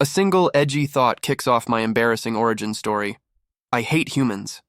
A single edgy thought kicks off my embarrassing origin story. I hate humans.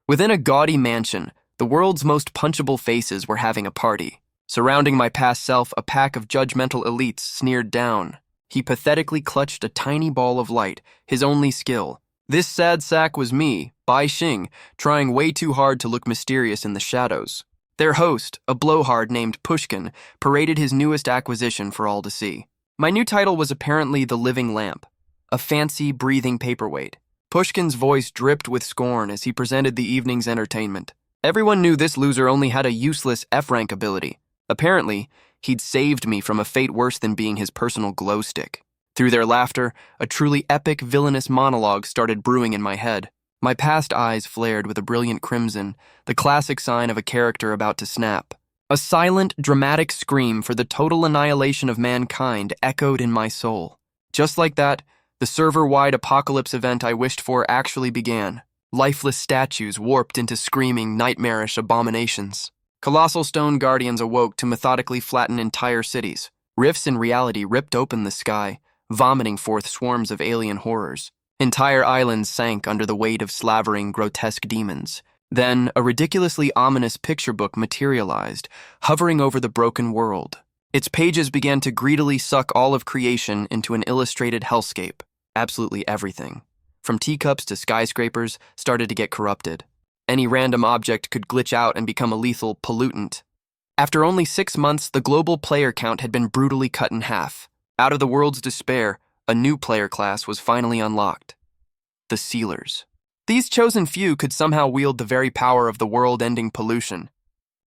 Within a gaudy mansion, the world's most punchable faces were having a party. Surrounding my past self, a pack of judgmental elites sneered down. He pathetically clutched a tiny ball of light, his only skill. This sad sack was me, Bai Xing, trying way too hard to look mysterious in the shadows. Their host, a blowhard named Pushkin, paraded his newest acquisition for all to see. My new title was apparently the Living Lamp, a fancy, breathing paperweight. Pushkin's voice dripped with scorn as he presented the evening's entertainment. Everyone knew this loser only had a useless F-rank ability. Apparently, he'd saved me from a fate worse than being his personal glow stick. Through their laughter, a truly epic villainous monologue started brewing in my head. My past eyes flared with a brilliant crimson, the classic sign of a character about to snap. A silent, dramatic scream for the total annihilation of mankind echoed in my soul. Just like that, the server-wide apocalypse event I wished for actually began. Lifeless statues warped into screaming, nightmarish abominations. Colossal stone guardians awoke to methodically flatten entire cities. Rifts in reality ripped open the sky, vomiting forth swarms of alien horrors. Entire islands sank under the weight of slavering, grotesque demons. Then, a ridiculously ominous picture book materialized, hovering over the broken world. Its pages began to greedily suck all of creation into an illustrated hellscape. Absolutely everything, from teacups to skyscrapers, started to get corrupted. Any random object could glitch out and become a lethal pollutant. After only 6 months, the global player count had been brutally cut in half. Out of the world's despair, a new player class was finally unlocked. The Sealers. These chosen few could somehow wield the very power of the world-ending pollution.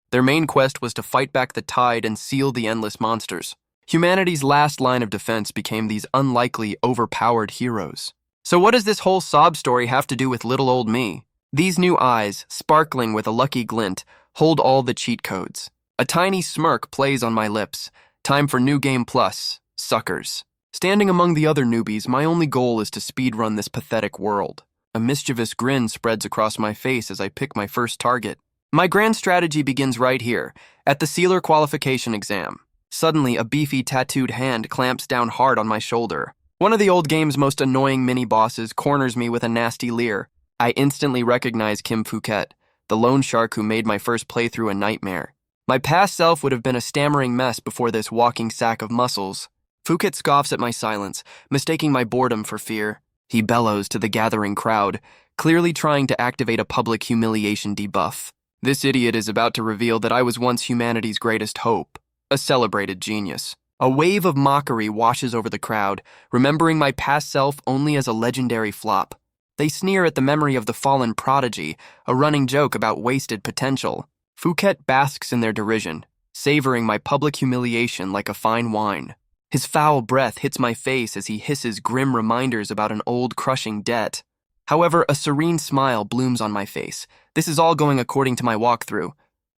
Their main quest was to fight back the tide and seal the endless monsters. Humanity's last line of defense became these unlikely, overpowered heroes. So what does this whole sob story have to do with little old me? These new eyes, sparkling with a lucky glint, hold all the cheat codes. A tiny smirk plays on my lips. Time for New Game Plus, suckers. Standing among the other newbies, my only goal is to speedrun this pathetic world. A mischievous grin spreads across my face as I pick my first target. My grand strategy begins right here, at the Sealer qualification exam. Suddenly, a beefy, tattooed hand clamps down hard on my shoulder. One of the old game's most annoying mini-bosses corners me with a nasty leer. I instantly recognize Kim Phuket, the loan shark who made my first playthrough a nightmare. My past self would have been a stammering mess before this walking sack of muscles. Phuket scoffs at my silence, mistaking my boredom for fear. He bellows to the gathering crowd, clearly trying to activate a public humiliation debuff. This idiot is about to reveal that I was once humanity's greatest hope, a celebrated genius. A wave of mockery washes over the crowd, remembering my past self only as a legendary flop. They sneer at the memory of the fallen prodigy, a running joke about wasted potential. Phuket basks in their derision, savoring my public humiliation like a fine wine. His foul breath hits my face as he hisses grim reminders about an old crushing debt. However, a serene smile blooms on my face. This is all going according to my walkthrough.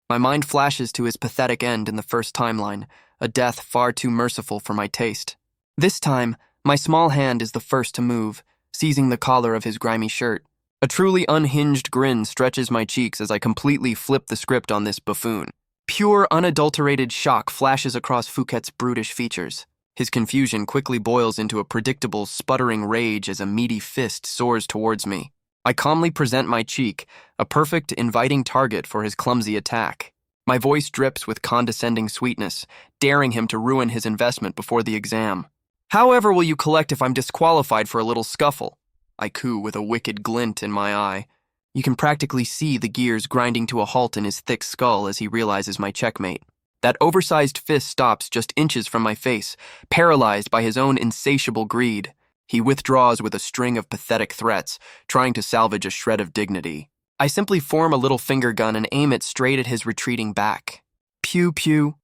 My mind flashes to his pathetic end in the first timeline, a death far too merciful for my taste. This time, my small hand is the first to move, seizing the collar of his grimy shirt. A truly unhinged grin stretches my cheeks as I completely flip the script on this buffoon. Pure, unadulterated shock flashes across Phuket's brutish features. His confusion quickly boils into a predictable, sputtering rage as a meaty fist soars towards me. I calmly present my cheek, a perfect, inviting target for his clumsy attack. My voice drips with condescending sweetness, daring him to ruin his investment before the exam. However will you collect if I'm disqualified for a little scuffle? I coo with a wicked glint in my eye. You can practically see the gears grinding to a halt in his thick skull as he realizes my checkmate. That oversized fist stops just inches from my face, paralyzed by his own insatiable greed. He withdraws with a string of pathetic threats, trying to salvage a shred of dignity. I simply form a little finger gun and aim it straight at his retreating back. Pew pew,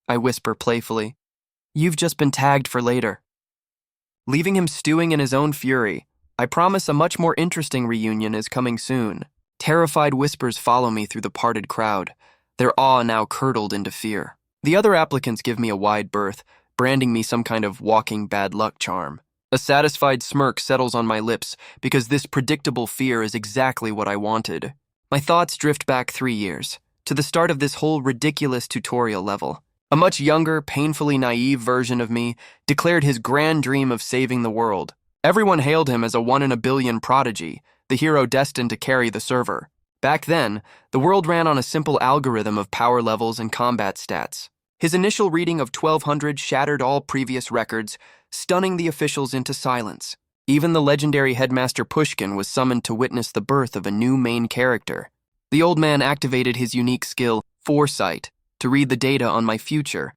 I whisper playfully. You've just been tagged for later. Leaving him stewing in his own fury, I promise a much more interesting reunion is coming soon. Terrified whispers follow me through the parted crowd, their awe now curdled into fear. The other applicants give me a wide berth, branding me some kind of walking bad luck charm. A satisfied smirk settles on my lips because this predictable fear is exactly what I wanted. My thoughts drift back 3 years, to the start of this whole ridiculous tutorial level. A much younger, painfully naive version of me declared his grand dream of saving the world. Everyone hailed him as a one-in-a-billion prodigy, the hero destined to carry the server. Back then, the world ran on a simple algorithm of power levels and combat stats. His initial reading of 1200 shattered all previous records, stunning the officials into silence. Even the legendary headmaster Pushkin was summoned to witness the birth of a new main character. The old man activated his unique skill, Foresight, to read the data on my future.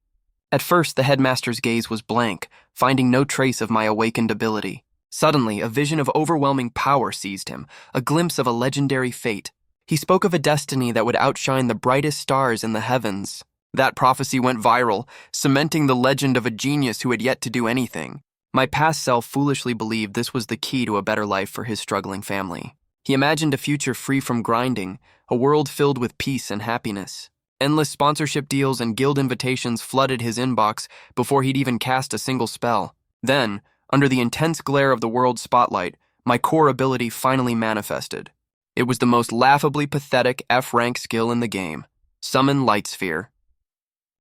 At first, the headmaster's gaze was blank, finding no trace of my awakened ability. Suddenly, a vision of overwhelming power seized him, a glimpse of a legendary fate. He spoke of a destiny that would outshine the brightest stars in the heavens. That prophecy went viral, cementing the legend of a genius who had yet to do anything. My past self foolishly believed this was the key to a better life for his struggling family. He imagined a future free from grinding, a world filled with peace and happiness. Endless sponsorship deals and guild invitations flooded his inbox before he'd even cast a single spell. Then, under the intense glare of the world's spotlight, my core ability finally manifested. It was the most laughably pathetic F-rank skill in the game: Summon Light Sphere.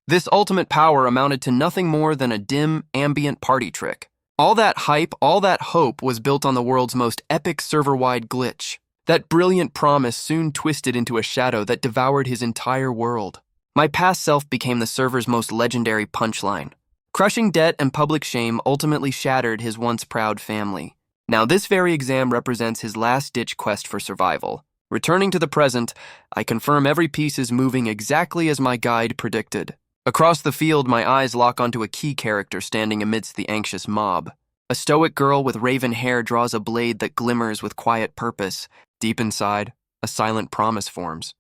This ultimate power amounted to nothing more than a dim, ambient party trick. All that hype, all that hope was built on the world's most epic server-wide glitch. That brilliant promise soon twisted into a shadow that devoured his entire world. My past self became the server's most legendary punchline. Crushing debt and public shame ultimately shattered his once proud family. Now this very exam represents his last-ditch quest for survival. Returning to the present, I confirm every piece is moving exactly as my guide predicted. Across the field, my eyes lock onto a key character standing amidst the anxious mob. A stoic girl with raven hair draws a blade that glimmers with quiet purpose. Deep inside, a silent promise forms.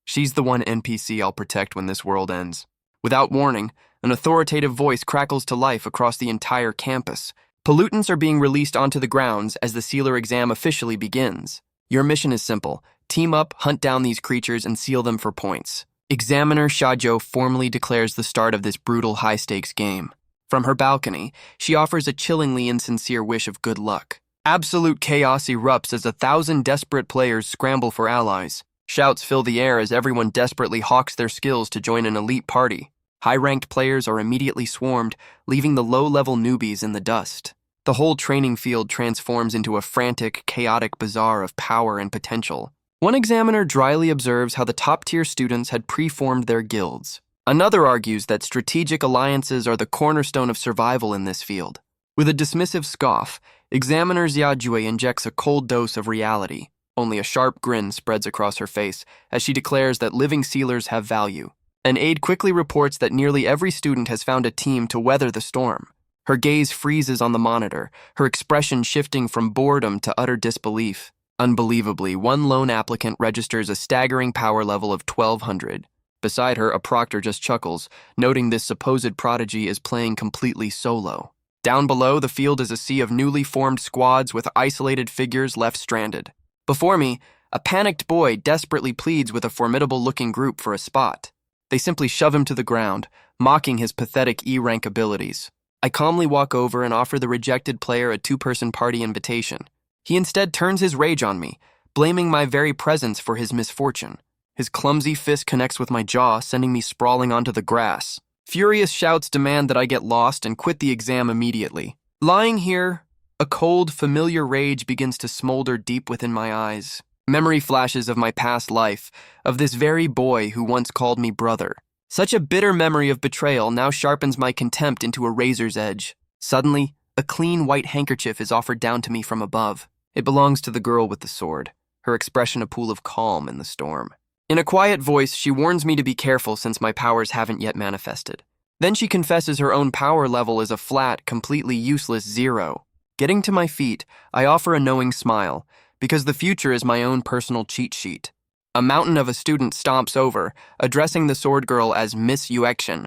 She's the one NPC I'll protect when this world ends. Without warning, an authoritative voice crackles to life across the entire campus. Pollutants are being released onto the grounds as the sealer exam officially begins. Your mission is simple: team up, hunt down these creatures, and seal them for points. Examiner Shajo formally declares the start of this brutal high-stakes game. From her balcony, she offers a chillingly insincere wish of good luck. Absolute chaos erupts as 1,000 desperate players scramble for allies. Shouts fill the air as everyone desperately hawks their skills to join an elite party. High-ranked players are immediately swarmed, leaving the low-level newbies in the dust. The whole training field transforms into a frantic, chaotic bazaar of power and potential. One examiner dryly observes how the top-tier students had preformed their guilds. Another argues that strategic alliances are the cornerstone of survival in this field. With a dismissive scoff, Examiner Xiaojue injects a cold dose of reality. Only a sharp grin spreads across her face as she declares that living sealers have value. An aide quickly reports that nearly every student has found a team to weather the storm. Her gaze freezes on the monitor, her expression shifting from boredom to utter disbelief. Unbelievably, one lone applicant registers a staggering power level of 1200. Beside her, a proctor just chuckles, noting this supposed prodigy is playing completely solo. Down below, the field is a sea of newly formed squads with isolated figures left stranded. Before me, a panicked boy desperately pleads with a formidable-looking group for a spot. They simply shove him to the ground, mocking his pathetic E-rank abilities. I calmly walk over and offer the rejected player a two-person party invitation. He instead turns his rage on me, blaming my very presence for his misfortune. His clumsy fist connects with my jaw, sending me sprawling onto the grass. Furious shouts demand that I get lost and quit the exam immediately. Lying here, a cold, familiar rage begins to smolder deep within my eyes. Memory flashes of my past life, of this very boy who once called me brother. Such a bitter memory of betrayal now sharpens my contempt into a razor's edge. Suddenly, a clean white handkerchief is offered down to me from above. It belongs to the girl with the sword, her expression a pool of calm in the storm. In a quiet voice, she warns me to be careful since my powers haven't yet manifested. Then she confesses her own power level is a flat, completely useless 0. Getting to my feet, I offer a knowing smile, because the future is my own personal cheat sheet. A mountain of a student stomps over, addressing the sword girl as Miss Yuexian.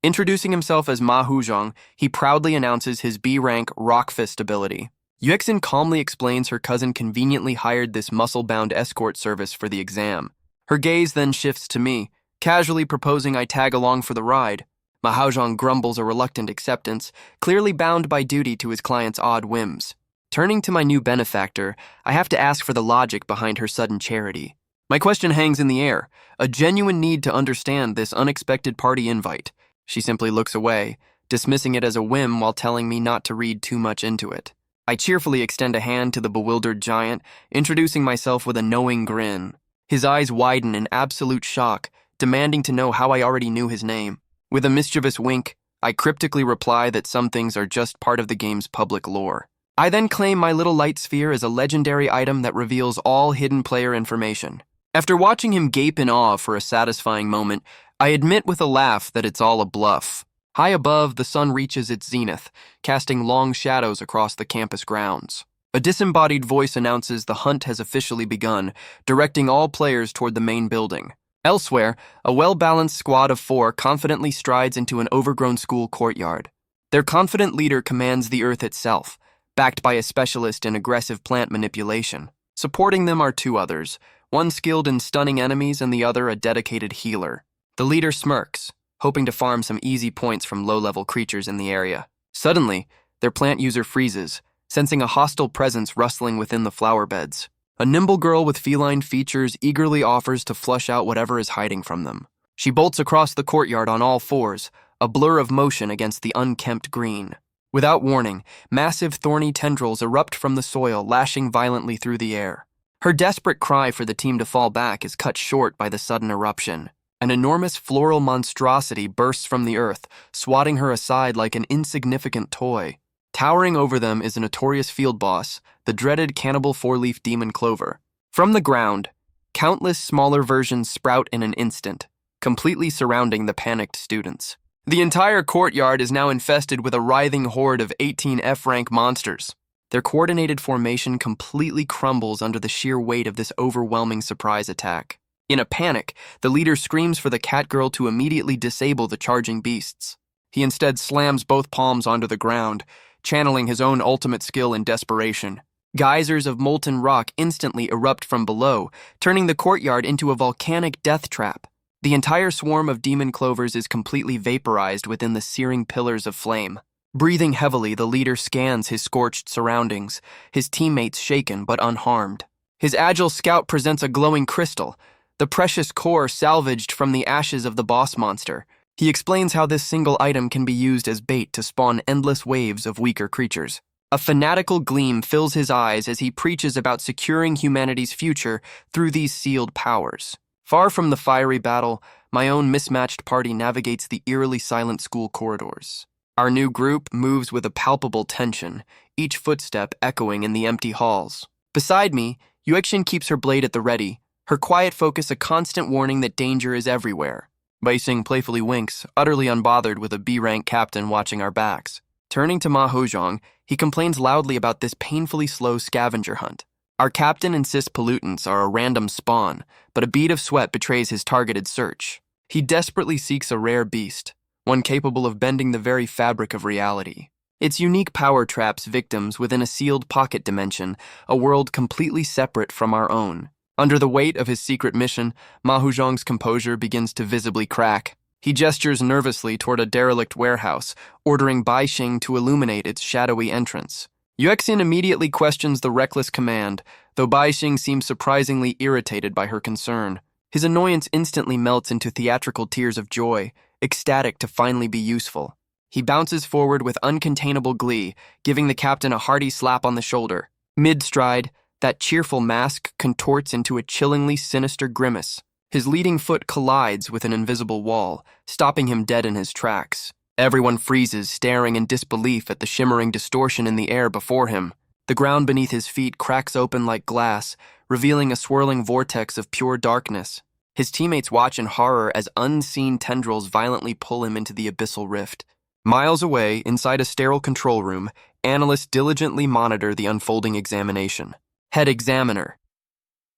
Introducing himself as Ma Huzhong, he proudly announces his B-rank rock fist ability. Yuexian calmly explains her cousin conveniently hired this muscle-bound escort service for the exam. Her gaze then shifts to me, casually proposing I tag along for the ride. Ma Huzhong grumbles a reluctant acceptance, clearly bound by duty to his client's odd whims. Turning to my new benefactor, I have to ask for the logic behind her sudden charity. My question hangs in the air, a genuine need to understand this unexpected party invite. She simply looks away, dismissing it as a whim while telling me not to read too much into it. I cheerfully extend a hand to the bewildered giant, introducing myself with a knowing grin. His eyes widen in absolute shock, demanding to know how I already knew his name. With a mischievous wink, I cryptically reply that some things are just part of the game's public lore. I then claim my little light sphere as a legendary item that reveals all hidden player information. After watching him gape in awe for a satisfying moment, I admit with a laugh that it's all a bluff. High above, the sun reaches its zenith, casting long shadows across the campus grounds. A disembodied voice announces the hunt has officially begun, directing all players toward the main building. Elsewhere, a well-balanced squad of 4 confidently strides into an overgrown school courtyard. Their confident leader commands the earth itself, backed by a specialist in aggressive plant manipulation. Supporting them are 2 others, one skilled in stunning enemies and the other a dedicated healer. The leader smirks, hoping to farm some easy points from low-level creatures in the area. Suddenly, their plant user freezes, sensing a hostile presence rustling within the flower beds. A nimble girl with feline features eagerly offers to flush out whatever is hiding from them. She bolts across the courtyard on all 4s, a blur of motion against the unkempt green. Without warning, massive thorny tendrils erupt from the soil, lashing violently through the air. Her desperate cry for the team to fall back is cut short by the sudden eruption. An enormous floral monstrosity bursts from the earth, swatting her aside like an insignificant toy. Towering over them is a notorious field boss, the dreaded cannibal 4-leaf demon clover. From the ground, countless smaller versions sprout in an instant, completely surrounding the panicked students. The entire courtyard is now infested with a writhing horde of 18 F-rank monsters. Their coordinated formation completely crumbles under the sheer weight of this overwhelming surprise attack. In a panic, the leader screams for the catgirl to immediately disable the charging beasts. He instead slams both palms onto the ground, channeling his own ultimate skill in desperation. Geysers of molten rock instantly erupt from below, turning the courtyard into a volcanic death trap. The entire swarm of demon clovers is completely vaporized within the searing pillars of flame. Breathing heavily, the leader scans his scorched surroundings, his teammates shaken but unharmed. His agile scout presents a glowing crystal, the precious core salvaged from the ashes of the boss monster. He explains how this single item can be used as bait to spawn endless waves of weaker creatures. A fanatical gleam fills his eyes as he preaches about securing humanity's future through these sealed powers. Far from the fiery battle, my own mismatched party navigates the eerily silent school corridors. Our new group moves with a palpable tension, each footstep echoing in the empty halls. Beside me, Yuexin keeps her blade at the ready, her quiet focus a constant warning that danger is everywhere. Baixing playfully winks, utterly unbothered with a B-rank captain watching our backs. Turning to Ma Hozhong, he complains loudly about this painfully slow scavenger hunt. Our captain insists pollutants are a random spawn, but a bead of sweat betrays his targeted search. He desperately seeks a rare beast, one capable of bending the very fabric of reality. Its unique power traps victims within a sealed pocket dimension, a world completely separate from our own. Under the weight of his secret mission, Ma Huzhong's composure begins to visibly crack. He gestures nervously toward a derelict warehouse, ordering Baixing to illuminate its shadowy entrance. Yuexin immediately questions the reckless command, though Baixing seems surprisingly irritated by her concern. His annoyance instantly melts into theatrical tears of joy, ecstatic to finally be useful. He bounces forward with uncontainable glee, giving the captain a hearty slap on the shoulder. Mid-stride, that cheerful mask contorts into a chillingly sinister grimace. His leading foot collides with an invisible wall, stopping him dead in his tracks. Everyone freezes, staring in disbelief at the shimmering distortion in the air before him. The ground beneath his feet cracks open like glass, revealing a swirling vortex of pure darkness. His teammates watch in horror as unseen tendrils violently pull him into the abyssal rift. Miles away, inside a sterile control room, analysts diligently monitor the unfolding examination. Head examiner.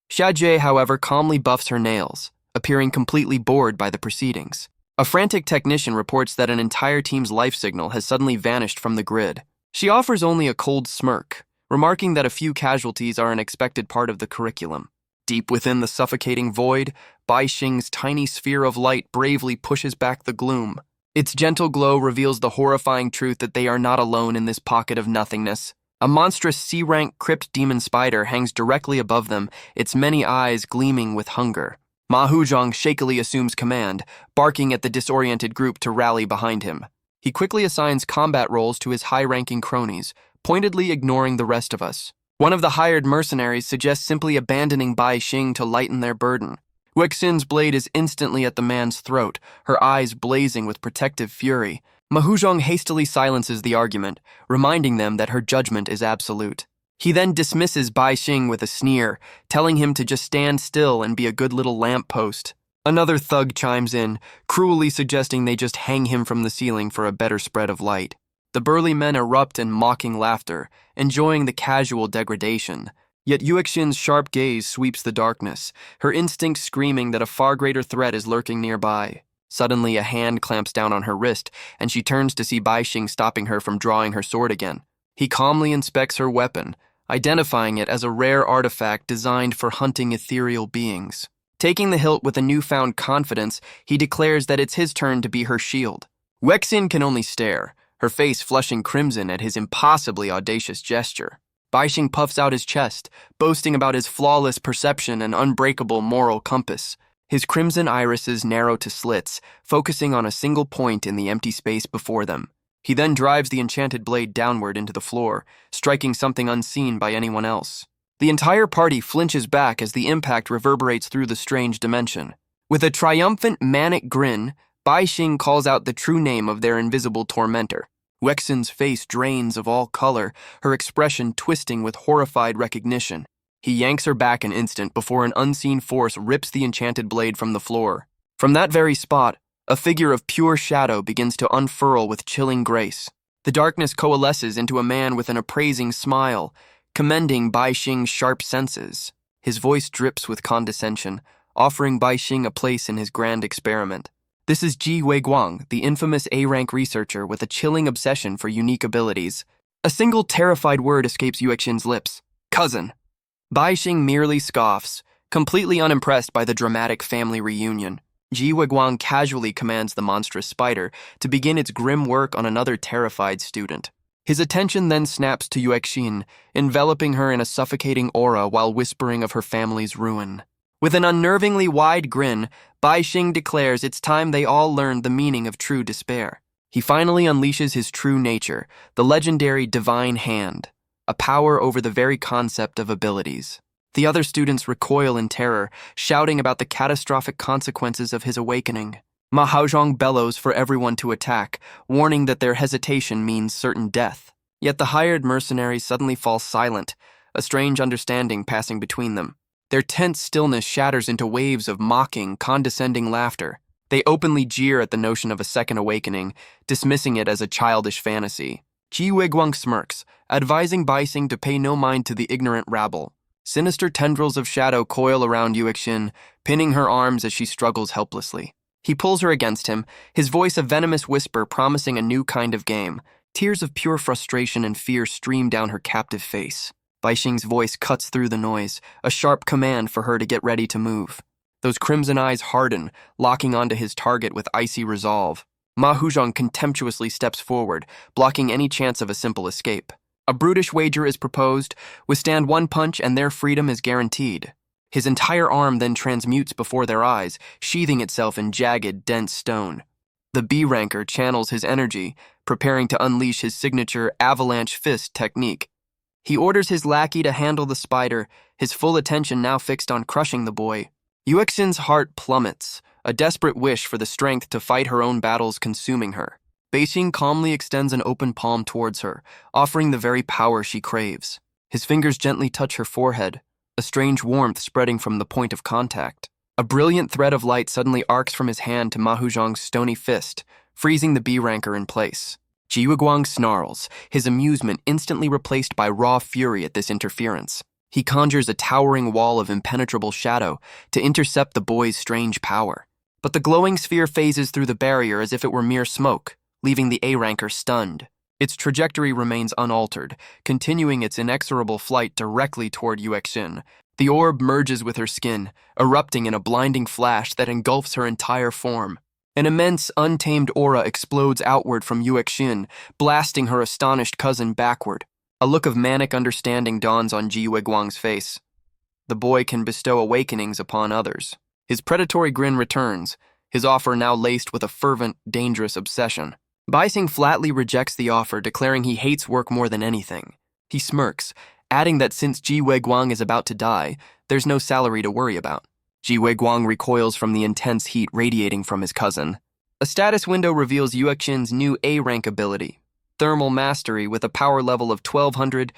Xiajie, however, calmly buffs her nails, appearing completely bored by the proceedings. A frantic technician reports that an entire team's life signal has suddenly vanished from the grid. She offers only a cold smirk, remarking that a few casualties are an expected part of the curriculum. Deep within the suffocating void, Baixing's tiny sphere of light bravely pushes back the gloom. Its gentle glow reveals the horrifying truth that they are not alone in this pocket of nothingness. A monstrous C-rank crypt demon spider hangs directly above them, its many eyes gleaming with hunger. Ma Huzhong shakily assumes command, barking at the disoriented group to rally behind him. He quickly assigns combat roles to his high-ranking cronies, pointedly ignoring the rest of us. One of the hired mercenaries suggests simply abandoning Bai Xing to lighten their burden. Weixin's blade is instantly at the man's throat, her eyes blazing with protective fury. Ma Huzhong hastily silences the argument, reminding them that her judgment is absolute. He then dismisses Bai Xing with a sneer, telling him to just stand still and be a good little lamppost. Another thug chimes in, cruelly suggesting they just hang him from the ceiling for a better spread of light. The burly men erupt in mocking laughter, enjoying the casual degradation. Yet Yuexin's sharp gaze sweeps the darkness, her instinct screaming that a far greater threat is lurking nearby. Suddenly, a hand clamps down on her wrist, and she turns to see Bai Xing stopping her from drawing her sword again. He calmly inspects her weapon, identifying it as a rare artifact designed for hunting ethereal beings. Taking the hilt with a newfound confidence, he declares that it's his turn to be her shield. Weixin can only stare, her face flushing crimson at his impossibly audacious gesture. Bai Xing puffs out his chest, boasting about his flawless perception and unbreakable moral compass. His crimson irises narrow to slits, focusing on a single point in the empty space before them. He then drives the enchanted blade downward into the floor, striking something unseen by anyone else. The entire party flinches back as the impact reverberates through the strange dimension. With a triumphant, manic grin, Bai Xing calls out the true name of their invisible tormentor. Weixin's face drains of all color, her expression twisting with horrified recognition. He yanks her back an instant before an unseen force rips the enchanted blade from the floor. From that very spot, a figure of pure shadow begins to unfurl with chilling grace. The darkness coalesces into a man with an appraising smile, commending Bai Xing's sharp senses. His voice drips with condescension, offering Bai Xing a place in his grand experiment. This is Ji Weiguang, the infamous A-rank researcher with a chilling obsession for unique abilities. A single terrified word escapes Yuexin's lips. Cousin. Bai Xing merely scoffs, completely unimpressed by the dramatic family reunion. Ji Weiguang casually commands the monstrous spider to begin its grim work on another terrified student. His attention then snaps to Yuexin, enveloping her in a suffocating aura while whispering of her family's ruin. With an unnervingly wide grin, Bai Xing declares it's time they all learned the meaning of true despair. He finally unleashes his true nature, the legendary Divine Hand, a power over the very concept of abilities. The other students recoil in terror, shouting about the catastrophic consequences of his awakening. Ma Haozhong bellows for everyone to attack, warning that their hesitation means certain death. Yet the hired mercenaries suddenly fall silent, a strange understanding passing between them. Their tense stillness shatters into waves of mocking, condescending laughter. They openly jeer at the notion of a second awakening, dismissing it as a childish fantasy. Ji Weiguang smirks, advising Bai Xing to pay no mind to the ignorant rabble. Sinister tendrils of shadow coil around Yuexin, pinning her arms as she struggles helplessly. He pulls her against him, his voice a venomous whisper promising a new kind of game. Tears of pure frustration and fear stream down her captive face. Bai Xing's voice cuts through the noise, a sharp command for her to get ready to move. Those crimson eyes harden, locking onto his target with icy resolve. Ma Huzhong contemptuously steps forward, blocking any chance of a simple escape. A brutish wager is proposed, withstand one punch and their freedom is guaranteed. His entire arm then transmutes before their eyes, sheathing itself in jagged, dense stone. The B-ranker channels his energy, preparing to unleash his signature avalanche fist technique. He orders his lackey to handle the spider, his full attention now fixed on crushing the boy. Yuexin's heart plummets, a desperate wish for the strength to fight her own battles consuming her. Bai Xing calmly extends an open palm towards her, offering the very power she craves. His fingers gently touch her forehead, a strange warmth spreading from the point of contact. A brilliant thread of light suddenly arcs from his hand to Ma Huzhong's stony fist, freezing the B-ranker in place. Ji Weiguang snarls, his amusement instantly replaced by raw fury at this interference. He conjures a towering wall of impenetrable shadow to intercept the boy's strange power. But the glowing sphere phases through the barrier as if it were mere smoke, leaving the A-ranker stunned. Its trajectory remains unaltered, continuing its inexorable flight directly toward Yuexin. The orb merges with her skin, erupting in a blinding flash that engulfs her entire form. An immense, untamed aura explodes outward from Yuexin, blasting her astonished cousin backward. A look of manic understanding dawns on Ji Weiguang's face. The boy can bestow awakenings upon others. His predatory grin returns, his offer now laced with a fervent, dangerous obsession. Baising flatly rejects the offer, declaring he hates work more than anything. He smirks, adding that since Ji Weiguang is about to die, there's no salary to worry about. Ji Weiguang recoils from the intense heat radiating from his cousin. A status window reveals Yuexin's new A-rank ability, Thermal Mastery, with a power level of 1200.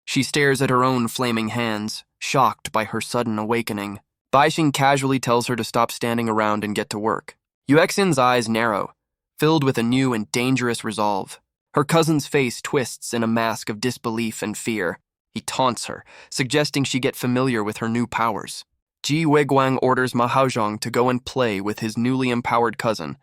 She stares at her own flaming hands, shocked by her sudden awakening. Baixing casually tells her to stop standing around and get to work. Yuexin's eyes narrow, filled with a new and dangerous resolve. Her cousin's face twists in a mask of disbelief and fear. He taunts her, suggesting she get familiar with her new powers. Ji Weiguang orders Ma Haozhong to go and play with his newly empowered cousin.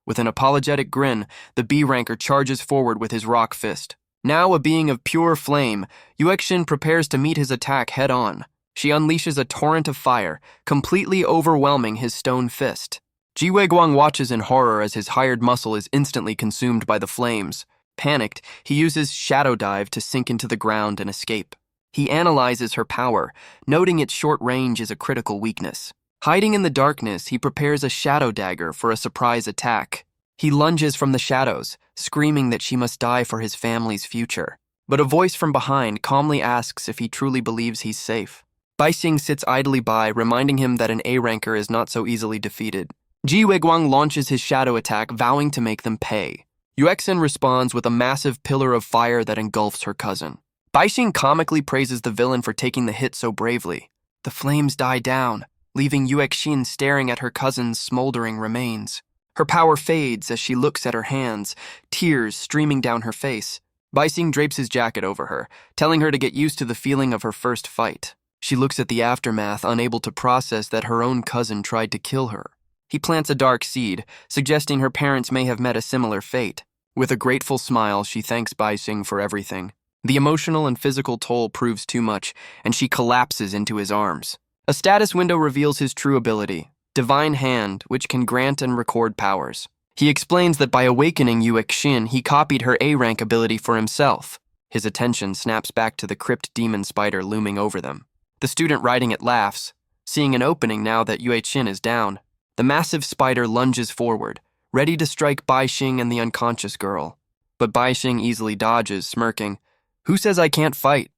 With an apologetic grin, the B-ranker charges forward with his rock fist. Now a being of pure flame, Yuexin prepares to meet his attack head-on. She unleashes a torrent of fire, completely overwhelming his stone fist. Ji Weiguang watches in horror as his hired muscle is instantly consumed by the flames. Panicked, he uses Shadow Dive to sink into the ground and escape. He analyzes her power, noting its short range is a critical weakness. Hiding in the darkness, he prepares a shadow dagger for a surprise attack. He lunges from the shadows, screaming that she must die for his family's future. But a voice from behind calmly asks if he truly believes he's safe. Baixing sits idly by, reminding him that an A-ranker is not so easily defeated. Ji Weiguang launches his shadow attack, vowing to make them pay. Yuexin responds with a massive pillar of fire that engulfs her cousin. Baixing comically praises the villain for taking the hit so bravely. The flames die down, leaving Yuexin staring at her cousin's smoldering remains. Her power fades as she looks at her hands, tears streaming down her face. Baixing drapes his jacket over her, telling her to get used to the feeling of her first fight. She looks at the aftermath, unable to process that her own cousin tried to kill her. He plants a dark seed, suggesting her parents may have met a similar fate. With a grateful smile, she thanks Baixing for everything. The emotional and physical toll proves too much, and she collapses into his arms. A status window reveals his true ability, Divine Hand, which can grant and record powers. He explains that by awakening Yuexin, he copied her A-rank ability for himself. His attention snaps back to the crypt demon spider looming over them. The student riding it laughs, seeing an opening now that Yuexin is down. The massive spider lunges forward, ready to strike Baixing and the unconscious girl. But Baixing easily dodges, smirking. "Who says I can't fight?"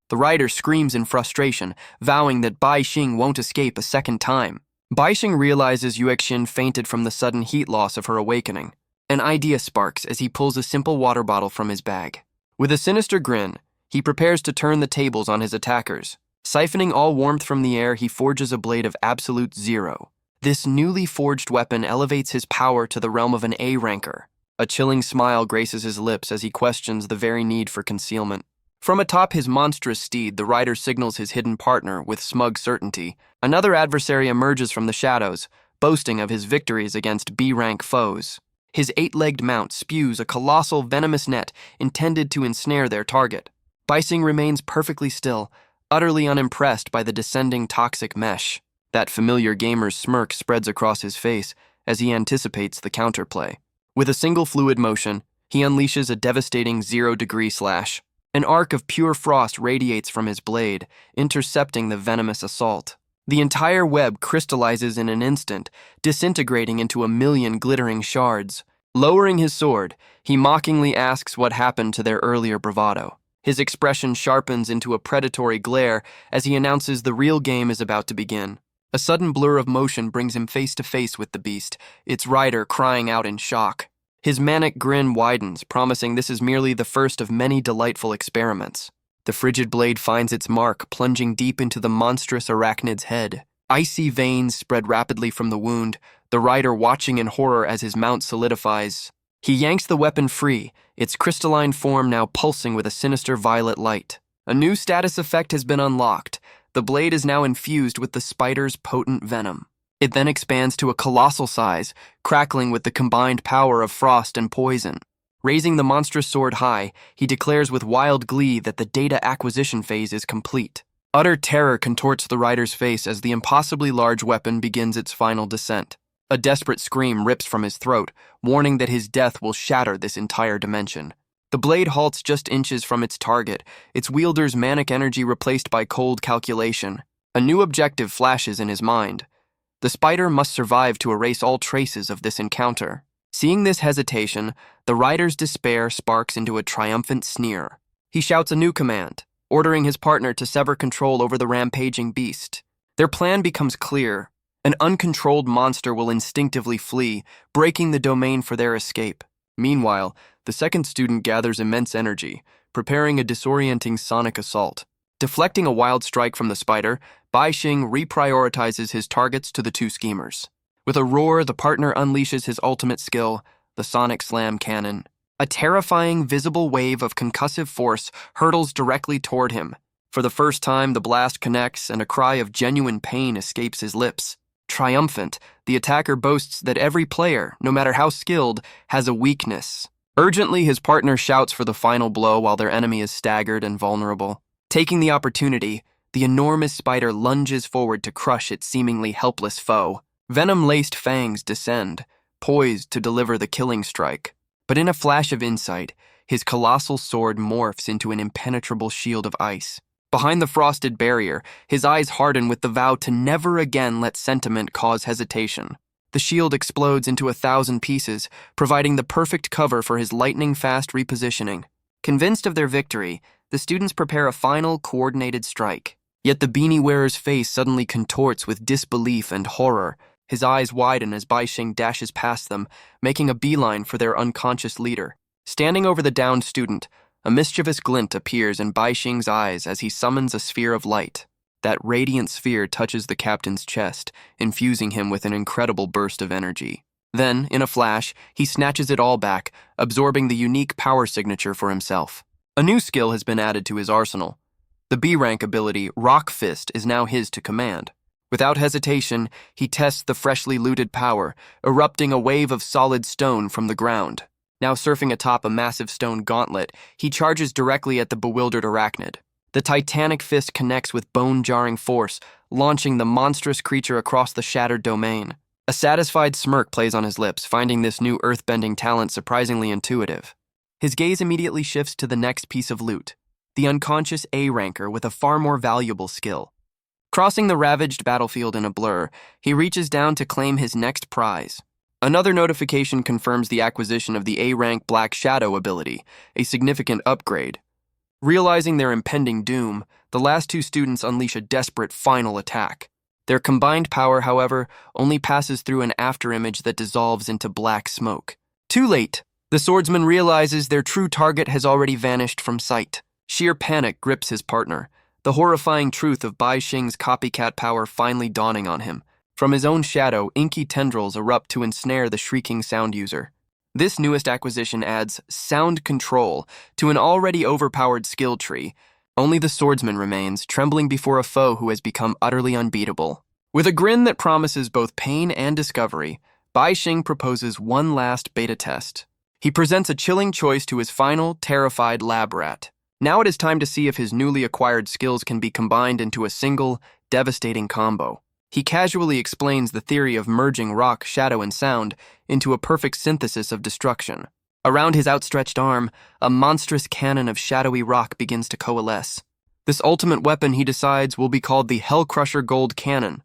The rider screams in frustration, vowing that Baixing won't escape a second time. Baixing realizes Yuexin fainted from the sudden heat loss of her awakening. An idea sparks as he pulls a simple water bottle from his bag. With a sinister grin, he prepares to turn the tables on his attackers. Siphoning all warmth from the air, he forges a blade of absolute zero. This newly forged weapon elevates his power to the realm of an A-ranker. A chilling smile graces his lips as he questions the very need for concealment. From atop his monstrous steed, the rider signals his hidden partner with smug certainty. Another adversary emerges from the shadows, boasting of his victories against B-rank foes. His 8-legged mount spews a colossal venomous net intended to ensnare their target. Baixing remains perfectly still, utterly unimpressed by the descending toxic mesh. That familiar gamer's smirk spreads across his face as he anticipates the counterplay. With a single fluid motion, he unleashes a devastating 0-degree slash. An arc of pure frost radiates from his blade, intercepting the venomous assault. The entire web crystallizes in an instant, disintegrating into a million glittering shards. Lowering his sword, he mockingly asks what happened to their earlier bravado. His expression sharpens into a predatory glare as he announces the real game is about to begin. A sudden blur of motion brings him face to face with the beast, its rider crying out in shock. His manic grin widens, promising this is merely the first of many delightful experiments. The frigid blade finds its mark, plunging deep into the monstrous arachnid's head. Icy veins spread rapidly from the wound, the rider watching in horror as his mount solidifies. He yanks the weapon free, its crystalline form now pulsing with a sinister violet light. A new status effect has been unlocked. The blade is now infused with the spider's potent venom. It then expands to a colossal size, crackling with the combined power of frost and poison. Raising the monstrous sword high, he declares with wild glee that the data acquisition phase is complete. Utter terror contorts the rider's face as the impossibly large weapon begins its final descent. A desperate scream rips from his throat, warning that his death will shatter this entire dimension. The blade halts just inches from its target, its wielder's manic energy replaced by cold calculation. A new objective flashes in his mind. The spider must survive to erase all traces of this encounter. Seeing this hesitation, the rider's despair sparks into a triumphant sneer. He shouts a new command, ordering his partner to sever control over the rampaging beast. Their plan becomes clear. An uncontrolled monster will instinctively flee, breaking the domain for their escape. Meanwhile, the second student gathers immense energy, preparing a disorienting sonic assault. Deflecting a wild strike from the spider, Bai Xing reprioritizes his targets to the two schemers. With a roar, the partner unleashes his ultimate skill, the sonic slam cannon. A terrifying, visible wave of concussive force hurtles directly toward him. For the first time, the blast connects, and a cry of genuine pain escapes his lips. Triumphant, the attacker boasts that every player, no matter how skilled, has a weakness. Urgently, his partner shouts for the final blow while their enemy is staggered and vulnerable. Taking the opportunity, the enormous spider lunges forward to crush its seemingly helpless foe. Venom-laced fangs descend, poised to deliver the killing strike. But in a flash of insight, his colossal sword morphs into an impenetrable shield of ice. Behind the frosted barrier, his eyes harden with the vow to never again let sentiment cause hesitation. The shield explodes into 1,000 pieces, providing the perfect cover for his lightning-fast repositioning. Convinced of their victory, the students prepare a final, coordinated strike. Yet the beanie wearer's face suddenly contorts with disbelief and horror. His eyes widen as Bai Xing dashes past them, making a beeline for their unconscious leader. Standing over the downed student, a mischievous glint appears in Bai Xing's eyes as he summons a sphere of light. That radiant sphere touches the captain's chest, infusing him with an incredible burst of energy. Then, in a flash, he snatches it all back, absorbing the unique power signature for himself. A new skill has been added to his arsenal. The B-rank ability, Rock Fist, is now his to command. Without hesitation, he tests the freshly looted power, erupting a wave of solid stone from the ground. Now surfing atop a massive stone gauntlet, he charges directly at the bewildered arachnid. The titanic fist connects with bone-jarring force, launching the monstrous creature across the shattered domain. A satisfied smirk plays on his lips, finding this new earth-bending talent surprisingly intuitive. His gaze immediately shifts to the next piece of loot, the unconscious A-ranker with a far more valuable skill. Crossing the ravaged battlefield in a blur, he reaches down to claim his next prize. Another notification confirms the acquisition of the A-rank Black Shadow ability, a significant upgrade. Realizing their impending doom, the last two students unleash a desperate final attack. Their combined power, however, only passes through an afterimage that dissolves into black smoke. Too late! The swordsman realizes their true target has already vanished from sight. Sheer panic grips his partner, the horrifying truth of Bai Xing's copycat power finally dawning on him. From his own shadow, inky tendrils erupt to ensnare the shrieking sound user. This newest acquisition adds sound control to an already overpowered skill tree. Only the swordsman remains, trembling before a foe who has become utterly unbeatable. With a grin that promises both pain and discovery, Bai Xing proposes one last beta test. He presents a chilling choice to his final, terrified lab rat. Now it is time to see if his newly acquired skills can be combined into a single, devastating combo. He casually explains the theory of merging rock, shadow, and sound into a perfect synthesis of destruction. Around his outstretched arm, a monstrous cannon of shadowy rock begins to coalesce. This ultimate weapon, he decides, will be called the Hellcrusher Gold Cannon.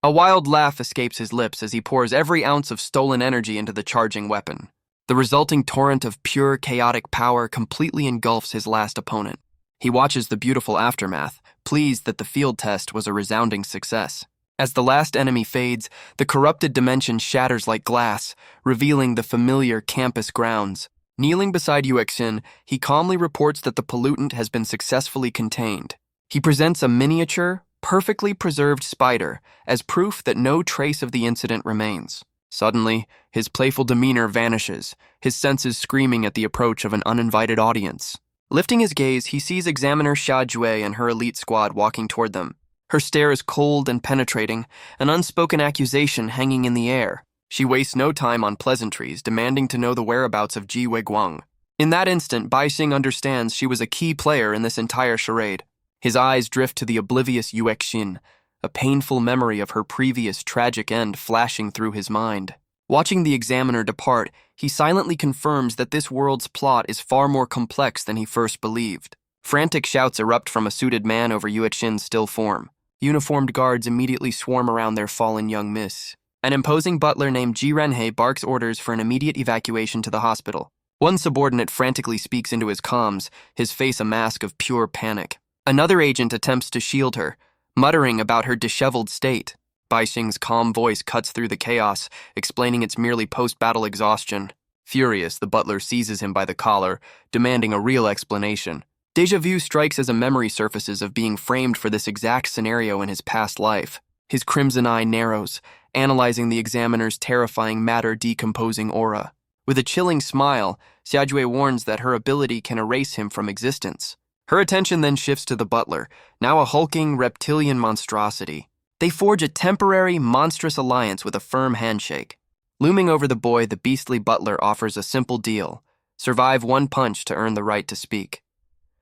A wild laugh escapes his lips as he pours every ounce of stolen energy into the charging weapon. The resulting torrent of pure, chaotic power completely engulfs his last opponent. He watches the beautiful aftermath, pleased that the field test was a resounding success. As the last enemy fades, the corrupted dimension shatters like glass, revealing the familiar campus grounds. Kneeling beside Awakens, he calmly reports that the pollutant has been successfully contained. He presents a miniature, perfectly preserved spider as proof that no trace of the incident remains. Suddenly, his playful demeanor vanishes, his senses screaming at the approach of an uninvited audience. Lifting his gaze, he sees Examiner Xia Jue and her elite squad walking toward them. Her stare is cold and penetrating, an unspoken accusation hanging in the air. She wastes no time on pleasantries, demanding to know the whereabouts of Ji Weiguang. In that instant, Bai Xing understands she was a key player in this entire charade. His eyes drift to the oblivious Yuexin, a painful memory of her previous tragic end flashing through his mind. Watching the examiner depart, he silently confirms that this world's plot is far more complex than he first believed. Frantic shouts erupt from a suited man over Yuexin's still form. Uniformed guards immediately swarm around their fallen young miss. An imposing butler named Ji Renhei barks orders for an immediate evacuation to the hospital. One subordinate frantically speaks into his comms, his face a mask of pure panic. Another agent attempts to shield her, muttering about her disheveled state. Bai Xing's calm voice cuts through the chaos, explaining it's merely post-battle exhaustion. Furious, the butler seizes him by the collar, demanding a real explanation. Deja vu strikes as a memory surfaces of being framed for this exact scenario in his past life. His crimson eye narrows, analyzing the examiner's terrifying matter-decomposing aura. With a chilling smile, Xiajue warns that her ability can erase him from existence. Her attention then shifts to the butler, now a hulking, reptilian monstrosity. They forge a temporary, monstrous alliance with a firm handshake. Looming over the boy, the beastly butler offers a simple deal: survive one punch to earn the right to speak.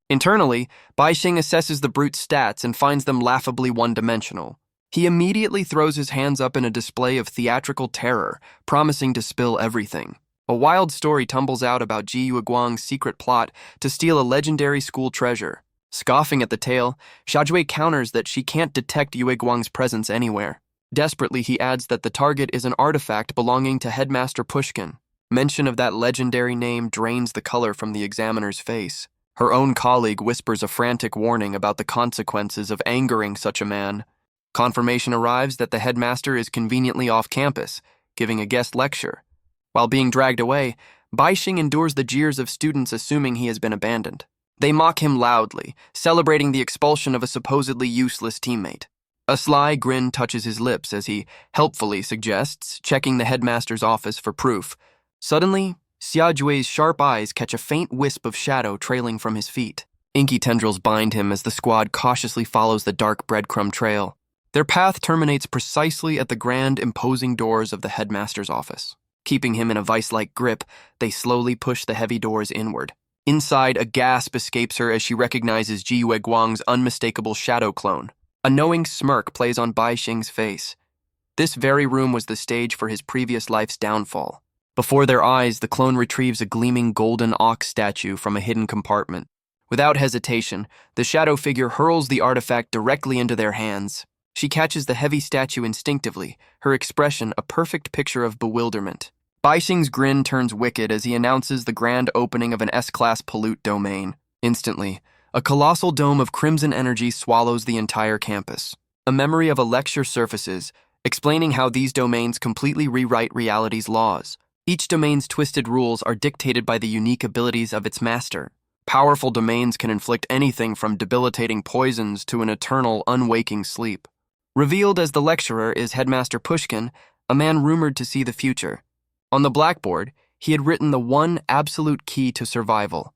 Internally, Bai Xing assesses the brute's stats and finds them laughably one-dimensional. He immediately throws his hands up in a display of theatrical terror, promising to spill everything. A wild story tumbles out about Ji Yueguang's secret plot to steal a legendary school treasure. Scoffing at the tale, Xiajue counters that she can't detect Yueguang's presence anywhere. Desperately, he adds that the target is an artifact belonging to Headmaster Pushkin. Mention of that legendary name drains the color from the examiner's face. Her own colleague whispers a frantic warning about the consequences of angering such a man. Confirmation arrives that the headmaster is conveniently off campus, giving a guest lecture. While being dragged away, Bai Xing endures the jeers of students assuming he has been abandoned. They mock him loudly, celebrating the expulsion of a supposedly useless teammate. A sly grin touches his lips as he helpfully suggests checking the headmaster's office for proof. Suddenly, Xiajue's sharp eyes catch a faint wisp of shadow trailing from his feet. Inky tendrils bind him as the squad cautiously follows the dark breadcrumb trail. Their path terminates precisely at the grand, imposing doors of the headmaster's office. Keeping him in a vice-like grip, they slowly push the heavy doors inward. Inside, a gasp escapes her as she recognizes Ji Yueguang's unmistakable shadow clone. A knowing smirk plays on Bai Xing's face. This very room was the stage for his previous life's downfall. Before their eyes, the clone retrieves a gleaming golden ox statue from a hidden compartment. Without hesitation, the shadow figure hurls the artifact directly into their hands. She catches the heavy statue instinctively, her expression a perfect picture of bewilderment. Bai Xing's grin turns wicked as he announces the grand opening of an S-class pollute domain. Instantly, a colossal dome of crimson energy swallows the entire campus. A memory of a lecture surfaces, explaining how these domains completely rewrite reality's laws. Each domain's twisted rules are dictated by the unique abilities of its master. Powerful domains can inflict anything from debilitating poisons to an eternal, unwaking sleep. Revealed as the lecturer is Headmaster Pushkin, a man rumored to see the future. On the blackboard, he had written the one absolute key to survival: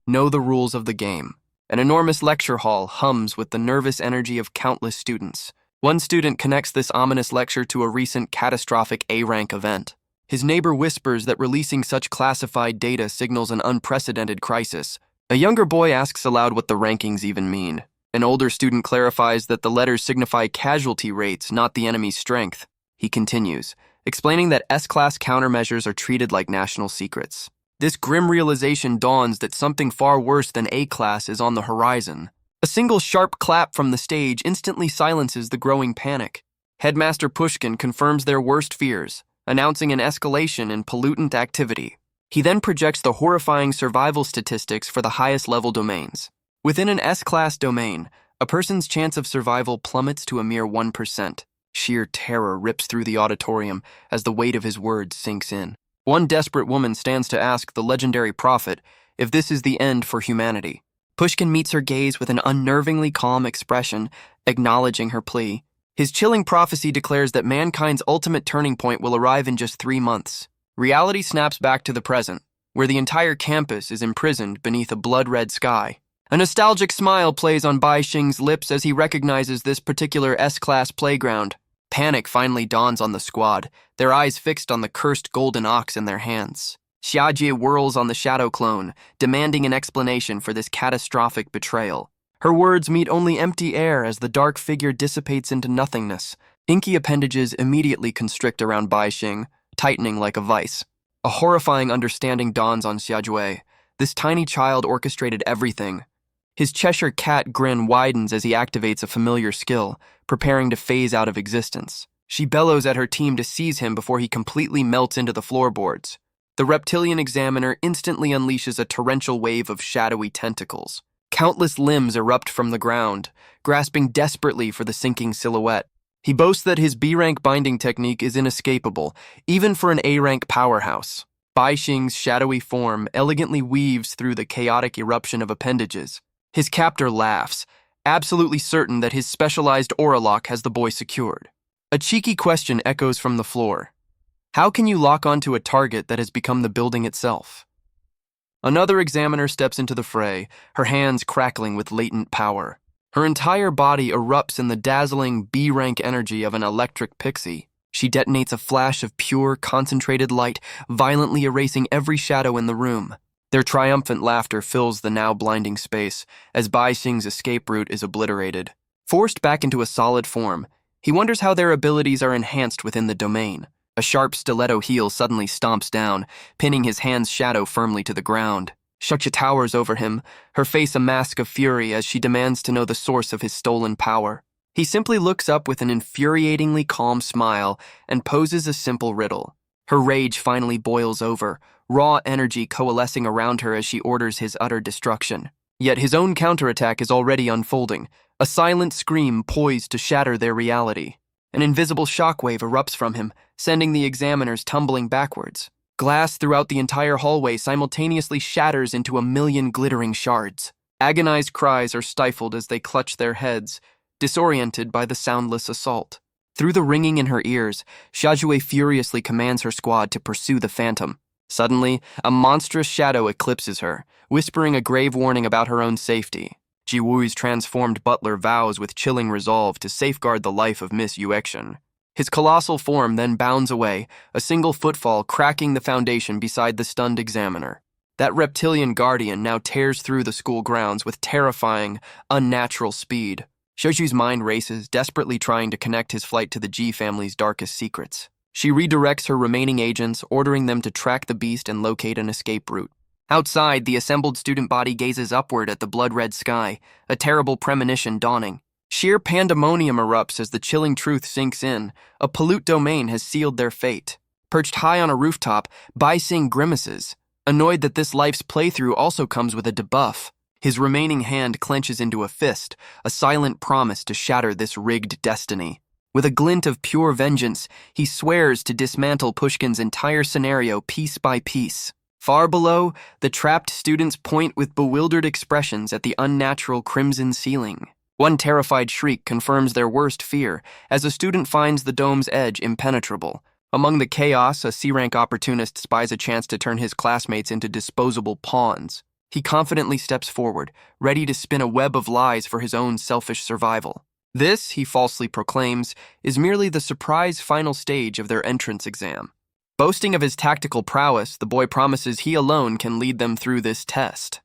know the rules of the game. An enormous lecture hall hums with the nervous energy of countless students. One student connects this ominous lecture to a recent catastrophic A-rank event. His neighbor whispers that releasing such classified data signals an unprecedented crisis. A younger boy asks aloud what the rankings even mean. An older student clarifies that the letters signify casualty rates, not the enemy's strength. He continues, explaining that S-class countermeasures are treated like national secrets. This grim realization dawns that something far worse than A-class is on the horizon. A single sharp clap from the stage instantly silences the growing panic. Headmaster Pushkin confirms their worst fears, announcing an escalation in pollutant activity. He then projects the horrifying survival statistics for the highest level domains. Within an S-class domain, a person's chance of survival plummets to a mere 1%. Sheer terror rips through the auditorium as the weight of his words sinks in. One desperate woman stands to ask the legendary prophet if this is the end for humanity. Pushkin meets her gaze with an unnervingly calm expression, acknowledging her plea. His chilling prophecy declares that mankind's ultimate turning point will arrive in just 3 months. Reality snaps back to the present, where the entire campus is imprisoned beneath a blood-red sky. A nostalgic smile plays on Bai Xing's lips as he recognizes this particular S-class playground. Panic finally dawns on the squad, their eyes fixed on the cursed golden ox in their hands. Xiajie whirls on the shadow clone, demanding an explanation for this catastrophic betrayal. Her words meet only empty air as the dark figure dissipates into nothingness. Inky appendages immediately constrict around Bai Xing, tightening like a vice. A horrifying understanding dawns on Xiajue. This tiny child orchestrated everything. His Cheshire cat grin widens as he activates a familiar skill, preparing to phase out of existence. She bellows at her team to seize him before he completely melts into the floorboards. The reptilian examiner instantly unleashes a torrential wave of shadowy tentacles. Countless limbs erupt from the ground, grasping desperately for the sinking silhouette. He boasts that his B-rank binding technique is inescapable, even for an A-rank powerhouse. Bai Xing's shadowy form elegantly weaves through the chaotic eruption of appendages. His captor laughs, absolutely certain that his specialized aura lock has the boy secured. A cheeky question echoes from the floor. How can you lock onto a target that has become the building itself? Another examiner steps into the fray, her hands crackling with latent power. Her entire body erupts in the dazzling B-rank energy of an electric pixie. She detonates a flash of pure, concentrated light, violently erasing every shadow in the room. Their triumphant laughter fills the now blinding space as Bai Xing's escape route is obliterated. Forced back into a solid form, he wonders how their abilities are enhanced within the domain. A sharp stiletto heel suddenly stomps down, pinning his hand's shadow firmly to the ground. Shutcha towers over him, her face a mask of fury as she demands to know the source of his stolen power. He simply looks up with an infuriatingly calm smile and poses a simple riddle. Her rage finally boils over, raw energy coalescing around her as she orders his utter destruction. Yet his own counterattack is already unfolding, a silent scream poised to shatter their reality. An invisible shockwave erupts from him, sending the examiners tumbling backwards. Glass throughout the entire hallway simultaneously shatters into a million glittering shards. Agonized cries are stifled as they clutch their heads, disoriented by the soundless assault. Through the ringing in her ears, Xiaojue furiously commands her squad to pursue the phantom. Suddenly, a monstrous shadow eclipses her, whispering a grave warning about her own safety. Ji Wu's transformed butler vows with chilling resolve to safeguard the life of Miss Yuexin. His colossal form then bounds away, a single footfall cracking the foundation beside the stunned examiner. That reptilian guardian now tears through the school grounds with terrifying, unnatural speed. Shouju's mind races, desperately trying to connect his flight to the Ji family's darkest secrets. She redirects her remaining agents, ordering them to track the beast and locate an escape route. Outside, the assembled student body gazes upward at the blood-red sky, a terrible premonition dawning. Sheer pandemonium erupts as the chilling truth sinks in. A pollute domain has sealed their fate. Perched high on a rooftop, Bai Xing grimaces, annoyed that this life's playthrough also comes with a debuff. His remaining hand clenches into a fist, a silent promise to shatter this rigged destiny. With a glint of pure vengeance, he swears to dismantle Pushkin's entire scenario piece by piece. Far below, the trapped students point with bewildered expressions at the unnatural crimson ceiling. One terrified shriek confirms their worst fear as a student finds the dome's edge impenetrable. Among the chaos, a C-rank opportunist spies a chance to turn his classmates into disposable pawns. He confidently steps forward, ready to spin a web of lies for his own selfish survival. This, he falsely proclaims, is merely the surprise final stage of their entrance exam. Boasting of his tactical prowess, the boy promises he alone can lead them through this test.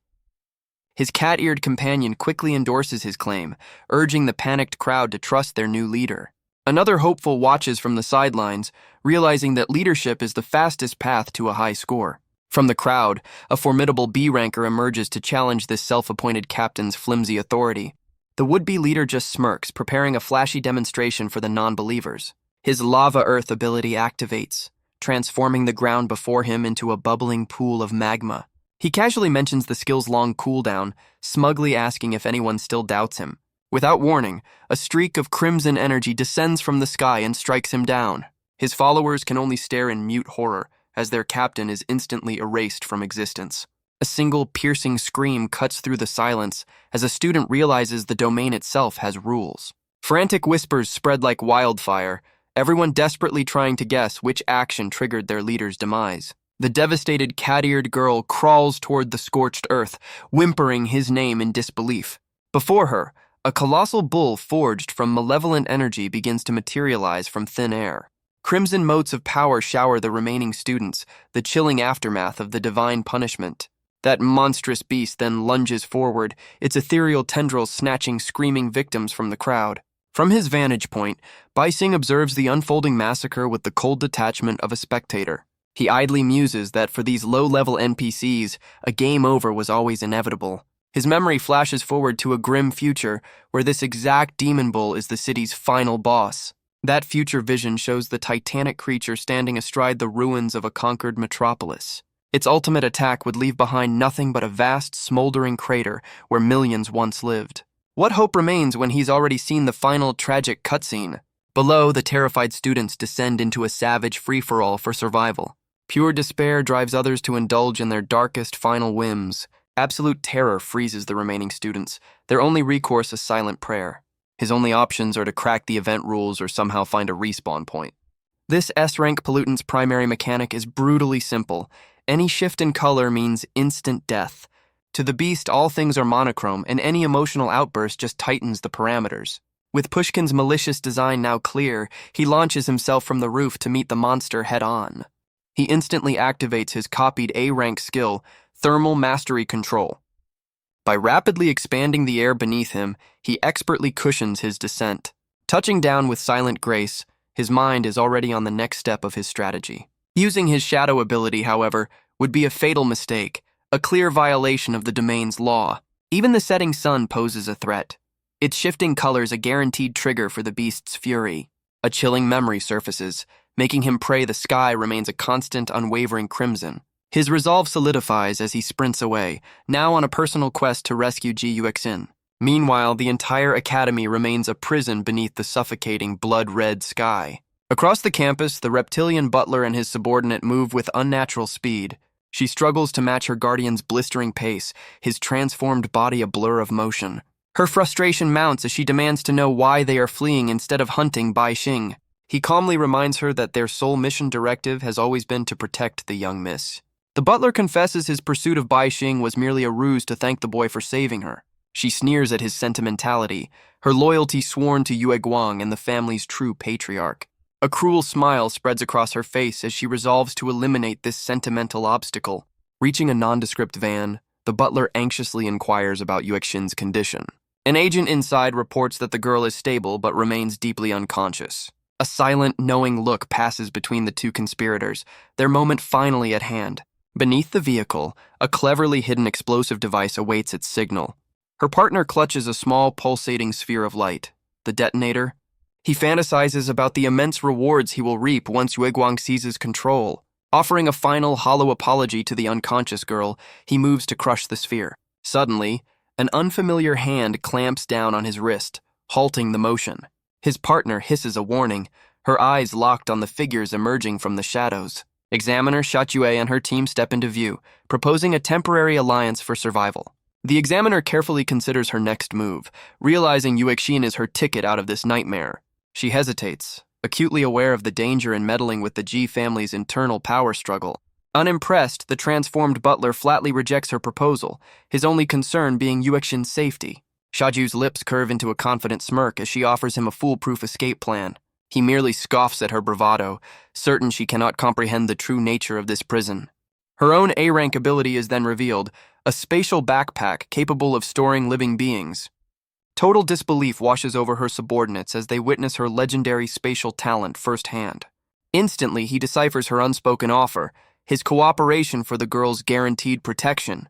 His cat-eared companion quickly endorses his claim, urging the panicked crowd to trust their new leader. Another hopeful watches from the sidelines, realizing that leadership is the fastest path to a high score. From the crowd, a formidable B-ranker emerges to challenge this self-appointed captain's flimsy authority. The would-be leader just smirks, preparing a flashy demonstration for the non-believers. His lava earth ability activates, transforming the ground before him into a bubbling pool of magma. He casually mentions the skill's long cooldown, smugly asking if anyone still doubts him. Without warning, a streak of crimson energy descends from the sky and strikes him down. His followers can only stare in mute horror as their captain is instantly erased from existence. A single piercing scream cuts through the silence as a student realizes the domain itself has rules. Frantic whispers spread like wildfire, everyone desperately trying to guess which action triggered their leader's demise. The devastated cat-eared girl crawls toward the scorched earth, whimpering his name in disbelief. Before her, a colossal bull forged from malevolent energy begins to materialize from thin air. Crimson motes of power shower the remaining students, the chilling aftermath of the divine punishment. That monstrous beast then lunges forward, its ethereal tendrils snatching screaming victims from the crowd. From his vantage point, Bai Xing observes the unfolding massacre with the cold detachment of a spectator. He idly muses that for these low-level NPCs, a game over was always inevitable. His memory flashes forward to a grim future where this exact demon bull is the city's final boss. That future vision shows the titanic creature standing astride the ruins of a conquered metropolis. Its ultimate attack would leave behind nothing but a vast, smoldering crater where millions once lived. What hope remains when he's already seen the final tragic cutscene? Below, the terrified students descend into a savage free-for-all for survival. Pure despair drives others to indulge in their darkest final whims. Absolute terror freezes the remaining students, their only recourse a silent prayer. His only options are to crack the event rules or somehow find a respawn point. This S-rank pollutant's primary mechanic is brutally simple. Any shift in color means instant death. To the beast, all things are monochrome, and any emotional outburst just tightens the parameters. With Pushkin's malicious design now clear, he launches himself from the roof to meet the monster head-on. He instantly activates his copied A-rank skill, Thermal Mastery Control. By rapidly expanding the air beneath him, he expertly cushions his descent. Touching down with silent grace, his mind is already on the next step of his strategy. Using his shadow ability, however, would be a fatal mistake, a clear violation of the domain's law. Even the setting sun poses a threat. Its shifting colors a guaranteed trigger for the beast's fury. A chilling memory surfaces, making him pray the sky remains a constant, unwavering crimson. His resolve solidifies as he sprints away, now on a personal quest to rescue Guxin. Meanwhile, the entire academy remains a prison beneath the suffocating, blood-red sky. Across the campus, the reptilian butler and his subordinate move with unnatural speed. She struggles to match her guardian's blistering pace, his transformed body a blur of motion. Her frustration mounts as she demands to know why they are fleeing instead of hunting Bai Xing. He calmly reminds her that their sole mission directive has always been to protect the young miss. The butler confesses his pursuit of Bai Xing was merely a ruse to thank the boy for saving her. She sneers at his sentimentality, her loyalty sworn to Yue Guang and the family's true patriarch. A cruel smile spreads across her face as she resolves to eliminate this sentimental obstacle. Reaching a nondescript van, the butler anxiously inquires about Guxin's condition. An agent inside reports that the girl is stable but remains deeply unconscious. A silent, knowing look passes between the two conspirators, their moment finally at hand. Beneath the vehicle, a cleverly hidden explosive device awaits its signal. Her partner clutches a small, pulsating sphere of light. The detonator? He fantasizes about the immense rewards he will reap once Yue Guang seizes control. Offering a final, hollow apology to the unconscious girl, he moves to crush the sphere. Suddenly, an unfamiliar hand clamps down on his wrist, halting the motion. His partner hisses a warning, her eyes locked on the figures emerging from the shadows. Examiner Shatyue and her team step into view, proposing a temporary alliance for survival. The examiner carefully considers her next move, realizing Guxin is her ticket out of this nightmare. She hesitates, acutely aware of the danger in meddling with the Ji family's internal power struggle. Unimpressed, the transformed butler flatly rejects her proposal, his only concern being Guxin's safety. Shaju's lips curve into a confident smirk as she offers him a foolproof escape plan. He merely scoffs at her bravado, certain she cannot comprehend the true nature of this prison. Her own A-rank ability is then revealed, a spatial backpack capable of storing living beings. Total disbelief washes over her subordinates as they witness her legendary spatial talent firsthand. Instantly, he deciphers her unspoken offer, his cooperation for the girl's guaranteed protection.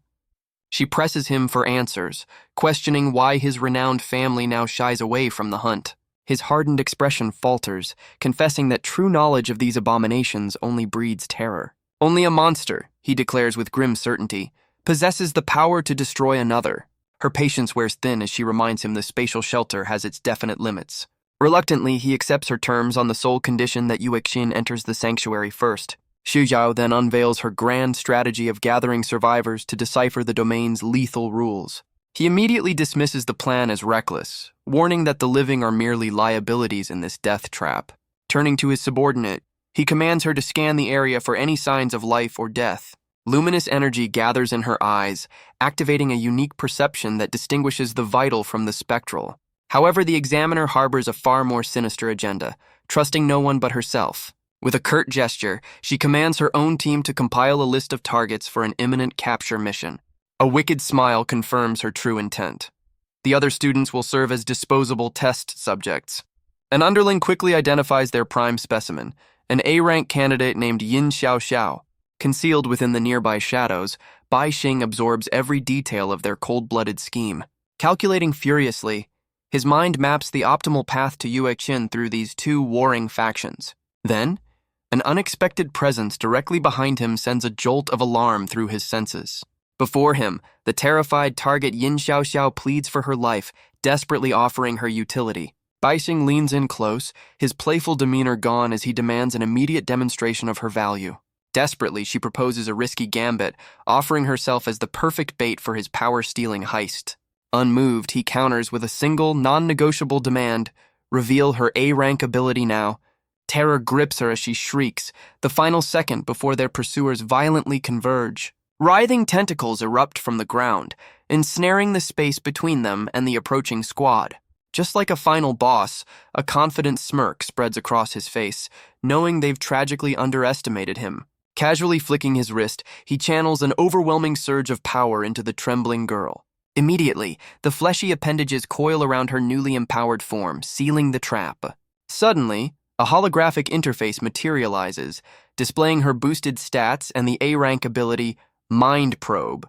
She presses him for answers, questioning why his renowned family now shies away from the hunt. His hardened expression falters, confessing that true knowledge of these abominations only breeds terror. Only a monster, he declares with grim certainty, possesses the power to destroy another. Her patience wears thin as she reminds him the spatial shelter has its definite limits. Reluctantly, he accepts her terms on the sole condition that Guxin enters the sanctuary first. Xu Zhao then unveils her grand strategy of gathering survivors to decipher the domain's lethal rules. He immediately dismisses the plan as reckless, warning that the living are merely liabilities in this death trap. Turning to his subordinate, he commands her to scan the area for any signs of life or death. Luminous energy gathers in her eyes, activating a unique perception that distinguishes the vital from the spectral. However, the examiner harbors a far more sinister agenda, trusting no one but herself. With a curt gesture, she commands her own team to compile a list of targets for an imminent capture mission. A wicked smile confirms her true intent. The other students will serve as disposable test subjects. An underling quickly identifies their prime specimen, an A-rank candidate named Yin Xiao Xiao. Concealed within the nearby shadows, Bai Xing absorbs every detail of their cold-blooded scheme. Calculating furiously, His mind maps the optimal path to Yuexin through these two warring factions. Then, an unexpected presence directly behind him sends a jolt of alarm through his senses. Before him, the terrified target Yin Xiaoxiao pleads for her life, desperately offering her utility. Baixing leans in close, his playful demeanor gone as he demands an immediate demonstration of her value. Desperately, she proposes a risky gambit, offering herself as the perfect bait for his power-stealing heist. Unmoved, he counters with a single, non-negotiable demand: reveal her A-rank ability now. Terror grips her as she shrieks, the final second before their pursuers violently converge. Writhing tentacles erupt from the ground, ensnaring the space between them and the approaching squad. Just like a final boss, a confident smirk spreads across his face, knowing they've tragically underestimated him. Casually flicking his wrist, he channels an overwhelming surge of power into the trembling girl. Immediately, the fleshy appendages coil around her newly empowered form, sealing the trap. Suddenly, a holographic interface materializes, displaying her boosted stats and the A-rank ability, Mind Probe.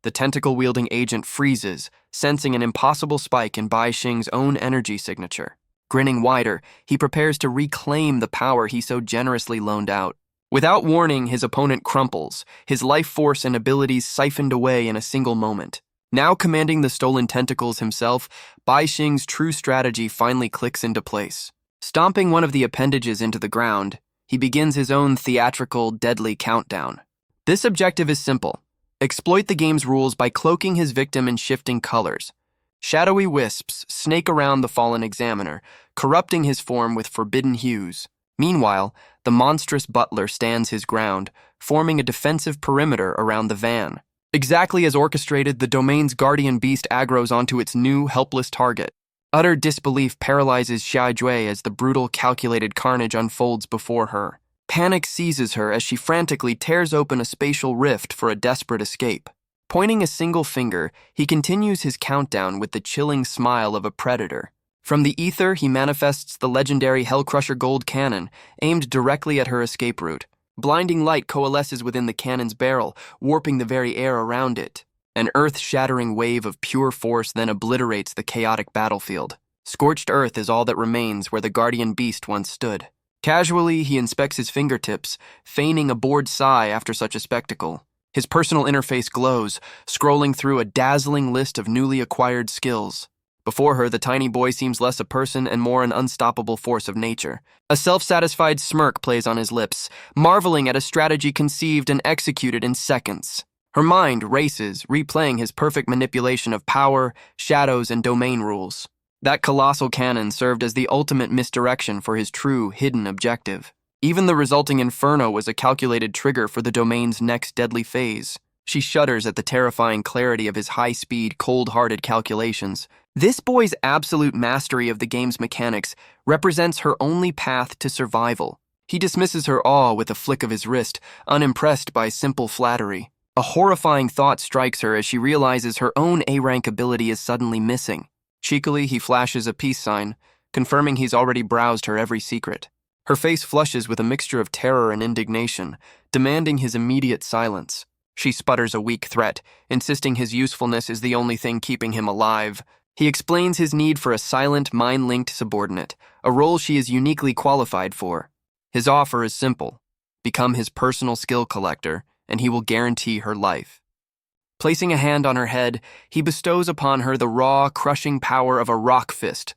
The tentacle-wielding agent freezes, sensing an impossible spike in Bai Xing's own energy signature. Grinning wider, he prepares to reclaim the power he so generously loaned out. Without warning, his opponent crumples, his life force and abilities siphoned away in a single moment. Now commanding the stolen tentacles himself, Bai Xing's true strategy finally clicks into place. Stomping one of the appendages into the ground, he begins his own theatrical, deadly countdown. This objective is simple: exploit the game's rules by cloaking his victim in shifting colors. Shadowy wisps snake around the fallen examiner, corrupting his form with forbidden hues. Meanwhile, the monstrous butler stands his ground, forming a defensive perimeter around the van. Exactly as orchestrated, the domain's guardian beast aggroes onto its new, helpless target. Utter disbelief paralyzes Xia Jue as the brutal, calculated carnage unfolds before her. Panic seizes her as she frantically tears open a spatial rift for a desperate escape. Pointing a single finger, he continues his countdown with the chilling smile of a predator. From the ether, he manifests the legendary Hellcrusher Gold Cannon, aimed directly at her escape route. Blinding light coalesces within the cannon's barrel, warping the very air around it. An earth-shattering wave of pure force then obliterates the chaotic battlefield. Scorched earth is all that remains where the guardian beast once stood. Casually, he inspects his fingertips, feigning a bored sigh after such a spectacle. His personal interface glows, scrolling through a dazzling list of newly acquired skills. Before her, the tiny boy seems less a person and more an unstoppable force of nature. A self-satisfied smirk plays on his lips, marveling at a strategy conceived and executed in seconds. Her mind races, replaying his perfect manipulation of power, shadows, and domain rules. That colossal cannon served as the ultimate misdirection for his true, hidden objective. Even the resulting inferno was a calculated trigger for the domain's next deadly phase. She shudders at the terrifying clarity of his high-speed, cold-hearted calculations. This boy's absolute mastery of the game's mechanics represents her only path to survival. He dismisses her awe with a flick of his wrist, unimpressed by simple flattery. A horrifying thought strikes her as she realizes her own A-rank ability is suddenly missing. Cheekily, he flashes a peace sign, confirming he's already browsed her every secret. Her face flushes with a mixture of terror and indignation, demanding his immediate silence. She sputters a weak threat, insisting his usefulness is the only thing keeping him alive. He explains his need for a silent, mind-linked subordinate, a role she is uniquely qualified for. His offer is simple: become his personal skill collector, and he will guarantee her life. Placing a hand on her head, he bestows upon her the raw, crushing power of a rock fist.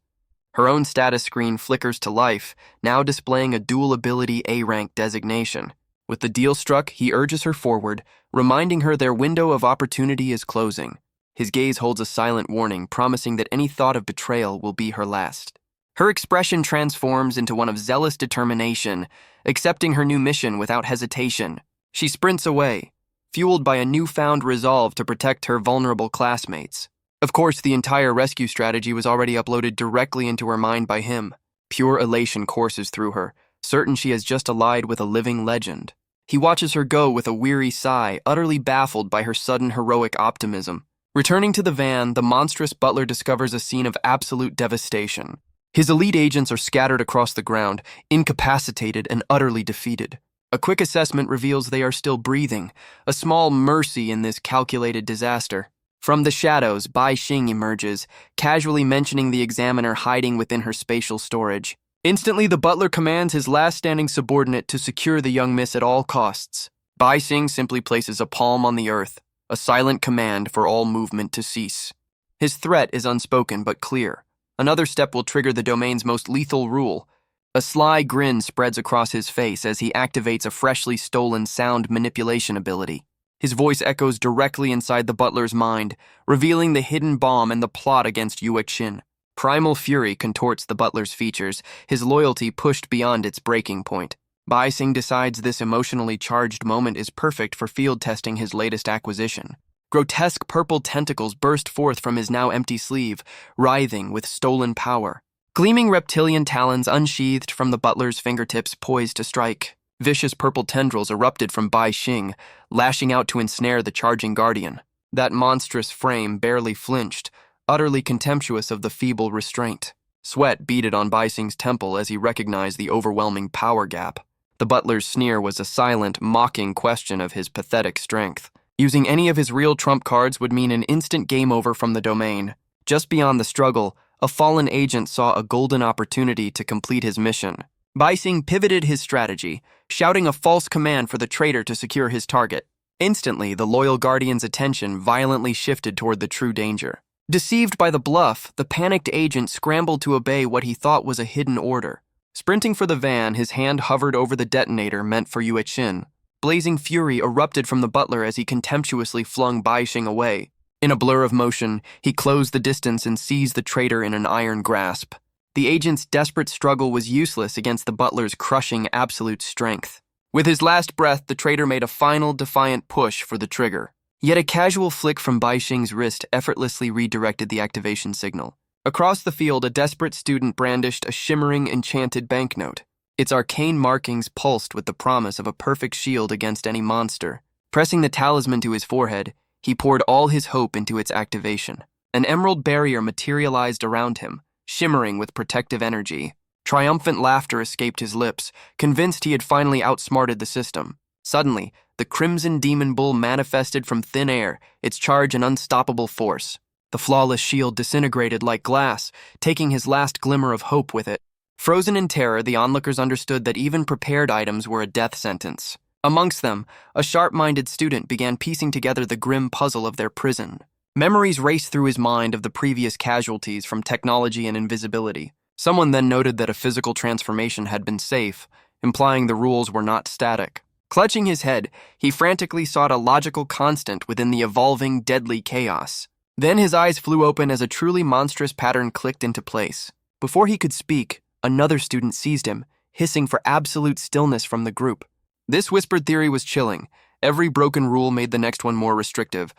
Her own status screen flickers to life, now displaying a dual ability A-rank designation. With the deal struck, he urges her forward, reminding her their window of opportunity is closing. His gaze holds a silent warning, promising that any thought of betrayal will be her last. Her expression transforms into one of zealous determination, accepting her new mission without hesitation. She sprints away, fueled by a newfound resolve to protect her vulnerable classmates. Of course, the entire rescue strategy was already uploaded directly into her mind by him. Pure elation courses through her, certain she has just allied with a living legend. He watches her go with a weary sigh, utterly baffled by her sudden heroic optimism. Returning to the van, the monstrous butler discovers a scene of absolute devastation. His elite agents are scattered across the ground, incapacitated and utterly defeated. A quick assessment reveals they are still breathing, a small mercy in this calculated disaster. From the shadows, Bai Xing emerges, casually mentioning the examiner hiding within her spatial storage. Instantly, the butler commands his last standing subordinate to secure the young miss at all costs. Bai Xing simply places a palm on the earth, a silent command for all movement to cease. His threat is unspoken but clear. Another step will trigger the domain's most lethal rule. A sly grin spreads across his face as he activates a freshly stolen sound manipulation ability. His voice echoes directly inside the butler's mind, revealing the hidden bomb and the plot against Yuexin. Primal fury contorts the butler's features, his loyalty pushed beyond its breaking point. Bai Xing decides this emotionally charged moment is perfect for field testing his latest acquisition. Grotesque purple tentacles burst forth from his now empty sleeve, writhing with stolen power. Gleaming reptilian talons unsheathed from the butler's fingertips poised to strike. Vicious purple tendrils erupted from Bai Xing, lashing out to ensnare the charging guardian. That monstrous frame barely flinched, utterly contemptuous of the feeble restraint. Sweat beaded on Bai Xing's temple as he recognized the overwhelming power gap. The butler's sneer was a silent, mocking question of his pathetic strength. Using any of his real trump cards would mean an instant game over from the domain. Just beyond the struggle, a fallen agent saw a golden opportunity to complete his mission. Bai Xing pivoted his strategy, shouting a false command for the traitor to secure his target. Instantly, the loyal guardian's attention violently shifted toward the true danger. Deceived by the bluff, the panicked agent scrambled to obey what he thought was a hidden order. Sprinting for the van, his hand hovered over the detonator meant for Yuexin. Blazing fury erupted from the butler as he contemptuously flung Bai Xing away. In a blur of motion, he closed the distance and seized the traitor in an iron grasp. The agent's desperate struggle was useless against the butler's crushing absolute strength. With his last breath, the traitor made a final, defiant push for the trigger. Yet a casual flick from Bai Xing's wrist effortlessly redirected the activation signal. Across the field, a desperate student brandished a shimmering, enchanted banknote. Its arcane markings pulsed with the promise of a perfect shield against any monster. Pressing the talisman to his forehead, he poured all his hope into its activation. An emerald barrier materialized around him, shimmering with protective energy. Triumphant laughter escaped his lips, convinced he had finally outsmarted the system. Suddenly, the crimson demon bull manifested from thin air, its charge an unstoppable force. The flawless shield disintegrated like glass, taking his last glimmer of hope with it. Frozen in terror, the onlookers understood that even prepared items were a death sentence. Amongst them, a sharp-minded student began piecing together the grim puzzle of their prison. Memories raced through his mind of the previous casualties from technology and invisibility. Someone then noted that a physical transformation had been safe, implying the rules were not static. Clutching his head, he frantically sought a logical constant within the evolving, deadly chaos. Then his eyes flew open as a truly monstrous pattern clicked into place. Before he could speak, another student seized him, hissing for absolute stillness from the group. This whispered theory was chilling. Every broken rule made the next one more restrictive.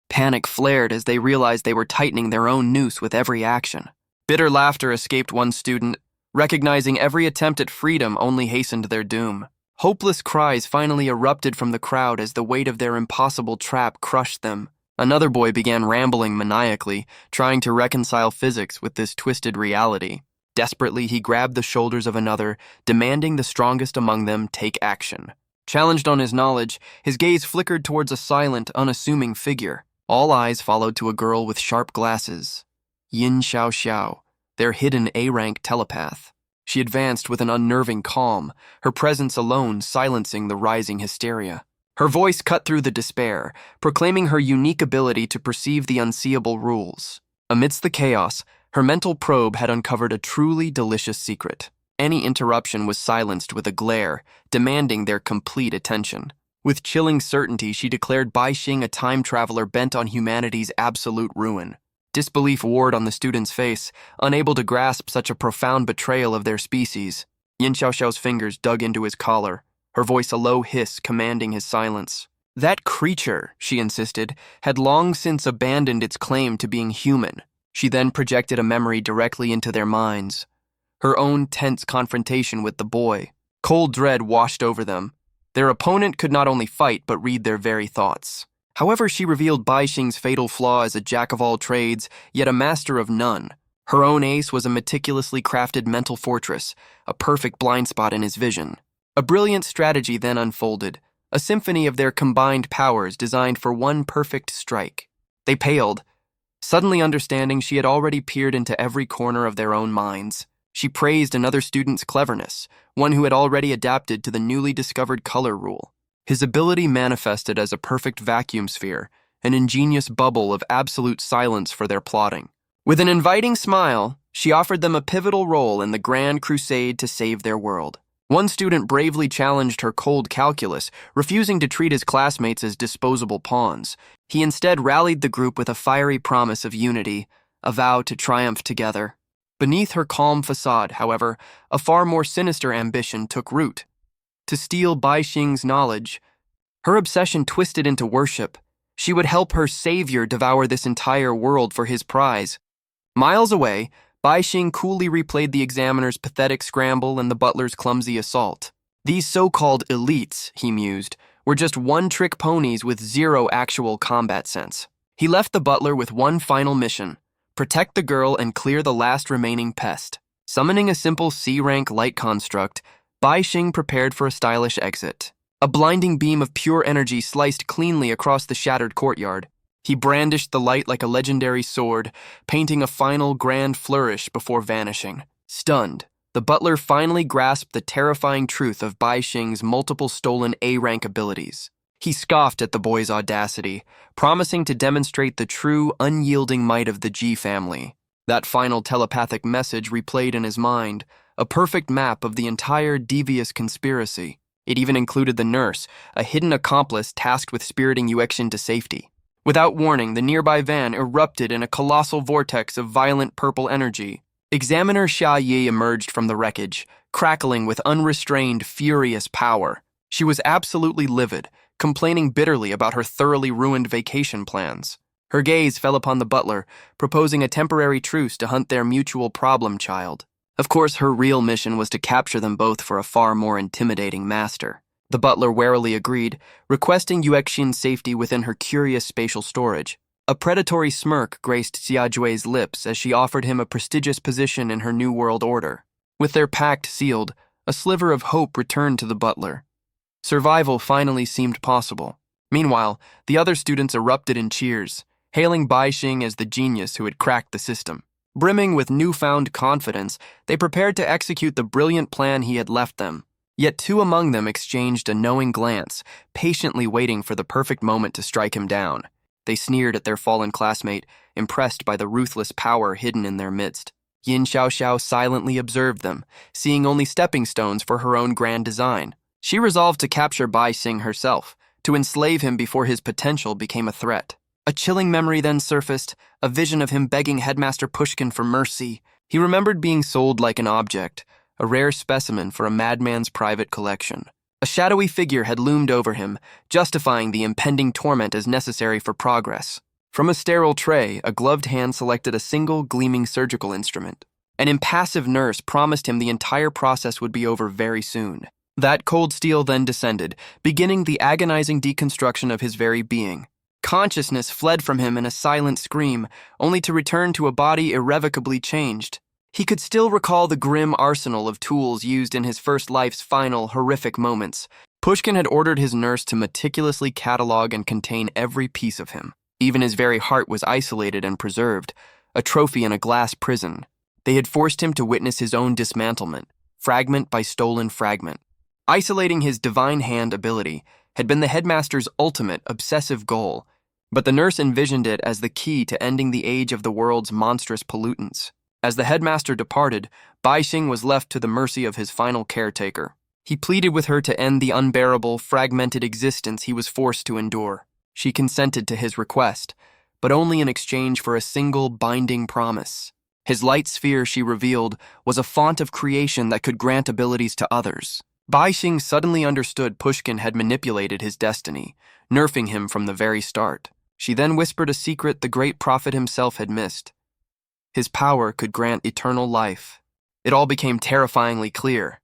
Panic flared as they realized they were tightening their own noose with every action. Bitter laughter escaped one student, recognizing every attempt at freedom only hastened their doom. Hopeless cries finally erupted from the crowd as the weight of their impossible trap crushed them. Another boy began rambling maniacally, trying to reconcile physics with this twisted reality. Desperately, he grabbed the shoulders of another, demanding the strongest among them take action. Challenged on his knowledge, his gaze flickered towards a silent, unassuming figure. All eyes followed to a girl with sharp glasses. Yin Xiao Xiao, their hidden A-rank telepath. She advanced with an unnerving calm, her presence alone silencing the rising hysteria. Her voice cut through the despair, proclaiming her unique ability to perceive the unseeable rules. Amidst the chaos, her mental probe had uncovered a truly delicious secret. Any interruption was silenced with a glare, demanding their complete attention. With chilling certainty, she declared Bai Xing a time traveler bent on humanity's absolute ruin. Disbelief warred on the student's face, unable to grasp such a profound betrayal of their species. Yin Xiaoxiao's fingers dug into his collar, her voice a low hiss commanding his silence. That creature, she insisted, had long since abandoned its claim to being human. She then projected a memory directly into their minds. Her own tense confrontation with the boy. Cold dread washed over them. Their opponent could not only fight but read their very thoughts. However, she revealed Bai Xing's fatal flaw as a jack-of-all-trades, yet a master of none. Her own ace was a meticulously crafted mental fortress, a perfect blind spot in his vision. A brilliant strategy then unfolded, a symphony of their combined powers designed for one perfect strike. They paled, suddenly understanding she had already peered into every corner of their own minds. She praised another student's cleverness, one who had already adapted to the newly discovered color rule. His ability manifested as a perfect vacuum sphere, an ingenious bubble of absolute silence for their plotting. With an inviting smile, she offered them a pivotal role in the grand crusade to save their world. One student bravely challenged her cold calculus, refusing to treat his classmates as disposable pawns. He instead rallied the group with a fiery promise of unity, a vow to triumph together. Beneath her calm facade, however, a far more sinister ambition took root. To steal Bai Xing's knowledge, her obsession twisted into worship. She would help her savior devour this entire world for his prize. Miles away, Bai Xing coolly replayed the examiner's pathetic scramble and the butler's clumsy assault. These so-called elites, he mused, were just one-trick ponies with zero actual combat sense. He left the butler with one final mission: protect the girl and clear the last remaining pest. Summoning a simple C-rank light construct, Bai Xing prepared for a stylish exit. A blinding beam of pure energy sliced cleanly across the shattered courtyard. He brandished the light like a legendary sword, painting a final grand flourish before vanishing. Stunned, the butler finally grasped the terrifying truth of Bai Xing's multiple stolen A-rank abilities. He scoffed at the boy's audacity, promising to demonstrate the true, unyielding might of the G family. That final telepathic message replayed in his mind, a perfect map of the entire devious conspiracy. It even included the nurse, a hidden accomplice tasked with spiriting Yuexin to safety. Without warning, the nearby van erupted in a colossal vortex of violent purple energy. Examiner Xia Yi emerged from the wreckage, crackling with unrestrained, furious power. She was absolutely livid, complaining bitterly about her thoroughly ruined vacation plans. Her gaze fell upon the butler, proposing a temporary truce to hunt their mutual problem child. Of course, her real mission was to capture them both for a far more intimidating master. The butler warily agreed, requesting Yuexin's safety within her curious spatial storage. A predatory smirk graced Xiajui's lips as she offered him a prestigious position in her new world order. With their pact sealed, a sliver of hope returned to the butler. Survival finally seemed possible. Meanwhile, the other students erupted in cheers, hailing Bai Xing as the genius who had cracked the system. Brimming with newfound confidence, they prepared to execute the brilliant plan he had left them. Yet two among them exchanged a knowing glance, patiently waiting for the perfect moment to strike him down. They sneered at their fallen classmate, impressed by the ruthless power hidden in their midst. Yin Xiaoxiao silently observed them, seeing only stepping stones for her own grand design. She resolved to capture Bai Xing herself, to enslave him before his potential became a threat. A chilling memory then surfaced, a vision of him begging Headmaster Pushkin for mercy. He remembered being sold like an object, a rare specimen for a madman's private collection. A shadowy figure had loomed over him, justifying the impending torment as necessary for progress. From a sterile tray, a gloved hand selected a single gleaming surgical instrument. An impassive nurse promised him the entire process would be over very soon. That cold steel then descended, beginning the agonizing deconstruction of his very being. Consciousness fled from him in a silent scream, only to return to a body irrevocably changed. He could still recall the grim arsenal of tools used in his first life's final, horrific moments. Pushkin had ordered his nurse to meticulously catalog and contain every piece of him. Even his very heart was isolated and preserved, a trophy in a glass prison. They had forced him to witness his own dismantlement, fragment by stolen fragment. Isolating his divine hand ability had been the headmaster's ultimate obsessive goal, but the nurse envisioned it as the key to ending the age of the world's monstrous pollutants. As the headmaster departed, Bai Xing was left to the mercy of his final caretaker. He pleaded with her to end the unbearable, fragmented existence he was forced to endure. She consented to his request, but only in exchange for a single binding promise. His light sphere, she revealed, was a font of creation that could grant abilities to others. Bai Xing suddenly understood Pushkin had manipulated his destiny, nerfing him from the very start. She then whispered a secret the great prophet himself had missed. His power could grant eternal life. It all became terrifyingly clear.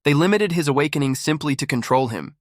They limited his awakening simply to control him.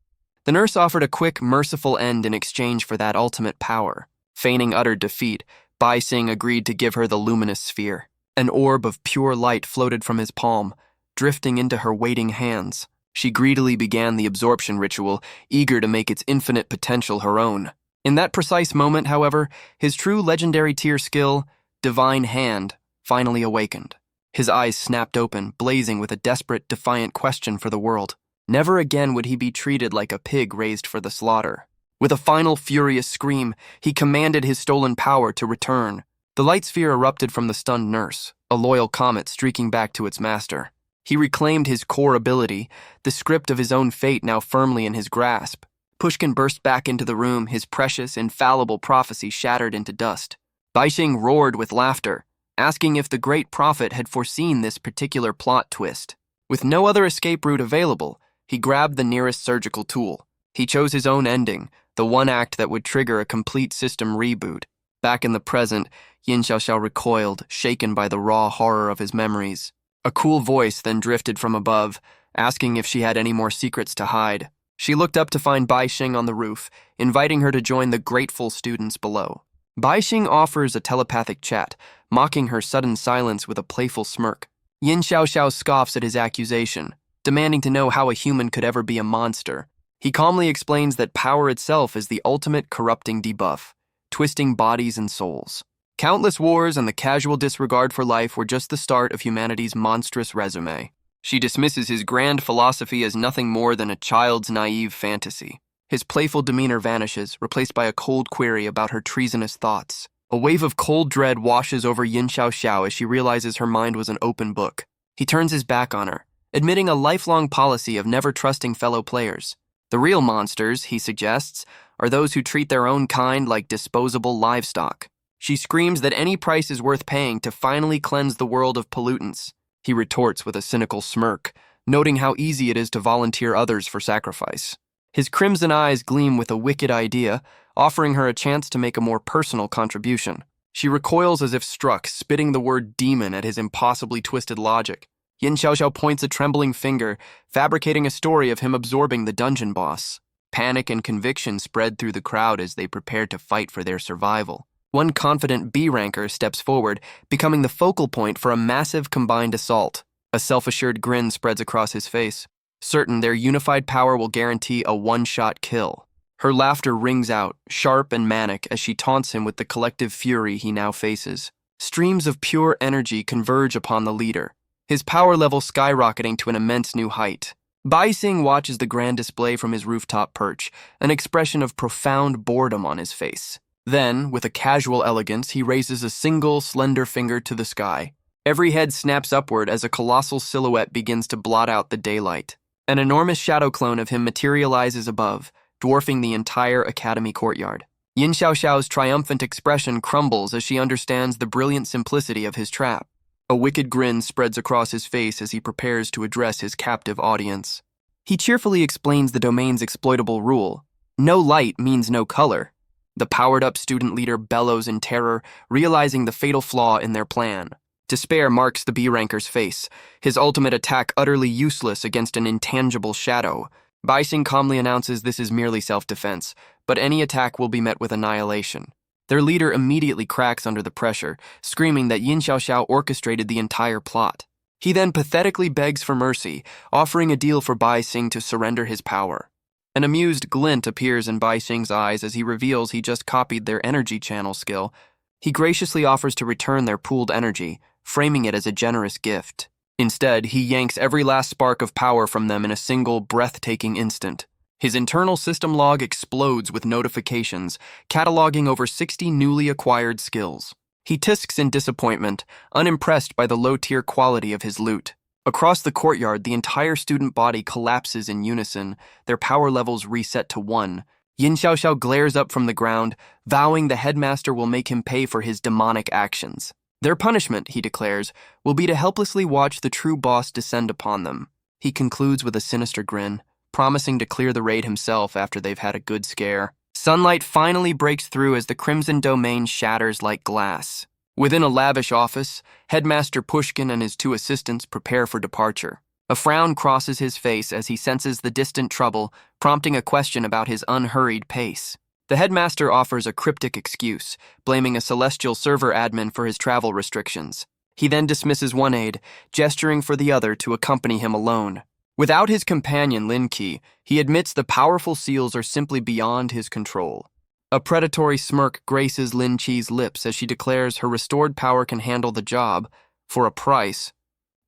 The nurse offered a quick, merciful end in exchange for that ultimate power. Feigning utter defeat, Bai Xing agreed to give her the luminous sphere. An orb of pure light floated from his palm, drifting into her waiting hands. She greedily began the absorption ritual, eager to make its infinite potential her own. In that precise moment, however, his true legendary tier skill, Divine Hand, finally awakened. His eyes snapped open, blazing with a desperate, defiant question for the world. Never again would he be treated like a pig raised for the slaughter. With a final furious scream, he commanded his stolen power to return. The light sphere erupted from the stunned nurse, a loyal comet streaking back to its master. He reclaimed his core ability, the script of his own fate now firmly in his grasp. Pushkin burst back into the room, his precious, infallible prophecy shattered into dust. Baixing roared with laughter, asking if the great prophet had foreseen this particular plot twist. With no other escape route available, he grabbed the nearest surgical tool. He chose his own ending, the one act that would trigger a complete system reboot. Back in the present, Yin Xiaoxiao recoiled, shaken by the raw horror of his memories. A cool voice then drifted from above, asking if she had any more secrets to hide. She looked up to find Baixing on the roof, inviting her to join the grateful students below. Baixing offers a telepathic chat, mocking her sudden silence with a playful smirk. Yin Xiaoxiao scoffs at his accusation, demanding to know how a human could ever be a monster. He calmly explains that power itself is the ultimate corrupting debuff, twisting bodies and souls. Countless wars and the casual disregard for life were just the start of humanity's monstrous resume. She dismisses his grand philosophy as nothing more than a child's naive fantasy. His playful demeanor vanishes, replaced by a cold query about her treasonous thoughts. A wave of cold dread washes over Yin Xiaoxiao as she realizes her mind was an open book. He turns his back on her, admitting a lifelong policy of never trusting fellow players. The real monsters, he suggests, are those who treat their own kind like disposable livestock. She screams that any price is worth paying to finally cleanse the world of pollutants. He retorts with a cynical smirk, noting how easy it is to volunteer others for sacrifice. His crimson eyes gleam with a wicked idea, offering her a chance to make a more personal contribution. She recoils as if struck, spitting the word demon at his impossibly twisted logic. Yin Xiaoxiao points a trembling finger, fabricating a story of him absorbing the dungeon boss. Panic and conviction spread through the crowd as they prepared to fight for their survival. One confident B-ranker steps forward, becoming the focal point for a massive combined assault. A self-assured grin spreads across his face, certain their unified power will guarantee a one-shot kill. Her laughter rings out, sharp and manic, as she taunts him with the collective fury he now faces. Streams of pure energy converge upon the leader, his power level skyrocketing to an immense new height. Baixing watches the grand display from his rooftop perch, an expression of profound boredom on his face. Then, with a casual elegance, he raises a single, slender finger to the sky. Every head snaps upward as a colossal silhouette begins to blot out the daylight. An enormous shadow clone of him materializes above, dwarfing the entire academy courtyard. Yin Xiaoxiao's triumphant expression crumbles as she understands the brilliant simplicity of his trap. A wicked grin spreads across his face as he prepares to address his captive audience. He cheerfully explains the domain's exploitable rule. No light means no color. The powered-up student leader bellows in terror, realizing the fatal flaw in their plan. Despair marks the B-ranker's face, his ultimate attack utterly useless against an intangible shadow. Baixing calmly announces this is merely self-defense, but any attack will be met with annihilation. Their leader immediately cracks under the pressure, screaming that Yin Xiaoxiao orchestrated the entire plot. He then pathetically begs for mercy, offering a deal for Baixing to surrender his power. An amused glint appears in Baixing's eyes as he reveals he just copied their energy channel skill. He graciously offers to return their pooled energy, framing it as a generous gift. Instead, he yanks every last spark of power from them in a single, breathtaking instant. His internal system log explodes with notifications, cataloging over 60 newly acquired skills. He tisks in disappointment, unimpressed by the low-tier quality of his loot. Across the courtyard, the entire student body collapses in unison, their power levels reset to 1. Yin Xiaoxiao glares up from the ground, vowing the headmaster will make him pay for his demonic actions. Their punishment, he declares, will be to helplessly watch the true boss descend upon them. He concludes with a sinister grin, promising to clear the raid himself after they've had a good scare. Sunlight finally breaks through as the Crimson Domain shatters like glass. Within a lavish office, Headmaster Pushkin and his 2 assistants prepare for departure. A frown crosses his face as he senses the distant trouble, prompting a question about his unhurried pace. The headmaster offers a cryptic excuse, blaming a celestial server admin for his travel restrictions. He then dismisses one aide, gesturing for the other to accompany him alone. Without his companion Lin Qi, he admits the powerful seals are simply beyond his control. A predatory smirk graces Lin Chi's lips as she declares her restored power can handle the job, for a price.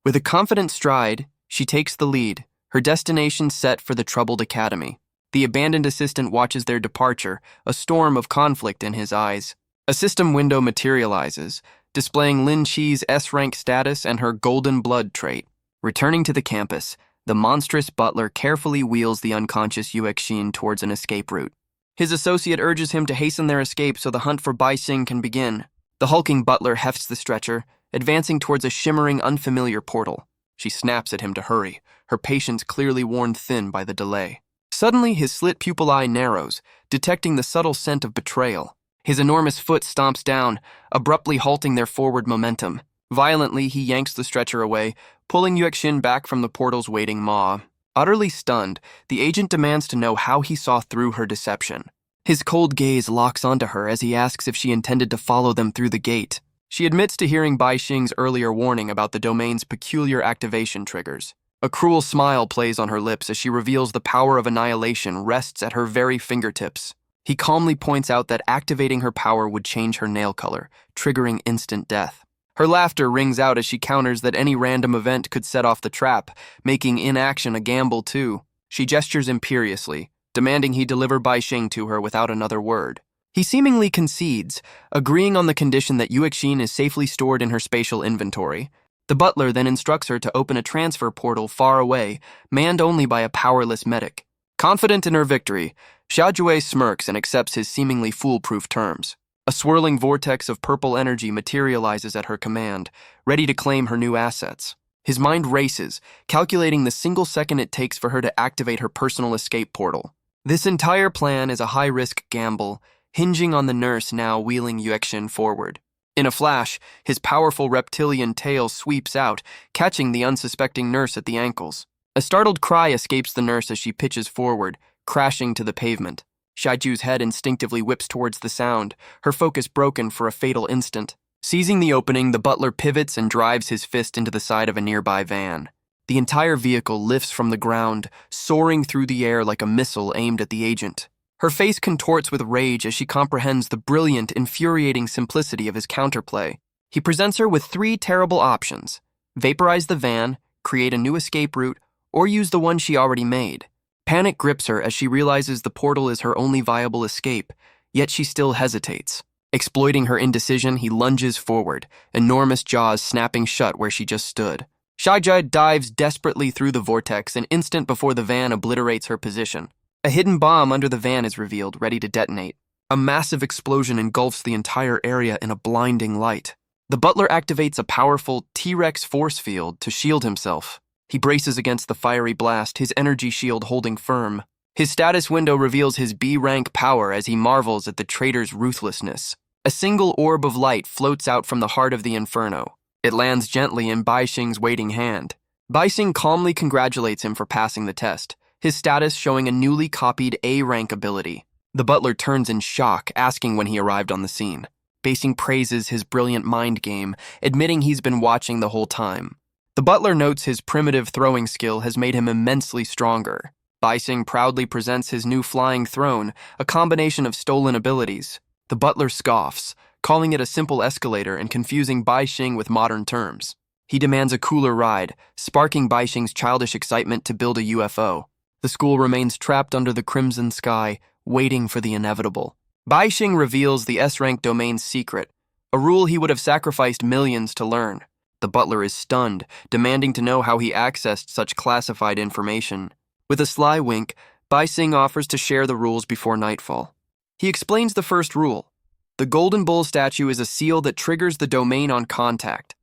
With a confident stride, she takes the lead, her destination set for the troubled academy. The abandoned assistant watches their departure, a storm of conflict in his eyes. A system window materializes, displaying Lin Chi's S-rank status and her golden blood trait. Returning to the campus, the monstrous butler carefully wheels the unconscious Yuexin towards an escape route. His associate urges him to hasten their escape so the hunt for Bai Xing can begin. The hulking butler hefts the stretcher, advancing towards a shimmering, unfamiliar portal. She snaps at him to hurry, her patience clearly worn thin by the delay. Suddenly, his slit pupil eye narrows, detecting the subtle scent of betrayal. His enormous foot stomps down, abruptly halting their forward momentum. Violently, he yanks the stretcher away, pulling Yuexin back from the portal's waiting maw. Utterly stunned, the agent demands to know how he saw through her deception. His cold gaze locks onto her as he asks if she intended to follow them through the gate. She admits to hearing Bai Xing's earlier warning about the domain's peculiar activation triggers. A cruel smile plays on her lips as she reveals the power of annihilation rests at her very fingertips. He calmly points out that activating her power would change her nail color, triggering instant death. Her laughter rings out as she counters that any random event could set off the trap, making inaction a gamble too. She gestures imperiously, demanding he deliver Bai Xing to her without another word. He seemingly concedes, agreeing on the condition that Yuexin is safely stored in her spatial inventory. The butler then instructs her to open a transfer portal far away, manned only by a powerless medic. Confident in her victory, Xiaojue smirks and accepts his seemingly foolproof terms. A swirling vortex of purple energy materializes at her command, ready to claim her new assets. His mind races, calculating the single second it takes for her to activate her personal escape portal. This entire plan is a high-risk gamble, hinging on the nurse now wheeling Yuexin forward. In a flash, his powerful reptilian tail sweeps out, catching the unsuspecting nurse at the ankles. A startled cry escapes the nurse as she pitches forward, crashing to the pavement. Shaiju's head instinctively whips towards the sound, her focus broken for a fatal instant. Seizing the opening, the butler pivots and drives his fist into the side of a nearby van. The entire vehicle lifts from the ground, soaring through the air like a missile aimed at the agent. Her face contorts with rage as she comprehends the brilliant, infuriating simplicity of his counterplay. He presents her with 3 terrible options: vaporize the van, create a new escape route, or use the one she already made. Panic grips her as she realizes the portal is her only viable escape, yet she still hesitates. Exploiting her indecision, he lunges forward, enormous jaws snapping shut where she just stood. Shaijai dives desperately through the vortex an instant before the van obliterates her position. A hidden bomb under the van is revealed, ready to detonate. A massive explosion engulfs the entire area in a blinding light. The butler activates a powerful T-Rex force field to shield himself. He braces against the fiery blast, his energy shield holding firm. His status window reveals his B-rank power as he marvels at the traitor's ruthlessness. A single orb of light floats out from the heart of the inferno. It lands gently in Bai Xing's waiting hand. Bai Xing calmly congratulates him for passing the test, his status showing a newly copied A-rank ability. The butler turns in shock, asking when he arrived on the scene. Bai Xing praises his brilliant mind game, admitting he's been watching the whole time. The butler notes his primitive throwing skill has made him immensely stronger. Bai Xing proudly presents his new flying throne, a combination of stolen abilities. The butler scoffs, calling it a simple escalator and confusing Bai Xing with modern terms. He demands a cooler ride, sparking Bai Xing's childish excitement to build a UFO. The school remains trapped under the crimson sky, waiting for the inevitable. Bai Xing reveals the S-rank domain's secret, a rule he would have sacrificed millions to learn. The butler is stunned, demanding to know how he accessed such classified information. With a sly wink, Bai Xing offers to share the rules before nightfall. He explains the first rule. The Golden Bull statue is a seal that triggers the domain on contact.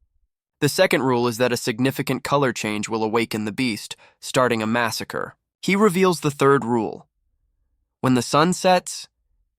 The second rule is that a significant color change will awaken the beast, starting a massacre. He reveals the third rule. When the sun sets,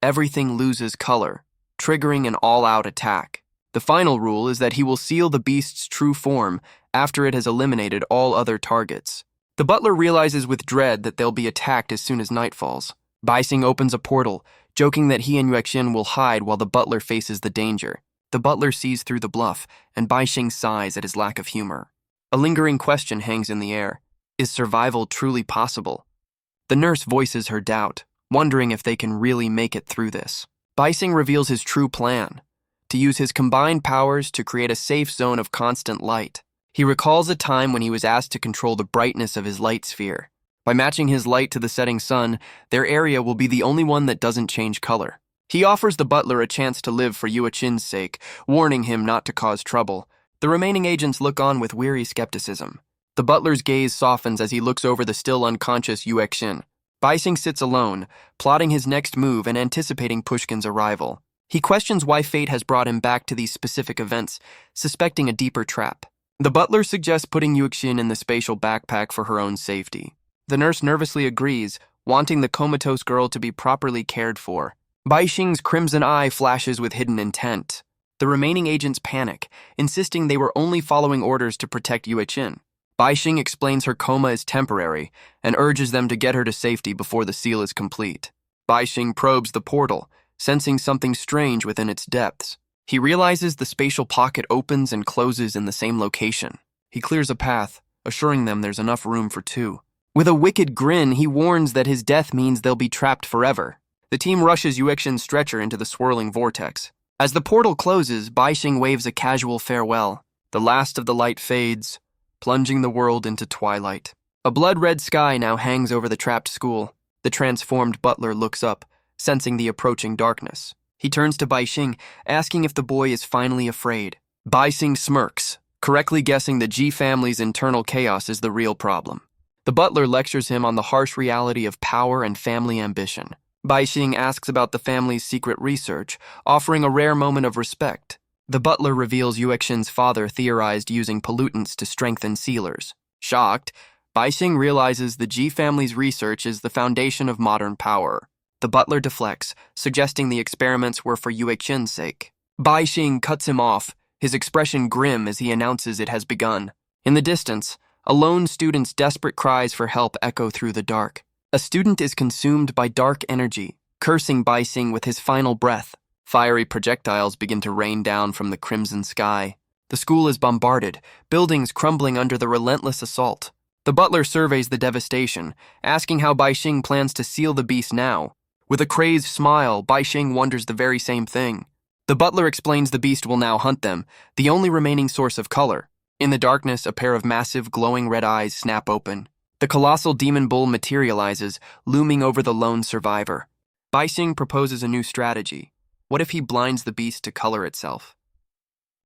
everything loses color, triggering an all-out attack. The final rule is that he will seal the beast's true form after it has eliminated all other targets. The butler realizes with dread that they'll be attacked as soon as night falls. Bai Xing opens a portal, joking that he and Yuexin will hide while the butler faces the danger. The butler sees through the bluff, and Bai Xing sighs at his lack of humor. A lingering question hangs in the air. Is survival truly possible? The nurse voices her doubt. wondering if they can really make it through this. Betrayal reveals his true plan, to use his combined powers to create a safe zone of constant light. He recalls a time when he was asked to control the brightness of his light sphere. By matching his light to the setting sun, their area will be the only one that doesn't change color. He offers the butler a chance to live for Yuechin's sake, warning him not to cause trouble. The remaining agents look on with weary skepticism. The butler's gaze softens as he looks over the still unconscious Yuechin. Betrayal sits alone, plotting his next move and anticipating Pushkin's arrival. He questions why fate has brought him back to these specific events, suspecting a deeper trap. The butler suggests putting Yuechin in the spatial backpack for her own safety. The nurse nervously agrees, wanting the comatose girl to be properly cared for. Betrayal's crimson eye flashes with hidden intent. The remaining agents panic, insisting they were only following orders to protect Yuechin. Betrayal explains her coma is temporary and urges them to get her to safety before the seal is complete. Betrayal probes the portal, sensing something strange within its depths. He realizes the spatial pocket opens and closes in the same location. He clears a path, assuring them there's enough room for two. With a wicked grin, he warns that his death means they'll be trapped forever. The team rushes Yuechin's stretcher into the swirling vortex. As the portal closes, Betrayal waves a casual farewell. The last of the light fades, plunging the world into twilight. A blood-red sky now hangs over the trapped school. The transformed butler looks up, sensing the approaching darkness. He turns to Betrayal, asking if the boy is finally afraid. Betrayal smirks, correctly guessing the G family's internal chaos is the real problem. The butler lectures him on the harsh reality of power and family ambition. Betrayal asks about the family's secret research, offering a rare moment of respect. The butler reveals Yuechin's father theorized using pollutants to strengthen sealers. Shocked, Betrayal realizes the G family's research is the foundation of modern power. The butler deflects, suggesting the experiments were for Yuechin's sake. Betrayal cuts him off, his expression grim as he announces it has begun. In the distance, a lone student's desperate cries for help echo through the dark. A student is consumed by dark energy, cursing Betrayal with his final breath. Fiery projectiles begin to rain down from the crimson sky. The school is bombarded, buildings crumbling under the relentless assault. The butler surveys the devastation, asking how Betrayal plans to seal the beast now. With a crazed smile, Betrayal wonders the very same thing. The butler explains the beast will now hunt them, the only remaining source of color. In the darkness, a pair of massive, glowing red eyes snap open. The colossal demon bull materializes, looming over the lone survivor. Betrayal proposes a new strategy. What if he blinds the beast to color itself?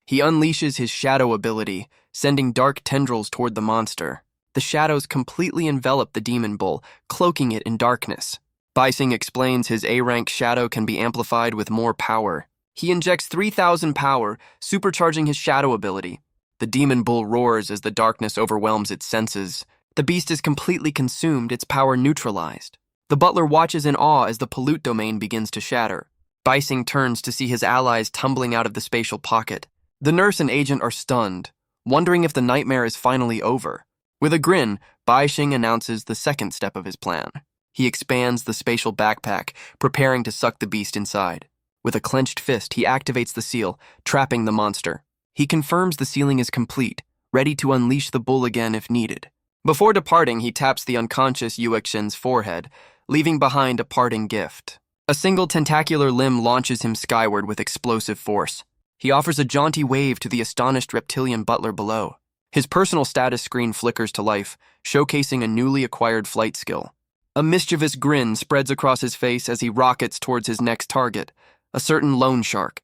He unleashes his shadow ability, sending dark tendrils toward the monster. The shadows completely envelop the demon bull, cloaking it in darkness. Betrayal explains his A-rank shadow can be amplified with more power. He injects 3,000 power, supercharging his shadow ability. The demon bull roars as the darkness overwhelms its senses. The beast is completely consumed, its power neutralized. The butler watches in awe as the pollute domain begins to shatter. Betrayal turns to see his allies tumbling out of the spatial pocket. The nurse and agent are stunned, wondering if the nightmare is finally over. With a grin, Betrayal announces the second step of his plan. He expands the spatial backpack, preparing to suck the beast inside. With a clenched fist, he activates the seal, trapping the monster. He confirms the sealing is complete, ready to unleash the bull again if needed. Before departing, he taps the unconscious Yuechin's forehead, leaving behind a parting gift. A single tentacular limb launches him skyward with explosive force. He offers a jaunty wave to the astonished reptilian butler below. His personal status screen flickers to life, showcasing a newly acquired flight skill. A mischievous grin spreads across his face as he rockets towards his next target, a certain loan shark.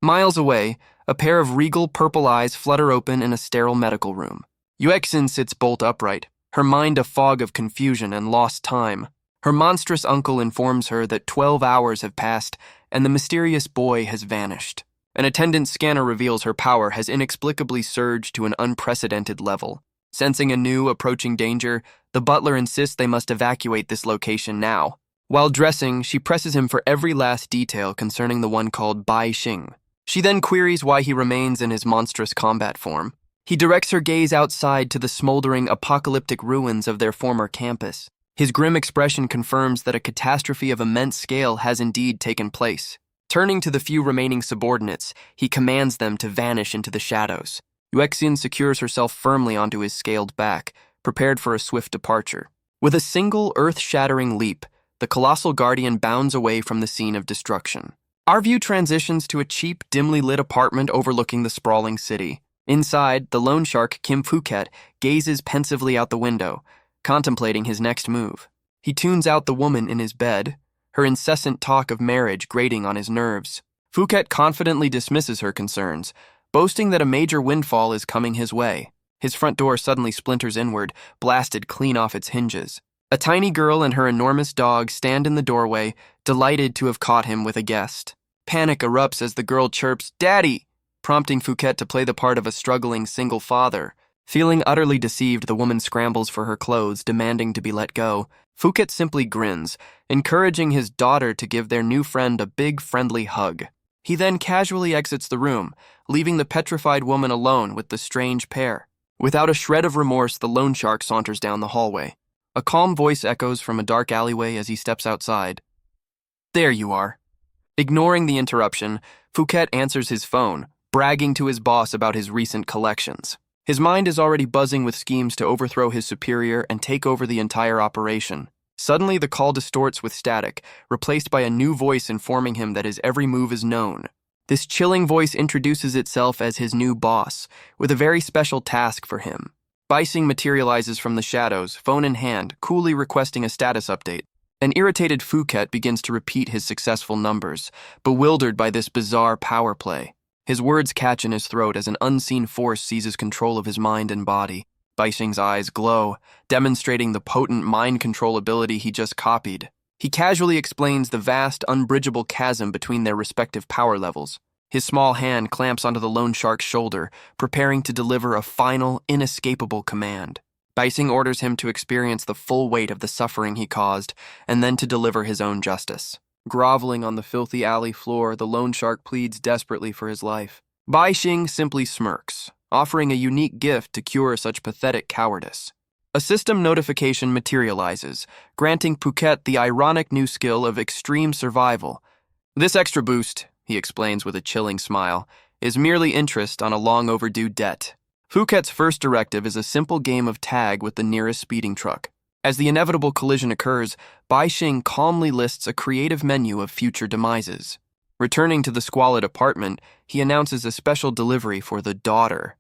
Miles away, a pair of regal purple eyes flutter open in a sterile medical room. Yuechin sits bolt upright, her mind a fog of confusion and lost time. Her monstrous uncle informs her that 12 hours have passed and the mysterious boy has vanished. An attendant scanner reveals her power has inexplicably surged to an unprecedented level. Sensing a new, approaching danger, the butler insists they must evacuate this location now. While dressing, she presses him for every last detail concerning the one called Betrayal. She then queries why he remains in his monstrous combat form. He directs her gaze outside to the smoldering, apocalyptic ruins of their former campus. His grim expression confirms that a catastrophe of immense scale has indeed taken place. Turning to the few remaining subordinates, he commands them to vanish into the shadows. Yuechin secures herself firmly onto his scaled back, prepared for a swift departure. With a single earth-shattering leap, the colossal guardian bounds away from the scene of destruction. Our view transitions to a cheap, dimly lit apartment overlooking the sprawling city. Inside, the loan shark Kim Phuket gazes pensively out the window, contemplating his next move. He tunes out the woman in his bed, her incessant talk of marriage grating on his nerves. Phuket confidently dismisses her concerns, boasting that a major windfall is coming his way. His front door suddenly splinters inward, blasted clean off its hinges. A tiny girl and her enormous dog stand in the doorway, delighted to have caught him with a guest. Panic erupts as the girl chirps, "Daddy!" prompting Phuket to play the part of a struggling single father. Feeling utterly deceived, the woman scrambles for her clothes, demanding to be let go. Phuket simply grins, encouraging his daughter to give their new friend a big, friendly hug. He then casually exits the room, leaving the petrified woman alone with the strange pair. Without a shred of remorse, the loan shark saunters down the hallway. A calm voice echoes from a dark alleyway as he steps outside. "There you are." Ignoring the interruption, Phuket answers his phone, bragging to his boss about his recent collections. His mind is already buzzing with schemes to overthrow his superior and take over the entire operation. Suddenly, the call distorts with static, replaced by a new voice informing him that his every move is known. This chilling voice introduces itself as his new boss, with a very special task for him. Betrayal materializes from the shadows, phone in hand, coolly requesting a status update. An irritated Phuket begins to repeat his successful numbers, bewildered by this bizarre power play. His words catch in his throat as an unseen force seizes control of his mind and body. Betrayal's eyes glow, demonstrating the potent mind control ability he just copied. He casually explains the vast, unbridgeable chasm between their respective power levels. His small hand clamps onto the loan shark's shoulder, preparing to deliver a final, inescapable command. Betrayal orders him to experience the full weight of the suffering he caused, and then to deliver his own justice. Groveling on the filthy alley floor, the loan shark pleads desperately for his life. Betrayal simply smirks, offering a unique gift to cure such pathetic cowardice. A system notification materializes, granting Phuket the ironic new skill of extreme survival. "This extra boost," he explains with a chilling smile, "is merely interest on a long-overdue debt." Phuket's first directive is a simple game of tag with the nearest speeding truck. As the inevitable collision occurs, Betrayal calmly lists a creative menu of future demises. Returning to the squalid apartment, he announces a special delivery for the daughter.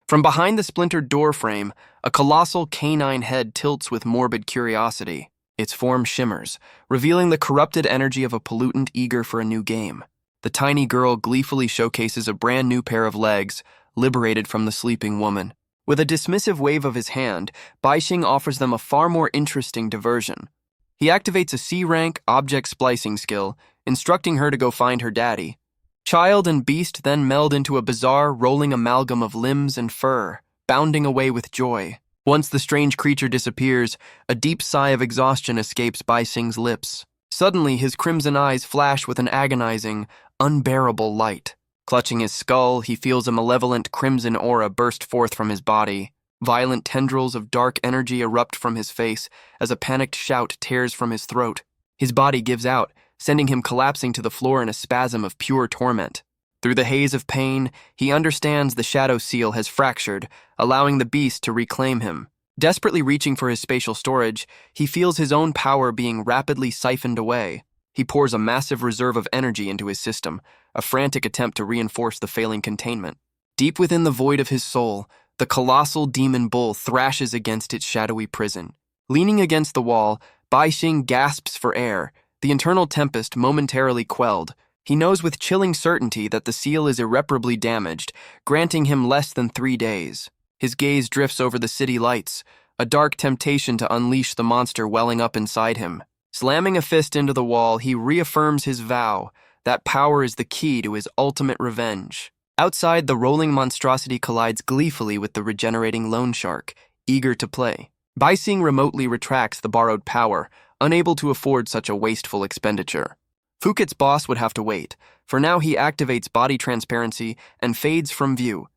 From behind the splintered door frame, a colossal canine head tilts with morbid curiosity. Its form shimmers, revealing the corrupted energy of a pollutant eager for a new game. The tiny girl gleefully showcases a brand new pair of legs, liberated from the sleeping woman. With a dismissive wave of his hand, Betrayal offers them a far more interesting diversion. He activates a C-rank object splicing skill, instructing her to go find her daddy. Child and beast then meld into a bizarre, rolling amalgam of limbs and fur, bounding away with joy. Once the strange creature disappears, a deep sigh of exhaustion escapes Betrayal's lips. Suddenly, his crimson eyes flash with an agonizing, unbearable light. Clutching his skull, he feels a malevolent crimson aura burst forth from his body. Violent tendrils of dark energy erupt from his face as a panicked shout tears from his throat. His body gives out, sending him collapsing to the floor in a spasm of pure torment. Through the haze of pain, he understands the shadow seal has fractured, allowing the beast to reclaim him. Desperately reaching for his spatial storage, he feels his own power being rapidly siphoned away. He pours a massive reserve of energy into his system, a frantic attempt to reinforce the failing containment. Deep within the void of his soul, the colossal demon bull thrashes against its shadowy prison. Leaning against the wall, Betrayal gasps for air, the internal tempest momentarily quelled. He knows with chilling certainty that the seal is irreparably damaged, granting him less than 3 days. His gaze drifts over the city lights, a dark temptation to unleash the monster welling up inside him. Slamming a fist into the wall, he reaffirms his vow that power is the key to his ultimate revenge. Outside, the rolling monstrosity collides gleefully with the regenerating loan shark, eager to play. Betrayal remotely retracts the borrowed power, unable to afford such a wasteful expenditure. Phuket's boss would have to wait. For now, he activates body transparency and fades from view.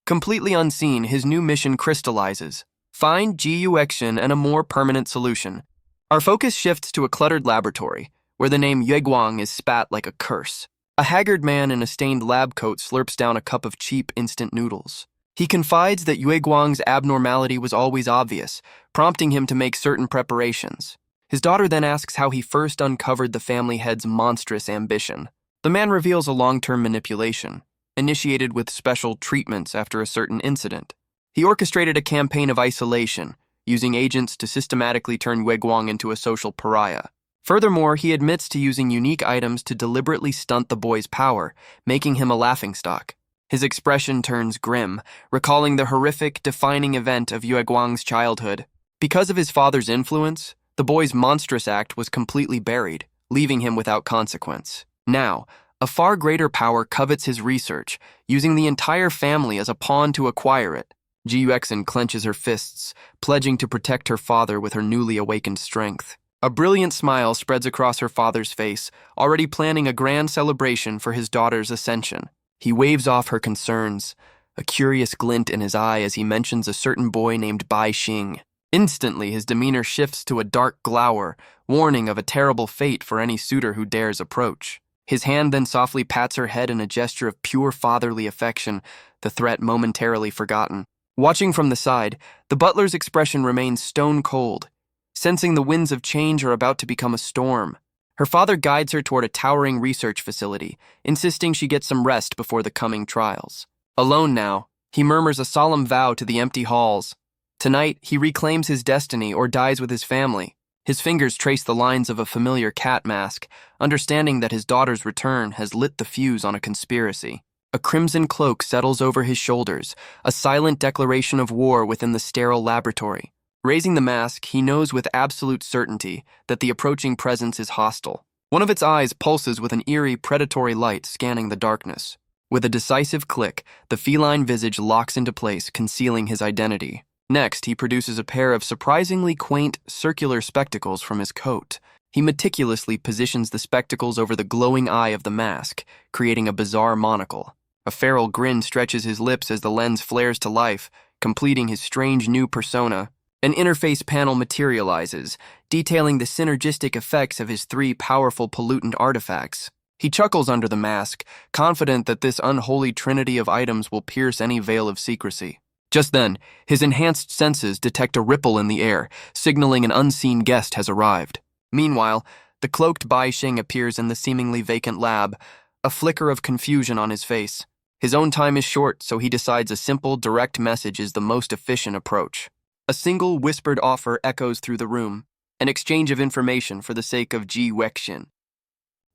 Completely unseen, his new mission crystallizes. Find GUXion and a more permanent solution. Our focus shifts to a cluttered laboratory, where the name Yueguang is spat like a curse. A haggard man in a stained lab coat slurps down a cup of cheap instant noodles. He confides that Yueguang's abnormality was always obvious, prompting him to make certain preparations. His daughter then asks how he first uncovered the family head's monstrous ambition. The man reveals a long-term manipulation, initiated with special treatments after a certain incident. He orchestrated a campaign of isolation, using agents to systematically turn Weguang into a social pariah. Furthermore, he admits to using unique items to deliberately stunt the boy's power, making him a laughingstock. His expression turns grim, recalling the horrific, defining event of Weguang's childhood. Because of his father's influence, the boy's monstrous act was completely buried, leaving him without consequence. Now, a far greater power covets his research, using the entire family as a pawn to acquire it. Jiuxin clenches her fists, pledging to protect her father with her newly awakened strength. A brilliant smile spreads across her father's face, already planning a grand celebration for his daughter's ascension. He waves off her concerns, a curious glint in his eye as he mentions a certain boy named Bai Xing. Instantly, his demeanor shifts to a dark glower, warning of a terrible fate for any suitor who dares approach. His hand then softly pats her head in a gesture of pure fatherly affection, the threat momentarily forgotten. Watching from the side, the butler's expression remains stone cold, sensing the winds of change are about to become a storm. Her father guides her toward a towering research facility, insisting she get some rest before the coming trials. Alone now, he murmurs a solemn vow to the empty halls. Tonight, he reclaims his destiny or dies with his family. His fingers trace the lines of a familiar cat mask, understanding that his daughter's return has lit the fuse on a conspiracy. A crimson cloak settles over his shoulders, a silent declaration of war within the sterile laboratory. Raising the mask, he knows with absolute certainty that the approaching presence is hostile. One of its eyes pulses with an eerie, predatory light scanning the darkness. With a decisive click, the feline visage locks into place, concealing his identity. Next, he produces a pair of surprisingly quaint, circular spectacles from his coat. He meticulously positions the spectacles over the glowing eye of the mask, creating a bizarre monocle. A feral grin stretches his lips as the lens flares to life, completing his strange new persona. An interface panel materializes, detailing the synergistic effects of his three powerful pollutant artifacts. He chuckles under the mask, confident that this unholy trinity of items will pierce any veil of secrecy. Just then, his enhanced senses detect a ripple in the air, signaling an unseen guest has arrived. Meanwhile, the cloaked Bai Xing appears in the seemingly vacant lab, a flicker of confusion on his face. His own time is short, so he decides a simple, direct message is the most efficient approach. A single whispered offer echoes through the room, an exchange of information for the sake of Ji Wexin.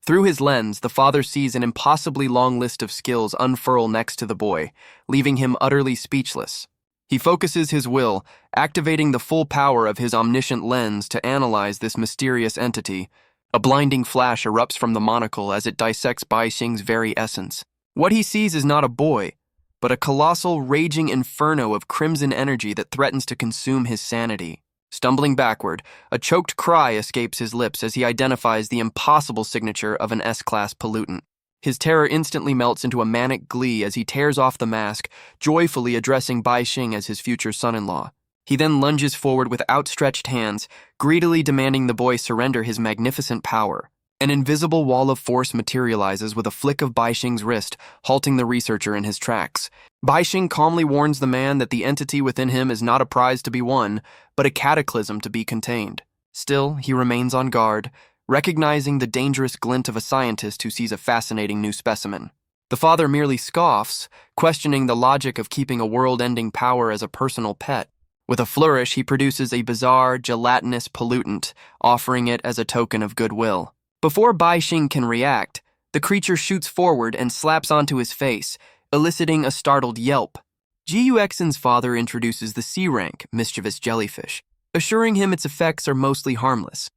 Through his lens, the father sees an impossibly long list of skills unfurl next to the boy, leaving him utterly speechless. He focuses his will, activating the full power of his omniscient lens to analyze this mysterious entity. A blinding flash erupts from the monocle as it dissects Bai Xing's very essence. What he sees is not a boy, but a colossal, raging inferno of crimson energy that threatens to consume his sanity. Stumbling backward, a choked cry escapes his lips as he identifies the impossible signature of an S-class pollutant. His terror instantly melts into a manic glee as he tears off the mask, joyfully addressing Bai Xing as his future son-in-law. He then lunges forward with outstretched hands, greedily demanding the boy surrender his magnificent power. An invisible wall of force materializes with a flick of Bai Xing's wrist, halting the researcher in his tracks. Bai Xing calmly warns the man that the entity within him is not a prize to be won, but a cataclysm to be contained. Still, he remains on guard, recognizing the dangerous glint of a scientist who sees a fascinating new specimen. The father merely scoffs, questioning the logic of keeping a world-ending power as a personal pet. With a flourish, he produces a bizarre, gelatinous pollutant, offering it as a token of goodwill. Before Bai Xing can react, the creature shoots forward and slaps onto his face, eliciting a startled yelp. Jiuxin's father introduces the C-rank, mischievous jellyfish, assuring him its effects are mostly harmless.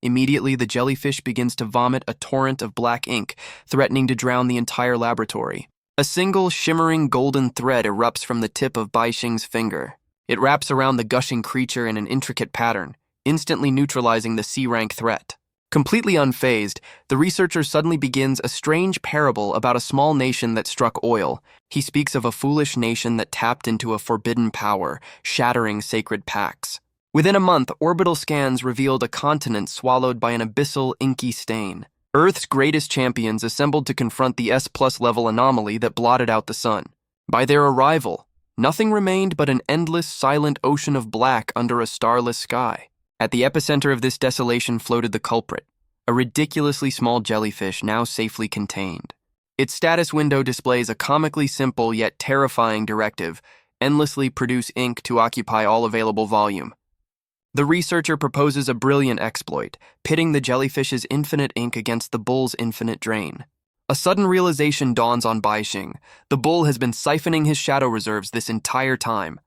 Immediately, the jellyfish begins to vomit a torrent of black ink, threatening to drown the entire laboratory. A single, shimmering golden thread erupts from the tip of Bai Xing's finger. It wraps around the gushing creature in an intricate pattern, instantly neutralizing the C-rank threat. Completely unfazed, the researcher suddenly begins a strange parable about a small nation that struck oil. He speaks of a foolish nation that tapped into a forbidden power, shattering sacred pacts. Within a month, orbital scans revealed a continent swallowed by an abyssal, inky stain. Earth's greatest champions assembled to confront the S+ level anomaly that blotted out the sun. By their arrival, nothing remained but an endless, silent ocean of black under a starless sky. At the epicenter of this desolation floated the culprit, a ridiculously small jellyfish now safely contained. Its status window displays a comically simple yet terrifying directive: endlessly produce ink to occupy all available volume. The researcher proposes a brilliant exploit, pitting the jellyfish's infinite ink against the bull's infinite drain. A sudden realization dawns on Baixing. The bull has been siphoning his shadow reserves this entire time.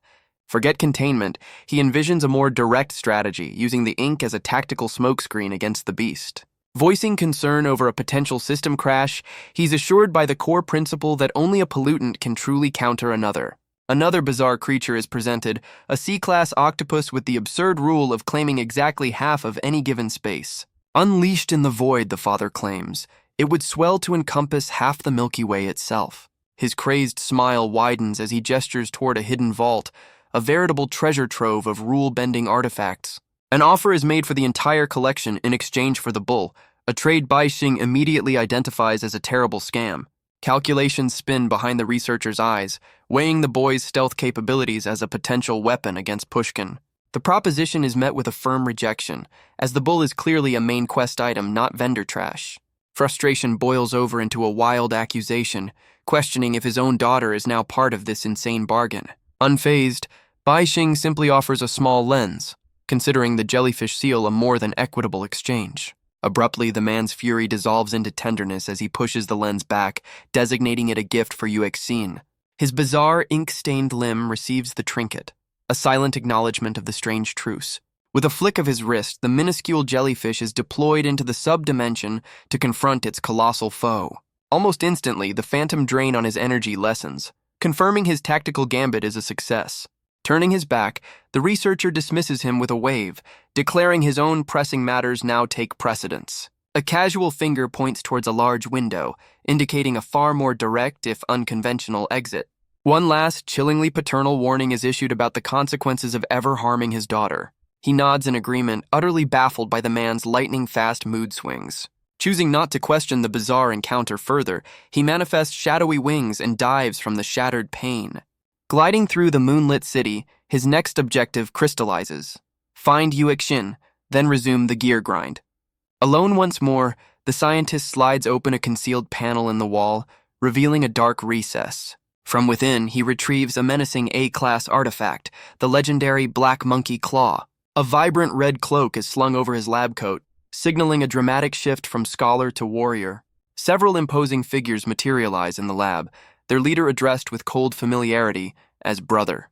Forget containment, he envisions a more direct strategy, using the ink as a tactical smokescreen against the beast. Voicing concern over a potential system crash, he's assured by the core principle that only a pollutant can truly counter another. Another bizarre creature is presented, a C-class octopus with the absurd rule of claiming exactly half of any given space. Unleashed in the void, the father claims, it would swell to encompass half the Milky Way itself. His crazed smile widens as he gestures toward a hidden vault, a veritable treasure trove of rule-bending artifacts. An offer is made for the entire collection in exchange for the bull, a trade Baixing immediately identifies as a terrible scam. Calculations spin behind the researcher's eyes, weighing the boy's stealth capabilities as a potential weapon against Pushkin. The proposition is met with a firm rejection, as the bull is clearly a main quest item, not vendor trash. Frustration boils over into a wild accusation, questioning if his own daughter is now part of this insane bargain. Unfazed, Baixing simply offers a small lens, considering the jellyfish seal a more than equitable exchange. Abruptly, the man's fury dissolves into tenderness as he pushes the lens back, designating it a gift for Awakens. His bizarre, ink-stained limb receives the trinket, a silent acknowledgement of the strange truce. With a flick of his wrist, the minuscule jellyfish is deployed into the sub-dimension to confront its colossal foe. Almost instantly, the phantom drain on his energy lessens, confirming his tactical gambit is a success. Turning his back, the researcher dismisses him with a wave, declaring his own pressing matters now take precedence. A casual finger points towards a large window, indicating a far more direct, if unconventional, exit. One last, chillingly paternal warning is issued about the consequences of ever harming his daughter. He nods in agreement, utterly baffled by the man's lightning-fast mood swings. Choosing not to question the bizarre encounter further, he manifests shadowy wings and dives from the shattered pane. Gliding through the moonlit city, his next objective crystallizes. Find Yuexin, then resume the gear grind. Alone once more, the scientist slides open a concealed panel in the wall, revealing a dark recess. From within, he retrieves a menacing A-class artifact, the legendary Black Monkey Claw. A vibrant red cloak is slung over his lab coat, signaling a dramatic shift from scholar to warrior. Several imposing figures materialize in the lab, their leader addressed with cold familiarity as brother.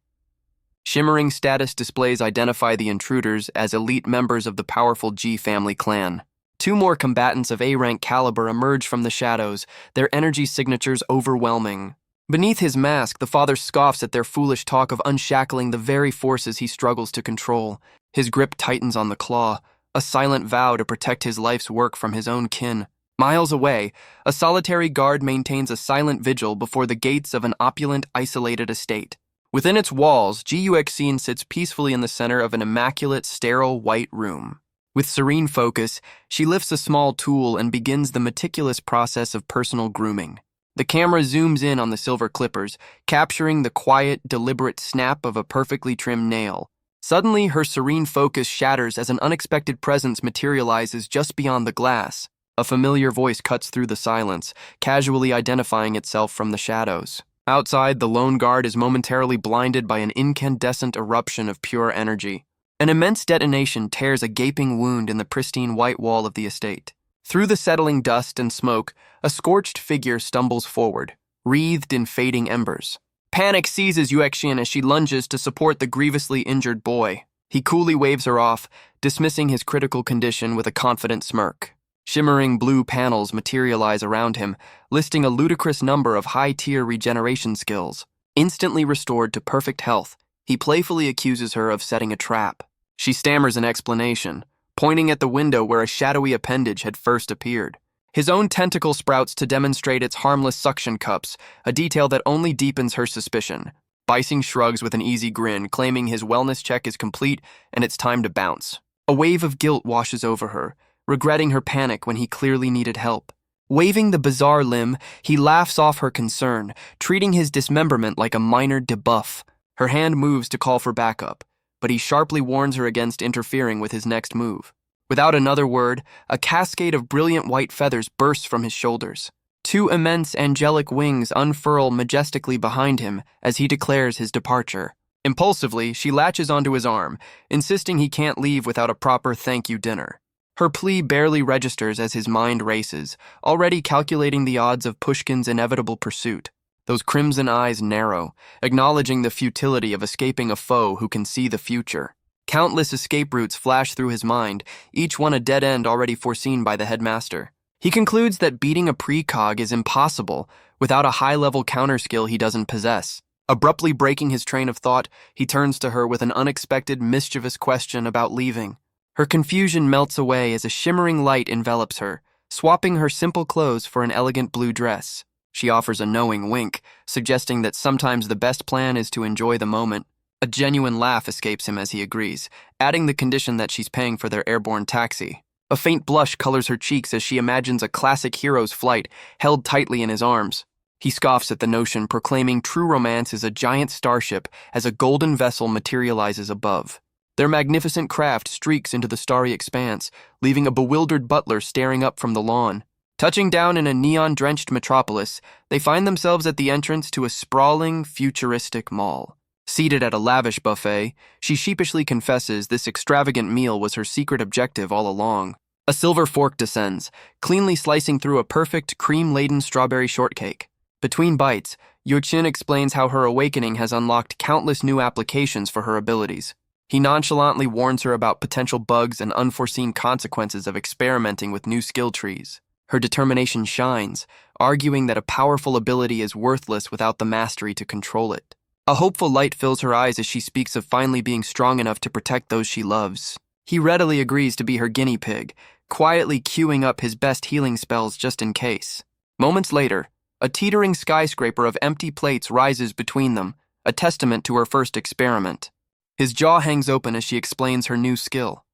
Shimmering status displays identify the intruders as elite members of the powerful G family clan. Two more combatants of A-rank caliber emerge from the shadows, their energy signatures overwhelming. Beneath his mask, the father scoffs at their foolish talk of unshackling the very forces he struggles to control. His grip tightens on the claw, a silent vow to protect his life's work from his own kin. Miles away, a solitary guard maintains a silent vigil before the gates of an opulent, isolated estate. Within its walls, Guxin sits peacefully in the center of an immaculate, sterile white room. With serene focus, she lifts a small tool and begins the meticulous process of personal grooming. The camera zooms in on the silver clippers, capturing the quiet, deliberate snap of a perfectly trimmed nail. Suddenly, her serene focus shatters as an unexpected presence materializes just beyond the glass. A familiar voice cuts through the silence, casually identifying itself from the shadows. Outside, the lone guard is momentarily blinded by an incandescent eruption of pure energy. An immense detonation tears a gaping wound in the pristine white wall of the estate. Through the settling dust and smoke, a scorched figure stumbles forward, wreathed in fading embers. Panic seizes Yuexin as she lunges to support the grievously injured boy. He coolly waves her off, dismissing his critical condition with a confident smirk. Shimmering blue panels materialize around him, listing a ludicrous number of high-tier regeneration skills. Instantly restored to perfect health, he playfully accuses her of setting a trap. She stammers an explanation, pointing at the window where a shadowy appendage had first appeared. His own tentacle sprouts to demonstrate its harmless suction cups, a detail that only deepens her suspicion. Baixing shrugs with an easy grin, claiming his wellness check is complete and it's time to bounce. A wave of guilt washes over her, regretting her panic when he clearly needed help. Waving the bizarre limb, he laughs off her concern, treating his dismemberment like a minor debuff. Her hand moves to call for backup, but he sharply warns her against interfering with his next move. Without another word, a cascade of brilliant white feathers bursts from his shoulders. Two immense angelic wings unfurl majestically behind him as he declares his departure. Impulsively, she latches onto his arm, insisting he can't leave without a proper thank you dinner. Her plea barely registers as his mind races, already calculating the odds of Pushkin's inevitable pursuit. Those crimson eyes narrow, acknowledging the futility of escaping a foe who can see the future. Countless escape routes flash through his mind, each one a dead end already foreseen by the headmaster. He concludes that beating a precog is impossible without a high-level counterskill he doesn't possess. Abruptly breaking his train of thought, he turns to her with an unexpected, mischievous question about leaving. Her confusion melts away as a shimmering light envelops her, swapping her simple clothes for an elegant blue dress. She offers a knowing wink, suggesting that sometimes the best plan is to enjoy the moment. A genuine laugh escapes him as he agrees, adding the condition that she's paying for their airborne taxi. A faint blush colors her cheeks as she imagines a classic hero's flight, held tightly in his arms. He scoffs at the notion, proclaiming true romance is a giant starship as a golden vessel materializes above. Their magnificent craft streaks into the starry expanse, leaving a bewildered butler staring up from the lawn. Touching down in a neon-drenched metropolis, they find themselves at the entrance to a sprawling, futuristic mall. Seated at a lavish buffet, she sheepishly confesses this extravagant meal was her secret objective all along. A silver fork descends, cleanly slicing through a perfect, cream-laden strawberry shortcake. Between bites, Yuqin explains how her awakening has unlocked countless new applications for her abilities. He nonchalantly warns her about potential bugs and unforeseen consequences of experimenting with new skill trees. Her determination shines, arguing that a powerful ability is worthless without the mastery to control it. A hopeful light fills her eyes as she speaks of finally being strong enough to protect those she loves. He readily agrees to be her guinea pig, quietly queuing up his best healing spells just in case. Moments later, a teetering skyscraper of empty plates rises between them, a testament to her first experiment. His jaw hangs open as she explains her new skill,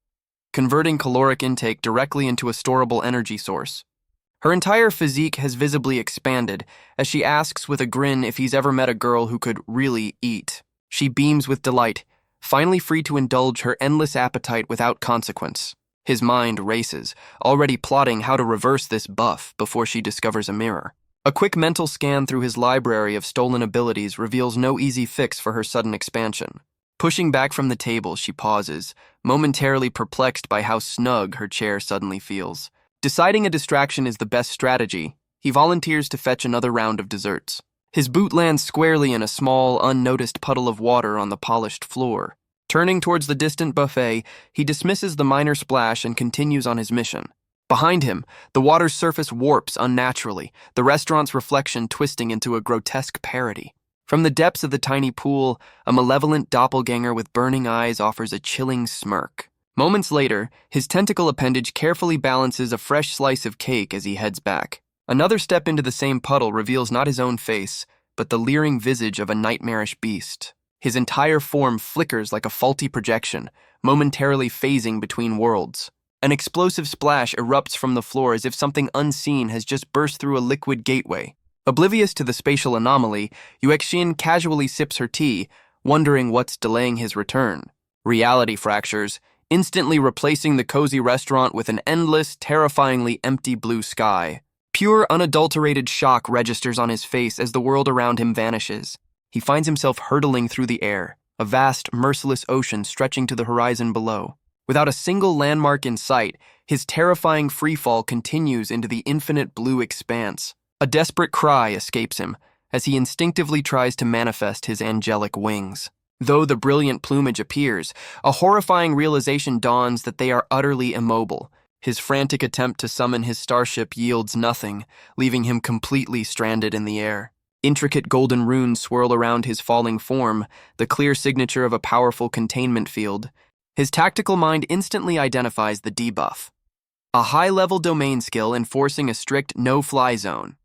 converting caloric intake directly into a storable energy source. Her entire physique has visibly expanded as she asks with a grin if he's ever met a girl who could really eat. She beams with delight, finally free to indulge her endless appetite without consequence. His mind races, already plotting how to reverse this buff before she discovers a mirror. A quick mental scan through his library of stolen abilities reveals no easy fix for her sudden expansion. Pushing back from the table, she pauses, momentarily perplexed by how snug her chair suddenly feels. Deciding a distraction is the best strategy, he volunteers to fetch another round of desserts. His boot lands squarely in a small, unnoticed puddle of water on the polished floor. Turning towards the distant buffet, he dismisses the minor splash and continues on his mission. Behind him, the water's surface warps unnaturally, the restaurant's reflection twisting into a grotesque parody. From the depths of the tiny pool, a malevolent doppelganger with burning eyes offers a chilling smirk. Moments later, his tentacle appendage carefully balances a fresh slice of cake as he heads back. Another step into the same puddle reveals not his own face, but the leering visage of a nightmarish beast. His entire form flickers like a faulty projection, momentarily phasing between worlds. An explosive splash erupts from the floor as if something unseen has just burst through a liquid gateway. Oblivious to the spatial anomaly, Yuexin casually sips her tea, wondering what's delaying his return. Reality fractures, instantly replacing the cozy restaurant with an endless, terrifyingly empty blue sky. Pure, unadulterated shock registers on his face as the world around him vanishes. He finds himself hurtling through the air, a vast, merciless ocean stretching to the horizon below. Without a single landmark in sight, his terrifying freefall continues into the infinite blue expanse. A desperate cry escapes him as he instinctively tries to manifest his angelic wings. Though the brilliant plumage appears, a horrifying realization dawns that they are utterly immobile. His frantic attempt to summon his starship yields nothing, leaving him completely stranded in the air. Intricate golden runes swirl around his falling form, the clear signature of a powerful containment field. His tactical mind instantly identifies the debuff, a high-level domain skill enforcing a strict no-fly zone.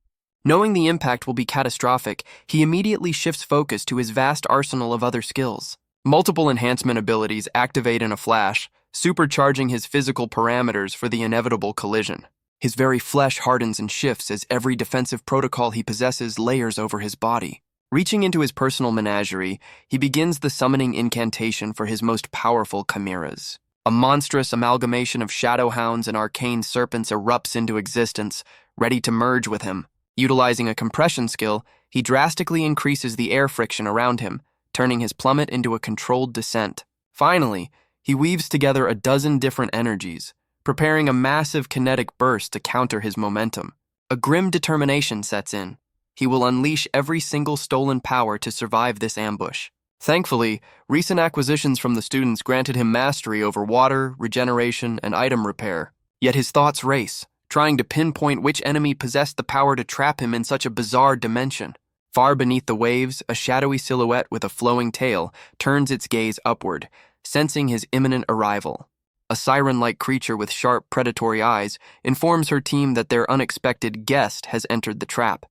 Knowing the impact will be catastrophic, he immediately shifts focus to his vast arsenal of other skills. Multiple enhancement abilities activate in a flash, supercharging his physical parameters for the inevitable collision. His very flesh hardens and shifts as every defensive protocol he possesses layers over his body. Reaching into his personal menagerie, he begins the summoning incantation for his most powerful chimeras. A monstrous amalgamation of shadow hounds and arcane serpents erupts into existence, ready to merge with him. Utilizing a compression skill, he drastically increases the air friction around him, turning his plummet into a controlled descent. Finally, he weaves together a dozen different energies, preparing a massive kinetic burst to counter his momentum. A grim determination sets in. He will unleash every single stolen power to survive this ambush. Thankfully, recent acquisitions from the students granted him mastery over water, regeneration, and item repair. Yet his thoughts race, trying to pinpoint which enemy possessed the power to trap him in such a bizarre dimension. Far beneath the waves, a shadowy silhouette with a flowing tail turns its gaze upward, sensing his imminent arrival. A siren-like creature with sharp, predatory eyes informs her team that their unexpected guest has entered the trap.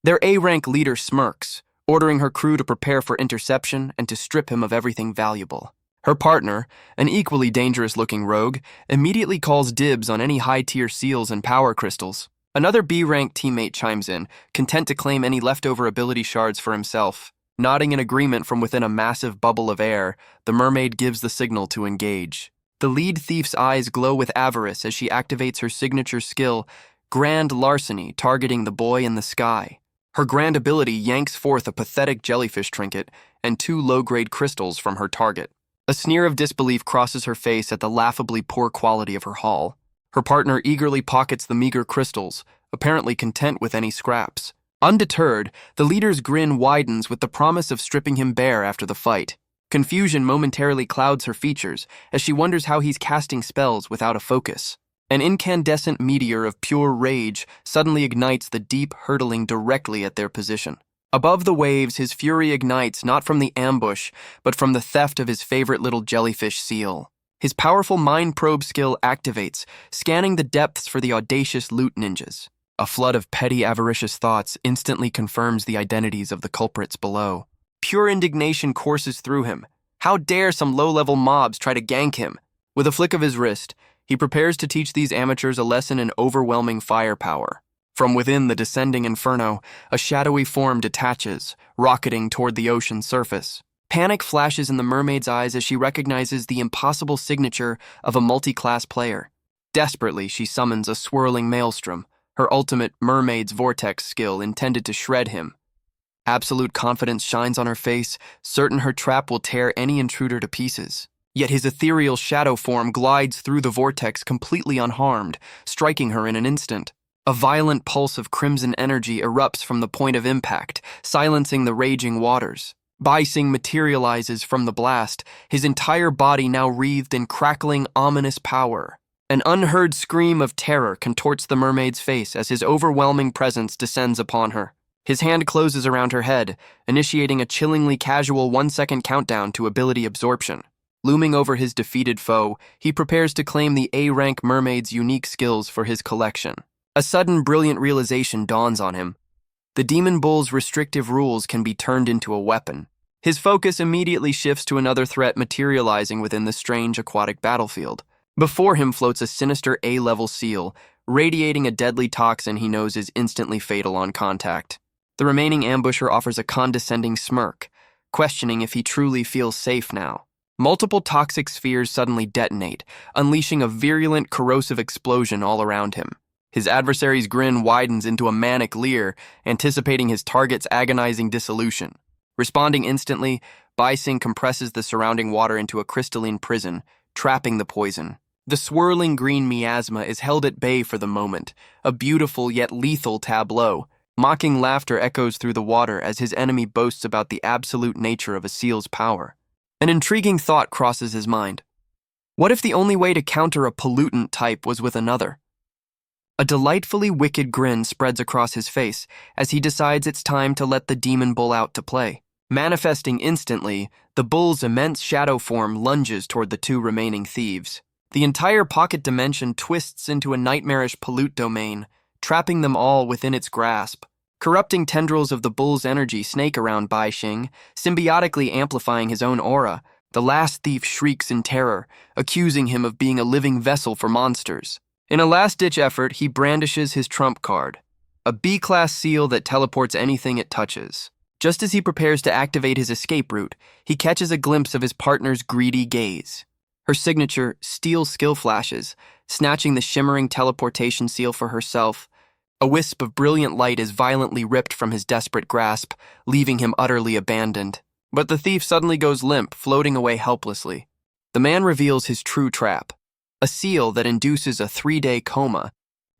Their A-rank leader smirks, ordering her crew to prepare for interception and to strip him of everything valuable. Her partner, an equally dangerous-looking rogue, immediately calls dibs on any high-tier seals and power crystals. Another B-rank teammate chimes in, content to claim any leftover ability shards for himself. Nodding in agreement from within a massive bubble of air, the mermaid gives the signal to engage. The lead thief's eyes glow with avarice as she activates her signature skill, Grand Larceny, targeting the boy in the sky. Her grand ability yanks forth a pathetic jellyfish trinket and 2 low-grade crystals from her target. A sneer of disbelief crosses her face at the laughably poor quality of her haul. Her partner eagerly pockets the meager crystals, apparently content with any scraps. Undeterred, the leader's grin widens with the promise of stripping him bare after the fight. Confusion momentarily clouds her features as she wonders how he's casting spells without a focus. An incandescent meteor of pure rage suddenly ignites the deep hurtling directly at their position. Above the waves, his fury ignites not from the ambush, but from the theft of his favorite little jellyfish seal. His powerful mind probe skill activates, scanning the depths for the audacious loot ninjas. A flood of petty, avaricious thoughts instantly confirms the identities of the culprits below. Pure indignation courses through him. How dare some low-level mobs try to gank him? With a flick of his wrist, he prepares to teach these amateurs a lesson in overwhelming firepower. From within the descending inferno, a shadowy form detaches, rocketing toward the ocean's surface. Panic flashes in the mermaid's eyes as she recognizes the impossible signature of a multi-class player. Desperately, she summons a swirling maelstrom, her ultimate mermaid's vortex skill intended to shred him. Absolute confidence shines on her face, certain her trap will tear any intruder to pieces. Yet his ethereal shadow form glides through the vortex completely unharmed, striking her in an instant. A violent pulse of crimson energy erupts from the point of impact, silencing the raging waters. Betrayal materializes from the blast, his entire body now wreathed in crackling, ominous power. An unheard scream of terror contorts the mermaid's face as his overwhelming presence descends upon her. His hand closes around her head, initiating a chillingly casual 1-second countdown to ability absorption. Looming over his defeated foe, he prepares to claim the A-rank mermaid's unique skills for his collection. A sudden brilliant realization dawns on him. The Demon Bull's restrictive rules can be turned into a weapon. His focus immediately shifts to another threat materializing within the strange aquatic battlefield. Before him floats a sinister A-level seal, radiating a deadly toxin he knows is instantly fatal on contact. The remaining ambusher offers a condescending smirk, questioning if he truly feels safe now. Multiple toxic spheres suddenly detonate, unleashing a virulent, corrosive explosion all around him. His adversary's grin widens into a manic leer, anticipating his target's agonizing dissolution. Responding instantly, Betrayal compresses the surrounding water into a crystalline prison, trapping the poison. The swirling green miasma is held at bay for the moment, a beautiful yet lethal tableau. Mocking laughter echoes through the water as his enemy boasts about the absolute nature of a seal's power. An intriguing thought crosses his mind. What if the only way to counter a pollutant type was with another? A delightfully wicked grin spreads across his face as he decides it's time to let the demon bull out to play. Manifesting instantly, the bull's immense shadow form lunges toward the 2 remaining thieves. The entire pocket dimension twists into a nightmarish pollute domain, trapping them all within its grasp. Corrupting tendrils of the bull's energy snake around Bai Xing, symbiotically amplifying his own aura. The last thief shrieks in terror, accusing him of being a living vessel for monsters. In a last-ditch effort, he brandishes his trump card, a B-class seal that teleports anything it touches. Just as he prepares to activate his escape route, he catches a glimpse of his partner's greedy gaze. Her signature steel skill flashes, snatching the shimmering teleportation seal for herself. A wisp of brilliant light is violently ripped from his desperate grasp, leaving him utterly abandoned. But the thief suddenly goes limp, floating away helplessly. The man reveals his true trap, a seal that induces a 3-day coma.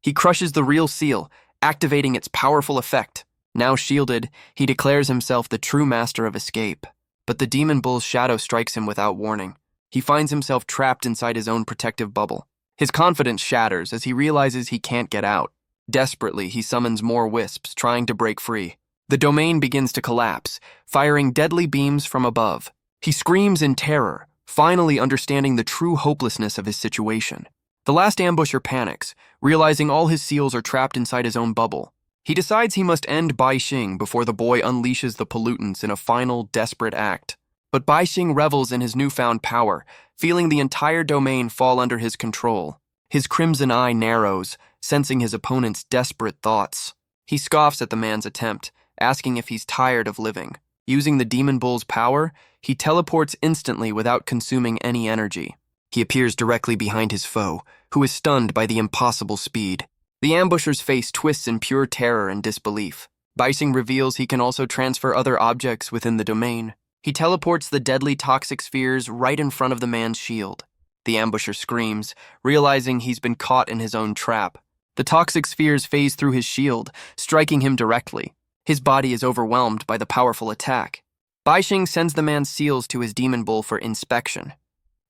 He crushes the real seal, activating its powerful effect. Now shielded, he declares himself the true master of escape. But the demon bull's shadow strikes him without warning. He finds himself trapped inside his own protective bubble. His confidence shatters as he realizes he can't get out. Desperately, he summons more wisps, trying to break free. The domain begins to collapse, firing deadly beams from above. He screams in terror, finally understanding the true hopelessness of his situation. The last ambusher panics, realizing all his seals are trapped inside his own bubble. He decides he must end Bai Xing before the boy unleashes the pollutants in a final, desperate act. But Bai Xing revels in his newfound power, feeling the entire domain fall under his control. His crimson eye narrows, sensing his opponent's desperate thoughts. He scoffs at the man's attempt, asking if he's tired of living. Using the demon bull's power, he teleports instantly without consuming any energy. He appears directly behind his foe, who is stunned by the impossible speed. The ambusher's face twists in pure terror and disbelief. Bai Xing reveals he can also transfer other objects within the domain. He teleports the deadly toxic spheres right in front of the man's shield. The ambusher screams, realizing he's been caught in his own trap. The toxic spheres phase through his shield, striking him directly. His body is overwhelmed by the powerful attack. Bai Xing sends the man's seals to his demon bull for inspection.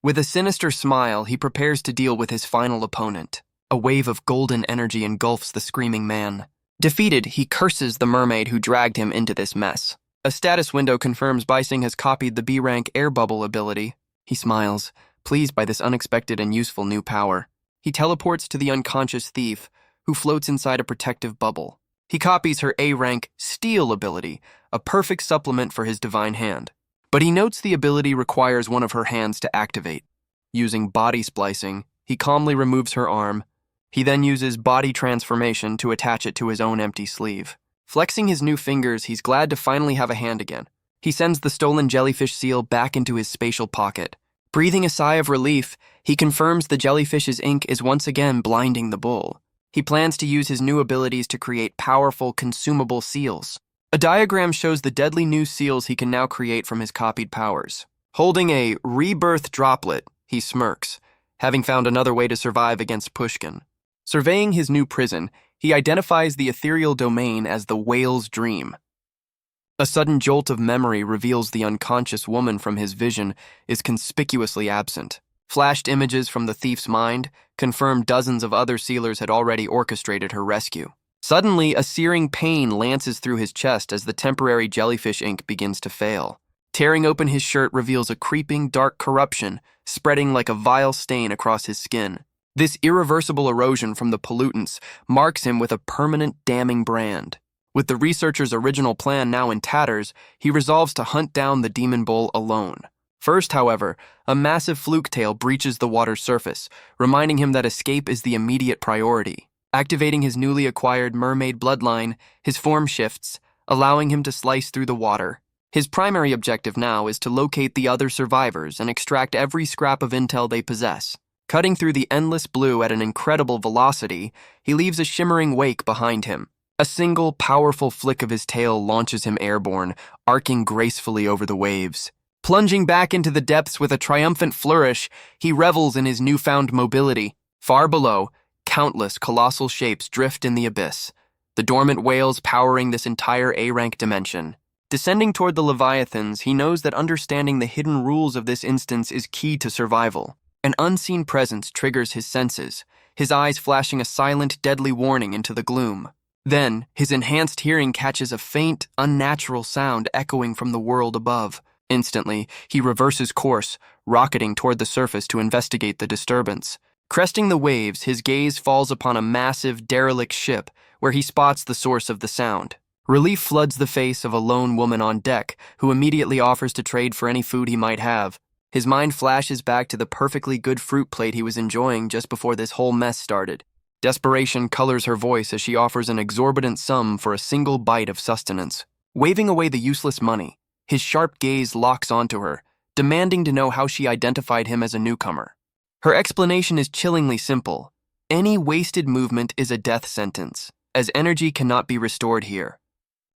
With a sinister smile, he prepares to deal with his final opponent. A wave of golden energy engulfs the screaming man. Defeated, he curses the mermaid who dragged him into this mess. A status window confirms Bai Xing has copied the B-rank air bubble ability. He smiles, pleased by this unexpected and useful new power. He teleports to the unconscious thief, who floats inside a protective bubble. He copies her A-rank Steel ability, a perfect supplement for his divine hand. But he notes the ability requires one of her hands to activate. Using body splicing, he calmly removes her arm. He then uses body transformation to attach it to his own empty sleeve. Flexing his new fingers, he's glad to finally have a hand again. He sends the stolen jellyfish seal back into his spatial pocket. Breathing a sigh of relief, he confirms the jellyfish's ink is once again blinding the bull. He plans to use his new abilities to create powerful, consumable seals. A diagram shows the deadly new seals he can now create from his copied powers. Holding a rebirth droplet, he smirks, having found another way to survive against Pushkin. Surveying his new prison, he identifies the ethereal domain as the whale's dream. A sudden jolt of memory reveals the unconscious woman from his vision is conspicuously absent. Flashed images from the thief's mind confirm dozens of other sealers had already orchestrated her rescue. Suddenly, a searing pain lances through his chest as the temporary jellyfish ink begins to fail. Tearing open his shirt reveals a creeping, dark corruption spreading like a vile stain across his skin. This irreversible erosion from the pollutants marks him with a permanent damning brand. With the researcher's original plan now in tatters, he resolves to hunt down the demon bull alone. First, however, a massive fluke tail breaches the water's surface, reminding him that escape is the immediate priority. Activating his newly acquired mermaid bloodline, his form shifts, allowing him to slice through the water. His primary objective now is to locate the other survivors and extract every scrap of intel they possess. Cutting through the endless blue at an incredible velocity, he leaves a shimmering wake behind him. A single, powerful flick of his tail launches him airborne, arcing gracefully over the waves. Plunging back into the depths with a triumphant flourish, he revels in his newfound mobility. Far below, countless colossal shapes drift in the abyss, the dormant whales powering this entire A-rank dimension. Descending toward the Leviathans, he knows that understanding the hidden rules of this instance is key to survival. An unseen presence triggers his senses, his eyes flashing a silent, deadly warning into the gloom. Then, his enhanced hearing catches a faint, unnatural sound echoing from the world above. Instantly, he reverses course, rocketing toward the surface to investigate the disturbance. Cresting the waves, his gaze falls upon a massive, derelict ship, where he spots the source of the sound. Relief floods the face of a lone woman on deck, who immediately offers to trade for any food he might have. His mind flashes back to the perfectly good fruit plate he was enjoying just before this whole mess started. Desperation colors her voice as she offers an exorbitant sum for a single bite of sustenance. Waving away the useless money, his sharp gaze locks onto her, demanding to know how she identified him as a newcomer. Her explanation is chillingly simple. Any wasted movement is a death sentence, as energy cannot be restored here.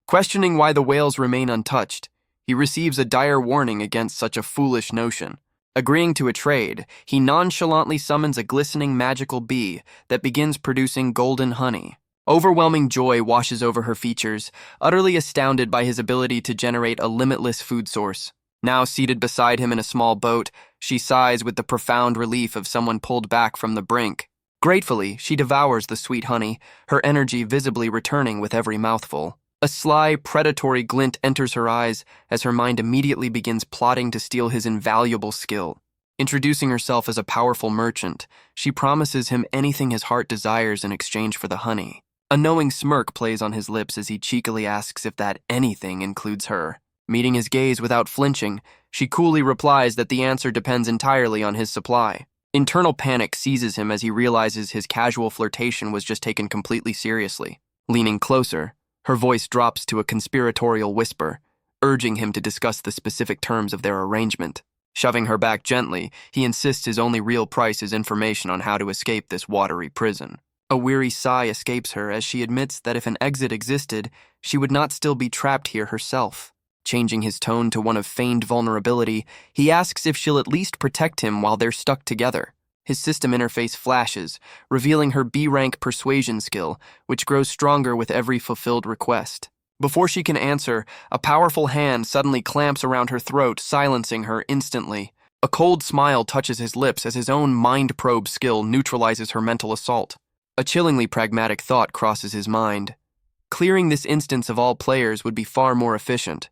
Questioning why the whales remain untouched, he receives a dire warning against such a foolish notion. Agreeing to a trade, he nonchalantly summons a glistening magical bee that begins producing golden honey. Overwhelming joy washes over her features, utterly astounded by his ability to generate a limitless food source. Now seated beside him in a small boat, she sighs with the profound relief of someone pulled back from the brink. Gratefully, she devours the sweet honey, her energy visibly returning with every mouthful. A sly, predatory glint enters her eyes as her mind immediately begins plotting to steal his invaluable skill. Introducing herself as a powerful merchant, she promises him anything his heart desires in exchange for the honey. A knowing smirk plays on his lips as he cheekily asks if that anything includes her. Meeting his gaze without flinching, she coolly replies that the answer depends entirely on his supply. Internal panic seizes him as he realizes his casual flirtation was just taken completely seriously. Leaning closer, her voice drops to a conspiratorial whisper, urging him to discuss the specific terms of their arrangement. Shoving her back gently, he insists his only real price is information on how to escape this watery prison. A weary sigh escapes her as she admits that if an exit existed, she would not still be trapped here herself. Changing his tone to one of feigned vulnerability, he asks if she'll at least protect him while they're stuck together. His system interface flashes, revealing her B-rank persuasion skill, which grows stronger with every fulfilled request. Before she can answer, a powerful hand suddenly clamps around her throat, silencing her instantly. A cold smile touches his lips as his own mind probe skill neutralizes her mental assault. A chillingly pragmatic thought crosses his mind. Clearing this instance of all players would be far more efficient.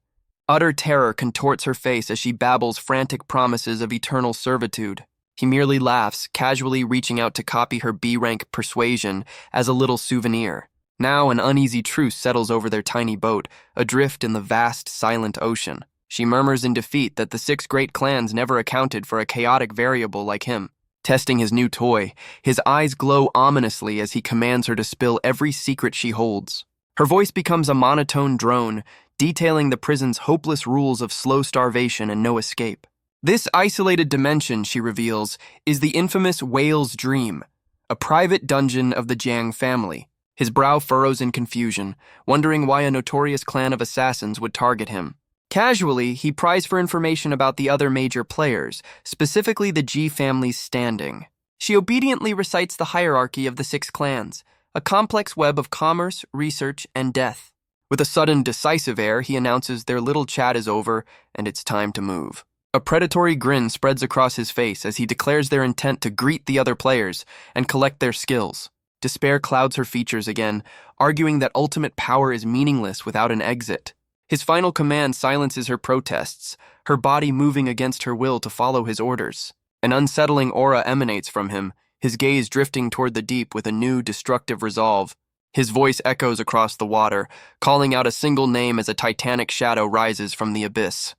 Utter terror contorts her face as she babbles frantic promises of eternal servitude. He merely laughs, casually reaching out to copy her B-rank persuasion as a little souvenir. Now an uneasy truce settles over their tiny boat, adrift in the vast, silent ocean. She murmurs in defeat that the 6 great clans never accounted for a chaotic variable like him. Testing his new toy, his eyes glow ominously as he commands her to spill every secret she holds. Her voice becomes a monotone drone, detailing the prison's hopeless rules of slow starvation and no escape. This isolated dimension, she reveals, is the infamous Whale's Dream, a private dungeon of the Jiang family. His brow furrows in confusion, wondering why a notorious clan of assassins would target him. Casually, he pries for information about the other major players, specifically the Ji family's standing. She obediently recites the hierarchy of the 6 clans, a complex web of commerce, research, and death. With a sudden, decisive air, he announces their little chat is over and it's time to move. A predatory grin spreads across his face as he declares their intent to greet the other players and collect their skills. Despair clouds her features again, arguing that ultimate power is meaningless without an exit. His final command silences her protests, her body moving against her will to follow his orders. An unsettling aura emanates from him, his gaze drifting toward the deep with a new, destructive resolve. His voice echoes across the water, calling out a single name as a titanic shadow rises from the abyss.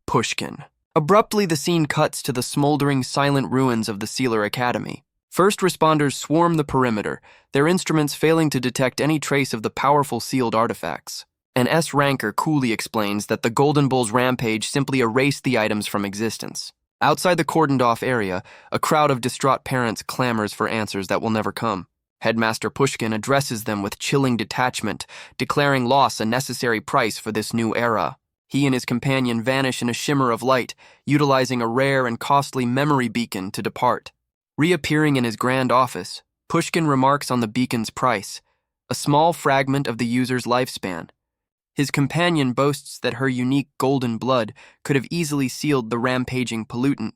Pushkin. Abruptly, the scene cuts to the smoldering, silent ruins of the Sealer Academy. First responders swarm the perimeter, their instruments failing to detect any trace of the powerful sealed artifacts. An S-ranker coolly explains that the Golden Bull's rampage simply erased the items from existence. Outside the cordoned-off area, a crowd of distraught parents clamors for answers that will never come. Headmaster Pushkin addresses them with chilling detachment, declaring loss a necessary price for this new era. He and his companion vanish in a shimmer of light, utilizing a rare and costly memory beacon to depart. Reappearing in his grand office, Pushkin remarks on the beacon's price, a small fragment of the user's lifespan. His companion boasts that her unique golden blood could have easily sealed the rampaging pollutant.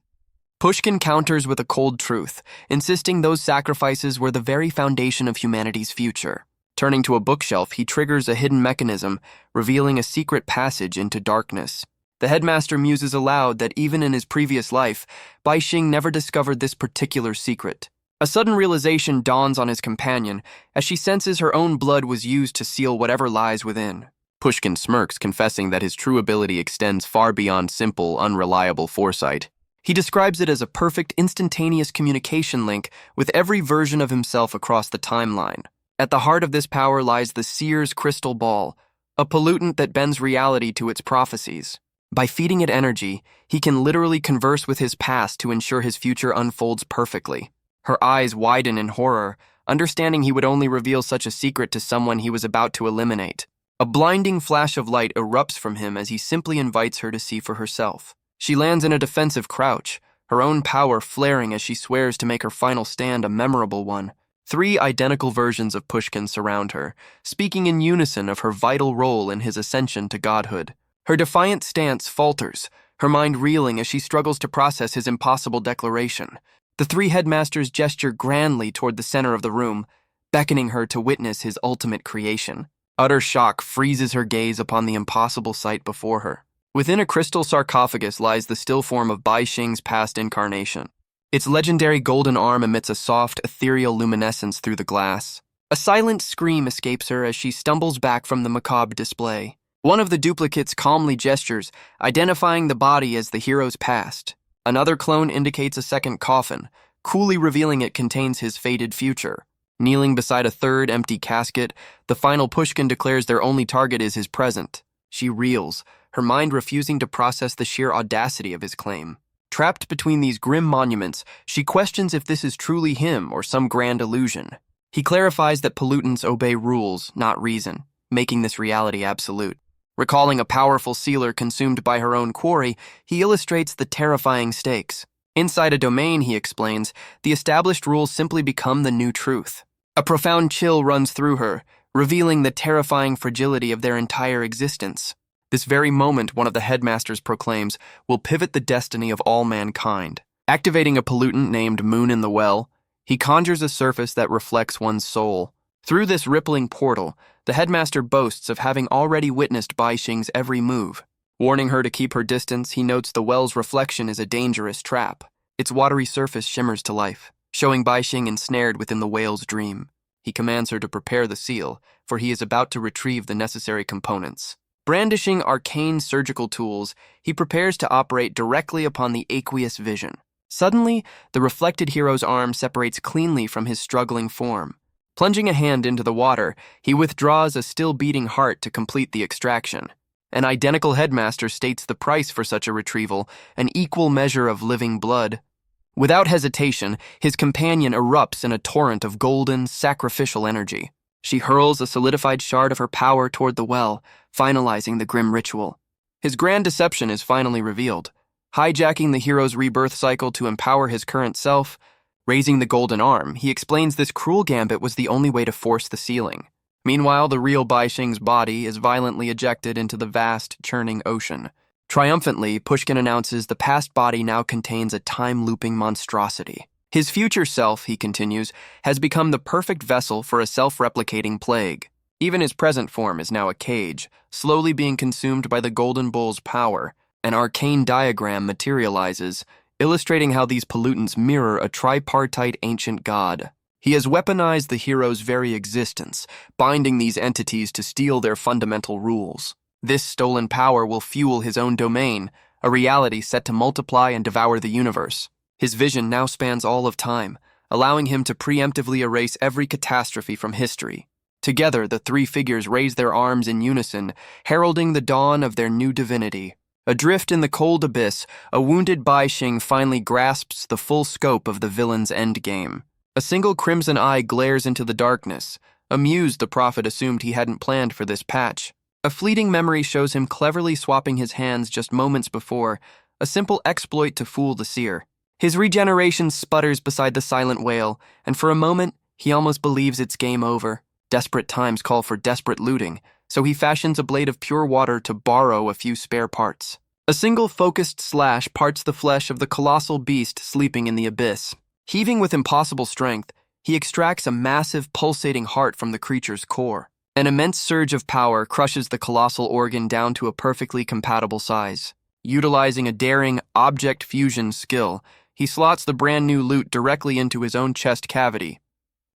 Pushkin counters with a cold truth, insisting those sacrifices were the very foundation of humanity's future. Turning to a bookshelf, he triggers a hidden mechanism, revealing a secret passage into darkness. The headmaster muses aloud that even in his previous life, Bai Xing never discovered this particular secret. A sudden realization dawns on his companion as she senses her own blood was used to seal whatever lies within. Pushkin smirks, confessing that his true ability extends far beyond simple, unreliable foresight. He describes it as a perfect, instantaneous communication link with every version of himself across the timeline. At the heart of this power lies the Seer's crystal ball, a pollutant that bends reality to its prophecies. By feeding it energy, he can literally converse with his past to ensure his future unfolds perfectly. Her eyes widen in horror, understanding he would only reveal such a secret to someone he was about to eliminate. A blinding flash of light erupts from him as he simply invites her to see for herself. She lands in a defensive crouch, her own power flaring as she swears to make her final stand a memorable one. 3 identical versions of Pushkin surround her, speaking in unison of her vital role in his ascension to godhood. Her defiant stance falters, her mind reeling as she struggles to process his impossible declaration. The 3 headmasters gesture grandly toward the center of the room, beckoning her to witness his ultimate creation. Utter shock freezes her gaze upon the impossible sight before her. Within a crystal sarcophagus lies the still form of Bai Xing's past incarnation. Its legendary golden arm emits a soft, ethereal luminescence through the glass. A silent scream escapes her as she stumbles back from the macabre display. One of the duplicates calmly gestures, identifying the body as the hero's past. Another clone indicates a second coffin, coolly revealing it contains his fated future. Kneeling beside a third empty casket, the final Pushkin declares their only target is his present. She reels, her mind refusing to process the sheer audacity of his claim. Trapped between these grim monuments, she questions if this is truly him or some grand illusion. He clarifies that pollutants obey rules, not reason, making this reality absolute. Recalling a powerful sealer consumed by her own quarry, he illustrates the terrifying stakes. Inside a domain, he explains, the established rules simply become the new truth. A profound chill runs through her, revealing the terrifying fragility of their entire existence. This very moment, one of the headmasters proclaims, will pivot the destiny of all mankind. Activating a pollutant named Moon in the Well, he conjures a surface that reflects one's soul. Through this rippling portal, the headmaster boasts of having already witnessed Bai Xing's every move. Warning her to keep her distance, he notes the well's reflection is a dangerous trap. Its watery surface shimmers to life, showing Bai Xing ensnared within the whale's dream. He commands her to prepare the seal, for he is about to retrieve the necessary components. Brandishing arcane surgical tools, he prepares to operate directly upon the aqueous vision. Suddenly, the reflected hero's arm separates cleanly from his struggling form. Plunging a hand into the water, he withdraws a still-beating heart to complete the extraction. An identical headmaster states the price for such a retrieval, an equal measure of living blood. Without hesitation, his companion erupts in a torrent of golden, sacrificial energy. She hurls a solidified shard of her power toward the well, finalizing the grim ritual. His grand deception is finally revealed. Hijacking the hero's rebirth cycle to empower his current self, raising the golden arm, he explains this cruel gambit was the only way to force the sealing. Meanwhile, the real Bai Xing's body is violently ejected into the vast, churning ocean. Triumphantly, Pushkin announces the past body now contains a time-looping monstrosity. His future self, he continues, has become the perfect vessel for a self-replicating plague. Even his present form is now a cage, slowly being consumed by the Golden Bull's power. An arcane diagram materializes, illustrating how these pollutants mirror a tripartite ancient god. He has weaponized the hero's very existence, binding these entities to steal their fundamental rules. This stolen power will fuel his own domain, a reality set to multiply and devour the universe. His vision now spans all of time, allowing him to preemptively erase every catastrophe from history. Together, the 3 figures raise their arms in unison, heralding the dawn of their new divinity. Adrift in the cold abyss, a wounded Bai Xing finally grasps the full scope of the villain's endgame. A single crimson eye glares into the darkness. Amused, the prophet assumed he hadn't planned for this patch. A fleeting memory shows him cleverly swapping his hands just moments before, a simple exploit to fool the seer. His regeneration sputters beside the silent whale, and for a moment, he almost believes it's game over. Desperate times call for desperate looting, so he fashions a blade of pure water to borrow a few spare parts. A single focused slash parts the flesh of the colossal beast sleeping in the abyss. Heaving with impossible strength, he extracts a massive, pulsating heart from the creature's core. An immense surge of power crushes the colossal organ down to a perfectly compatible size. Utilizing a daring object fusion skill, he slots the brand new loot directly into his own chest cavity.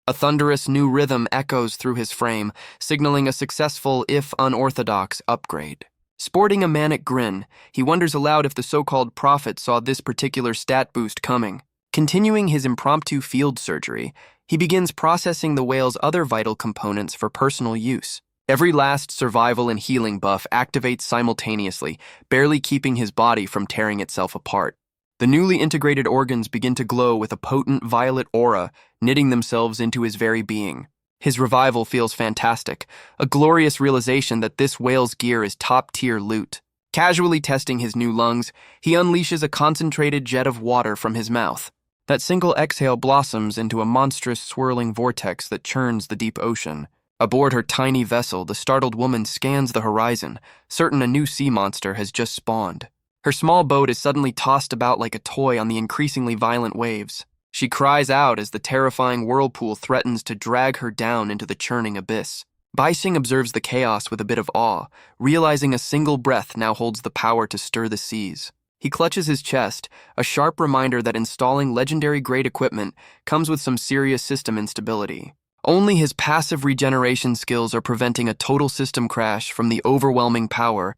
A thunderous new rhythm echoes through his frame, signaling a successful, if unorthodox, upgrade. Sporting a manic grin, he wonders aloud if the so-called prophet saw this particular stat boost coming. Continuing his impromptu field surgery, he begins processing the whale's other vital components for personal use. Every last survival and healing buff activates simultaneously, barely keeping his body from tearing itself apart. The newly integrated organs begin to glow with a potent violet aura, knitting themselves into his very being. His revival feels fantastic, a glorious realization that this whale's gear is top-tier loot. Casually testing his new lungs, he unleashes a concentrated jet of water from his mouth. That single exhale blossoms into a monstrous swirling vortex that churns the deep ocean. Aboard her tiny vessel, the startled woman scans the horizon, certain a new sea monster has just spawned. Her small boat is suddenly tossed about like a toy on the increasingly violent waves. She cries out as the terrifying whirlpool threatens to drag her down into the churning abyss. Baixing observes the chaos with a bit of awe, realizing a single breath now holds the power to stir the seas. He clutches his chest, a sharp reminder that installing legendary-grade equipment comes with some serious system instability. Only his passive regeneration skills are preventing a total system crash from the overwhelming power.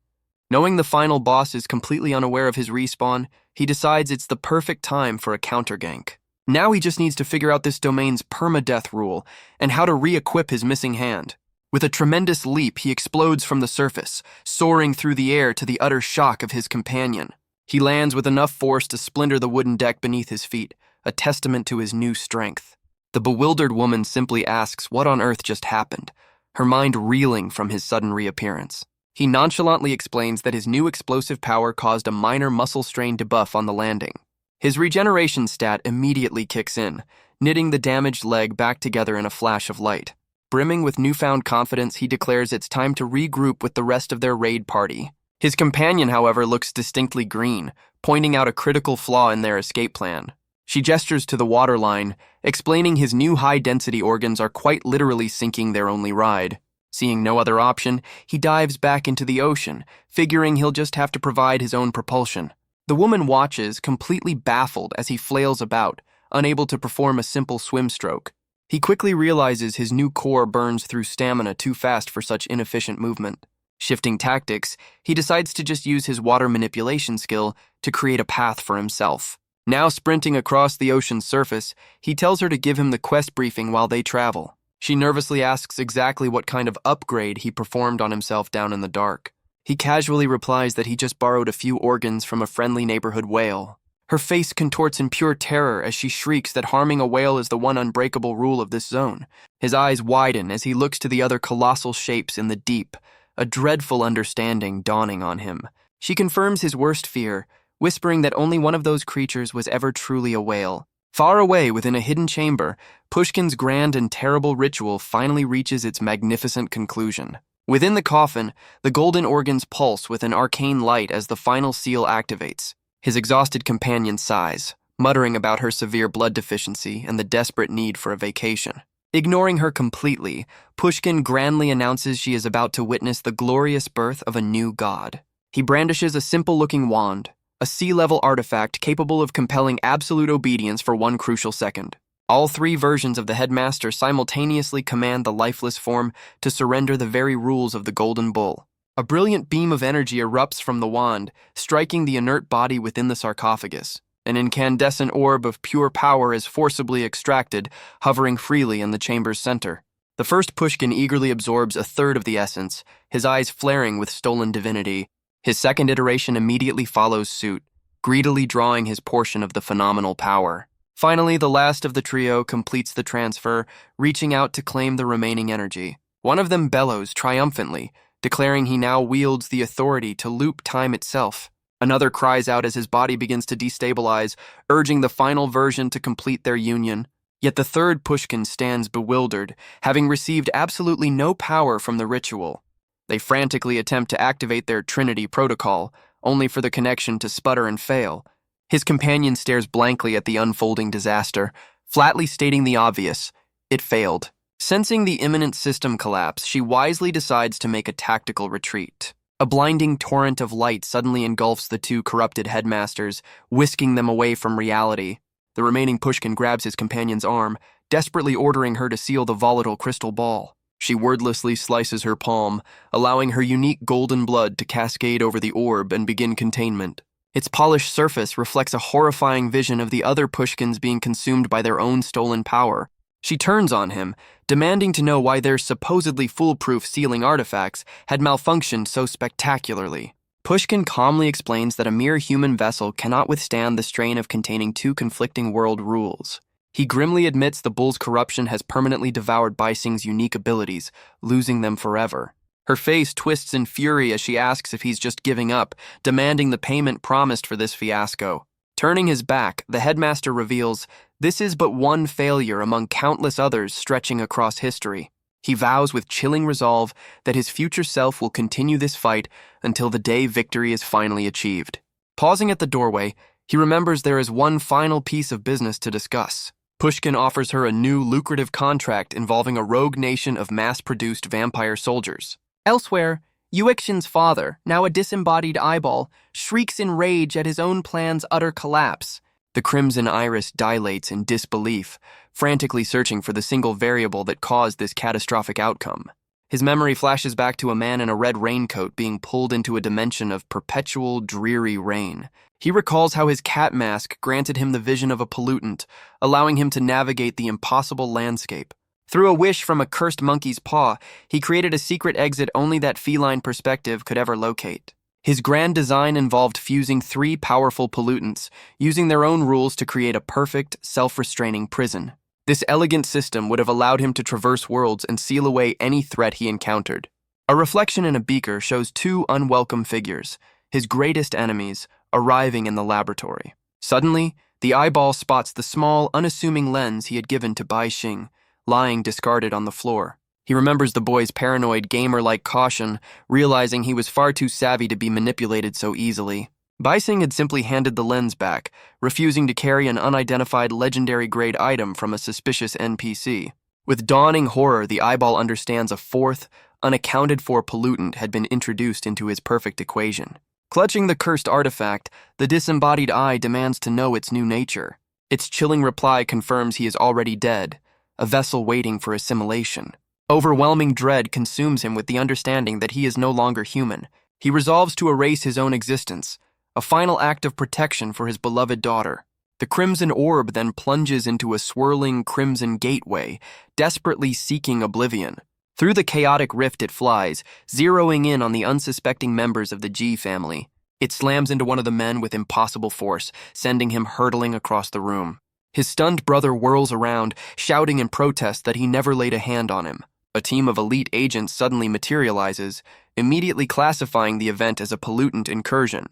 Knowing the final boss is completely unaware of his respawn, he decides it's the perfect time for a counter-gank. Now he just needs to figure out this domain's permadeath rule and how to re-equip his missing hand. With a tremendous leap, he explodes from the surface, soaring through the air to the utter shock of his companion. He lands with enough force to splinter the wooden deck beneath his feet, a testament to his new strength. The bewildered woman simply asks what on earth just happened, her mind reeling from his sudden reappearance. He nonchalantly explains that his new explosive power caused a minor muscle strain debuff on the landing. His regeneration stat immediately kicks in, knitting the damaged leg back together in a flash of light. Brimming with newfound confidence, he declares it's time to regroup with the rest of their raid party. His companion, however, looks distinctly green, pointing out a critical flaw in their escape plan. She gestures to the waterline, explaining his new high-density organs are quite literally sinking their only ride. Seeing no other option, he dives back into the ocean, figuring he'll just have to provide his own propulsion. The woman watches, completely baffled as he flails about, unable to perform a simple swim stroke. He quickly realizes his new core burns through stamina too fast for such inefficient movement. Shifting tactics, he decides to just use his water manipulation skill to create a path for himself. Now sprinting across the ocean's surface, he tells her to give him the quest briefing while they travel. She nervously asks exactly what kind of upgrade he performed on himself down in the dark. He casually replies that he just borrowed a few organs from a friendly neighborhood whale. Her face contorts in pure terror as she shrieks that harming a whale is the one unbreakable rule of this zone. His eyes widen as he looks to the other colossal shapes in the deep, a dreadful understanding dawning on him. She confirms his worst fear, whispering that only one of those creatures was ever truly a whale. Far away within a hidden chamber, Pushkin's grand and terrible ritual finally reaches its magnificent conclusion. Within the coffin, the golden organs pulse with an arcane light as the final seal activates. His exhausted companion sighs, muttering about her severe blood deficiency and the desperate need for a vacation. Ignoring her completely, Pushkin grandly announces she is about to witness the glorious birth of a new god. He brandishes a simple-looking wand, a sea-level artifact capable of compelling absolute obedience for one crucial second. All three versions of the headmaster simultaneously command the lifeless form to surrender the very rules of the Golden Bull. A brilliant beam of energy erupts from the wand, striking the inert body within the sarcophagus. An incandescent orb of pure power is forcibly extracted, hovering freely in the chamber's center. The first Pushkin eagerly absorbs a third of the essence, his eyes flaring with stolen divinity. His second iteration immediately follows suit, greedily drawing his portion of the phenomenal power. Finally, the last of the trio completes the transfer, reaching out to claim the remaining energy. One of them bellows triumphantly, declaring he now wields the authority to loop time itself. Another cries out as his body begins to destabilize, urging the final version to complete their union. Yet the third Pushkin stands bewildered, having received absolutely no power from the ritual. They frantically attempt to activate their Trinity protocol, only for the connection to sputter and fail. His companion stares blankly at the unfolding disaster, flatly stating the obvious: it failed. Sensing the imminent system collapse, she wisely decides to make a tactical retreat. A blinding torrent of light suddenly engulfs the two corrupted headmasters, whisking them away from reality. The remaining Pushkin grabs his companion's arm, desperately ordering her to seal the volatile crystal ball. She wordlessly slices her palm, allowing her unique golden blood to cascade over the orb and begin containment. Its polished surface reflects a horrifying vision of the other Pushkins being consumed by their own stolen power. She turns on him, demanding to know why their supposedly foolproof sealing artifacts had malfunctioned so spectacularly. Pushkin calmly explains that a mere human vessel cannot withstand the strain of containing two conflicting world rules. He grimly admits the bull's corruption has permanently devoured Baising's unique abilities, losing them forever. Her face twists in fury as she asks if he's just giving up, demanding the payment promised for this fiasco. Turning his back, the headmaster reveals, this is but one failure among countless others stretching across history. He vows with chilling resolve that his future self will continue this fight until the day victory is finally achieved. Pausing at the doorway, he remembers there is one final piece of business to discuss. Pushkin offers her a new lucrative contract involving a rogue nation of mass-produced vampire soldiers. Elsewhere, Yuixin's father, now a disembodied eyeball, shrieks in rage at his own plan's utter collapse. The crimson iris dilates in disbelief, frantically searching for the single variable that caused this catastrophic outcome. His memory flashes back to a man in a red raincoat being pulled into a dimension of perpetual, dreary rain. He recalls how his cat mask granted him the vision of a pollutant, allowing him to navigate the impossible landscape. Through a wish from a cursed monkey's paw, he created a secret exit only that feline perspective could ever locate. His grand design involved fusing three powerful pollutants, using their own rules to create a perfect, self-restraining prison. This elegant system would have allowed him to traverse worlds and seal away any threat he encountered. A reflection in a beaker shows two unwelcome figures, his greatest enemies, arriving in the laboratory. Suddenly, the eyeball spots the small, unassuming lens he had given to Bai Xing, lying discarded on the floor. He remembers the boy's paranoid, gamer-like caution, realizing he was far too savvy to be manipulated so easily. Bai Xing had simply handed the lens back, refusing to carry an unidentified legendary-grade item from a suspicious NPC. With dawning horror, the eyeball understands a fourth, unaccounted-for pollutant had been introduced into his perfect equation. Clutching the cursed artifact, the disembodied eye demands to know its new nature. Its chilling reply confirms he is already dead, a vessel waiting for assimilation. Overwhelming dread consumes him with the understanding that he is no longer human. He resolves to erase his own existence, a final act of protection for his beloved daughter. The crimson orb then plunges into a swirling crimson gateway, desperately seeking oblivion. Through the chaotic rift it flies, zeroing in on the unsuspecting members of the G family. It slams into one of the men with impossible force, sending him hurtling across the room. His stunned brother whirls around, shouting in protest that he never laid a hand on him. A team of elite agents suddenly materializes, immediately classifying the event as a pollutant incursion.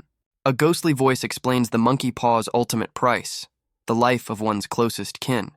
A ghostly voice explains the monkey paw's ultimate price, the life of one's closest kin.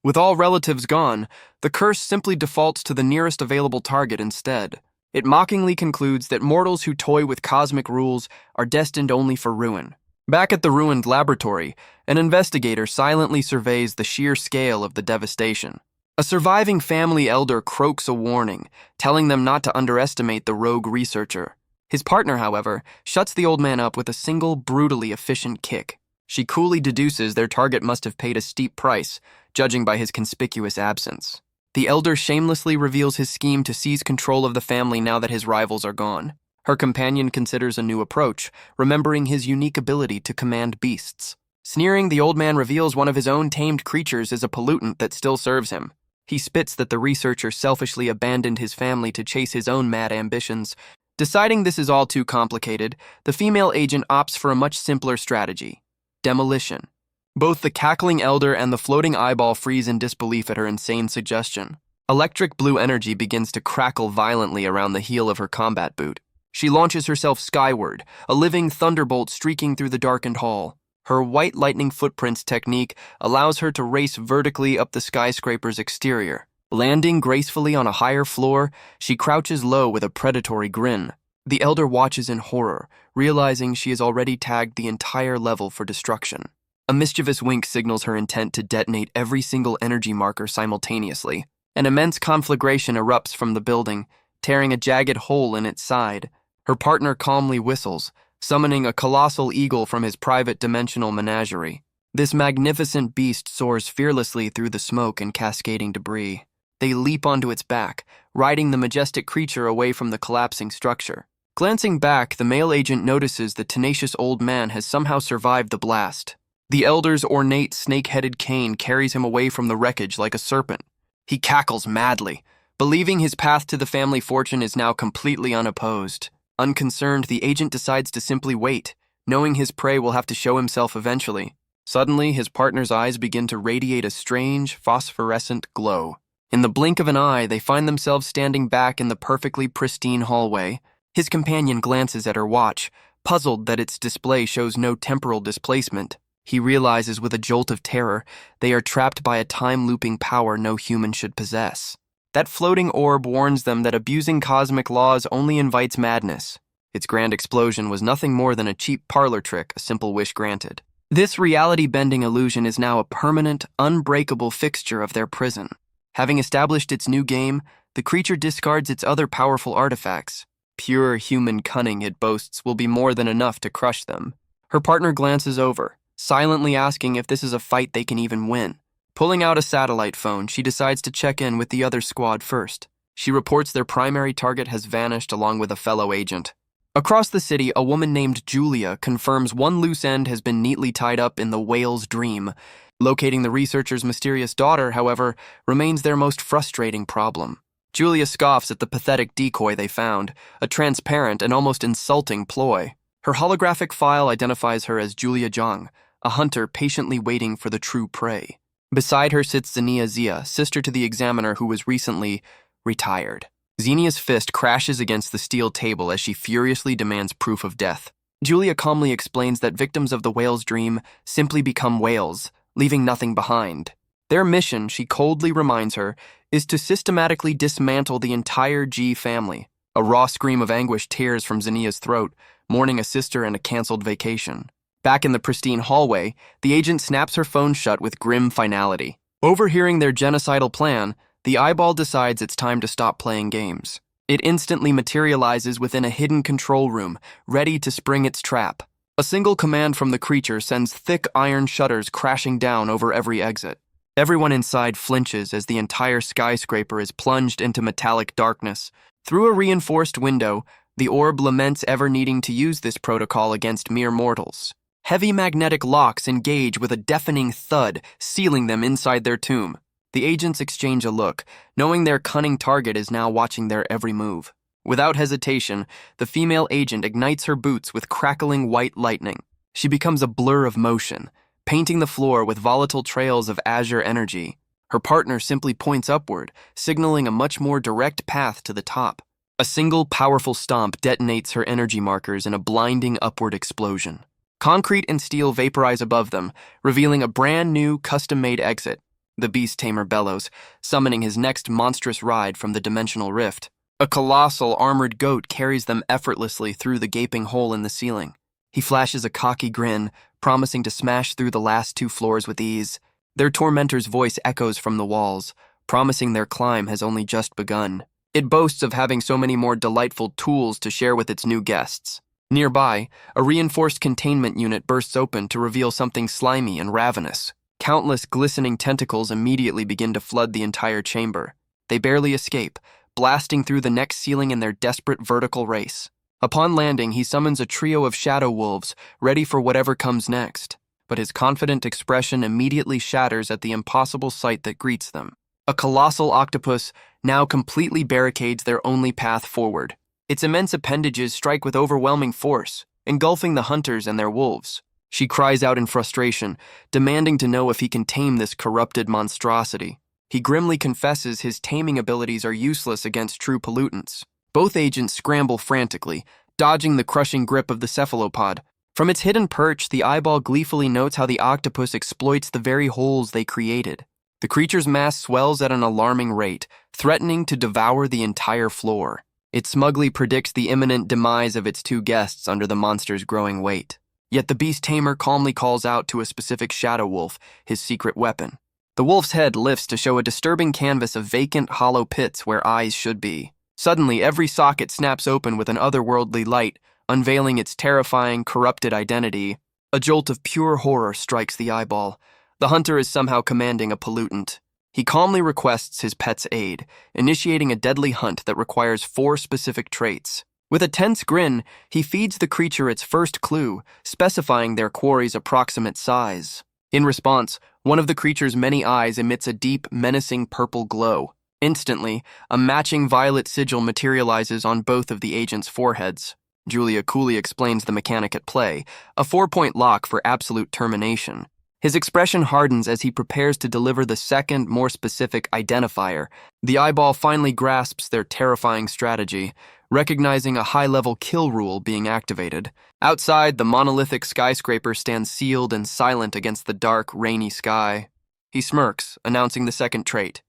With all relatives gone, the curse simply defaults to the nearest available target instead. It mockingly concludes that mortals who toy with cosmic rules are destined only for ruin. Back at the ruined laboratory, an investigator silently surveys the sheer scale of the devastation. A surviving family elder croaks a warning, telling them not to underestimate the rogue researcher. His partner, however, shuts the old man up with a single, brutally efficient kick. She coolly deduces their target must have paid a steep price, judging by his conspicuous absence. The elder shamelessly reveals his scheme to seize control of the family now that his rivals are gone. Her companion considers a new approach, remembering his unique ability to command beasts. Sneering, the old man reveals one of his own tamed creatures is a pollutant that still serves him. He spits that the researcher selfishly abandoned his family to chase his own mad ambitions. Deciding this is all too complicated, the female agent opts for a much simpler strategy: demolition. Both the cackling elder and the floating eyeball freeze in disbelief at her insane suggestion. Electric blue energy begins to crackle violently around the heel of her combat boot. She launches herself skyward, a living thunderbolt streaking through the darkened hall. Her white lightning footprints technique allows her to race vertically up the skyscraper's exterior. Landing gracefully on a higher floor, she crouches low with a predatory grin. The elder watches in horror, realizing she has already tagged the entire level for destruction. A mischievous wink signals her intent to detonate every single energy marker simultaneously. An immense conflagration erupts from the building, tearing a jagged hole in its side. Her partner calmly whistles, summoning a colossal eagle from his private dimensional menagerie. This magnificent beast soars fearlessly through the smoke and cascading debris. They leap onto its back, riding the majestic creature away from the collapsing structure. Glancing back, the male agent notices the tenacious old man has somehow survived the blast. The elder's ornate snake-headed cane carries him away from the wreckage like a serpent. He cackles madly, believing his path to the family fortune is now completely unopposed. Unconcerned, the agent decides to simply wait, knowing his prey will have to show himself eventually. Suddenly, his partner's eyes begin to radiate a strange, phosphorescent glow. In the blink of an eye, they find themselves standing back in the perfectly pristine hallway. His companion glances at her watch, puzzled that its display shows no temporal displacement. He realizes with a jolt of terror they are trapped by a time-looping power no human should possess. That floating orb warns them that abusing cosmic laws only invites madness. Its grand explosion was nothing more than a cheap parlor trick, a simple wish granted. This reality-bending illusion is now a permanent, unbreakable fixture of their prison. Having established its new game, the creature discards its other powerful artifacts. Pure human cunning it boasts will be more than enough to crush them. Her partner glances over, silently asking if this is a fight they can even win. Pulling out a satellite phone, she decides to check in with the other squad first. She reports their primary target has vanished along with a fellow agent. Across the city, a woman named Julia confirms one loose end has been neatly tied up in the whale's dream. Locating the researcher's mysterious daughter, however, remains their most frustrating problem. Julia scoffs at the pathetic decoy they found, a transparent and almost insulting ploy. Her holographic file identifies her as Julia Zhang, a hunter patiently waiting for the true prey. Beside her sits Xenia Zia, sister to the examiner who was recently retired. Xenia's fist crashes against the steel table as she furiously demands proof of death. Julia calmly explains that victims of the whale's dream simply become whales, leaving nothing behind. Their mission, she coldly reminds her, is to systematically dismantle the entire G family. A raw scream of anguish tears from Xenia's throat, mourning a sister and a canceled vacation. Back in the pristine hallway, the agent snaps her phone shut with grim finality. Overhearing their genocidal plan, the eyeball decides it's time to stop playing games. It instantly materializes within a hidden control room, ready to spring its trap. A single command from the creature sends thick iron shutters crashing down over every exit. Everyone inside flinches as the entire skyscraper is plunged into metallic darkness. Through a reinforced window, the orb laments ever needing to use this protocol against mere mortals. Heavy magnetic locks engage with a deafening thud, sealing them inside their tomb. The agents exchange a look, knowing their cunning target is now watching their every move. Without hesitation, the female agent ignites her boots with crackling white lightning. She becomes a blur of motion, painting the floor with volatile trails of azure energy. Her partner simply points upward, signaling a much more direct path to the top. A single powerful stomp detonates her energy markers in a blinding upward explosion. Concrete and steel vaporize above them, revealing a brand new, custom-made exit. The beast tamer bellows, summoning his next monstrous ride from the dimensional rift. A colossal armored goat carries them effortlessly through the gaping hole in the ceiling. He flashes a cocky grin, promising to smash through the last 2 floors with ease. Their tormentor's voice echoes from the walls, promising their climb has only just begun. It boasts of having so many more delightful tools to share with its new guests. Nearby, a reinforced containment unit bursts open to reveal something slimy and ravenous. Countless glistening tentacles immediately begin to flood the entire chamber. They barely escape, blasting through the next ceiling in their desperate vertical race. Upon landing, he summons a trio of shadow wolves, ready for whatever comes next. But his confident expression immediately shatters at the impossible sight that greets them. A colossal octopus now completely barricades their only path forward. Its immense appendages strike with overwhelming force, engulfing the hunters and their wolves. She cries out in frustration, demanding to know if he can tame this corrupted monstrosity. He grimly confesses his taming abilities are useless against true pollutants. Both agents scramble frantically, dodging the crushing grip of the cephalopod. From its hidden perch, the eyeball gleefully notes how the octopus exploits the very holes they created. The creature's mass swells at an alarming rate, threatening to devour the entire floor. It smugly predicts the imminent demise of its 2 guests under the monster's growing weight. Yet the beast tamer calmly calls out to a specific shadow wolf, his secret weapon. The wolf's head lifts to show a disturbing canvas of vacant, hollow pits where eyes should be. Suddenly, every socket snaps open with an otherworldly light, unveiling its terrifying, corrupted identity. A jolt of pure horror strikes the eyeball. The hunter is somehow commanding a pollutant. He calmly requests his pet's aid, initiating a deadly hunt that requires 4 specific traits. With a tense grin, he feeds the creature its first clue, specifying their quarry's approximate size. In response, one of the creature's many eyes emits a deep, menacing purple glow. Instantly, a matching violet sigil materializes on both of the agent's foreheads. Julia coolly explains the mechanic at play, a 4-point lock for absolute termination. His expression hardens as he prepares to deliver the second, more specific identifier. The eyeball finally grasps their terrifying strategy, recognizing a high-level kill rule being activated. Outside, the monolithic skyscraper stands sealed and silent against the dark, rainy sky. He smirks, announcing the second trait.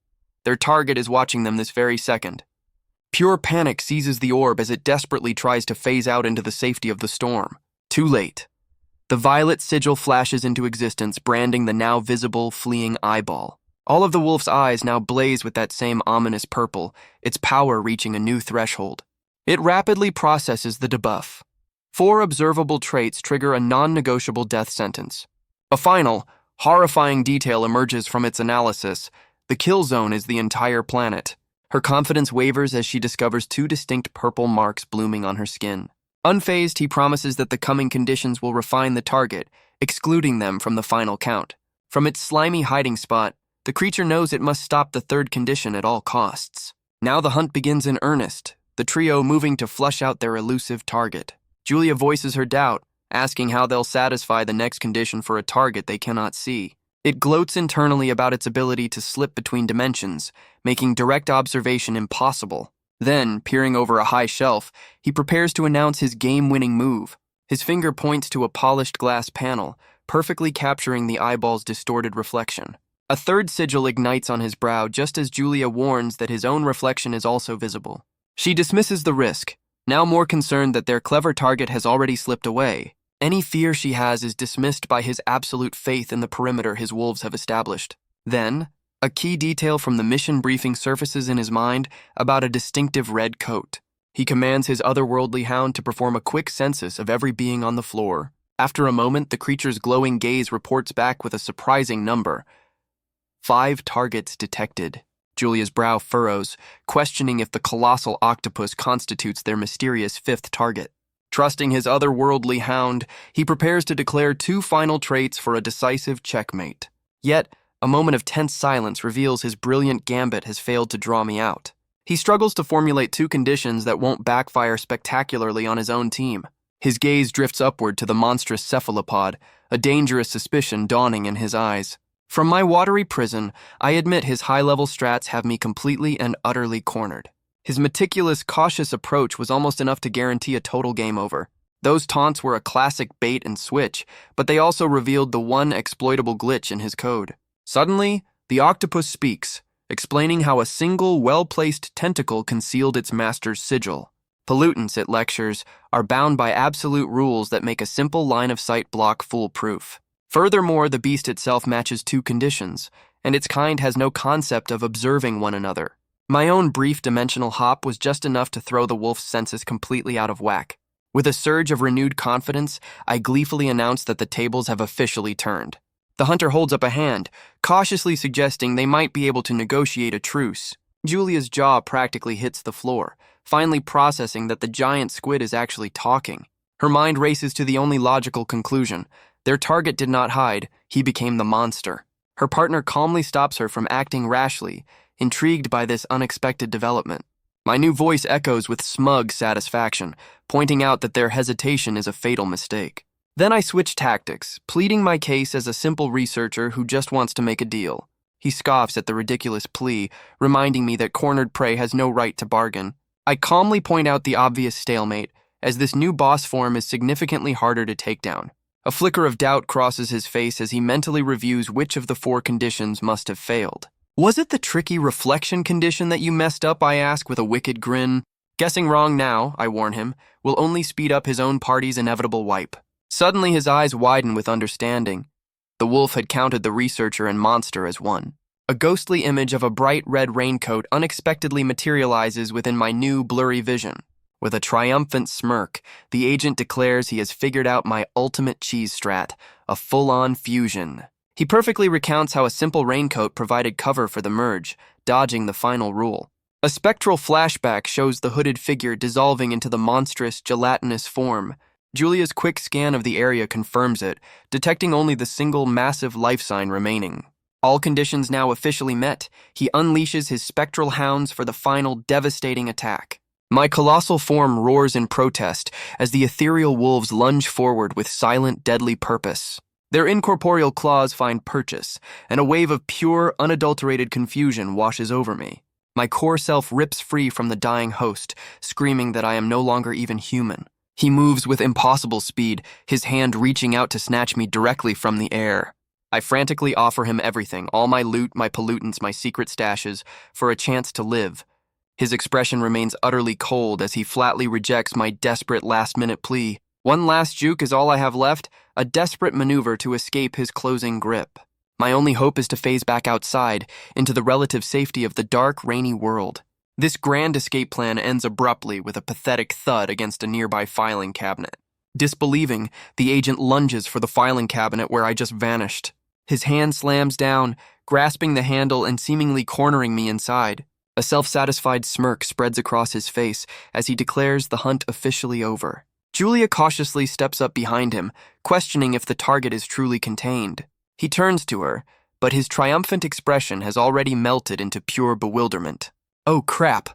Their target is watching them this very second. Pure panic seizes the orb as it desperately tries to phase out into the safety of the storm. Too late. The violet sigil flashes into existence, branding the now visible, fleeing eyeball. All of the wolf's eyes now blaze with that same ominous purple, its power reaching a new threshold. It rapidly processes the debuff. 4 observable traits trigger a non-negotiable death sentence. A final, horrifying detail emerges from its analysis. The kill zone is the entire planet. Her confidence wavers as she discovers 2 distinct purple marks blooming on her skin. Unfazed, he promises that the coming conditions will refine the target, excluding them from the final count. From its slimy hiding spot, the creature knows it must stop the third condition at all costs. Now the hunt begins in earnest, the trio moving to flush out their elusive target. Julia voices her doubt, asking how they'll satisfy the next condition for a target they cannot see. It gloats internally about its ability to slip between dimensions, making direct observation impossible. Then, peering over a high shelf, he prepares to announce his game-winning move. His finger points to a polished glass panel, perfectly capturing the eyeball's distorted reflection. A third sigil ignites on his brow just as Julia warns that his own reflection is also visible. She dismisses the risk, now more concerned that their clever target has already slipped away. Any fear she has is dismissed by his absolute faith in the perimeter his wolves have established. Then, a key detail from the mission briefing surfaces in his mind about a distinctive red coat. He commands his otherworldly hound to perform a quick census of every being on the floor. After a moment, the creature's glowing gaze reports back with a surprising number. 5 targets detected. Julia's brow furrows, questioning if the colossal octopus constitutes their mysterious 5th target. Trusting his otherworldly hound, he prepares to declare 2 final traits for a decisive checkmate. Yet, a moment of tense silence reveals his brilliant gambit has failed to draw me out. He struggles to formulate 2 conditions that won't backfire spectacularly on his own team. His gaze drifts upward to the monstrous cephalopod, a dangerous suspicion dawning in his eyes. From my watery prison, I admit his high-level strats have me completely and utterly cornered. His meticulous, cautious approach was almost enough to guarantee a total game over. Those taunts were a classic bait and switch, but they also revealed the one exploitable glitch in his code. Suddenly, the octopus speaks, explaining how a single, well-placed tentacle concealed its master's sigil. Pollutants, it lectures, are bound by absolute rules that make a simple line-of-sight block foolproof. Furthermore, the beast itself matches 2 conditions, and its kind has no concept of observing one another. My own brief dimensional hop was just enough to throw the wolf's senses completely out of whack. With a surge of renewed confidence, I gleefully announced that the tables have officially turned. The hunter holds up a hand, cautiously suggesting they might be able to negotiate a truce. Julia's jaw practically hits the floor, finally processing that the giant squid is actually talking. Her mind races to the only logical conclusion. Their target did not hide, he became the monster. Her partner calmly stops her from acting rashly, intrigued by this unexpected development. My new voice echoes with smug satisfaction, pointing out that their hesitation is a fatal mistake. Then I switch tactics, pleading my case as a simple researcher who just wants to make a deal. He scoffs at the ridiculous plea, reminding me that cornered prey has no right to bargain. I calmly point out the obvious stalemate, as this new boss form is significantly harder to take down. A flicker of doubt crosses his face as he mentally reviews which of the 4 conditions must have failed. Was it the tricky reflection condition that you messed up, I ask with a wicked grin. Guessing wrong now, I warn him, will only speed up his own party's inevitable wipe. Suddenly his eyes widen with understanding. The wolf had counted the researcher and monster as one. A ghostly image of a bright red raincoat unexpectedly materializes within my new blurry vision. With a triumphant smirk, the agent declares he has figured out my ultimate cheese strat, a full-on fusion. He perfectly recounts how a simple raincoat provided cover for the merge, dodging the final rule. A spectral flashback shows the hooded figure dissolving into the monstrous, gelatinous form. Julia's quick scan of the area confirms it, detecting only the single massive life sign remaining. All conditions now officially met, he unleashes his spectral hounds for the final devastating attack. My colossal form roars in protest as the ethereal wolves lunge forward with silent, deadly purpose. Their incorporeal claws find purchase, and a wave of pure, unadulterated confusion washes over me. My core self rips free from the dying host, screaming that I am no longer even human. He moves with impossible speed, his hand reaching out to snatch me directly from the air. I frantically offer him everything, all my loot, my pollutants, my secret stashes, for a chance to live. His expression remains utterly cold as he flatly rejects my desperate last-minute plea. One last juke is all I have left, a desperate maneuver to escape his closing grip. My only hope is to phase back outside, into the relative safety of the dark, rainy world. This grand escape plan ends abruptly with a pathetic thud against a nearby filing cabinet. Disbelieving, the agent lunges for the filing cabinet where I just vanished. His hand slams down, grasping the handle and seemingly cornering me inside. A self-satisfied smirk spreads across his face as he declares the hunt officially over. Julia cautiously steps up behind him, questioning if the target is truly contained. He turns to her, but his triumphant expression has already melted into pure bewilderment. Oh crap,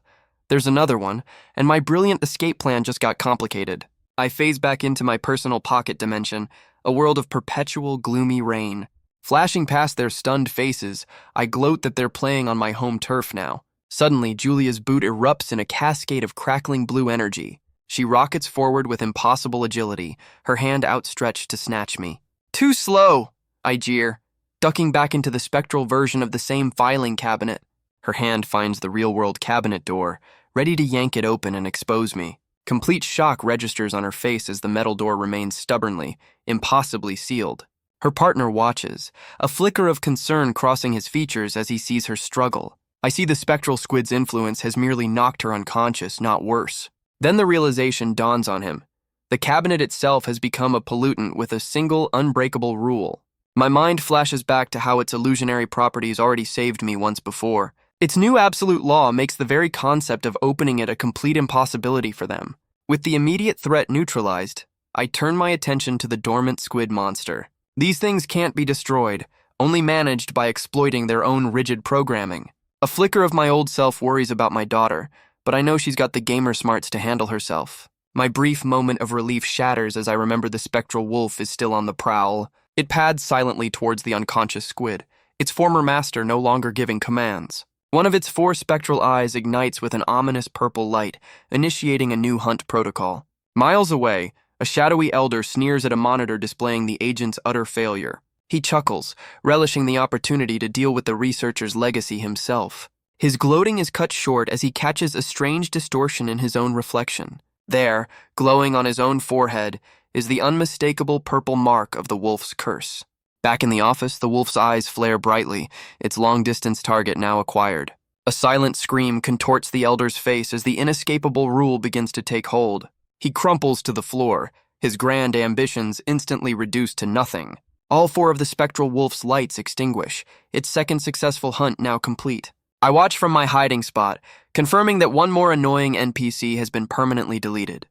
there's another one, and my brilliant escape plan just got complicated. I phase back into my personal pocket dimension, a world of perpetual gloomy rain. Flashing past their stunned faces, I gloat that they're playing on my home turf now. Suddenly, Julia's boot erupts in a cascade of crackling blue energy. She rockets forward with impossible agility, her hand outstretched to snatch me. Too slow, I jeer, ducking back into the spectral version of the same filing cabinet. Her hand finds the real-world cabinet door, ready to yank it open and expose me. Complete shock registers on her face as the metal door remains stubbornly, impossibly sealed. Her partner watches, a flicker of concern crossing his features as he sees her struggle. I see the spectral squid's influence has merely knocked her unconscious, not worse. Then the realization dawns on him. The cabinet itself has become a pollutant with a single, unbreakable rule. My mind flashes back to how its illusionary properties already saved me once before. Its new absolute law makes the very concept of opening it a complete impossibility for them. With the immediate threat neutralized, I turn my attention to the dormant squid monster. These things can't be destroyed, only managed by exploiting their own rigid programming. A flicker of my old self worries about my daughter, but I know she's got the gamer smarts to handle herself. My brief moment of relief shatters as I remember the spectral wolf is still on the prowl. It pads silently towards the unconscious squid, its former master no longer giving commands. One of its 4 spectral eyes ignites with an ominous purple light, initiating a new hunt protocol. Miles away, a shadowy elder sneers at a monitor displaying the agent's utter failure. He chuckles, relishing the opportunity to deal with the researcher's legacy himself. His gloating is cut short as he catches a strange distortion in his own reflection. There, glowing on his own forehead, is the unmistakable purple mark of the wolf's curse. Back in the office, the wolf's eyes flare brightly, its long-distance target now acquired. A silent scream contorts the elder's face as the inescapable rule begins to take hold. He crumples to the floor, his grand ambitions instantly reduced to nothing. All 4 of the spectral wolf's lights extinguish, its second successful hunt now complete. I watch from my hiding spot, confirming that one more annoying NPC has been permanently deleted.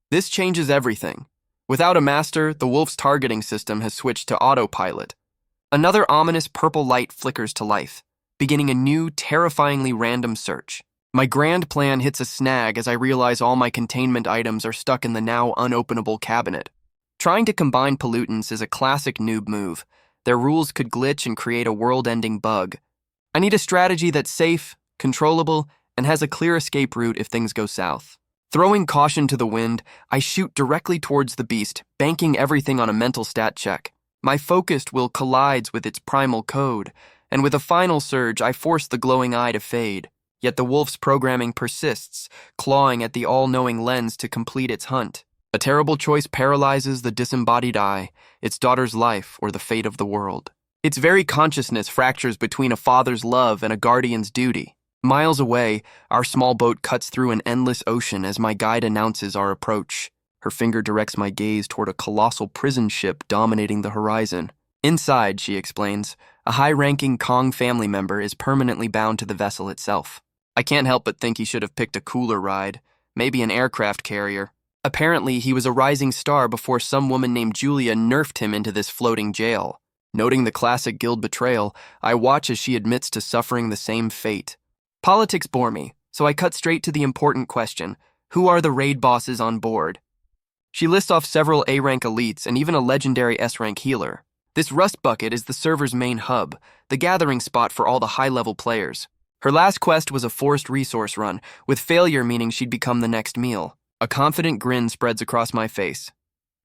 This changes everything. Without a master, the wolf's targeting system has switched to autopilot. Another ominous purple light flickers to life, beginning a new, terrifyingly random search. My grand plan hits a snag as I realize all my containment items are stuck in the now unopenable cabinet. Trying to combine pollutants is a classic noob move. Their rules could glitch and create a world-ending bug. I need a strategy that's safe, controllable, and has a clear escape route if things go south. Throwing caution to the wind, I shoot directly towards the beast, banking everything on a mental stat check. My focused will collides with its primal code, and with a final surge, I force the glowing eye to fade. Yet the wolf's programming persists, clawing at the all-knowing lens to complete its hunt. A terrible choice paralyzes the disembodied eye, its daughter's life, or the fate of the world. Its very consciousness fractures between a father's love and a guardian's duty. Miles away, our small boat cuts through an endless ocean as my guide announces our approach. Her finger directs my gaze toward a colossal prison ship dominating the horizon. Inside, she explains, a high-ranking Kong family member is permanently bound to the vessel itself. I can't help but think he should have picked a cooler ride, maybe an aircraft carrier. Apparently, he was a rising star before some woman named Julia nerfed him into this floating jail. Noting the classic guild betrayal, I watch as she admits to suffering the same fate. Politics bore me, so I cut straight to the important question: who are the raid bosses on board? She lists off several A-rank elites and even a legendary S-rank healer. This rust bucket is the server's main hub, the gathering spot for all the high-level players. Her last quest was a forced resource run, with failure meaning she'd become the next meal. A confident grin spreads across my face.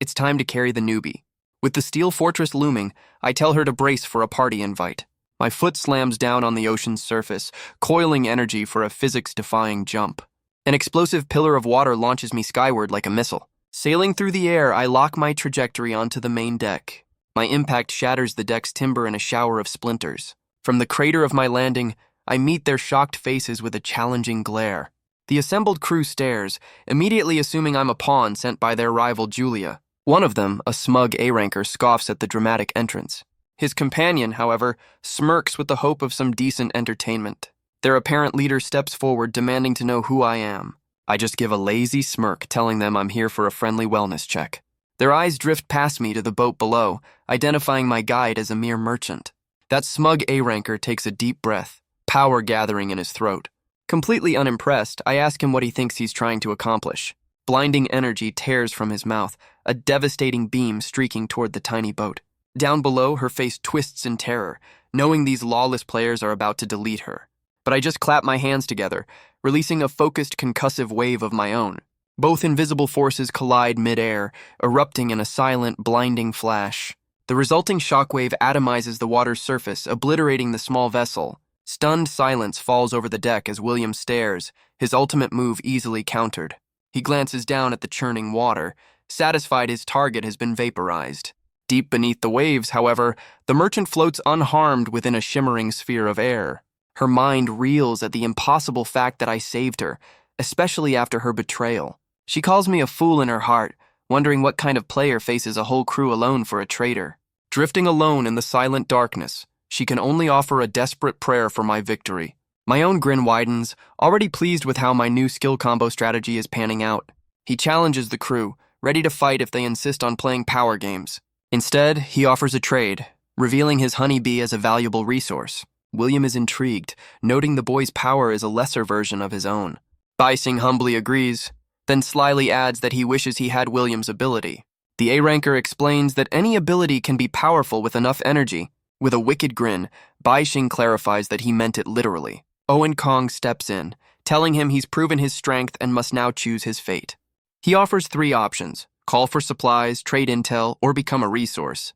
It's time to carry the newbie. With the steel fortress looming, I tell her to brace for a party invite. My foot slams down on the ocean's surface, coiling energy for a physics-defying jump. An explosive pillar of water launches me skyward like a missile. Sailing through the air, I lock my trajectory onto the main deck. My impact shatters the deck's timber in a shower of splinters. From the crater of my landing, I meet their shocked faces with a challenging glare. The assembled crew stares, immediately assuming I'm a pawn sent by their rival Julia. One of them, a smug A-ranker, scoffs at the dramatic entrance. His companion, however, smirks with the hope of some decent entertainment. Their apparent leader steps forward, demanding to know who I am. I just give a lazy smirk, telling them I'm here for a friendly wellness check. Their eyes drift past me to the boat below, identifying my guide as a mere merchant. That smug A-ranker takes a deep breath, power gathering in his throat. Completely unimpressed, I ask him what he thinks he's trying to accomplish. Blinding energy tears from his mouth, a devastating beam streaking toward the tiny boat. Down below, her face twists in terror, knowing these lawless players are about to delete her. But I just clap my hands together, releasing a focused concussive wave of my own. Both invisible forces collide mid-air, erupting in a silent, blinding flash. The resulting shockwave atomizes the water's surface, obliterating the small vessel. Stunned silence falls over the deck as William stares, his ultimate move easily countered. He glances down at the churning water, satisfied his target has been vaporized. Deep beneath the waves, however, the merchant floats unharmed within a shimmering sphere of air. Her mind reels at the impossible fact that I saved her, especially after her betrayal. She calls me a fool in her heart, wondering what kind of player faces a whole crew alone for a traitor. Drifting alone in the silent darkness, she can only offer a desperate prayer for my victory. My own grin widens, already pleased with how my new skill combo strategy is panning out. He challenges the crew, ready to fight if they insist on playing power games. Instead, he offers a trade, revealing his honeybee as a valuable resource. William is intrigued, noting the boy's power is a lesser version of his own. Beising humbly agrees, then slyly adds that he wishes he had William's ability. The A-ranker explains that any ability can be powerful with enough energy. With a wicked grin, Beishing clarifies that he meant it literally. Owen Kong steps in, telling him he's proven his strength and must now choose his fate. He offers 3 options: call for supplies, trade intel, or become a resource.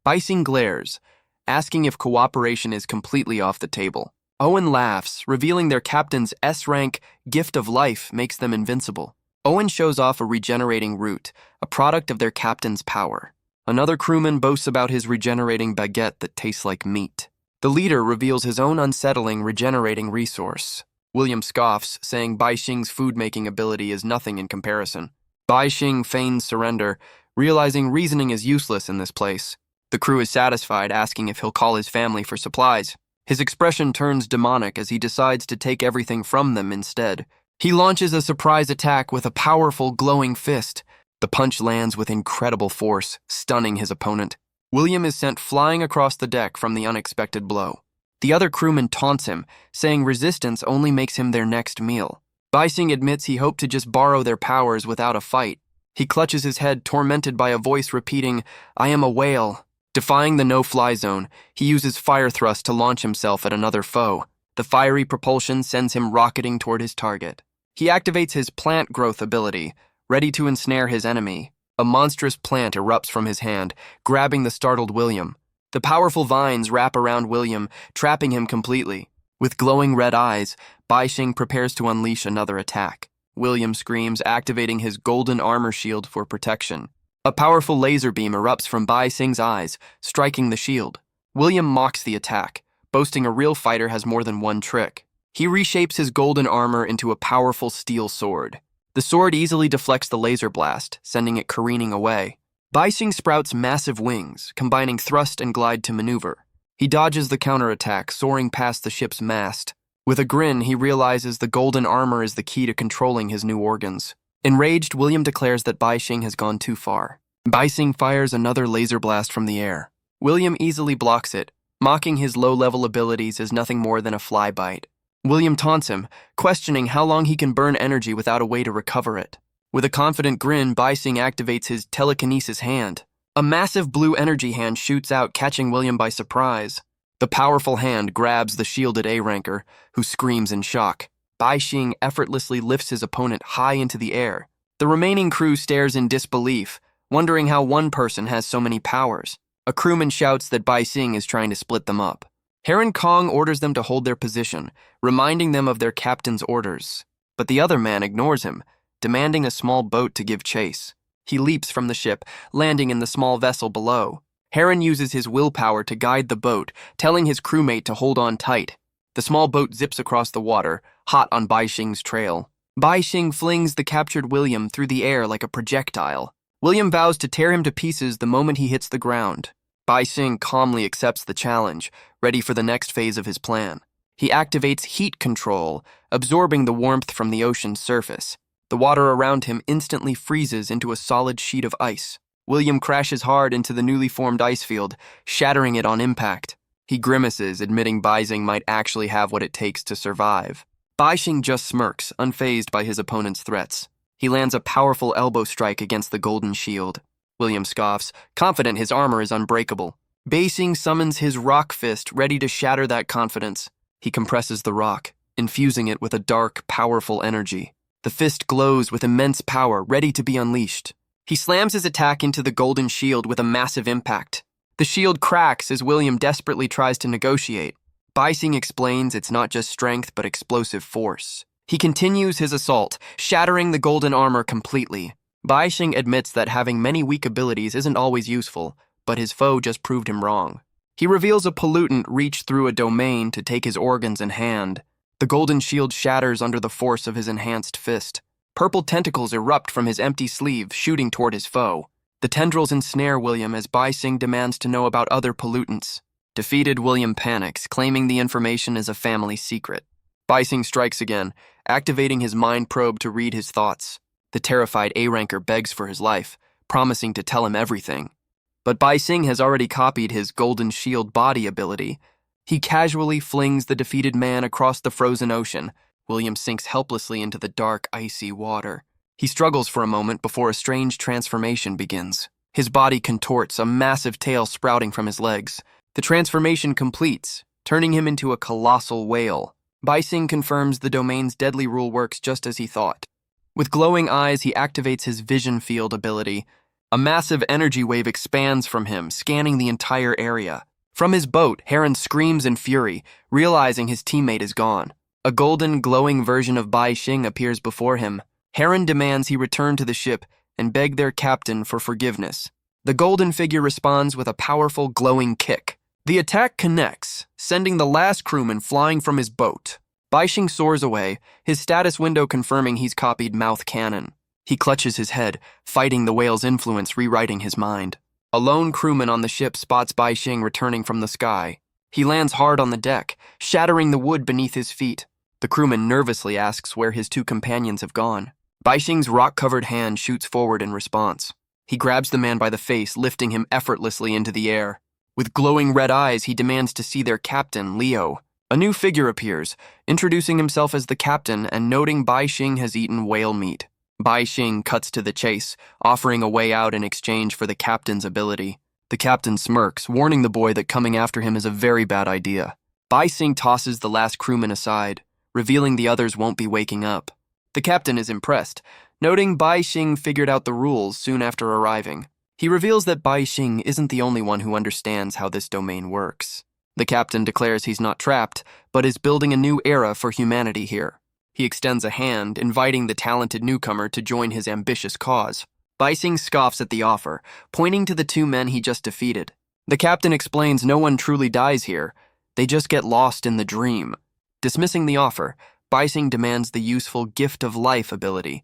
Beishing glares, asking if cooperation is completely off the table. Owen laughs, revealing their captain's S-rank gift of life makes them invincible. Owen shows off a regenerating root, a product of their captain's power. Another crewman boasts about his regenerating baguette that tastes like meat. The leader reveals his own unsettling regenerating resource. William scoffs, saying Beishing's food-making ability is nothing in comparison. Beishing feigns surrender, realizing reasoning is useless in this place. The crew is satisfied, asking if he'll call his family for supplies. His expression turns demonic as he decides to take everything from them instead. He launches a surprise attack with a powerful, glowing fist. The punch lands with incredible force, stunning his opponent. William is sent flying across the deck from the unexpected blow. The other crewman taunts him, saying resistance only makes him their next meal. Beishing admits he hoped to just borrow their powers without a fight. He clutches his head, tormented by a voice repeating, "I am a whale." Defying the no-fly zone, he uses fire thrust to launch himself at another foe. The fiery propulsion sends him rocketing toward his target. He activates his plant growth ability, ready to ensnare his enemy. A monstrous plant erupts from his hand, grabbing the startled William. The powerful vines wrap around William, trapping him completely. With glowing red eyes, Beishing prepares to unleash another attack. William screams, activating his golden armor shield for protection. A powerful laser beam erupts from Beishing's eyes, striking the shield. William mocks the attack, boasting a real fighter has more than one trick. He reshapes his golden armor into a powerful steel sword. The sword easily deflects the laser blast, sending it careening away. Beishing sprouts massive wings, combining thrust and glide to maneuver. He dodges the counterattack, soaring past the ship's mast. With a grin, he realizes the golden armor is the key to controlling his new organs. Enraged, William declares that Bai Xing has gone too far. Bai Xing fires another laser blast from the air. William easily blocks it, mocking his low-level abilities as nothing more than a fly bite. William taunts him, questioning how long he can burn energy without a way to recover it. With a confident grin, Bai Xing activates his telekinesis hand. A massive blue energy hand shoots out, catching William by surprise. The powerful hand grabs the shielded A-ranker, who screams in shock. Bai Xing effortlessly lifts his opponent high into the air. The remaining crew stares in disbelief, wondering how one person has so many powers. A crewman shouts that Bai Xing is trying to split them up. Heron Kong orders them to hold their position, reminding them of their captain's orders. But the other man ignores him, demanding a small boat to give chase. He leaps from the ship, landing in the small vessel below. Heron uses his willpower to guide the boat, telling his crewmate to hold on tight. The small boat zips across the water, hot on Bai Xing's trail. Bai Xing flings the captured William through the air like a projectile. William vows to tear him to pieces the moment he hits the ground. Bai Xing calmly accepts the challenge, ready for the next phase of his plan. He activates heat control, absorbing the warmth from the ocean's surface. The water around him instantly freezes into a solid sheet of ice. William crashes hard into the newly formed ice field, shattering it on impact. He grimaces, admitting Bai Xing might actually have what it takes to survive. Bai Xing just smirks, unfazed by his opponent's threats. He lands a powerful elbow strike against the golden shield. William scoffs, confident his armor is unbreakable. Bai Xing summons his rock fist, ready to shatter that confidence. He compresses the rock, infusing it with a dark, powerful energy. The fist glows with immense power, ready to be unleashed. He slams his attack into the golden shield with a massive impact. The shield cracks as William desperately tries to negotiate. Bai Xing explains it's not just strength but explosive force. He continues his assault, shattering the golden armor completely. Bai Xing admits that having many weak abilities isn't always useful, but his foe just proved him wrong. He reveals a pollutant reached through a domain to take his organs in hand. The golden shield shatters under the force of his enhanced fist. Purple tentacles erupt from his empty sleeve, shooting toward his foe. The tendrils ensnare William as Bai Xing demands to know about other pollutants. Defeated, William panics, claiming the information is a family secret. Bai Xing strikes again, activating his mind probe to read his thoughts. The terrified A-ranker begs for his life, promising to tell him everything. But Bai Xing has already copied his golden shield body ability. He casually flings the defeated man across the frozen ocean. William sinks helplessly into the dark, icy water. He struggles for a moment before a strange transformation begins. His body contorts, a massive tail sprouting from his legs. The transformation completes, turning him into a colossal whale. Bai Xing confirms the domain's deadly rule works just as he thought. With glowing eyes, he activates his vision field ability. A massive energy wave expands from him, scanning the entire area. From his boat, Heron screams in fury, realizing his teammate is gone. A golden, glowing version of Bai Xing appears before him. Heron demands he return to the ship and beg their captain for forgiveness. The golden figure responds with a powerful, glowing kick. The attack connects, sending the last crewman flying from his boat. Bai Xing soars away, his status window confirming he's copied mouth cannon. He clutches his head, fighting the whale's influence rewriting his mind. A lone crewman on the ship spots Bai Xing returning from the sky. He lands hard on the deck, shattering the wood beneath his feet. The crewman nervously asks where his two companions have gone. Bai Xing's rock-covered hand shoots forward in response. He grabs the man by the face, lifting him effortlessly into the air. With glowing red eyes, he demands to see their captain, Leo. A new figure appears, introducing himself as the captain and noting Bai Xing has eaten whale meat. Bai Xing cuts to the chase, offering a way out in exchange for the captain's ability. The captain smirks, warning the boy that coming after him is a very bad idea. Bai Xing tosses the last crewman aside, revealing the others won't be waking up. The captain is impressed, noting Bai Xing figured out the rules soon after arriving. He reveals that Bai Xing isn't the only one who understands how this domain works. The captain declares he's not trapped, but is building a new era for humanity here. He extends a hand, inviting the talented newcomer to join his ambitious cause. Bai Xing scoffs at the offer, pointing to the two men he just defeated. The captain explains no one truly dies here, they just get lost in the dream. Dismissing the offer, Bai Xing demands the useful gift of life ability.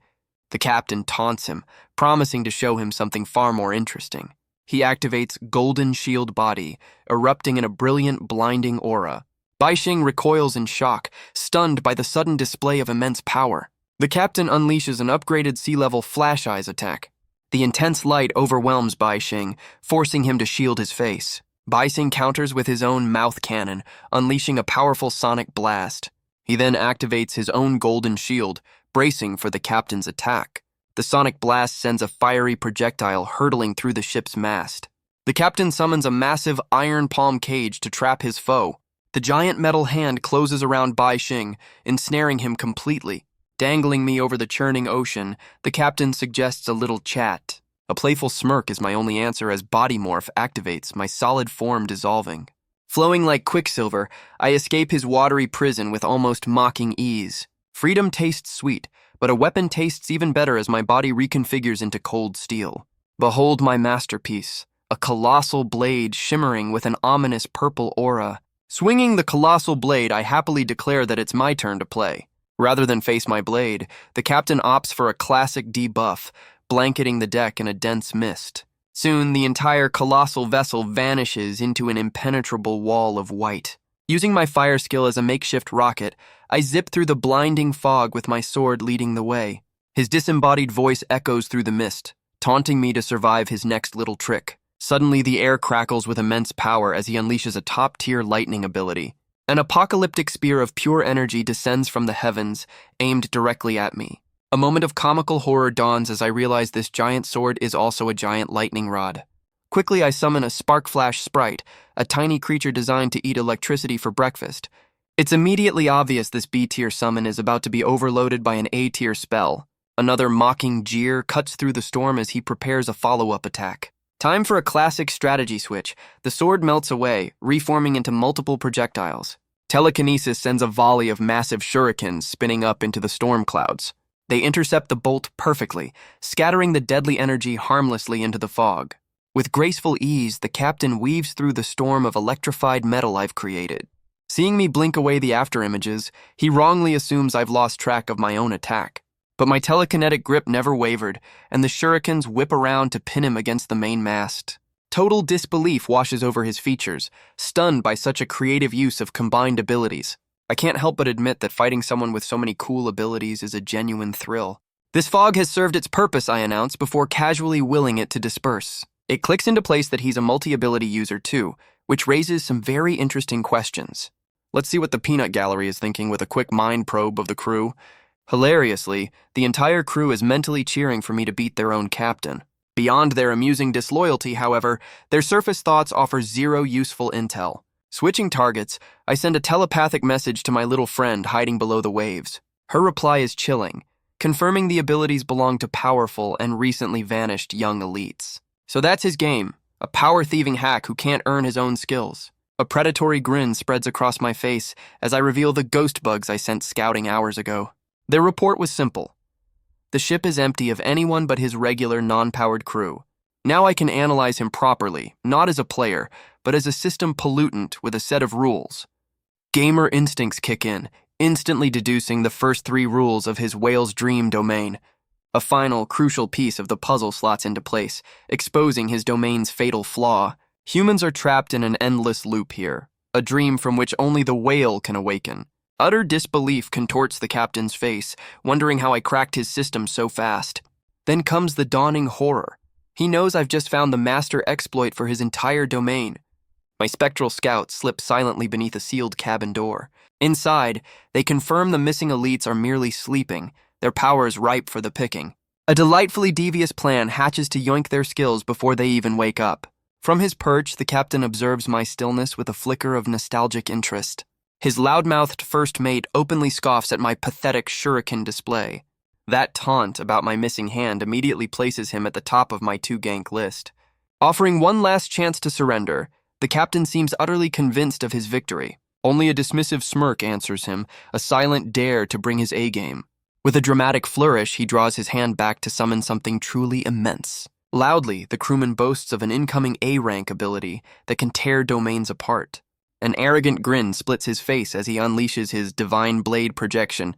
The captain taunts him, promising to show him something far more interesting. He activates Golden Shield Body, erupting in a brilliant, blinding aura. Baixing recoils in shock, stunned by the sudden display of immense power. The captain unleashes an upgraded sea-level flash eyes attack. The intense light overwhelms Baixing, forcing him to shield his face. Baixing counters with his own mouth cannon, unleashing a powerful sonic blast. He then activates his own golden shield, bracing for the captain's attack. The sonic blast sends a fiery projectile hurtling through the ship's mast. The captain summons a massive iron palm cage to trap his foe. The giant metal hand closes around Baixing, ensnaring him completely. Dangling me over the churning ocean, the captain suggests a little chat. A playful smirk is my only answer as body morph activates, my solid form dissolving. Flowing like quicksilver, I escape his watery prison with almost mocking ease. Freedom tastes sweet, but a weapon tastes even better as my body reconfigures into cold steel. Behold my masterpiece, a colossal blade shimmering with an ominous purple aura. Swinging the colossal blade, I happily declare that it's my turn to play. Rather than face my blade, the captain opts for a classic debuff, blanketing the deck in a dense mist. Soon, the entire colossal vessel vanishes into an impenetrable wall of white. Using my fire skill as a makeshift rocket, I zip through the blinding fog with my sword leading the way. His disembodied voice echoes through the mist, taunting me to survive his next little trick. Suddenly, the air crackles with immense power as he unleashes a top-tier lightning ability. An apocalyptic spear of pure energy descends from the heavens, aimed directly at me. A moment of comical horror dawns as I realize this giant sword is also a giant lightning rod. Quickly, I summon a Spark Flash sprite, a tiny creature designed to eat electricity for breakfast. It's immediately obvious this B-tier summon is about to be overloaded by an A-tier spell. Another mocking jeer cuts through the storm as he prepares a follow-up attack. Time for a classic strategy switch. The sword melts away, reforming into multiple projectiles. Telekinesis sends a volley of massive shurikens spinning up into the storm clouds. They intercept the bolt perfectly, scattering the deadly energy harmlessly into the fog. With graceful ease, the captain weaves through the storm of electrified metal I've created. Seeing me blink away the afterimages, he wrongly assumes I've lost track of my own attack. But my telekinetic grip never wavered, and the shurikens whip around to pin him against the main mast. Total disbelief washes over his features, stunned by such a creative use of combined abilities. I can't help but admit that fighting someone with so many cool abilities is a genuine thrill. This fog has served its purpose, I announce, before casually willing it to disperse. It clicks into place that he's a multi-ability user too, which raises some very interesting questions. Let's see what the peanut gallery is thinking with a quick mind probe of the crew. Hilariously, the entire crew is mentally cheering for me to beat their own captain. Beyond their amusing disloyalty, however, their surface thoughts offer zero useful intel. Switching targets, I send a telepathic message to my little friend hiding below the waves. Her reply is chilling, confirming the abilities belong to powerful and recently vanished young elites. So that's his game, a power-thieving hack who can't earn his own skills. A predatory grin spreads across my face as I reveal the ghost bugs I sent scouting hours ago. Their report was simple. The ship is empty of anyone but his regular non-powered crew. Now I can analyze him properly, not as a player, but as a system pollutant with a set of rules. Gamer instincts kick in, instantly deducing the first 3 rules of his whale's dream domain. A final, crucial piece of the puzzle slots into place, exposing his domain's fatal flaw. Humans are trapped in an endless loop here, a dream from which only the whale can awaken. Utter disbelief contorts the captain's face, wondering how I cracked his system so fast. Then comes the dawning horror. He knows I've just found the master exploit for his entire domain. My spectral scouts slip silently beneath a sealed cabin door. Inside, they confirm the missing elites are merely sleeping, their powers ripe for the picking. A delightfully devious plan hatches to yoink their skills before they even wake up. From his perch, the captain observes my stillness with a flicker of nostalgic interest. His loudmouthed first mate openly scoffs at my pathetic shuriken display. That taunt about my missing hand immediately places him at the top of my 2-gank list. Offering one last chance to surrender, the captain seems utterly convinced of his victory. Only a dismissive smirk answers him, a silent dare to bring his A-game. With a dramatic flourish, he draws his hand back to summon something truly immense. Loudly, the crewman boasts of an incoming A-rank ability that can tear domains apart. An arrogant grin splits his face as he unleashes his divine blade projection.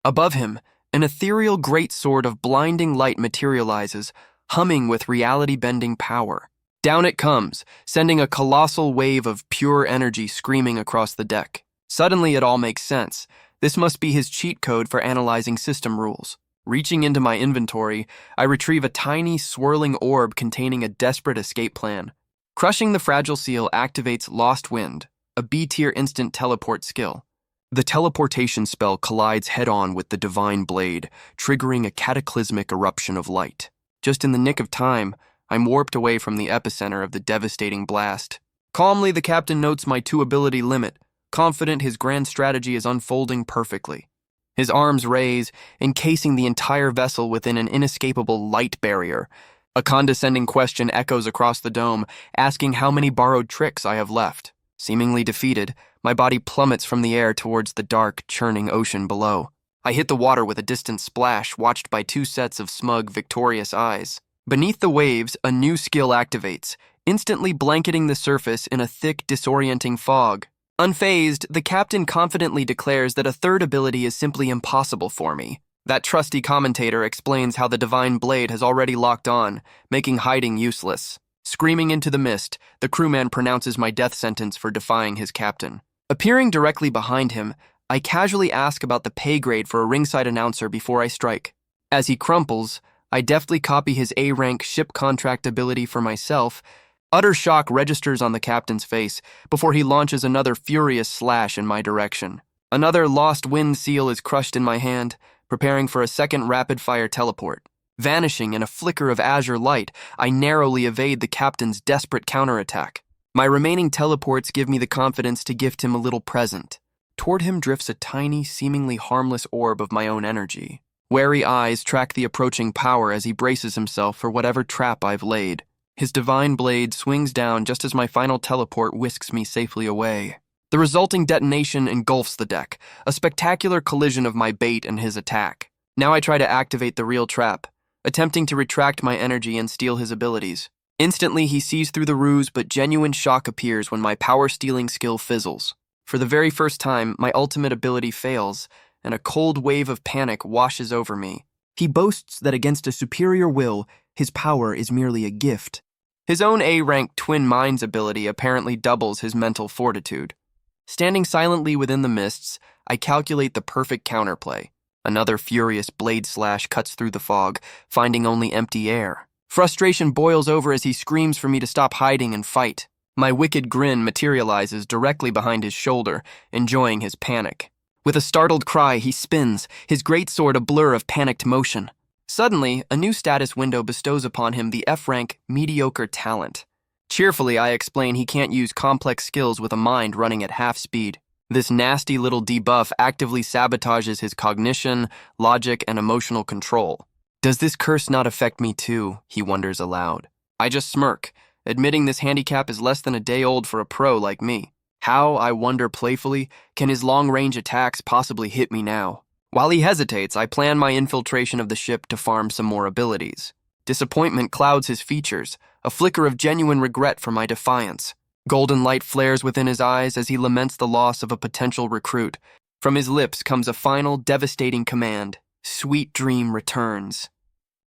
Above him, an ethereal greatsword of blinding light materializes, humming with reality-bending power. Down it comes, sending a colossal wave of pure energy screaming across the deck. Suddenly it all makes sense. This must be his cheat code for analyzing system rules. Reaching into my inventory, I retrieve a tiny, swirling orb containing a desperate escape plan. Crushing the fragile seal activates Lost Wind, a B-tier instant teleport skill. The teleportation spell collides head-on with the divine blade, triggering a cataclysmic eruption of light. Just in the nick of time, I'm warped away from the epicenter of the devastating blast. Calmly, the captain notes my 2-ability limit, confident his grand strategy is unfolding perfectly. His arms raise, encasing the entire vessel within an inescapable light barrier. A condescending question echoes across the dome, asking how many borrowed tricks I have left. Seemingly defeated, my body plummets from the air towards the dark, churning ocean below. I hit the water with a distant splash, watched by 2 sets of smug, victorious eyes. Beneath the waves, a new skill activates, instantly blanketing the surface in a thick, disorienting fog. Unfazed, the captain confidently declares that a 3rd ability is simply impossible for me. That trusty commentator explains how the divine blade has already locked on, making hiding useless. Screaming into the mist, the crewman pronounces my death sentence for defying his captain. Appearing directly behind him, I casually ask about the pay grade for a ringside announcer before I strike. As he crumples, I deftly copy his A-rank ship contract ability for myself. Utter shock registers on the captain's face before he launches another furious slash in my direction. Another Lost Wind seal is crushed in my hand, preparing for a second rapid-fire teleport. Vanishing in a flicker of azure light, I narrowly evade the captain's desperate counterattack. My remaining teleports give me the confidence to gift him a little present. Toward him drifts a tiny, seemingly harmless orb of my own energy. Wary eyes track the approaching power as he braces himself for whatever trap I've laid. His divine blade swings down just as my final teleport whisks me safely away. The resulting detonation engulfs the deck, a spectacular collision of my bait and his attack. Now I try to activate the real trap, attempting to retract my energy and steal his abilities. Instantly, he sees through the ruse, but genuine shock appears when my power-stealing skill fizzles. For the very first time, my ultimate ability fails, and a cold wave of panic washes over me. He boasts that against a superior will, his power is merely a gift. His own A-rank Twin Minds ability apparently doubles his mental fortitude. Standing silently within the mists, I calculate the perfect counterplay. Another furious blade slash cuts through the fog, finding only empty air. Frustration boils over as he screams for me to stop hiding and fight. My wicked grin materializes directly behind his shoulder, enjoying his panic. With a startled cry, he spins, his greatsword a blur of panicked motion. Suddenly, a new status window bestows upon him the F-rank mediocre talent. Cheerfully, I explain he can't use complex skills with a mind running at half speed. This nasty little debuff actively sabotages his cognition, logic, and emotional control. Does this curse not affect me too? He wonders aloud. I just smirk, admitting this handicap is less than a day old for a pro like me. How, I wonder playfully, can his long-range attacks possibly hit me now? While he hesitates, I plan my infiltration of the ship to farm some more abilities. Disappointment clouds his features, a flicker of genuine regret for my defiance. Golden light flares within his eyes as he laments the loss of a potential recruit. From his lips comes a final, devastating command. Sweet dream returns.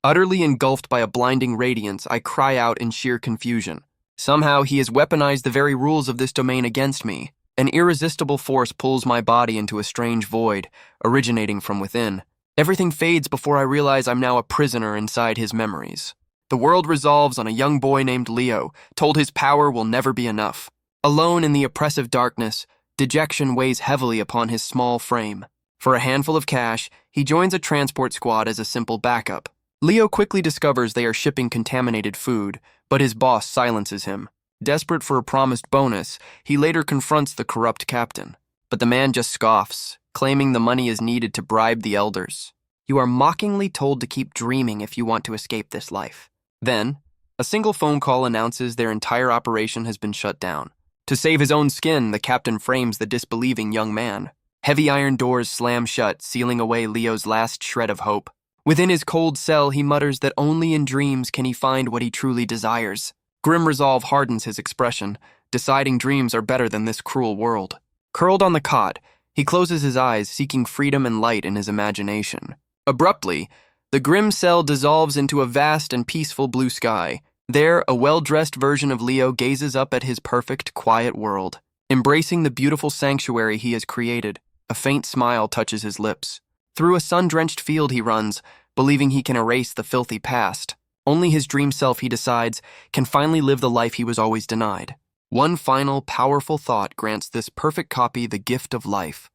Utterly engulfed by a blinding radiance, I cry out in sheer confusion. Somehow he has weaponized the very rules of this domain against me. An irresistible force pulls my body into a strange void, originating from within. Everything fades before I realize I'm now a prisoner inside his memories. The world resolves on a young boy named Leo, told his power will never be enough. Alone in the oppressive darkness, dejection weighs heavily upon his small frame. For a handful of cash, he joins a transport squad as a simple backup. Leo quickly discovers they are shipping contaminated food, but his boss silences him. Desperate for a promised bonus, he later confronts the corrupt captain. But the man just scoffs, claiming the money is needed to bribe the elders. You are mockingly told to keep dreaming if you want to escape this life. Then, a single phone call announces their entire operation has been shut down. To save his own skin, the captain frames the disbelieving young man. Heavy iron doors slam shut, sealing away Leo's last shred of hope. Within his cold cell, he mutters that only in dreams can he find what he truly desires. Grim resolve hardens his expression, deciding dreams are better than this cruel world. Curled on the cot, he closes his eyes, seeking freedom and light in his imagination. Abruptly, the grim cell dissolves into a vast and peaceful blue sky. There, a well-dressed version of Leo gazes up at his perfect, quiet world. Embracing the beautiful sanctuary he has created, a faint smile touches his lips. Through a sun-drenched field he runs, believing he can erase the filthy past. Only his dream self, he decides, can finally live the life he was always denied. One final, powerful thought grants this perfect copy the gift of life.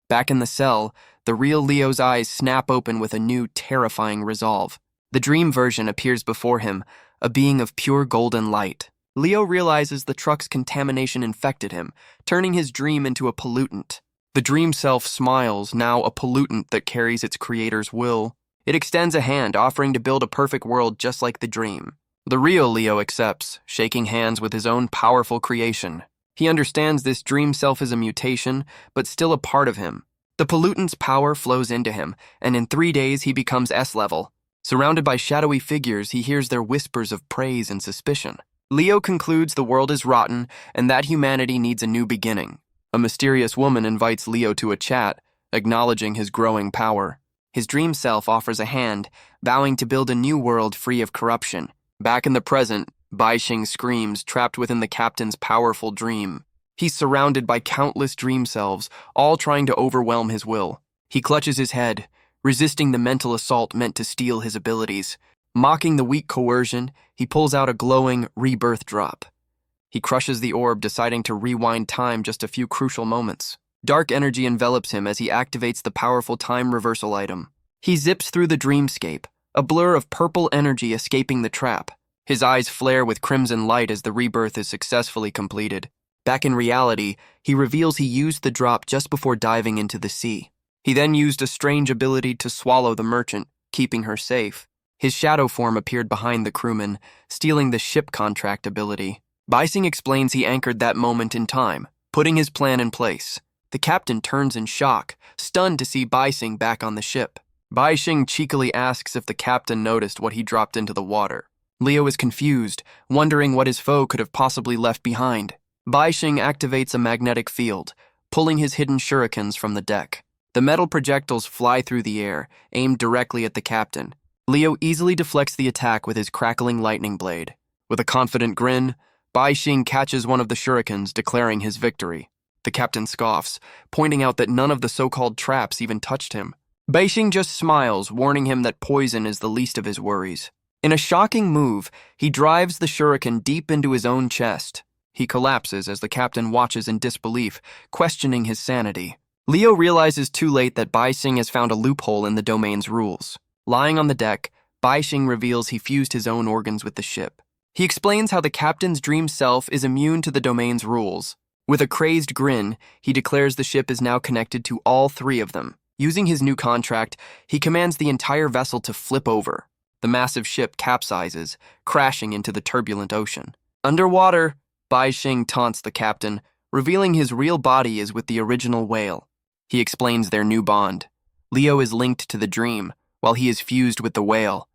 Back in the cell, the real Leo's eyes snap open with a new, terrifying resolve. The dream version appears before him, a being of pure golden light. Leo realizes the truck's contamination infected him, turning his dream into a pollutant. The dream self smiles, now a pollutant that carries its creator's will. It extends a hand, offering to build a perfect world just like the dream. The real Leo accepts, shaking hands with his own powerful creation. He understands this dream self is a mutation, but still a part of him. The pollutant's power flows into him, and in 3 days he becomes S-level. Surrounded by shadowy figures, he hears their whispers of praise and suspicion. Leo concludes the world is rotten and that humanity needs a new beginning. A mysterious woman invites Leo to a chat, acknowledging his growing power. His dream self offers a hand, vowing to build a new world free of corruption. Back in the present, Baixing screams, trapped within the captain's powerful dream. He's surrounded by countless dream selves, all trying to overwhelm his will. He clutches his head, resisting the mental assault meant to steal his abilities. Mocking the weak coercion, he pulls out a glowing rebirth drop. He crushes the orb, deciding to rewind time just a few crucial moments. Dark energy envelops him as he activates the powerful time reversal item. He zips through the dreamscape, a blur of purple energy escaping the trap. His eyes flare with crimson light as the rebirth is successfully completed. Back in reality, he reveals he used the drop just before diving into the sea. He then used a strange ability to swallow the merchant, keeping her safe. His shadow form appeared behind the crewman, stealing the ship contract ability. Baixing explains he anchored that moment in time, putting his plan in place. The captain turns in shock, stunned to see Baixing back on the ship. Baixing cheekily asks if the captain noticed what he dropped into the water. Leo is confused, wondering what his foe could have possibly left behind. Baixing activates a magnetic field, pulling his hidden shurikens from the deck. The metal projectiles fly through the air, aimed directly at the captain. Leo easily deflects the attack with his crackling lightning blade. With a confident grin, Baixing catches one of the shurikens, declaring his victory. The captain scoffs, pointing out that none of the so-called traps even touched him. Baixing just smiles, warning him that poison is the least of his worries. In a shocking move, he drives the shuriken deep into his own chest. He collapses as the captain watches in disbelief, questioning his sanity. Leo realizes too late that Baixing has found a loophole in the domain's rules. Lying on the deck, Baixing reveals he fused his own organs with the ship. He explains how the captain's dream self is immune to the domain's rules. With a crazed grin, he declares the ship is now connected to all 3 of them. Using his new contract, he commands the entire vessel to flip over. The massive ship capsizes, crashing into the turbulent ocean. Underwater, Baixing taunts the captain, revealing his real body is with the original whale. He explains their new bond. Leo is linked to the dream, while he is fused with the whale.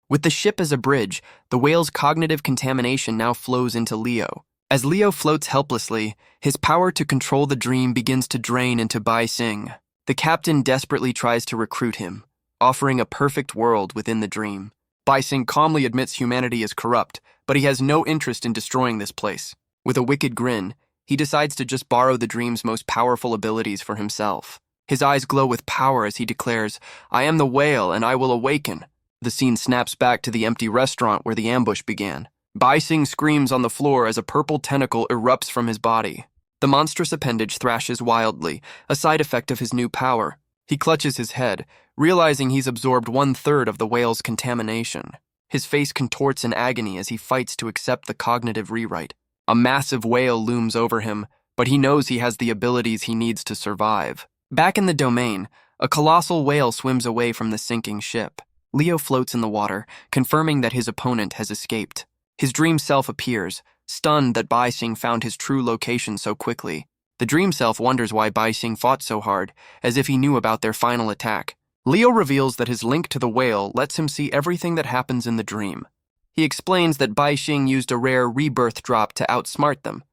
With the ship as a bridge, the whale's cognitive contamination now flows into Leo. As Leo floats helplessly, his power to control the dream begins to drain into Baixing. The captain desperately tries to recruit him, offering a perfect world within the dream. Baixing calmly admits humanity is corrupt, but he has no interest in destroying this place. With a wicked grin, he decides to just borrow the dream's most powerful abilities for himself. His eyes glow with power as he declares, "I am the whale and I will awaken." The scene snaps back to the empty restaurant where the ambush began. Baixing screams on the floor as a purple tentacle erupts from his body. The monstrous appendage thrashes wildly, a side effect of his new power. He clutches his head, realizing he's absorbed 1/3 of the whale's contamination. His face contorts in agony as he fights to accept the cognitive rewrite. A massive whale looms over him, but he knows he has the abilities he needs to survive. Back in the domain, a colossal whale swims away from the sinking ship. Leo floats in the water, confirming that his opponent has escaped. His dream self appears, stunned that Baixing found his true location so quickly. The dream self wonders why Baixing fought so hard, as if he knew about their final attack. Leo reveals that his link to the whale lets him see everything that happens in the dream. He explains that Baixing used a rare rebirth drop to outsmart them.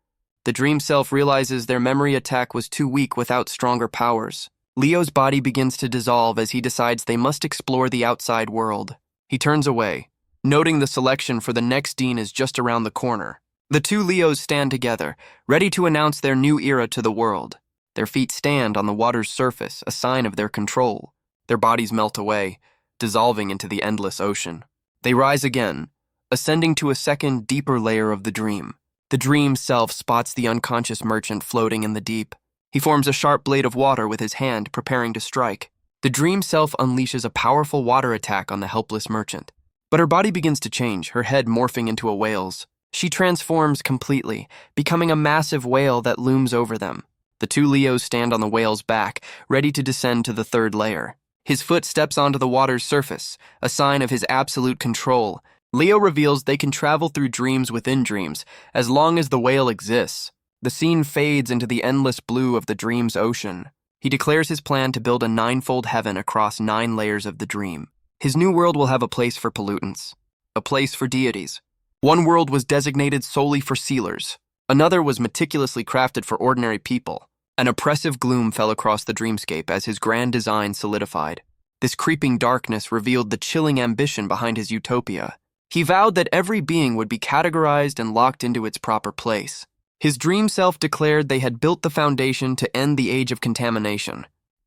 The dream self realizes their memory attack was too weak without stronger powers. Leo's body begins to dissolve as he decides they must explore the outside world. He turns away, noting the selection for the next dean is just around the corner. The two Leos stand together, ready to announce their new era to the world. Their feet stand on the water's surface, a sign of their control. Their bodies melt away, dissolving into the endless ocean. They rise again, ascending to a second, deeper layer of the dream. The dream self spots the unconscious merchant floating in the deep. He forms a sharp blade of water with his hand, preparing to strike. The dream self unleashes a powerful water attack on the helpless merchant. But her body begins to change, her head morphing into a whale's. She transforms completely, becoming a massive whale that looms over them. The two Leos stand on the whale's back, ready to descend to the third layer. His foot steps onto the water's surface, a sign of his absolute control. Leo reveals they can travel through dreams within dreams, as long as the whale exists. The scene fades into the endless blue of the dream's ocean. He declares his plan to build a ninefold heaven across 9 layers of the dream. His new world will have a place for pollutants, a place for deities. One world was designated solely for sealers. Another was meticulously crafted for ordinary people. An oppressive gloom fell across the dreamscape as his grand design solidified. This creeping darkness revealed the chilling ambition behind his utopia. He vowed that every being would be categorized and locked into its proper place. His dream self declared they had built the foundation to end the age of contamination.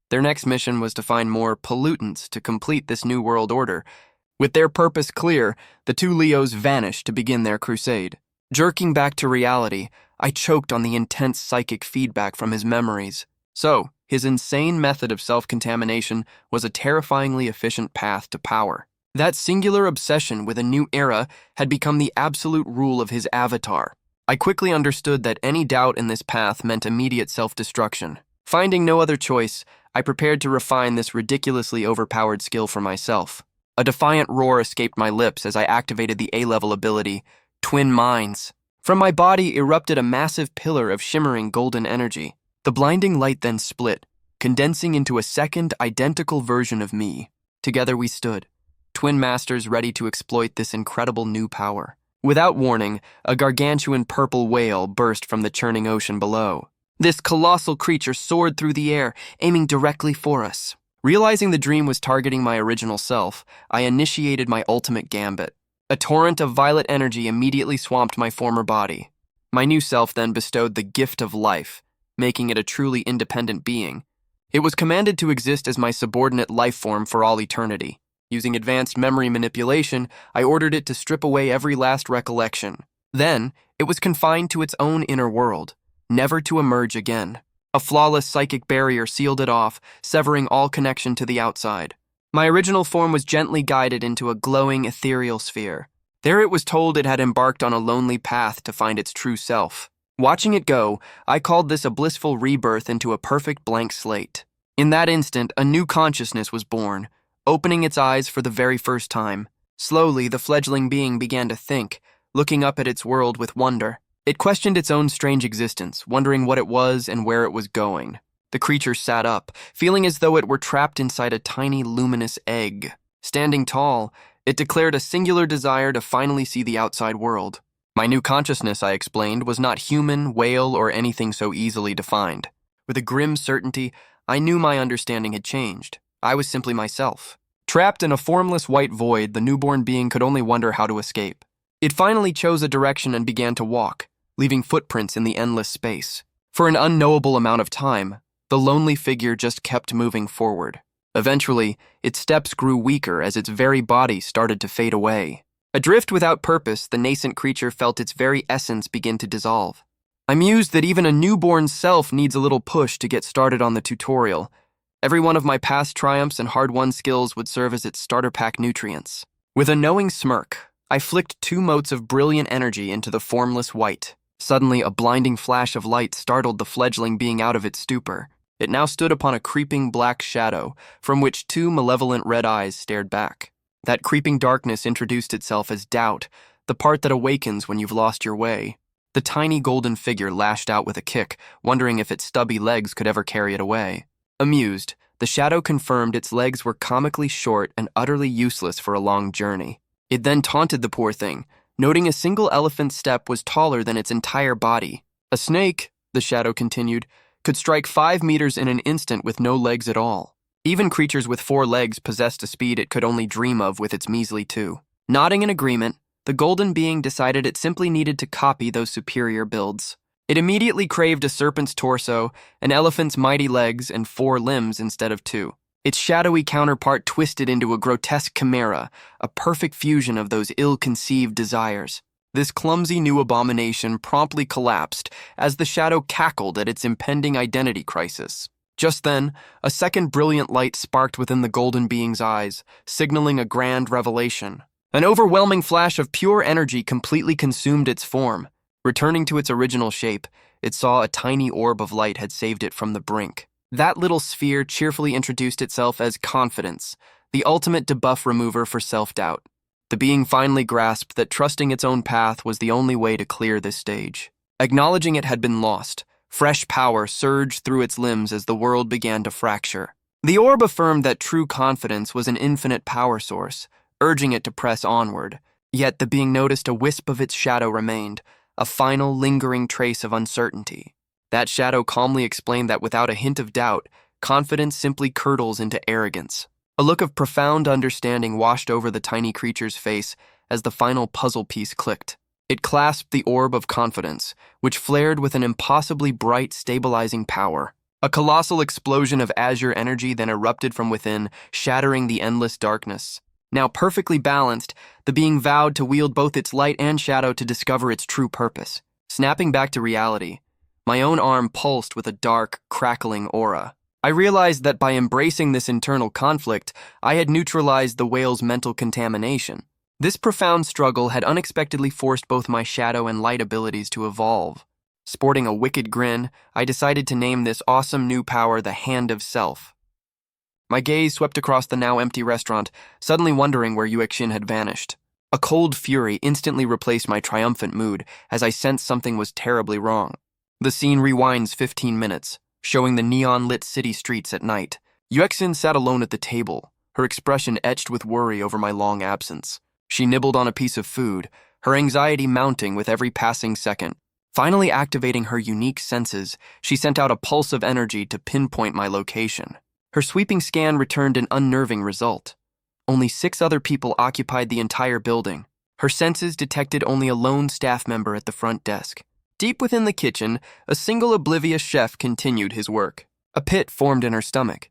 Their next mission was to find more pollutants to complete this new world order. With their purpose clear, the two Leos vanished to begin their crusade. Jerking back to reality, I choked on the intense psychic feedback from his memories. So, his insane method of self-contamination was a terrifyingly efficient path to power. That singular obsession with a new era had become the absolute rule of his avatar. I quickly understood that any doubt in this path meant immediate self-destruction. Finding no other choice, I prepared to refine this ridiculously overpowered skill for myself. A defiant roar escaped my lips as I activated the A-level ability, Twin Minds. From my body erupted a massive pillar of shimmering golden energy. The blinding light then split, condensing into a second, identical version of me. Together we stood, twin masters ready to exploit this incredible new power. Without warning, a gargantuan purple whale burst from the churning ocean below. This colossal creature soared through the air, aiming directly for us. Realizing the dream was targeting my original self, I initiated my ultimate gambit. A torrent of violet energy immediately swamped my former body. My new self then bestowed the gift of life, making it a truly independent being. It was commanded to exist as my subordinate life form for all eternity. Using advanced memory manipulation, I ordered it to strip away every last recollection. Then, it was confined to its own inner world, never to emerge again. A flawless psychic barrier sealed it off, severing all connection to the outside. My original form was gently guided into a glowing ethereal sphere. There it was told it had embarked on a lonely path to find its true self. Watching it go, I called this a blissful rebirth into a perfect blank slate. In that instant, a new consciousness was born, opening its eyes for the very first time. Slowly, the fledgling being began to think, looking up at its world with wonder. It questioned its own strange existence, wondering what it was and where it was going. The creature sat up, feeling as though it were trapped inside a tiny, luminous egg. Standing tall, it declared a singular desire to finally see the outside world. My new consciousness, I explained, was not human, whale, or anything so easily defined. With a grim certainty, I knew my understanding had changed. I was simply myself. Trapped in a formless white void, the newborn being could only wonder how to escape. It finally chose a direction and began to walk, leaving footprints in the endless space. For an unknowable amount of time, the lonely figure just kept moving forward. Eventually, its steps grew weaker as its very body started to fade away. Adrift without purpose, the nascent creature felt its very essence begin to dissolve. I mused that even a newborn self needs a little push to get started on the tutorial. Every one of my past triumphs and hard-won skills would serve as its starter pack nutrients. With a knowing smirk, I flicked 2 motes of brilliant energy into the formless white. Suddenly, a blinding flash of light startled the fledgling being out of its stupor. It now stood upon a creeping black shadow, from which 2 malevolent red eyes stared back. That creeping darkness introduced itself as doubt, the part that awakens when you've lost your way. The tiny golden figure lashed out with a kick, wondering if its stubby legs could ever carry it away. Amused, the shadow confirmed its legs were comically short and utterly useless for a long journey. It then taunted the poor thing, noting a single elephant's step was taller than its entire body. A snake, the shadow continued, could strike 5 meters in an instant with no legs at all. Even creatures with 4 legs possessed a speed it could only dream of with its measly 2. Nodding in agreement, the golden being decided it simply needed to copy those superior builds. It immediately craved a serpent's torso, an elephant's mighty legs, and 4 limbs instead of 2. Its shadowy counterpart twisted into a grotesque chimera, a perfect fusion of those ill-conceived desires. This clumsy new abomination promptly collapsed as the shadow cackled at its impending identity crisis. Just then, a second brilliant light sparked within the golden being's eyes, signaling a grand revelation. An overwhelming flash of pure energy completely consumed its form. Returning to its original shape, it saw a tiny orb of light had saved it from the brink. That little sphere cheerfully introduced itself as confidence, the ultimate debuff remover for self-doubt. The being finally grasped that trusting its own path was the only way to clear this stage. Acknowledging it had been lost, fresh power surged through its limbs as the world began to fracture. The orb affirmed that true confidence was an infinite power source, urging it to press onward. Yet the being noticed a wisp of its shadow remained, a final lingering trace of uncertainty. That shadow calmly explained that without a hint of doubt, confidence simply curdles into arrogance. A look of profound understanding washed over the tiny creature's face as the final puzzle piece clicked. It clasped the orb of confidence, which flared with an impossibly bright, stabilizing power. A colossal explosion of azure energy then erupted from within, shattering the endless darkness. Now perfectly balanced, the being vowed to wield both its light and shadow to discover its true purpose. Snapping back to reality, my own arm pulsed with a dark, crackling aura. I realized that by embracing this internal conflict, I had neutralized the whale's mental contamination. This profound struggle had unexpectedly forced both my shadow and light abilities to evolve. Sporting a wicked grin, I decided to name this awesome new power the Hand of Self. My gaze swept across the now empty restaurant, suddenly wondering where Yuexin had vanished. A cold fury instantly replaced my triumphant mood as I sensed something was terribly wrong. The scene rewinds 15 minutes, showing the neon-lit city streets at night. Yuexin sat alone at the table, her expression etched with worry over my long absence. She nibbled on a piece of food, her anxiety mounting with every passing second. Finally activating her unique senses, she sent out a pulse of energy to pinpoint my location. Her sweeping scan returned an unnerving result. Only 6 other people occupied the entire building. Her senses detected only a lone staff member at the front desk. Deep within the kitchen, a single oblivious chef continued his work. A pit formed in her stomach.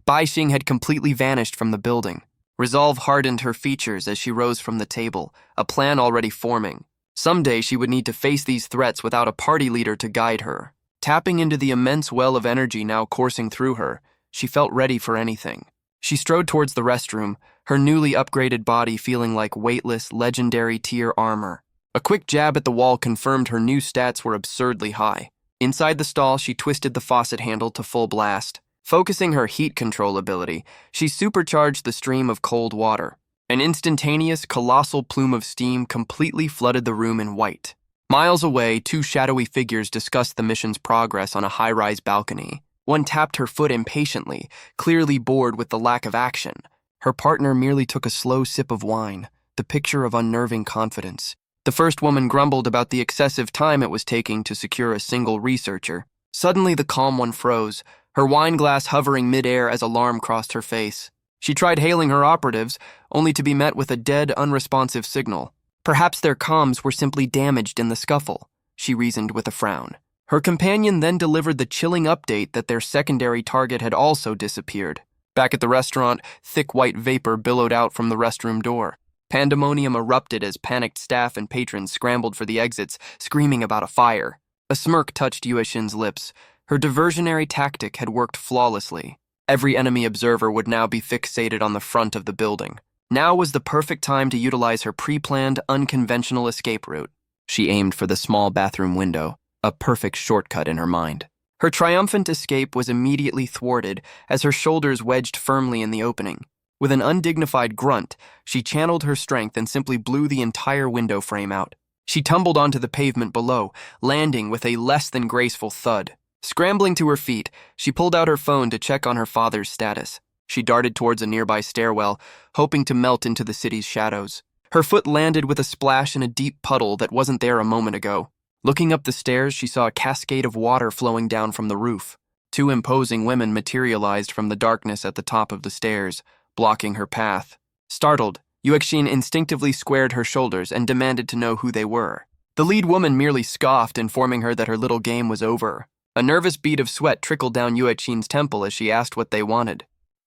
Baixing had completely vanished from the building. Resolve hardened her features as she rose from the table, a plan already forming. Someday she would need to face these threats without a party leader to guide her. Tapping into the immense well of energy now coursing through her, she felt ready for anything. She strode towards the restroom, her newly upgraded body feeling like weightless, legendary tier armor. A quick jab at the wall confirmed her new stats were absurdly high. Inside the stall, she twisted the faucet handle to full blast. Focusing her heat control ability, she supercharged the stream of cold water. An instantaneous, colossal plume of steam completely flooded the room in white. Miles away, 2 shadowy figures discussed the mission's progress on a high-rise balcony. One tapped her foot impatiently, clearly bored with the lack of action. Her partner merely took a slow sip of wine, the picture of unnerving confidence. The first woman grumbled about the excessive time it was taking to secure a single researcher. Suddenly, the calm one froze, her wine glass hovering mid-air as alarm crossed her face. She tried hailing her operatives, only to be met with a dead, unresponsive signal. Perhaps their comms were simply damaged in the scuffle, she reasoned with a frown. Her companion then delivered the chilling update that their secondary target had also disappeared. Back at the restaurant, thick white vapor billowed out from the restroom door. Pandemonium erupted as panicked staff and patrons scrambled for the exits, screaming about a fire. A smirk touched Yuexin's lips. Her diversionary tactic had worked flawlessly. Every enemy observer would now be fixated on the front of the building. Now was the perfect time to utilize her pre-planned, unconventional escape route. She aimed for the small bathroom window, a perfect shortcut in her mind. Her triumphant escape was immediately thwarted as her shoulders wedged firmly in the opening. With an undignified grunt, she channeled her strength and simply blew the entire window frame out. She tumbled onto the pavement below, landing with a less than graceful thud. Scrambling to her feet, she pulled out her phone to check on her father's status. She darted towards a nearby stairwell, hoping to melt into the city's shadows. Her foot landed with a splash in a deep puddle that wasn't there a moment ago. Looking up the stairs, she saw a cascade of water flowing down from the roof. 2 imposing women materialized from the darkness at the top of the stairs, blocking her path. Startled, Yuexin instinctively squared her shoulders and demanded to know who they were. The lead woman merely scoffed, informing her that her little game was over. A nervous bead of sweat trickled down Yuexin's temple as she asked what they wanted.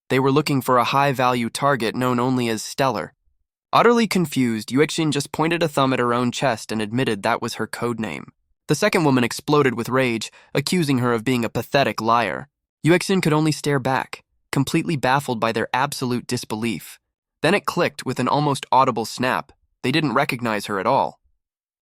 They were looking for a high-value target known only as Stellar. Utterly confused, Yuexin just pointed a thumb at her own chest and admitted that was her code name. The second woman exploded with rage, accusing her of being a pathetic liar. Yuexin could only stare back, completely baffled by their absolute disbelief. Then it clicked with an almost audible snap. They didn't recognize her at all.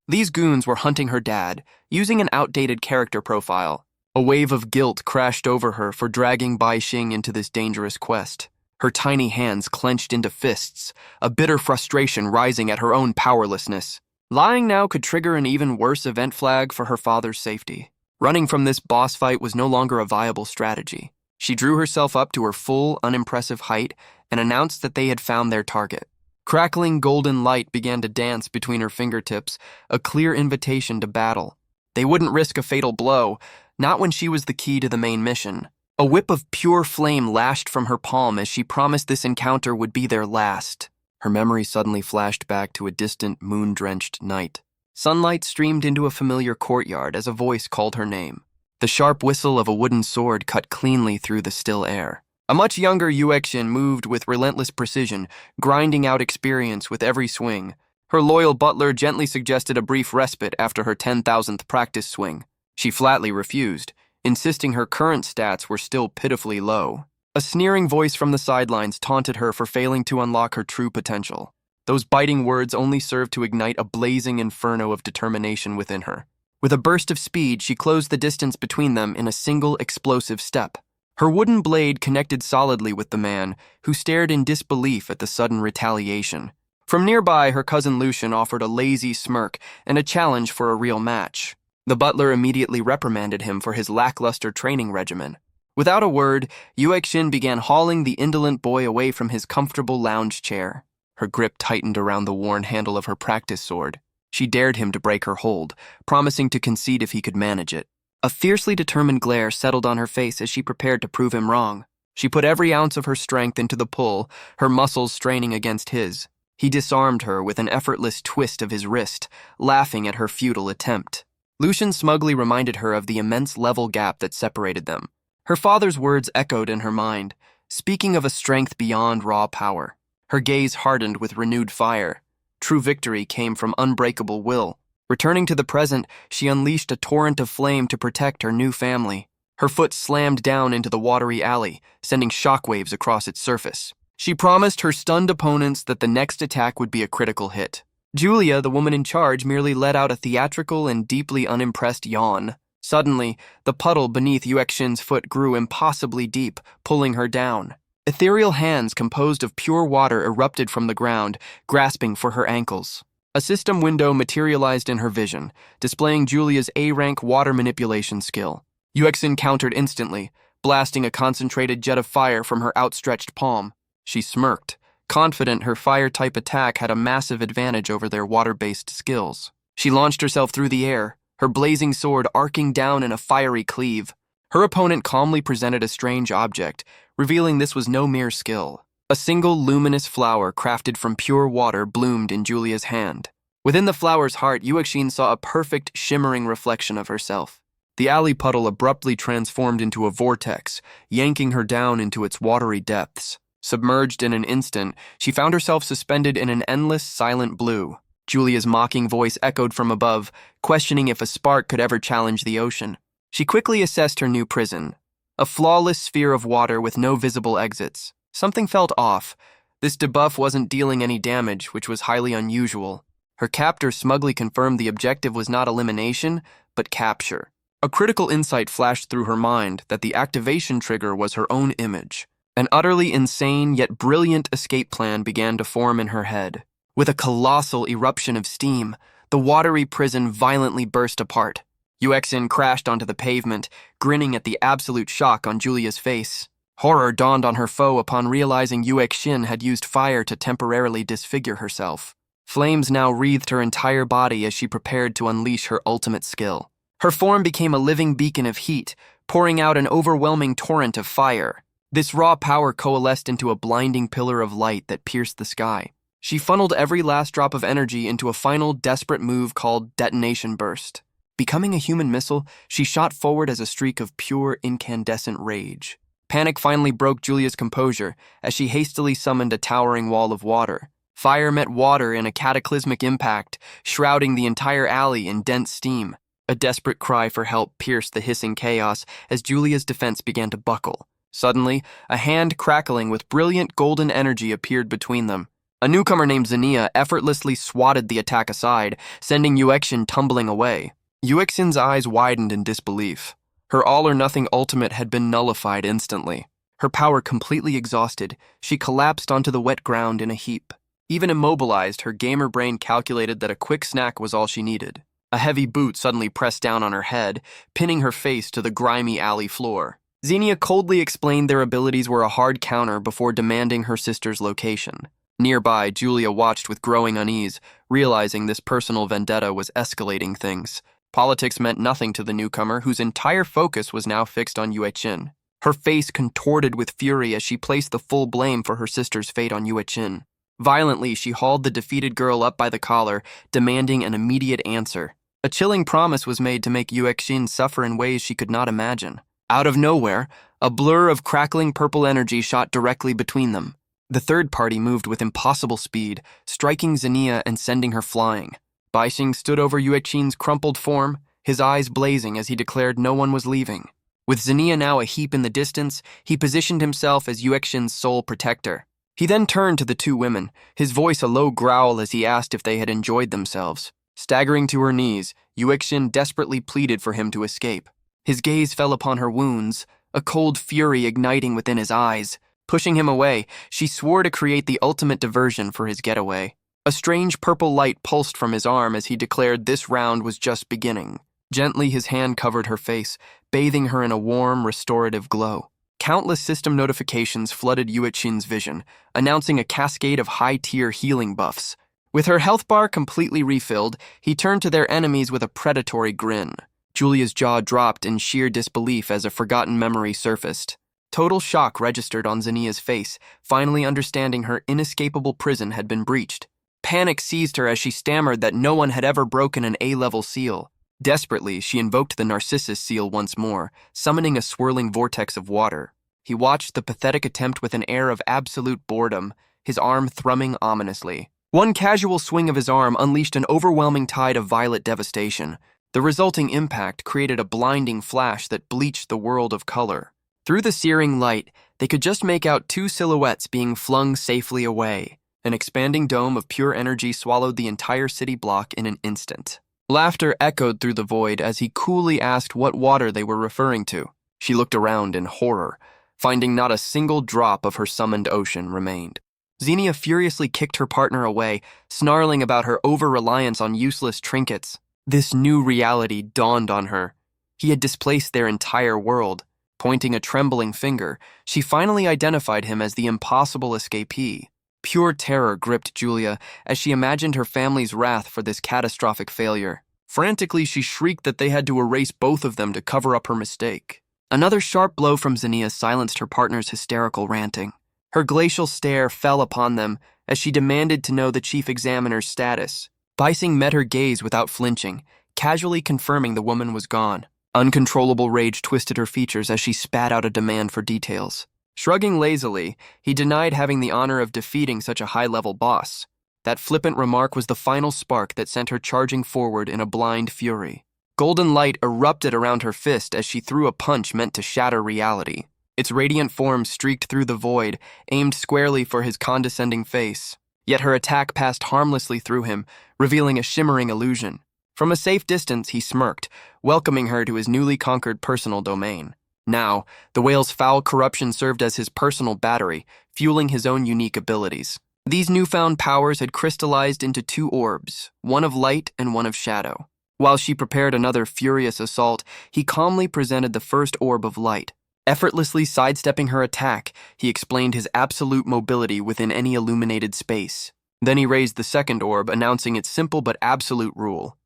These goons were hunting her dad, using an outdated character profile. A wave of guilt crashed over her for dragging Bai Xing into this dangerous quest. Her tiny hands clenched into fists, a bitter frustration rising at her own powerlessness. Lying now could trigger an even worse event flag for her father's safety. Running from this boss fight was no longer a viable strategy. She drew herself up to her full, unimpressive height and announced that they had found their target. Crackling golden light began to dance between her fingertips, a clear invitation to battle. They wouldn't risk a fatal blow, not when she was the key to the main mission. A whip of pure flame lashed from her palm as she promised this encounter would be their last. Her memory suddenly flashed back to a distant, moon-drenched night. Sunlight streamed into a familiar courtyard as a voice called her name. The sharp whistle of a wooden sword cut cleanly through the still air. A much younger Yuexin moved with relentless precision, grinding out experience with every swing. Her loyal butler gently suggested a brief respite after her 10,000th practice swing. She flatly refused, insisting her current stats were still pitifully low. A sneering voice from the sidelines taunted her for failing to unlock her true potential. Those biting words only served to ignite a blazing inferno of determination within her. With a burst of speed, she closed the distance between them in a single explosive step. Her wooden blade connected solidly with the man, who stared in disbelief at the sudden retaliation. From nearby, her cousin Lucian offered a lazy smirk and a challenge for a real match. The butler immediately reprimanded him for his lackluster training regimen. Without a word, Yuexin began hauling the indolent boy away from his comfortable lounge chair. Her grip tightened around the worn handle of her practice sword. She dared him to break her hold, promising to concede if he could manage it. A fiercely determined glare settled on her face as she prepared to prove him wrong. She put every ounce of her strength into the pull, her muscles straining against his. He disarmed her with an effortless twist of his wrist, laughing at her futile attempt. Lucian smugly reminded her of the immense level gap that separated them. Her father's words echoed in her mind, speaking of a strength beyond raw power. Her gaze hardened with renewed fire. True victory came from unbreakable will. Returning to the present, she unleashed a torrent of flame to protect her new family. Her foot slammed down into the watery alley, sending shockwaves across its surface. She promised her stunned opponents that the next attack would be a critical hit. Julia, the woman in charge, merely let out a theatrical and deeply unimpressed yawn. Suddenly, the puddle beneath Yuexin's foot grew impossibly deep, pulling her down. Ethereal hands composed of pure water erupted from the ground, grasping for her ankles. A system window materialized in her vision, displaying Julia's A-rank water manipulation skill. Yuexin countered instantly, blasting a concentrated jet of fire from her outstretched palm. She smirked, confident her fire-type attack had a massive advantage over their water-based skills. She launched herself through the air, her blazing sword arcing down in a fiery cleave. Her opponent calmly presented a strange object, revealing this was no mere skill. A single luminous flower crafted from pure water bloomed in Julia's hand. Within the flower's heart, Yuexin saw a perfect, shimmering reflection of herself. The alley puddle abruptly transformed into a vortex, yanking her down into its watery depths. Submerged in an instant, she found herself suspended in an endless, silent blue. Julia's mocking voice echoed from above, questioning if a spark could ever challenge the ocean. She quickly assessed her new prison. A flawless sphere of water with no visible exits. Something felt off. This debuff wasn't dealing any damage, which was highly unusual. Her captor smugly confirmed the objective was not elimination, but capture. A critical insight flashed through her mind that the activation trigger was her own image. An utterly insane yet brilliant escape plan began to form in her head. With a colossal eruption of steam, the watery prison violently burst apart. Yuexin crashed onto the pavement, grinning at the absolute shock on Julia's face. Horror dawned on her foe upon realizing Yuexin had used fire to temporarily disfigure herself. Flames now wreathed her entire body as she prepared to unleash her ultimate skill. Her form became a living beacon of heat, pouring out an overwhelming torrent of fire. This raw power coalesced into a blinding pillar of light that pierced the sky. She funneled every last drop of energy into a final, desperate move called Detonation Burst. Becoming a human missile, she shot forward as a streak of pure, incandescent rage. Panic finally broke Julia's composure as she hastily summoned a towering wall of water. Fire met water in a cataclysmic impact, shrouding the entire alley in dense steam. A desperate cry for help pierced the hissing chaos as Julia's defense began to buckle. Suddenly, a hand crackling with brilliant golden energy appeared between them. A newcomer named Xenia effortlessly swatted the attack aside, sending Yuexin tumbling away. Yuexin's eyes widened in disbelief. Her all-or-nothing ultimate had been nullified instantly. Her power completely exhausted, she collapsed onto the wet ground in a heap. Even immobilized, her gamer brain calculated that a quick snack was all she needed. A heavy boot suddenly pressed down on her head, pinning her face to the grimy alley floor. Xenia coldly explained their abilities were a hard counter before demanding her sister's location. Nearby, Julia watched with growing unease, realizing this personal vendetta was escalating things. Politics meant nothing to the newcomer, whose entire focus was now fixed on Yuexin. Her face contorted with fury as she placed the full blame for her sister's fate on Yuexin. Violently, she hauled the defeated girl up by the collar, demanding an immediate answer. A chilling promise was made to make Yuexin suffer in ways she could not imagine. Out of nowhere, a blur of crackling purple energy shot directly between them. The third party moved with impossible speed, striking Xenia and sending her flying. Baixing stood over Yuexin's crumpled form, his eyes blazing as he declared no one was leaving. With Xenia now a heap in the distance, he positioned himself as Yuexin's sole protector. He then turned to the two women, his voice a low growl as he asked if they had enjoyed themselves. Staggering to her knees, Yuexin desperately pleaded for him to escape. His gaze fell upon her wounds, a cold fury igniting within his eyes. Pushing him away, she swore to create the ultimate diversion for his getaway. A strange purple light pulsed from his arm as he declared this round was just beginning. Gently, his hand covered her face, bathing her in a warm, restorative glow. Countless system notifications flooded Yuexin's vision, announcing a cascade of high-tier healing buffs. With her health bar completely refilled, he turned to their enemies with a predatory grin. Julia's jaw dropped in sheer disbelief as a forgotten memory surfaced. Total shock registered on Xenia's face, finally understanding her inescapable prison had been breached. Panic seized her as she stammered that no one had ever broken an A-level seal. Desperately, she invoked the Narcissus seal once more, summoning a swirling vortex of water. He watched the pathetic attempt with an air of absolute boredom, his arm thrumming ominously. One casual swing of his arm unleashed an overwhelming tide of violet devastation. The resulting impact created a blinding flash that bleached the world of color. Through the searing light, they could just make out two silhouettes being flung safely away. An expanding dome of pure energy swallowed the entire city block in an instant. Laughter echoed through the void as he coolly asked what water they were referring to. She looked around in horror, finding not a single drop of her summoned ocean remained. Xenia furiously kicked her partner away, snarling about her over-reliance on useless trinkets. This new reality dawned on her. He had displaced their entire world. Pointing a trembling finger, she finally identified him as the impossible escapee. Pure terror gripped Julia as she imagined her family's wrath for this catastrophic failure. Frantically, she shrieked that they had to erase both of them to cover up her mistake. Another sharp blow from Xenia silenced her partner's hysterical ranting. Her glacial stare fell upon them as she demanded to know the chief examiner's status. Baixing met her gaze without flinching, casually confirming the woman was gone. Uncontrollable rage twisted her features as she spat out a demand for details. Shrugging lazily, he denied having the honor of defeating such a high-level boss. That flippant remark was the final spark that sent her charging forward in a blind fury. Golden light erupted around her fist as she threw a punch meant to shatter reality. Its radiant form streaked through the void, aimed squarely for his condescending face. Yet her attack passed harmlessly through him, revealing a shimmering illusion. From a safe distance, he smirked, welcoming her to his newly conquered personal domain. Now, the whale's foul corruption served as his personal battery, fueling his own unique abilities. These newfound powers had crystallized into two orbs, one of light and one of shadow. While she prepared another furious assault, he calmly presented the first orb of light. Effortlessly sidestepping her attack, he explained his absolute mobility within any illuminated space. Then he raised the second orb, announcing its simple but absolute rule: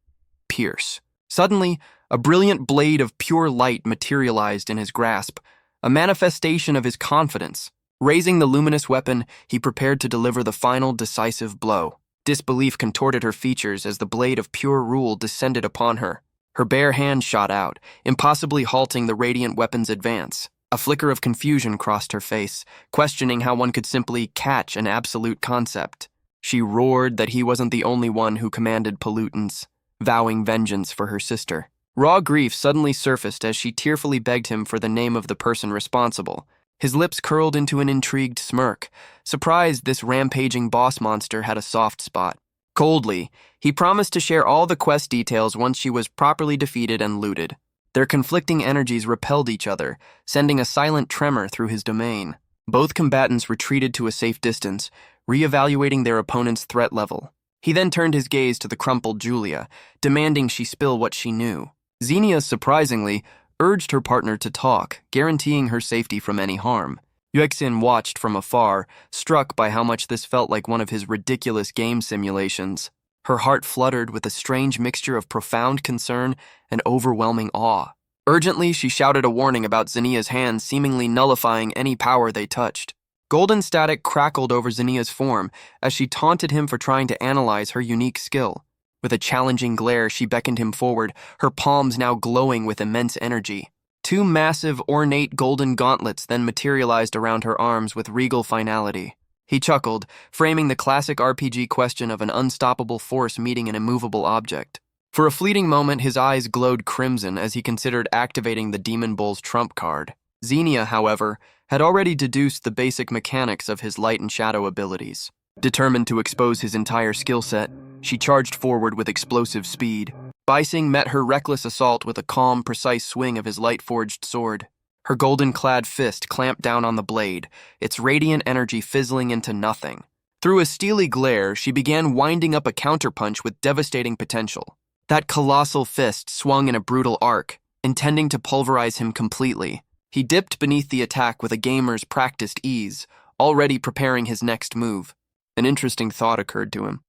pierce. Suddenly, a brilliant blade of pure light materialized in his grasp, a manifestation of his confidence. Raising the luminous weapon, he prepared to deliver the final decisive blow. Disbelief contorted her features as the blade of pure rule descended upon her. Her bare hand shot out, impossibly halting the radiant weapon's advance. A flicker of confusion crossed her face, questioning how one could simply catch an absolute concept. She roared that he wasn't the only one who commanded pollutants, vowing vengeance for her sister. Raw grief suddenly surfaced as she tearfully begged him for the name of the person responsible. His lips curled into an intrigued smirk, surprised this rampaging boss monster had a soft spot. Coldly, he promised to share all the quest details once she was properly defeated and looted. Their conflicting energies repelled each other, sending a silent tremor through his domain. Both combatants retreated to a safe distance, reevaluating their opponent's threat level. He then turned his gaze to the crumpled Julia, demanding she spill what she knew. Xenia, surprisingly, urged her partner to talk, guaranteeing her safety from any harm. Yuexin watched from afar, struck by how much this felt like one of his ridiculous game simulations. Her heart fluttered with a strange mixture of profound concern and overwhelming awe. Urgently, she shouted a warning about Xenia's hands seemingly nullifying any power they touched. Golden static crackled over Xenia's form as she taunted him for trying to analyze her unique skill. With a challenging glare, she beckoned him forward, her palms now glowing with immense energy. Two massive, ornate golden gauntlets then materialized around her arms with regal finality. He chuckled, framing the classic RPG question of an unstoppable force meeting an immovable object. For a fleeting moment, his eyes glowed crimson as he considered activating the Demon Bull's trump card. Xenia, however, had already deduced the basic mechanics of his light and shadow abilities. Determined to expose his entire skill set, she charged forward with explosive speed. Beising met her reckless assault with a calm, precise swing of his light-forged sword. Her golden-clad fist clamped down on the blade, its radiant energy fizzling into nothing. Through a steely glare, she began winding up a counterpunch with devastating potential. That colossal fist swung in a brutal arc, intending to pulverize him completely. He dipped beneath the attack with a gamer's practiced ease, already preparing his next move. An interesting thought occurred to him.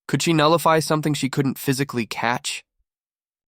Could she nullify something she couldn't physically catch?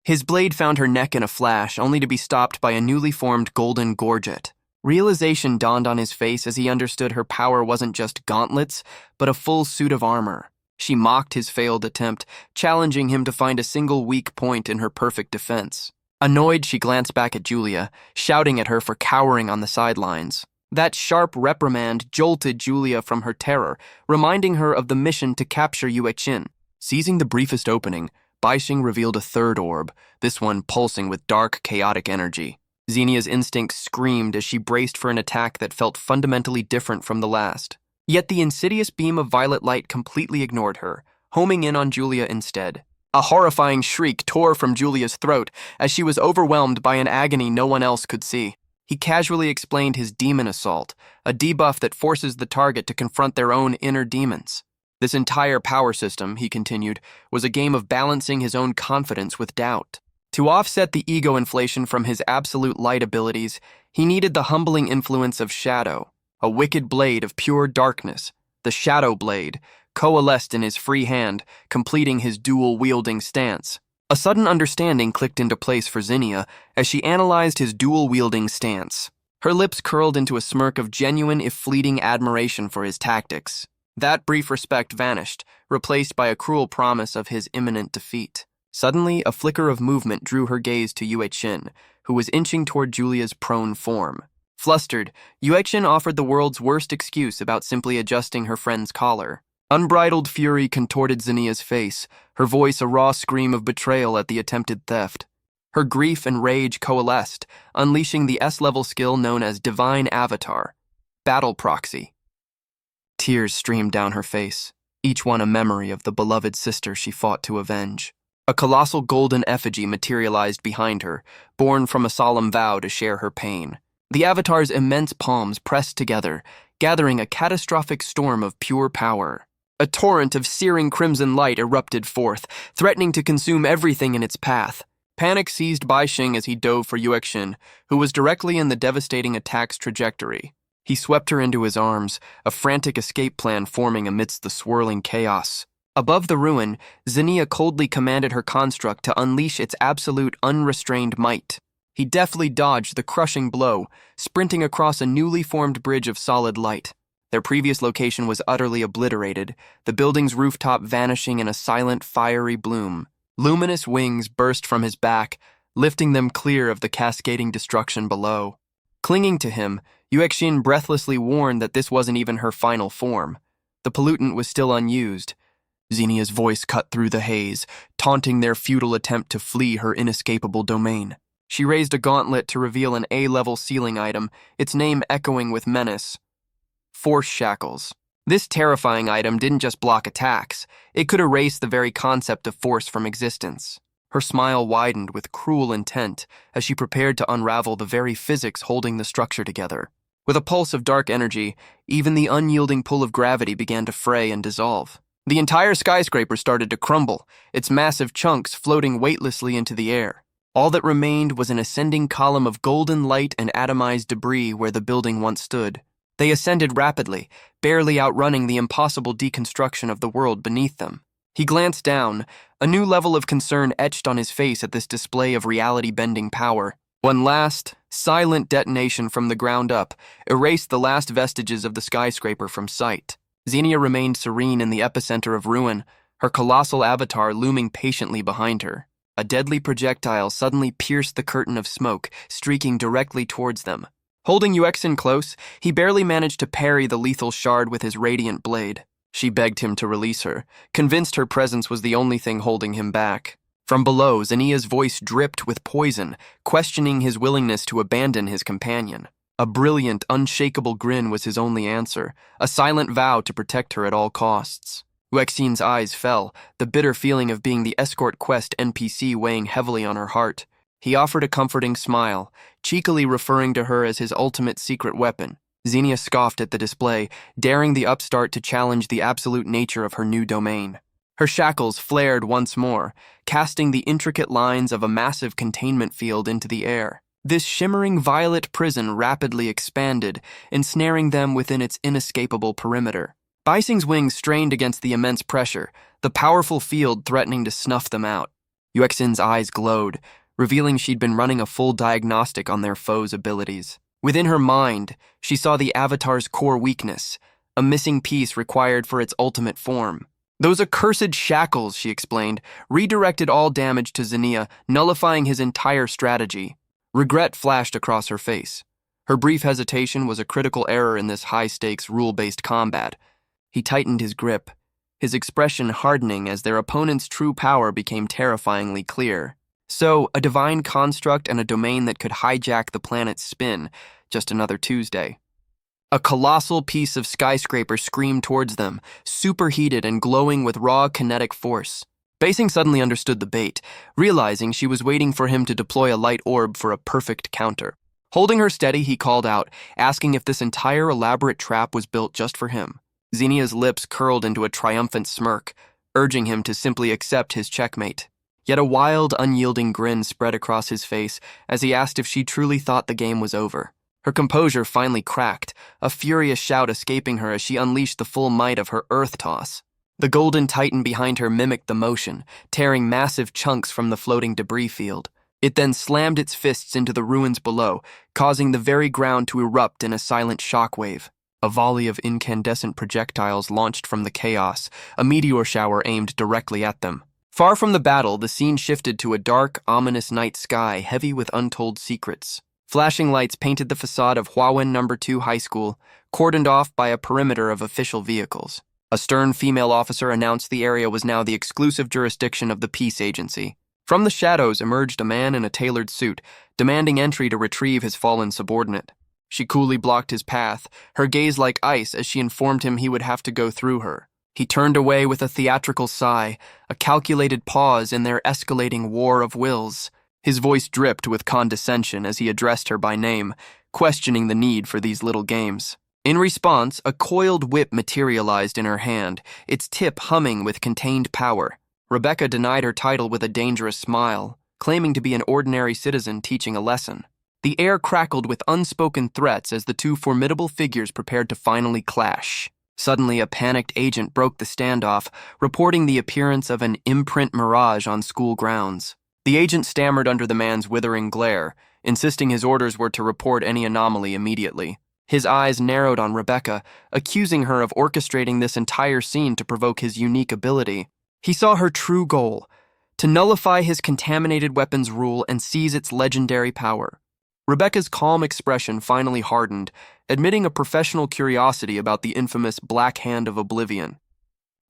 His blade found her neck in a flash, only to be stopped by a newly formed golden gorget. Realization dawned on his face as he understood her power wasn't just gauntlets, but a full suit of armor. She mocked his failed attempt, challenging him to find a single weak point in her perfect defense. Annoyed, she glanced back at Julia, shouting at her for cowering on the sidelines. That sharp reprimand jolted Julia from her terror, reminding her of the mission to capture Yuexin. Seizing the briefest opening, Beishing revealed a third orb, this one pulsing with dark, chaotic energy. Xenia's instincts screamed as she braced for an attack that felt fundamentally different from the last. Yet the insidious beam of violet light completely ignored her, homing in on Julia instead. A horrifying shriek tore from Julia's throat as she was overwhelmed by an agony no one else could see. He casually explained his demon assault, a debuff that forces the target to confront their own inner demons. This entire power system, he continued, was a game of balancing his own confidence with doubt. To offset the ego inflation from his absolute light abilities, he needed the humbling influence of shadow, a wicked blade of pure darkness. The shadow blade coalesced in his free hand, completing his dual-wielding stance. A sudden understanding clicked into place for Xenia as she analyzed his dual-wielding stance. Her lips curled into a smirk of genuine if fleeting admiration for his tactics. That brief respect vanished, replaced by a cruel promise of his imminent defeat. Suddenly, a flicker of movement drew her gaze to Yuexin, who was inching toward Julia's prone form. Flustered, Yuexin offered the world's worst excuse about simply adjusting her friend's collar. Unbridled fury contorted Xenia's face, her voice a raw scream of betrayal at the attempted theft. Her grief and rage coalesced, unleashing the S-level skill known as Divine Avatar, Battle Proxy. Tears streamed down her face, each one a memory of the beloved sister she fought to avenge. A colossal golden effigy materialized behind her, born from a solemn vow to share her pain. The Avatar's immense palms pressed together, gathering a catastrophic storm of pure power. A torrent of searing crimson light erupted forth, threatening to consume everything in its path. Panic seized Beishing as he dove for Yuexin, who was directly in the devastating attack's trajectory. He swept her into his arms, a frantic escape plan forming amidst the swirling chaos. Above the ruin, Xenia coldly commanded her construct to unleash its absolute, unrestrained might. He deftly dodged the crushing blow, sprinting across a newly formed bridge of solid light. Their previous location was utterly obliterated, the building's rooftop vanishing in a silent, fiery bloom. Luminous wings burst from his back, lifting them clear of the cascading destruction below. Clinging to him, Yuexin breathlessly warned that this wasn't even her final form. The pollutant was still unused. Xenia's voice cut through the haze, taunting their futile attempt to flee her inescapable domain. She raised a gauntlet to reveal an A-level ceiling item, its name echoing with menace. Force shackles. This terrifying item didn't just block attacks, it could erase the very concept of force from existence. Her smile widened with cruel intent as she prepared to unravel the very physics holding the structure together. With a pulse of dark energy, even the unyielding pull of gravity began to fray and dissolve. The entire skyscraper started to crumble, its massive chunks floating weightlessly into the air. All that remained was an ascending column of golden light and atomized debris where the building once stood. They ascended rapidly, barely outrunning the impossible deconstruction of the world beneath them. He glanced down, a new level of concern etched on his face at this display of reality-bending power. One last, silent detonation from the ground up erased the last vestiges of the skyscraper from sight. Xenia remained serene in the epicenter of ruin, her colossal avatar looming patiently behind her. A deadly projectile suddenly pierced the curtain of smoke, streaking directly towards them. Holding Yuexin close, he barely managed to parry the lethal shard with his radiant blade. She begged him to release her, convinced her presence was the only thing holding him back. From below, Xenia's voice dripped with poison, questioning his willingness to abandon his companion. A brilliant, unshakable grin was his only answer, a silent vow to protect her at all costs. Yuexin's eyes fell, the bitter feeling of being the escort quest NPC weighing heavily on her heart. He offered a comforting smile, cheekily referring to her as his ultimate secret weapon. Xenia scoffed at the display, daring the upstart to challenge the absolute nature of her new domain. Her shackles flared once more, casting the intricate lines of a massive containment field into the air. This shimmering violet prison rapidly expanded, ensnaring them within its inescapable perimeter. Bising's wings strained against the immense pressure, the powerful field threatening to snuff them out. Yuexin's eyes glowed, revealing she'd been running a full diagnostic on their foe's abilities. Within her mind, she saw the avatar's core weakness, a missing piece required for its ultimate form. Those accursed shackles, she explained, redirected all damage to Xenia, nullifying his entire strategy. Regret flashed across her face. Her brief hesitation was a critical error in this high-stakes, rule-based combat. He tightened his grip, his expression hardening as their opponent's true power became terrifyingly clear. So, a divine construct and a domain that could hijack the planet's spin, just another Tuesday. A colossal piece of skyscraper screamed towards them, superheated and glowing with raw kinetic force. Basing suddenly understood the bait, realizing she was waiting for him to deploy a light orb for a perfect counter. Holding her steady, he called out, asking if this entire elaborate trap was built just for him. Xenia's lips curled into a triumphant smirk, urging him to simply accept his checkmate. Yet a wild, unyielding grin spread across his face as he asked if she truly thought the game was over. Her composure finally cracked, a furious shout escaping her as she unleashed the full might of her earth toss. The golden titan behind her mimicked the motion, tearing massive chunks from the floating debris field. It then slammed its fists into the ruins below, causing the very ground to erupt in a silent shockwave. A volley of incandescent projectiles launched from the chaos, a meteor shower aimed directly at them. Far from the battle, the scene shifted to a dark, ominous night sky heavy with untold secrets. Flashing lights painted the facade of Huawen No. 2 High School, cordoned off by a perimeter of official vehicles. A stern female officer announced the area was now the exclusive jurisdiction of the peace agency. From the shadows emerged a man in a tailored suit, demanding entry to retrieve his fallen subordinate. She coolly blocked his path, her gaze like ice as she informed him he would have to go through her. He turned away with a theatrical sigh, a calculated pause in their escalating war of wills. His voice dripped with condescension as he addressed her by name, questioning the need for these little games. In response, a coiled whip materialized in her hand, its tip humming with contained power. Rebecca denied her title with a dangerous smile, claiming to be an ordinary citizen teaching a lesson. The air crackled with unspoken threats as the two formidable figures prepared to finally clash. Suddenly, a panicked agent broke the standoff, reporting the appearance of an imprint mirage on school grounds. The agent stammered under the man's withering glare, insisting his orders were to report any anomaly immediately. His eyes narrowed on Rebecca, accusing her of orchestrating this entire scene to provoke his unique ability. He saw her true goal, to nullify his contaminated weapon's rule and seize its legendary power. Rebecca's calm expression finally hardened, admitting a professional curiosity about the infamous Black Hand of Oblivion.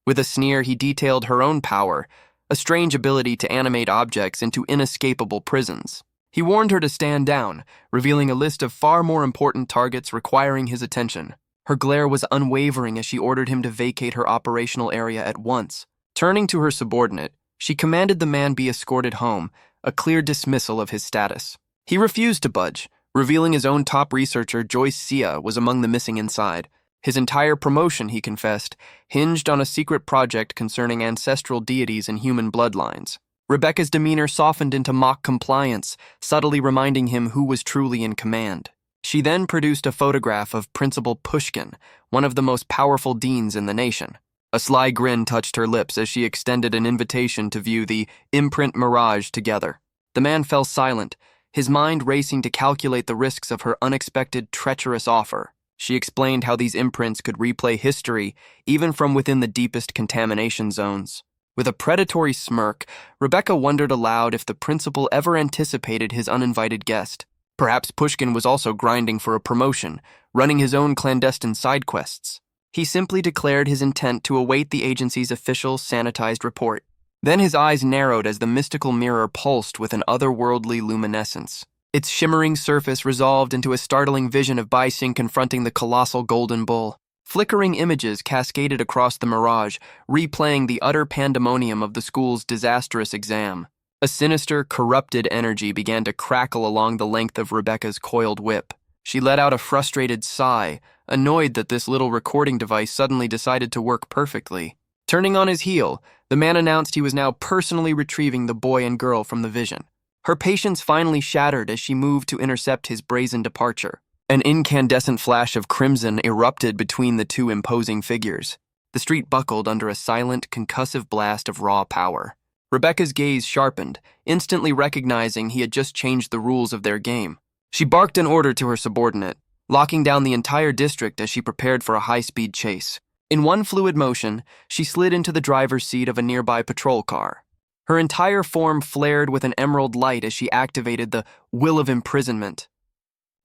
With a sneer, he detailed her own power, a strange ability to animate objects into inescapable prisons. He warned her to stand down, revealing a list of far more important targets requiring his attention. Her glare was unwavering as she ordered him to vacate her operational area at once. Turning to her subordinate, she commanded the man be escorted home, a clear dismissal of his status. He refused to budge, revealing his own top researcher, Joyce Sia, was among the missing inside. His entire promotion, he confessed, hinged on a secret project concerning ancestral deities and human bloodlines. Rebecca's demeanor softened into mock compliance, subtly reminding him who was truly in command. She then produced a photograph of Principal Pushkin, one of the most powerful deans in the nation. A sly grin touched her lips as she extended an invitation to view the imprint mirage together. The man fell silent, his mind racing to calculate the risks of her unexpected, treacherous offer. She explained how these imprints could replay history, even from within the deepest contamination zones. With a predatory smirk, Rebecca wondered aloud if the principal ever anticipated his uninvited guest. Perhaps Pushkin was also grinding for a promotion, running his own clandestine side quests. He simply declared his intent to await the agency's official, sanitized report. Then his eyes narrowed as the mystical mirror pulsed with an otherworldly luminescence. Its shimmering surface resolved into a startling vision of Bai Xing confronting the colossal golden bull. Flickering images cascaded across the mirage, replaying the utter pandemonium of the school's disastrous exam. A sinister, corrupted energy began to crackle along the length of Rebecca's coiled whip. She let out a frustrated sigh, annoyed that this little recording device suddenly decided to work perfectly. Turning on his heel, the man announced he was now personally retrieving the boy and girl from the vision. Her patience finally shattered as she moved to intercept his brazen departure. An incandescent flash of crimson erupted between the two imposing figures. The street buckled under a silent, concussive blast of raw power. Rebecca's gaze sharpened, instantly recognizing he had just changed the rules of their game. She barked an order to her subordinate, locking down the entire district as she prepared for a high-speed chase. In one fluid motion, she slid into the driver's seat of a nearby patrol car. Her entire form flared with an emerald light as she activated the will of imprisonment.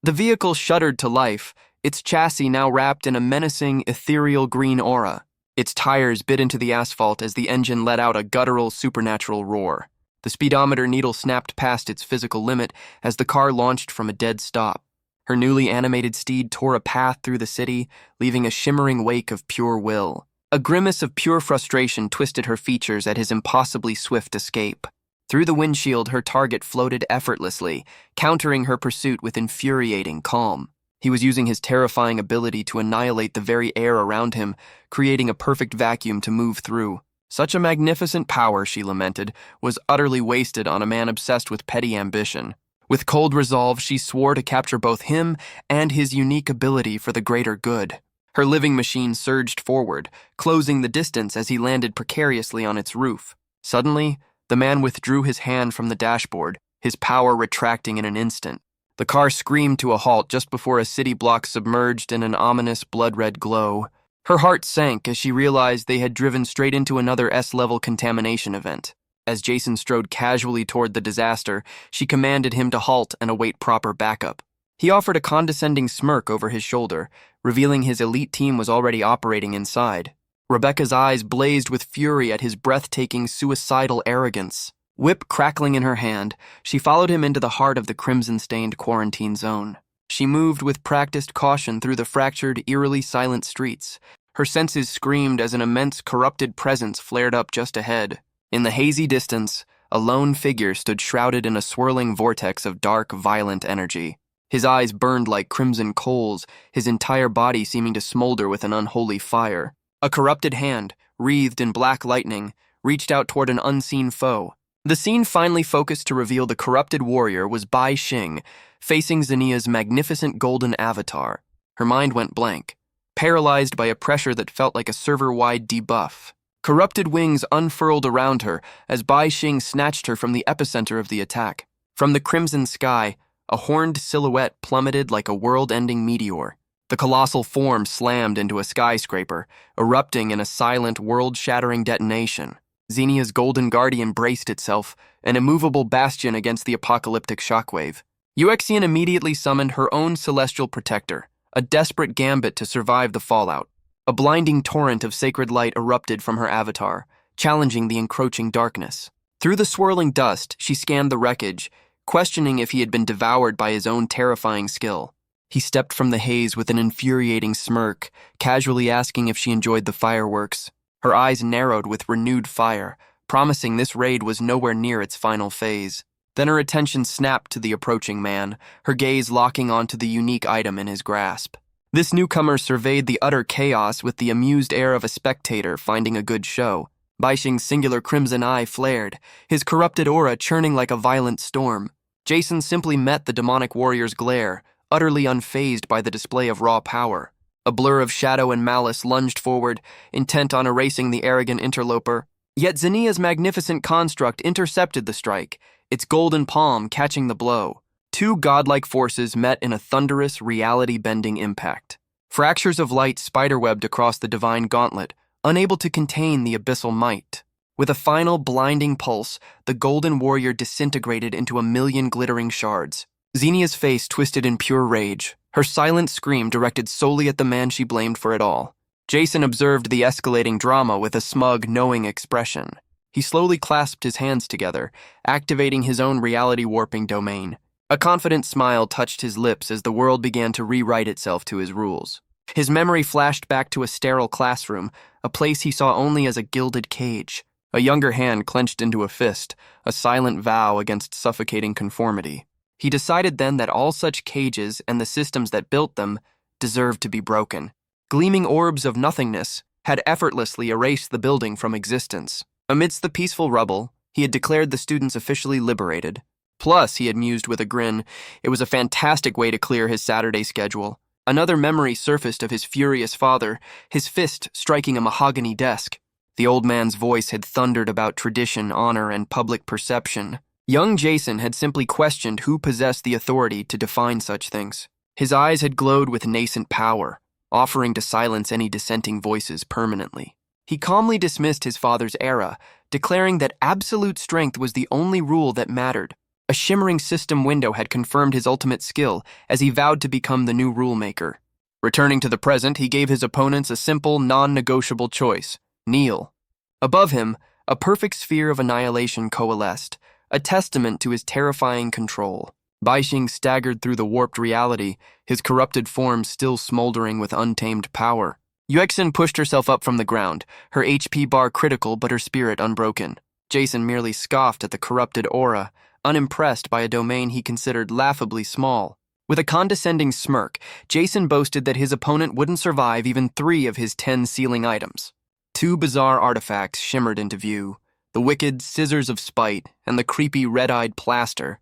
The vehicle shuddered to life, its chassis now wrapped in a menacing, ethereal green aura. Its tires bit into the asphalt as the engine let out a guttural, supernatural roar. The speedometer needle snapped past its physical limit as the car launched from a dead stop. Her newly animated steed tore a path through the city, leaving a shimmering wake of pure will. A grimace of pure frustration twisted her features at his impossibly swift escape. Through the windshield, her target floated effortlessly, countering her pursuit with infuriating calm. He was using his terrifying ability to annihilate the very air around him, creating a perfect vacuum to move through. Such a magnificent power, she lamented, was utterly wasted on a man obsessed with petty ambition. With cold resolve, she swore to capture both him and his unique ability for the greater good. Her living machine surged forward, closing the distance as he landed precariously on its roof. Suddenly, the man withdrew his hand from the dashboard, his power retracting in an instant. The car screamed to a halt just before a city block submerged in an ominous blood-red glow. Her heart sank as she realized they had driven straight into another S-level contamination event. As Jason strode casually toward the disaster, she commanded him to halt and await proper backup. He offered a condescending smirk over his shoulder, revealing his elite team was already operating inside. Rebecca's eyes blazed with fury at his breathtaking, suicidal arrogance. Whip crackling in her hand, she followed him into the heart of the crimson-stained quarantine zone. She moved with practiced caution through the fractured, eerily silent streets. Her senses screamed as an immense, corrupted presence flared up just ahead. In the hazy distance, a lone figure stood shrouded in a swirling vortex of dark, violent energy. His eyes burned like crimson coals, his entire body seeming to smolder with an unholy fire. A corrupted hand, wreathed in black lightning, reached out toward an unseen foe. The scene finally focused to reveal the corrupted warrior was Bai Xing, facing Xenia's magnificent golden avatar. Her mind went blank, paralyzed by a pressure that felt like a server-wide debuff. Corrupted wings unfurled around her as Bai Xing snatched her from the epicenter of the attack. From the crimson sky, A horned silhouette plummeted like a world-ending meteor. The colossal form slammed into a skyscraper, erupting in a silent, world-shattering detonation. Xenia's golden guardian braced itself, an immovable bastion against the apocalyptic shockwave. Uxian immediately summoned her own celestial protector, a desperate gambit to survive the fallout. A blinding torrent of sacred light erupted from her avatar, challenging the encroaching darkness. Through the swirling dust, she scanned the wreckage, questioning if he had been devoured by his own terrifying skill. He stepped from the haze with an infuriating smirk, casually asking if she enjoyed the fireworks. Her eyes narrowed with renewed fire, promising this raid was nowhere near its final phase. Then her attention snapped to the approaching man, her gaze locking onto the unique item in his grasp. This newcomer surveyed the utter chaos with the amused air of a spectator finding a good show. Baixing's singular crimson eye flared, his corrupted aura churning like a violent storm. Jason simply met the demonic warrior's glare, utterly unfazed by the display of raw power. A blur of shadow and malice lunged forward, intent on erasing the arrogant interloper. Yet Xenia's magnificent construct intercepted the strike, its golden palm catching the blow. Two godlike forces met in a thunderous, reality-bending impact. Fractures of light spiderwebbed across the divine gauntlet, unable to contain the abyssal might. With a final blinding pulse, the golden warrior disintegrated into a million glittering shards. Xenia's face twisted in pure rage, her silent scream directed solely at the man she blamed for it all. Jason observed the escalating drama with a smug, knowing expression. He slowly clasped his hands together, activating his own reality-warping domain. A confident smile touched his lips as the world began to rewrite itself to his rules. His memory flashed back to a sterile classroom, a place he saw only as a gilded cage. A younger hand clenched into a fist, a silent vow against suffocating conformity. He decided then that all such cages and the systems that built them deserved to be broken. Gleaming orbs of nothingness had effortlessly erased the building from existence. Amidst the peaceful rubble, he had declared the students officially liberated. Plus, he had mused with a grin, it was a fantastic way to clear his Saturday schedule. Another memory surfaced of his furious father, his fist striking a mahogany desk. The old man's voice had thundered about tradition, honor, and public perception. Young Jason had simply questioned who possessed the authority to define such things. His eyes had glowed with nascent power, offering to silence any dissenting voices permanently. He calmly dismissed his father's era, declaring that absolute strength was the only rule that mattered. A shimmering system window had confirmed his ultimate skill as he vowed to become the new rule-maker. Returning to the present, he gave his opponents a simple, non-negotiable choice: kneel. Above him, a perfect sphere of annihilation coalesced, a testament to his terrifying control. Baixing staggered through the warped reality, his corrupted form still smoldering with untamed power. Uxian pushed herself up from the ground, her HP bar critical but her spirit unbroken. Jason merely scoffed at the corrupted aura, unimpressed by a domain he considered laughably small. With a condescending smirk, Jason boasted that his opponent wouldn't survive even 3 of his 10 sealing items. 2 bizarre artifacts shimmered into view, the wicked Scissors of Spite and the creepy red-eyed Plaster.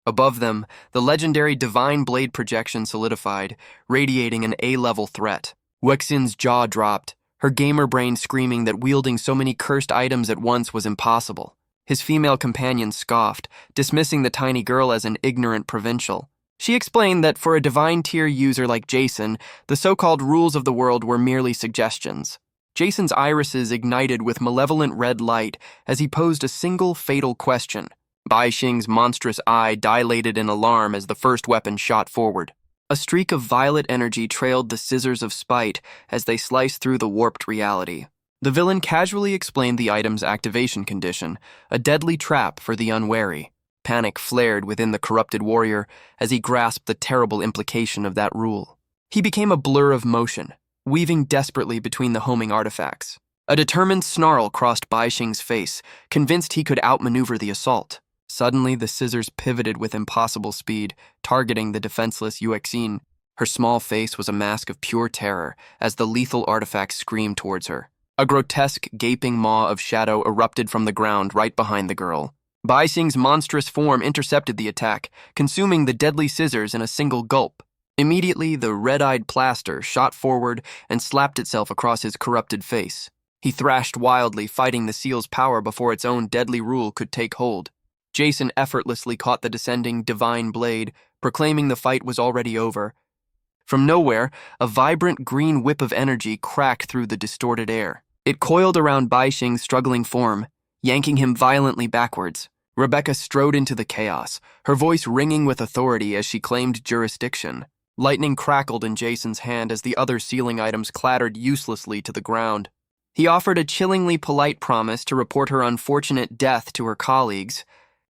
Above them, the legendary Divine Blade projection solidified, radiating an A-level threat. Uxian's jaw dropped, her gamer brain screaming that wielding so many cursed items at once was impossible. His female companion scoffed, dismissing the tiny girl as an ignorant provincial. She explained that for a divine tier user like Jason, the so-called rules of the world were merely suggestions. Jason's irises ignited with malevolent red light as he posed a single fatal question. Baixing's monstrous eye dilated in alarm as the first weapon shot forward. A streak of violet energy trailed the Scissors of Spite as they sliced through the warped reality. The villain casually explained the item's activation condition, a deadly trap for the unwary. Panic flared within the corrupted warrior as he grasped the terrible implication of that rule. He became a blur of motion, weaving desperately between the homing artifacts. A determined snarl crossed Baixing's face, convinced he could outmaneuver the assault. Suddenly, the scissors pivoted with impossible speed, targeting the defenseless Uxian. Her small face was a mask of pure terror as the lethal artifact screamed towards her. A grotesque, gaping maw of shadow erupted from the ground right behind the girl. Baixing's monstrous form intercepted the attack, consuming the deadly scissors in a single gulp. Immediately, the red-eyed Plaster shot forward and slapped itself across his corrupted face. He thrashed wildly, fighting the seal's power before its own deadly rule could take hold. Jason effortlessly caught the descending divine blade, proclaiming the fight was already over. From nowhere, a vibrant green whip of energy cracked through the distorted air. It coiled around Bai Xing's struggling form, yanking him violently backwards. Rebecca strode into the chaos, her voice ringing with authority as she claimed jurisdiction. Lightning crackled in Jason's hand as the other ceiling items clattered uselessly to the ground. He offered a chillingly polite promise to report her unfortunate death to her colleagues.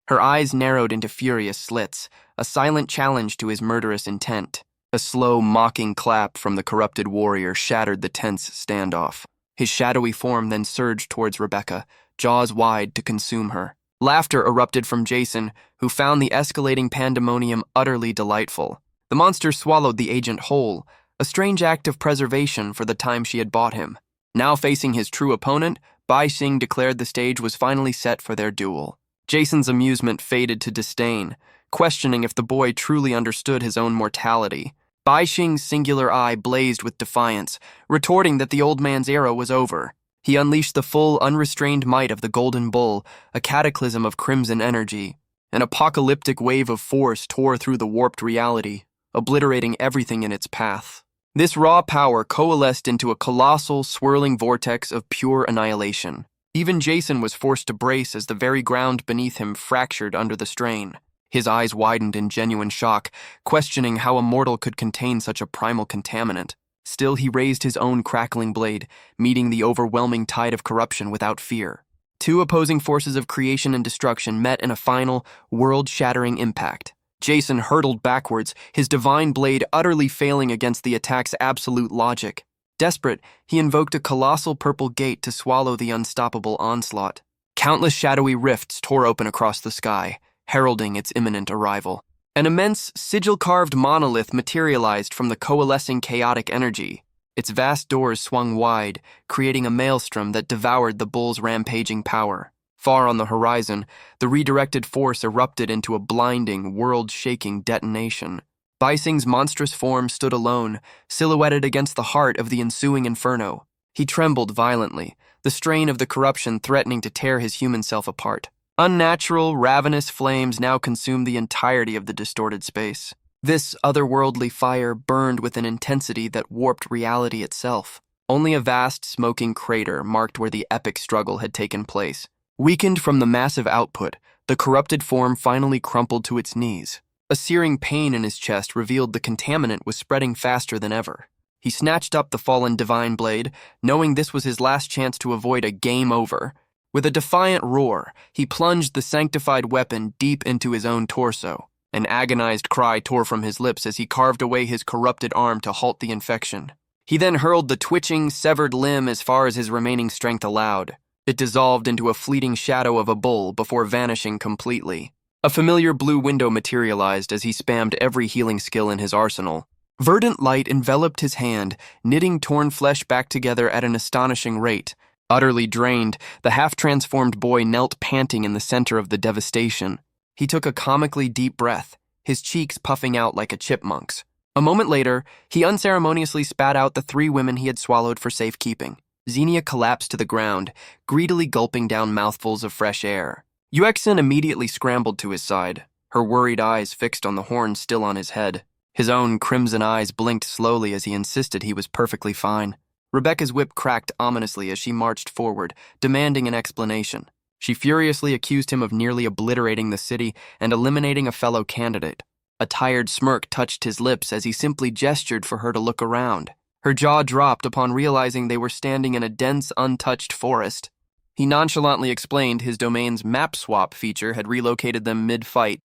Her eyes narrowed into furious slits, a silent challenge to his murderous intent. A slow, mocking clap from the corrupted warrior shattered the tense standoff. His shadowy form then surged towards Rebecca, jaws wide to consume her. Laughter erupted from Jason, who found the escalating pandemonium utterly delightful. The monster swallowed the agent whole, a strange act of preservation for the time she had bought him. Now facing his true opponent, Bai Xing declared the stage was finally set for their duel. Jason's amusement faded to disdain, questioning if the boy truly understood his own mortality. Bai Xing's singular eye blazed with defiance, retorting that the old man's era was over. He unleashed the full, unrestrained might of the Golden Bull, a cataclysm of crimson energy. An apocalyptic wave of force tore through the warped reality, obliterating everything in its path. This raw power coalesced into a colossal, swirling vortex of pure annihilation. Even Jason was forced to brace as the very ground beneath him fractured under the strain. His eyes widened in genuine shock, questioning how a mortal could contain such a primal contaminant. Still, he raised his own crackling blade, meeting the overwhelming tide of corruption without fear. Two opposing forces of creation and destruction met in a final, world-shattering impact. Jason hurtled backwards, his divine blade utterly failing against the attack's absolute logic. Desperate, he invoked a colossal purple gate to swallow the unstoppable onslaught. Countless shadowy rifts tore open across the sky, heralding its imminent arrival. An immense, sigil-carved monolith materialized from the coalescing chaotic energy. Its vast doors swung wide, creating a maelstrom that devoured the bull's rampaging power. Far on the horizon, the redirected force erupted into a blinding, world-shaking detonation. Bai Xing's monstrous form stood alone, silhouetted against the heart of the ensuing inferno. He trembled violently, the strain of the corruption threatening to tear his human self apart. Unnatural, ravenous flames now consumed the entirety of the distorted space. This otherworldly fire burned with an intensity that warped reality itself. Only a vast, smoking crater marked where the epic struggle had taken place. Weakened from the massive output, the corrupted form finally crumpled to its knees. A searing pain in his chest revealed the contaminant was spreading faster than ever. He snatched up the fallen divine blade, knowing this was his last chance to avoid a game over. With a defiant roar, he plunged the sanctified weapon deep into his own torso. An agonized cry tore from his lips as he carved away his corrupted arm to halt the infection. He then hurled the twitching, severed limb as far as his remaining strength allowed. It dissolved into a fleeting shadow of a bull before vanishing completely. A familiar blue window materialized as he spammed every healing skill in his arsenal. Verdant light enveloped his hand, knitting torn flesh back together at an astonishing rate. Utterly drained, the half-transformed boy knelt panting in the center of the devastation. He took a comically deep breath, his cheeks puffing out like a chipmunk's. A moment later, he unceremoniously spat out the 3 women he had swallowed for safekeeping. Xenia collapsed to the ground, greedily gulping down mouthfuls of fresh air. Yuexin immediately scrambled to his side, her worried eyes fixed on the horn still on his head. His own crimson eyes blinked slowly as he insisted he was perfectly fine. Rebecca's whip cracked ominously as she marched forward, demanding an explanation. She furiously accused him of nearly obliterating the city and eliminating a fellow candidate. A tired smirk touched his lips as he simply gestured for her to look around. Her jaw dropped upon realizing they were standing in a dense, untouched forest. He nonchalantly explained his domain's map swap feature had relocated them mid-fight.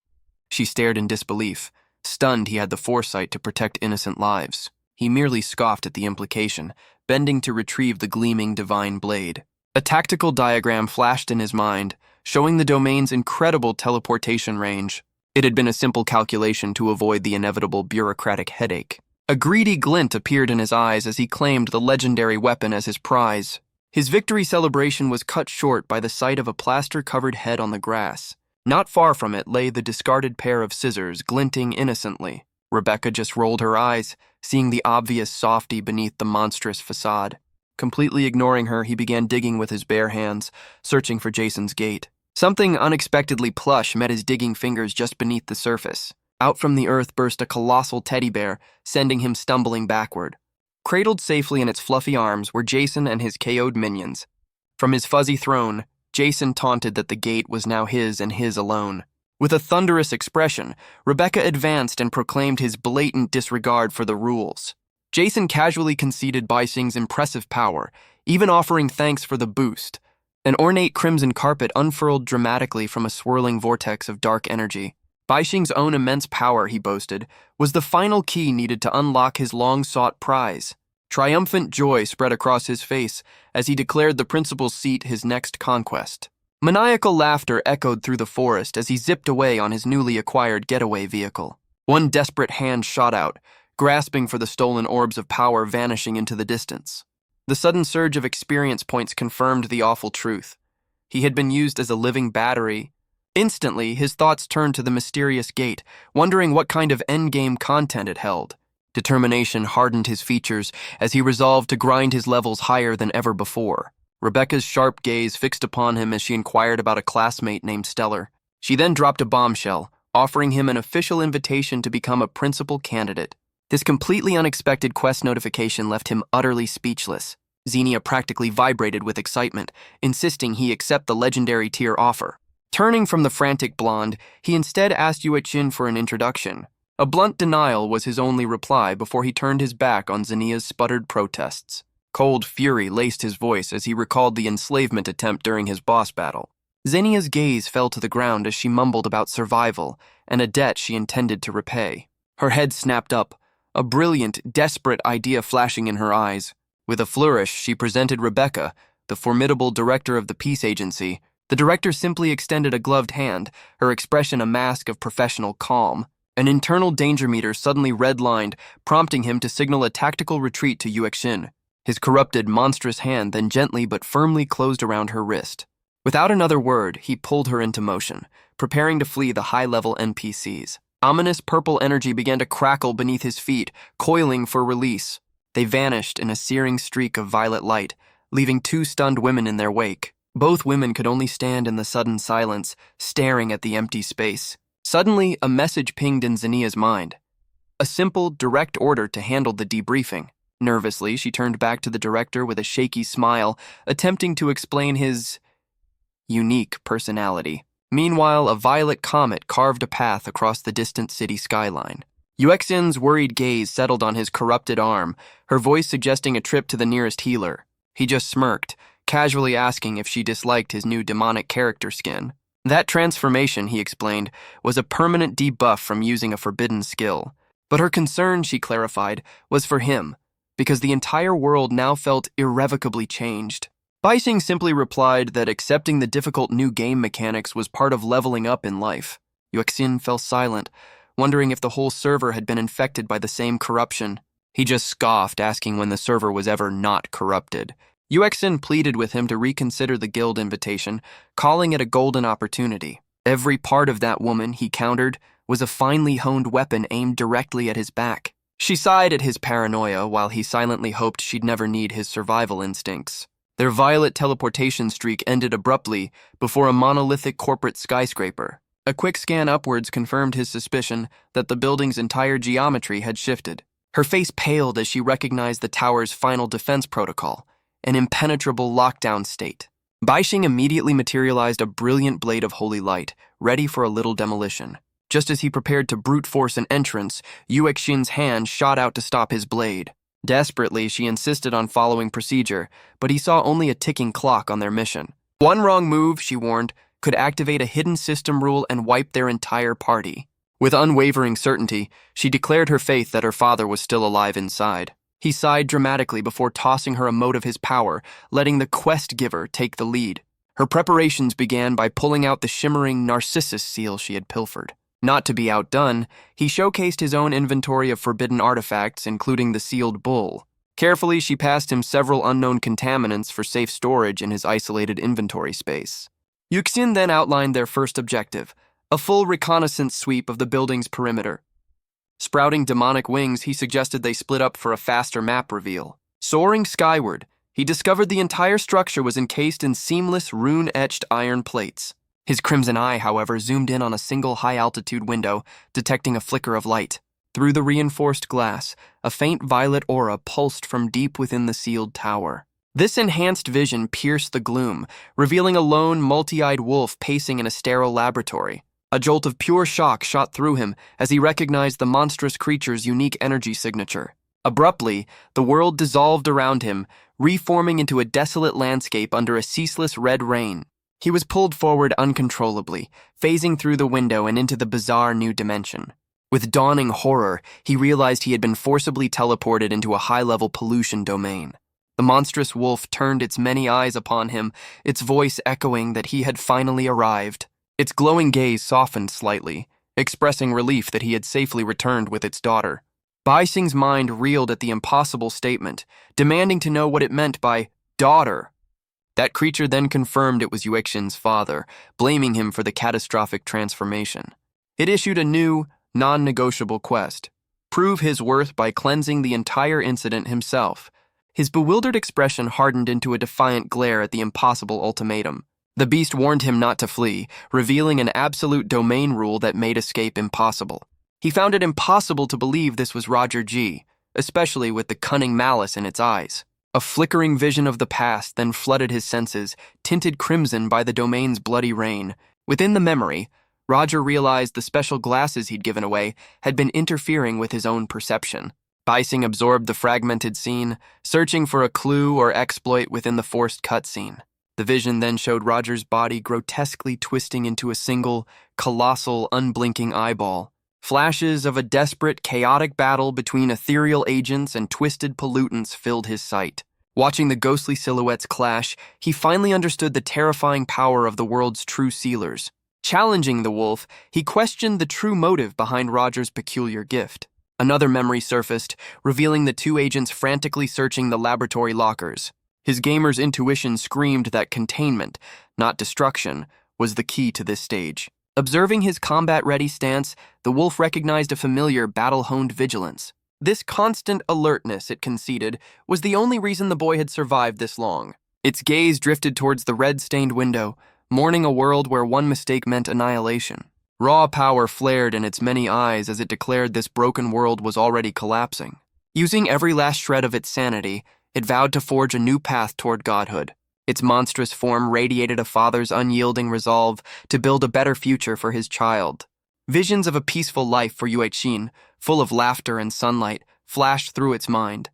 She stared in disbelief, stunned he had the foresight to protect innocent lives. He merely scoffed at the implication, bending to retrieve the gleaming divine blade. A tactical diagram flashed in his mind, showing the domain's incredible teleportation range. It had been a simple calculation to avoid the inevitable bureaucratic headache. A greedy glint appeared in his eyes as he claimed the legendary weapon as his prize. His victory celebration was cut short by the sight of a plaster-covered head on the grass. Not far from it lay the discarded pair of scissors, glinting innocently. Rebecca just rolled her eyes, seeing the obvious softy beneath the monstrous facade. Completely ignoring her, he began digging with his bare hands, searching for Jason's gate. Something unexpectedly plush met his digging fingers just beneath the surface. Out from the earth burst a colossal teddy bear, sending him stumbling backward. Cradled safely in its fluffy arms were Jason and his KO'd minions. From his fuzzy throne, Jason taunted that the gate was now his and his alone. With a thunderous expression, Rebecca advanced and proclaimed his blatant disregard for the rules. Jason casually conceded Baixing's impressive power, even offering thanks for the boost. An ornate crimson carpet unfurled dramatically from a swirling vortex of dark energy. Baixing's own immense power, he boasted, was the final key needed to unlock his long-sought prize. Triumphant joy spread across his face as he declared the principal's seat his next conquest. Maniacal laughter echoed through the forest as he zipped away on his newly acquired getaway vehicle. One desperate hand shot out, grasping for the stolen orbs of power vanishing into the distance. The sudden surge of experience points confirmed the awful truth. He had been used as a living battery. Instantly, his thoughts turned to the mysterious gate, wondering what kind of endgame content it held. Determination hardened his features as he resolved to grind his levels higher than ever before. Rebecca's sharp gaze fixed upon him as she inquired about a classmate named Stellar. She then dropped a bombshell, offering him an official invitation to become a principal candidate. This completely unexpected quest notification left him utterly speechless. Xenia practically vibrated with excitement, insisting he accept the legendary tier offer. Turning from the frantic blonde, he instead asked Yuexin for an introduction. A blunt denial was his only reply before he turned his back on Xenia's sputtered protests. Cold fury laced his voice as he recalled the enslavement attempt during his boss battle. Xenia's gaze fell to the ground as she mumbled about survival and a debt she intended to repay. Her head snapped up, a brilliant, desperate idea flashing in her eyes. With a flourish, she presented Rebecca, the formidable director of the peace agency. The director simply extended a gloved hand, her expression a mask of professional calm. An internal danger meter suddenly redlined, prompting him to signal a tactical retreat to Yuexin. His corrupted, monstrous hand then gently but firmly closed around her wrist. Without another word, he pulled her into motion, preparing to flee the high-level NPCs. Ominous purple energy began to crackle beneath his feet, coiling for release. They vanished in a searing streak of violet light, leaving two stunned women in their wake. Both women could only stand in the sudden silence, staring at the empty space. Suddenly, a message pinged in Xenia's mind. A simple, direct order to handle the debriefing. Nervously, she turned back to the director with a shaky smile, attempting to explain his unique personality. Meanwhile, a violet comet carved a path across the distant city skyline. Yuexin's worried gaze settled on his corrupted arm, her voice suggesting a trip to the nearest healer. He just smirked, casually asking if she disliked his new demonic character skin. That transformation, he explained, was a permanent debuff from using a forbidden skill. But her concern, she clarified, was for him, because the entire world now felt irrevocably changed. Baixing simply replied that accepting the difficult new game mechanics was part of leveling up in life. Yuexin fell silent, wondering if the whole server had been infected by the same corruption. He just scoffed, asking when the server was ever not corrupted. Yuexin pleaded with him to reconsider the guild invitation, calling it a golden opportunity. Every part of that woman, he countered, was a finely honed weapon aimed directly at his back. She sighed at his paranoia while he silently hoped she'd never need his survival instincts. Their violet teleportation streak ended abruptly before a monolithic corporate skyscraper. A quick scan upwards confirmed his suspicion that the building's entire geometry had shifted. Her face paled as she recognized the tower's final defense protocol, an impenetrable lockdown state. Baixing immediately materialized a brilliant blade of holy light, ready for a little demolition. Just as he prepared to brute force an entrance, Yuexin's hand shot out to stop his blade. Desperately, she insisted on following procedure, but he saw only a ticking clock on their mission. One wrong move, she warned, could activate a hidden system rule and wipe their entire party. With unwavering certainty, she declared her faith that her father was still alive inside. He sighed dramatically before tossing her a mote of his power, letting the quest giver take the lead. Her preparations began by pulling out the shimmering Narcissus seal she had pilfered. Not to be outdone, he showcased his own inventory of forbidden artifacts, including the sealed bull. Carefully, she passed him several unknown contaminants for safe storage in his isolated inventory space. Yuexin then outlined their first objective, a full reconnaissance sweep of the building's perimeter. Sprouting demonic wings, he suggested they split up for a faster map reveal. Soaring skyward, he discovered the entire structure was encased in seamless, rune-etched iron plates. His crimson eye, however, zoomed in on a single high-altitude window, detecting a flicker of light. Through the reinforced glass, a faint violet aura pulsed from deep within the sealed tower. This enhanced vision pierced the gloom, revealing a lone, multi-eyed wolf pacing in a sterile laboratory. A jolt of pure shock shot through him as he recognized the monstrous creature's unique energy signature. Abruptly, the world dissolved around him, reforming into a desolate landscape under a ceaseless red rain. He was pulled forward uncontrollably, phasing through the window and into the bizarre new dimension. With dawning horror, he realized he had been forcibly teleported into a high-level pollution domain. The monstrous wolf turned its many eyes upon him, its voice echoing that he had finally arrived. Its glowing gaze softened slightly, expressing relief that he had safely returned with its daughter. Bai Xing's mind reeled at the impossible statement, demanding to know what it meant by daughter. That creature then confirmed it was Yuexin's father, blaming him for the catastrophic transformation. It issued a new, non-negotiable quest: prove his worth by cleansing the entire incident himself. His bewildered expression hardened into a defiant glare at the impossible ultimatum. The beast warned him not to flee, revealing an absolute domain rule that made escape impossible. He found it impossible to believe this was Roger G, especially with the cunning malice in its eyes. A flickering vision of the past then flooded his senses, tinted crimson by the domain's bloody rain. Within the memory, Roger realized the special glasses he'd given away had been interfering with his own perception. Bai Xing absorbed the fragmented scene, searching for a clue or exploit within the forced cutscene. The vision then showed Roger's body grotesquely twisting into a single, colossal, unblinking eyeball. Flashes of a desperate, chaotic battle between ethereal agents and twisted pollutants filled his sight. Watching the ghostly silhouettes clash, he finally understood the terrifying power of the world's true sealers. Challenging the wolf, he questioned the true motive behind Roger's peculiar gift. Another memory surfaced, revealing the two agents frantically searching the laboratory lockers. His gamer's intuition screamed that containment, not destruction, was the key to this stage. Observing his combat-ready stance, the wolf recognized a familiar battle-honed vigilance. This constant alertness, it conceded, was the only reason the boy had survived this long. Its gaze drifted towards the red-stained window, mourning a world where one mistake meant annihilation. Raw power flared in its many eyes as it declared this broken world was already collapsing. Using every last shred of its sanity, it vowed to forge a new path toward godhood. Its monstrous form radiated a father's unyielding resolve to build a better future for his child. Visions of a peaceful life for Yuexin, full of laughter and sunlight, flashed through its mind.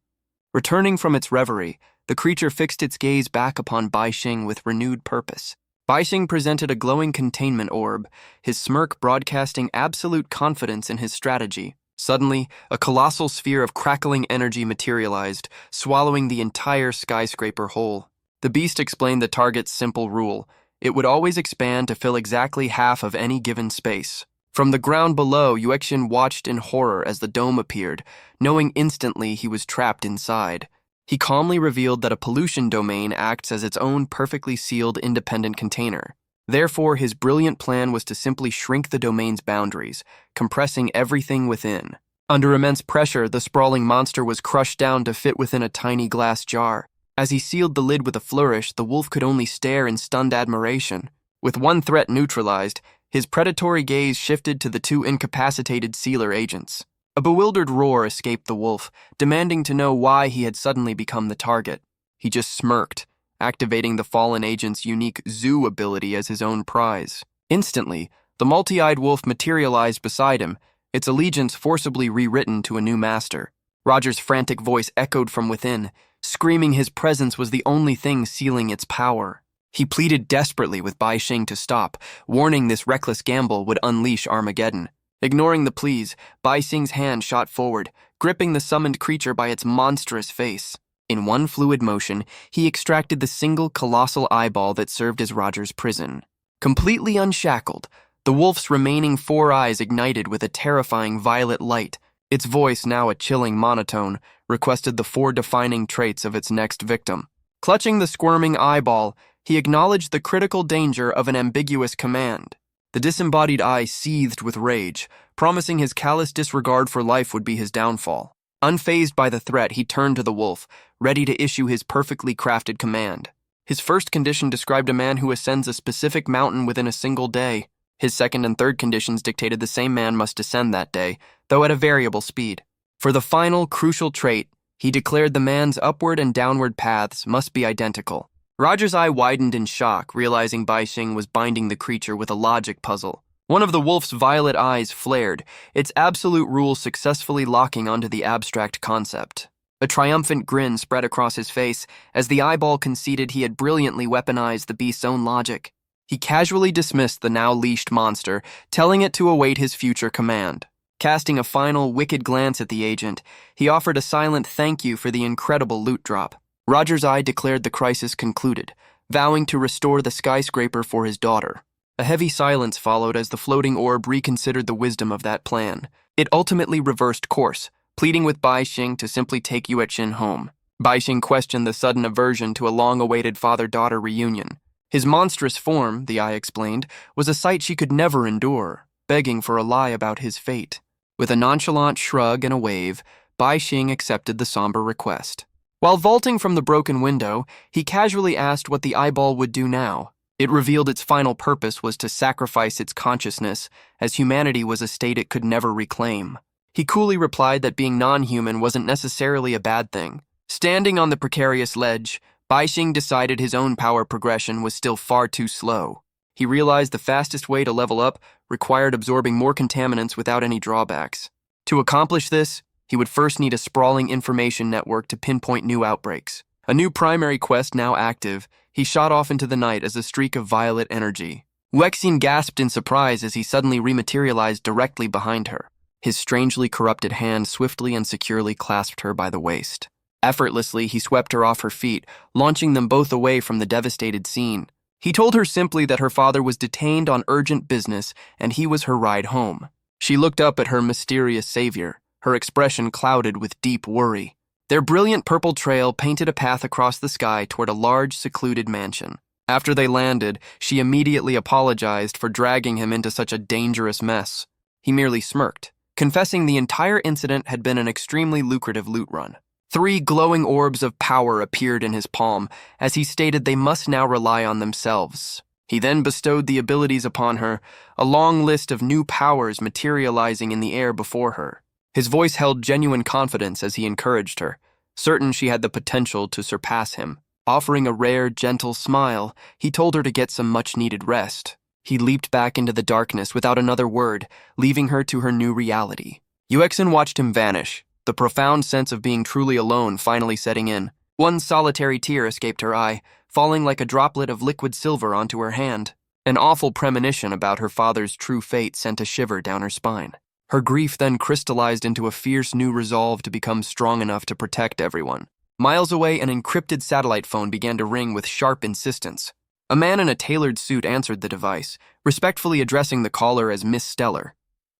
Returning from its reverie, the creature fixed its gaze back upon Bai Xing with renewed purpose. Bai Xing presented a glowing containment orb, his smirk broadcasting absolute confidence in his strategy. Suddenly, a colossal sphere of crackling energy materialized, swallowing the entire skyscraper whole. The beast explained the target's simple rule: it would always expand to fill exactly half of any given space. From the ground below, Yuexin watched in horror as the dome appeared, knowing instantly he was trapped inside. He calmly revealed that a pollution domain acts as its own perfectly sealed independent container. Therefore, his brilliant plan was to simply shrink the domain's boundaries, compressing everything within. Under immense pressure, the sprawling monster was crushed down to fit within a tiny glass jar. As he sealed the lid with a flourish, the wolf could only stare in stunned admiration. With one threat neutralized, his predatory gaze shifted to the two incapacitated sealer agents. A bewildered roar escaped the wolf, demanding to know why he had suddenly become the target. He just smirked, activating the fallen agent's unique zoo ability as his own prize. Instantly, the multi-eyed wolf materialized beside him, its allegiance forcibly rewritten to a new master. Roger's frantic voice echoed from within, screaming his presence was the only thing sealing its power. He pleaded desperately with Bai Xing to stop, warning this reckless gamble would unleash Armageddon. Ignoring the pleas, Bai Xing's hand shot forward, gripping the summoned creature by its monstrous face. In one fluid motion, he extracted the single colossal eyeball that served as Roger's prison. Completely unshackled, the wolf's remaining 4 eyes ignited with a terrifying violet light. Its voice, now a chilling monotone, requested the 4 defining traits of its next victim. Clutching the squirming eyeball, he acknowledged the critical danger of an ambiguous command. The disembodied eye seethed with rage, promising his callous disregard for life would be his downfall. Unfazed by the threat, he turned to the wolf, ready to issue his perfectly crafted command. His first condition described a man who ascends a specific mountain within a single day. His second and third conditions dictated the same man must descend that day, though at a variable speed. For the final, crucial trait, he declared the man's upward and downward paths must be identical. Roger's eye widened in shock, realizing Bai Xing was binding the creature with a logic puzzle. One of the wolf's violet eyes flared, its absolute rule successfully locking onto the abstract concept. A triumphant grin spread across his face as the eyeball conceded he had brilliantly weaponized the beast's own logic. He casually dismissed the now leashed monster, telling it to await his future command. Casting a final, wicked glance at the agent, he offered a silent thank you for the incredible loot drop. Roger's eye declared the crisis concluded, vowing to restore the skyscraper for his daughter. A heavy silence followed as the floating orb reconsidered the wisdom of that plan. It ultimately reversed course, pleading with Bai Xing to simply take Yuexin home. Bai Xing questioned the sudden aversion to a long-awaited father-daughter reunion. His monstrous form, the eye explained, was a sight she could never endure, begging for a lie about his fate. With a nonchalant shrug and a wave, Bai Xing accepted the somber request. While vaulting from the broken window, he casually asked what the eyeball would do now. It revealed its final purpose was to sacrifice its consciousness, as humanity was a state it could never reclaim. He coolly replied that being non-human wasn't necessarily a bad thing. Standing on the precarious ledge, Bai Xing decided his own power progression was still far too slow. He realized the fastest way to level up required absorbing more contaminants without any drawbacks. To accomplish this, he would first need a sprawling information network to pinpoint new outbreaks. A new primary quest now active, he shot off into the night as a streak of violet energy. Yuexin gasped in surprise as he suddenly rematerialized directly behind her. His strangely corrupted hand swiftly and securely clasped her by the waist. Effortlessly, he swept her off her feet, launching them both away from the devastated scene. He told her simply that her father was detained on urgent business and he was her ride home. She looked up at her mysterious savior, her expression clouded with deep worry. Their brilliant purple trail painted a path across the sky toward a large, secluded mansion. After they landed, she immediately apologized for dragging him into such a dangerous mess. He merely smirked, confessing the entire incident had been an extremely lucrative loot run. 3 glowing orbs of power appeared in his palm as he stated they must now rely on themselves. He then bestowed the abilities upon her, a long list of new powers materializing in the air before her. His voice held genuine confidence as he encouraged her, certain she had the potential to surpass him. Offering a rare, gentle smile, he told her to get some much-needed rest. He leaped back into the darkness without another word, leaving her to her new reality. Yuexin watched him vanish, the profound sense of being truly alone finally setting in. One solitary tear escaped her eye, falling like a droplet of liquid silver onto her hand. An awful premonition about her father's true fate sent a shiver down her spine. Her grief then crystallized into a fierce new resolve to become strong enough to protect everyone. Miles away, an encrypted satellite phone began to ring with sharp insistence. A man in a tailored suit answered the device, respectfully addressing the caller as Miss Stellar.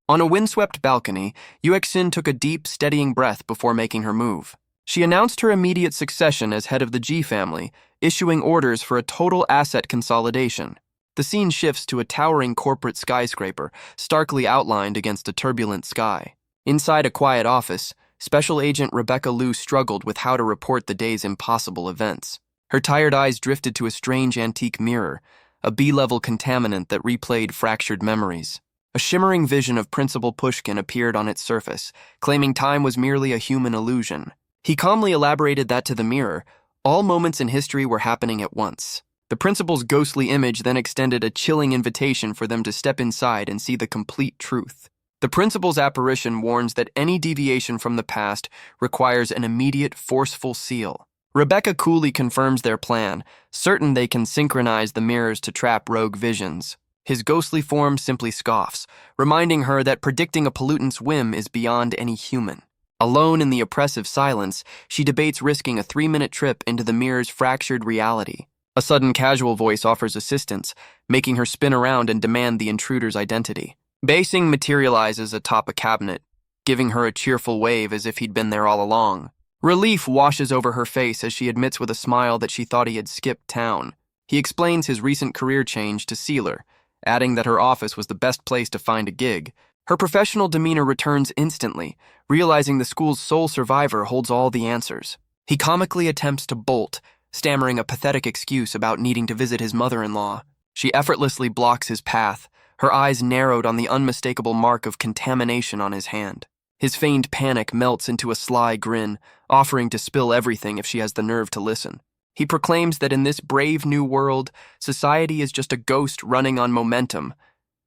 On a windswept balcony, Yuexin took a deep, steadying breath before making her move. She announced her immediate succession as head of the G family, issuing orders for a total asset consolidation. The scene shifts to a towering corporate skyscraper, starkly outlined against a turbulent sky. Inside a quiet office, Special Agent Rebecca Liu struggled with how to report the day's impossible events. Her tired eyes drifted to a strange antique mirror, a B-level contaminant that replayed fractured memories. A shimmering vision of Principal Pushkin appeared on its surface, claiming time was merely a human illusion. He calmly elaborated that to the mirror, all moments in history were happening at once. The principal's ghostly image then extended a chilling invitation for them to step inside and see the complete truth. The principal's apparition warns that any deviation from the past requires an immediate, forceful seal. Rebecca coolly confirms their plan, certain they can synchronize the mirrors to trap rogue visions. His ghostly form simply scoffs, reminding her that predicting a pollutant's whim is beyond any human. Alone in the oppressive silence, she debates risking a 3-minute trip into the mirror's fractured reality. A sudden casual voice offers assistance, making her spin around and demand the intruder's identity. Bai Xing materializes atop a cabinet, giving her a cheerful wave as if he'd been there all along. Relief washes over her face as she admits with a smile that she thought he had skipped town. He explains his recent career change to Sealer, adding that her office was the best place to find a gig. Her professional demeanor returns instantly, realizing the school's sole survivor holds all the answers. He comically attempts to bolt, stammering a pathetic excuse about needing to visit his mother-in-law. She effortlessly blocks his path, her eyes narrowed on the unmistakable mark of contamination on his hand. His feigned panic melts into a sly grin, offering to spill everything if she has the nerve to listen. He proclaims that in this brave new world, society is just a ghost running on momentum,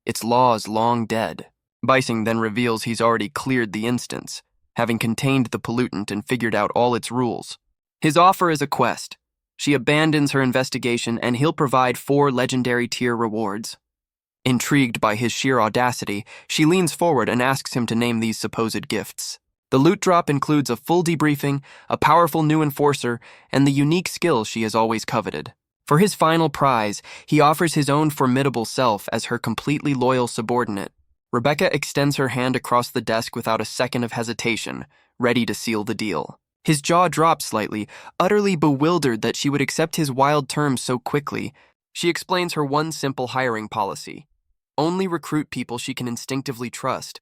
its laws long dead. Betrayal then reveals he's already cleared the instance, having contained the pollutant and figured out all its rules. His offer is a quest. She abandons her investigation and he'll provide 4 legendary tier rewards. Intrigued by his sheer audacity, she leans forward and asks him to name these supposed gifts. The loot drop includes a full debriefing, a powerful new enforcer, and the unique skill she has always coveted. For his final prize, he offers his own formidable self as her completely loyal subordinate. Rebecca extends her hand across the desk without a second of hesitation, ready to seal the deal. His jaw drops slightly, utterly bewildered that she would accept his wild terms so quickly. She explains her one simple hiring policy: only recruit people she can instinctively trust.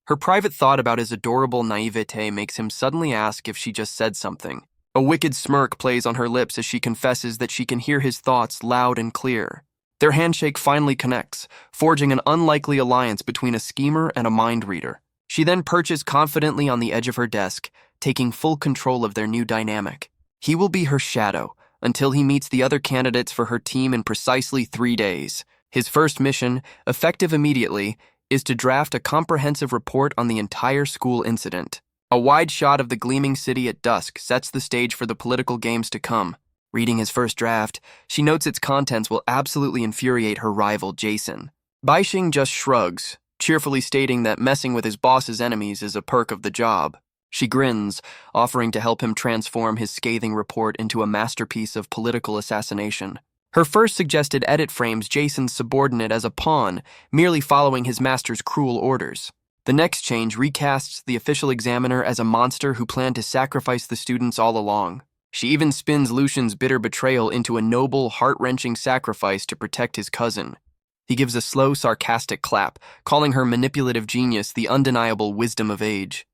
Her private thought about his adorable naivete makes him suddenly ask if she just said something. A wicked smirk plays on her lips as she confesses that she can hear his thoughts loud and clear. Their handshake finally connects, forging an unlikely alliance between a schemer and a mind reader. She then perches confidently on the edge of her desk, taking full control of their new dynamic. He will be her shadow until he meets the other candidates for her team in precisely 3 days. His first mission, effective immediately, is to draft a comprehensive report on the entire school incident. A wide shot of the gleaming city at dusk sets the stage for the political games to come. Reading his first draft, she notes its contents will absolutely infuriate her rival, Jason. Betrayal just shrugs, cheerfully stating that messing with his boss's enemies is a perk of the job. She grins, offering to help him transform his scathing report into a masterpiece of political assassination. Her first suggested edit frames Jason's subordinate as a pawn, merely following his master's cruel orders. The next change recasts the official examiner as a monster who planned to sacrifice the students all along. She even spins Lucian's bitter betrayal into a noble, heart-wrenching sacrifice to protect his cousin. He gives a slow, sarcastic clap, calling her manipulative genius the undeniable wisdom of age.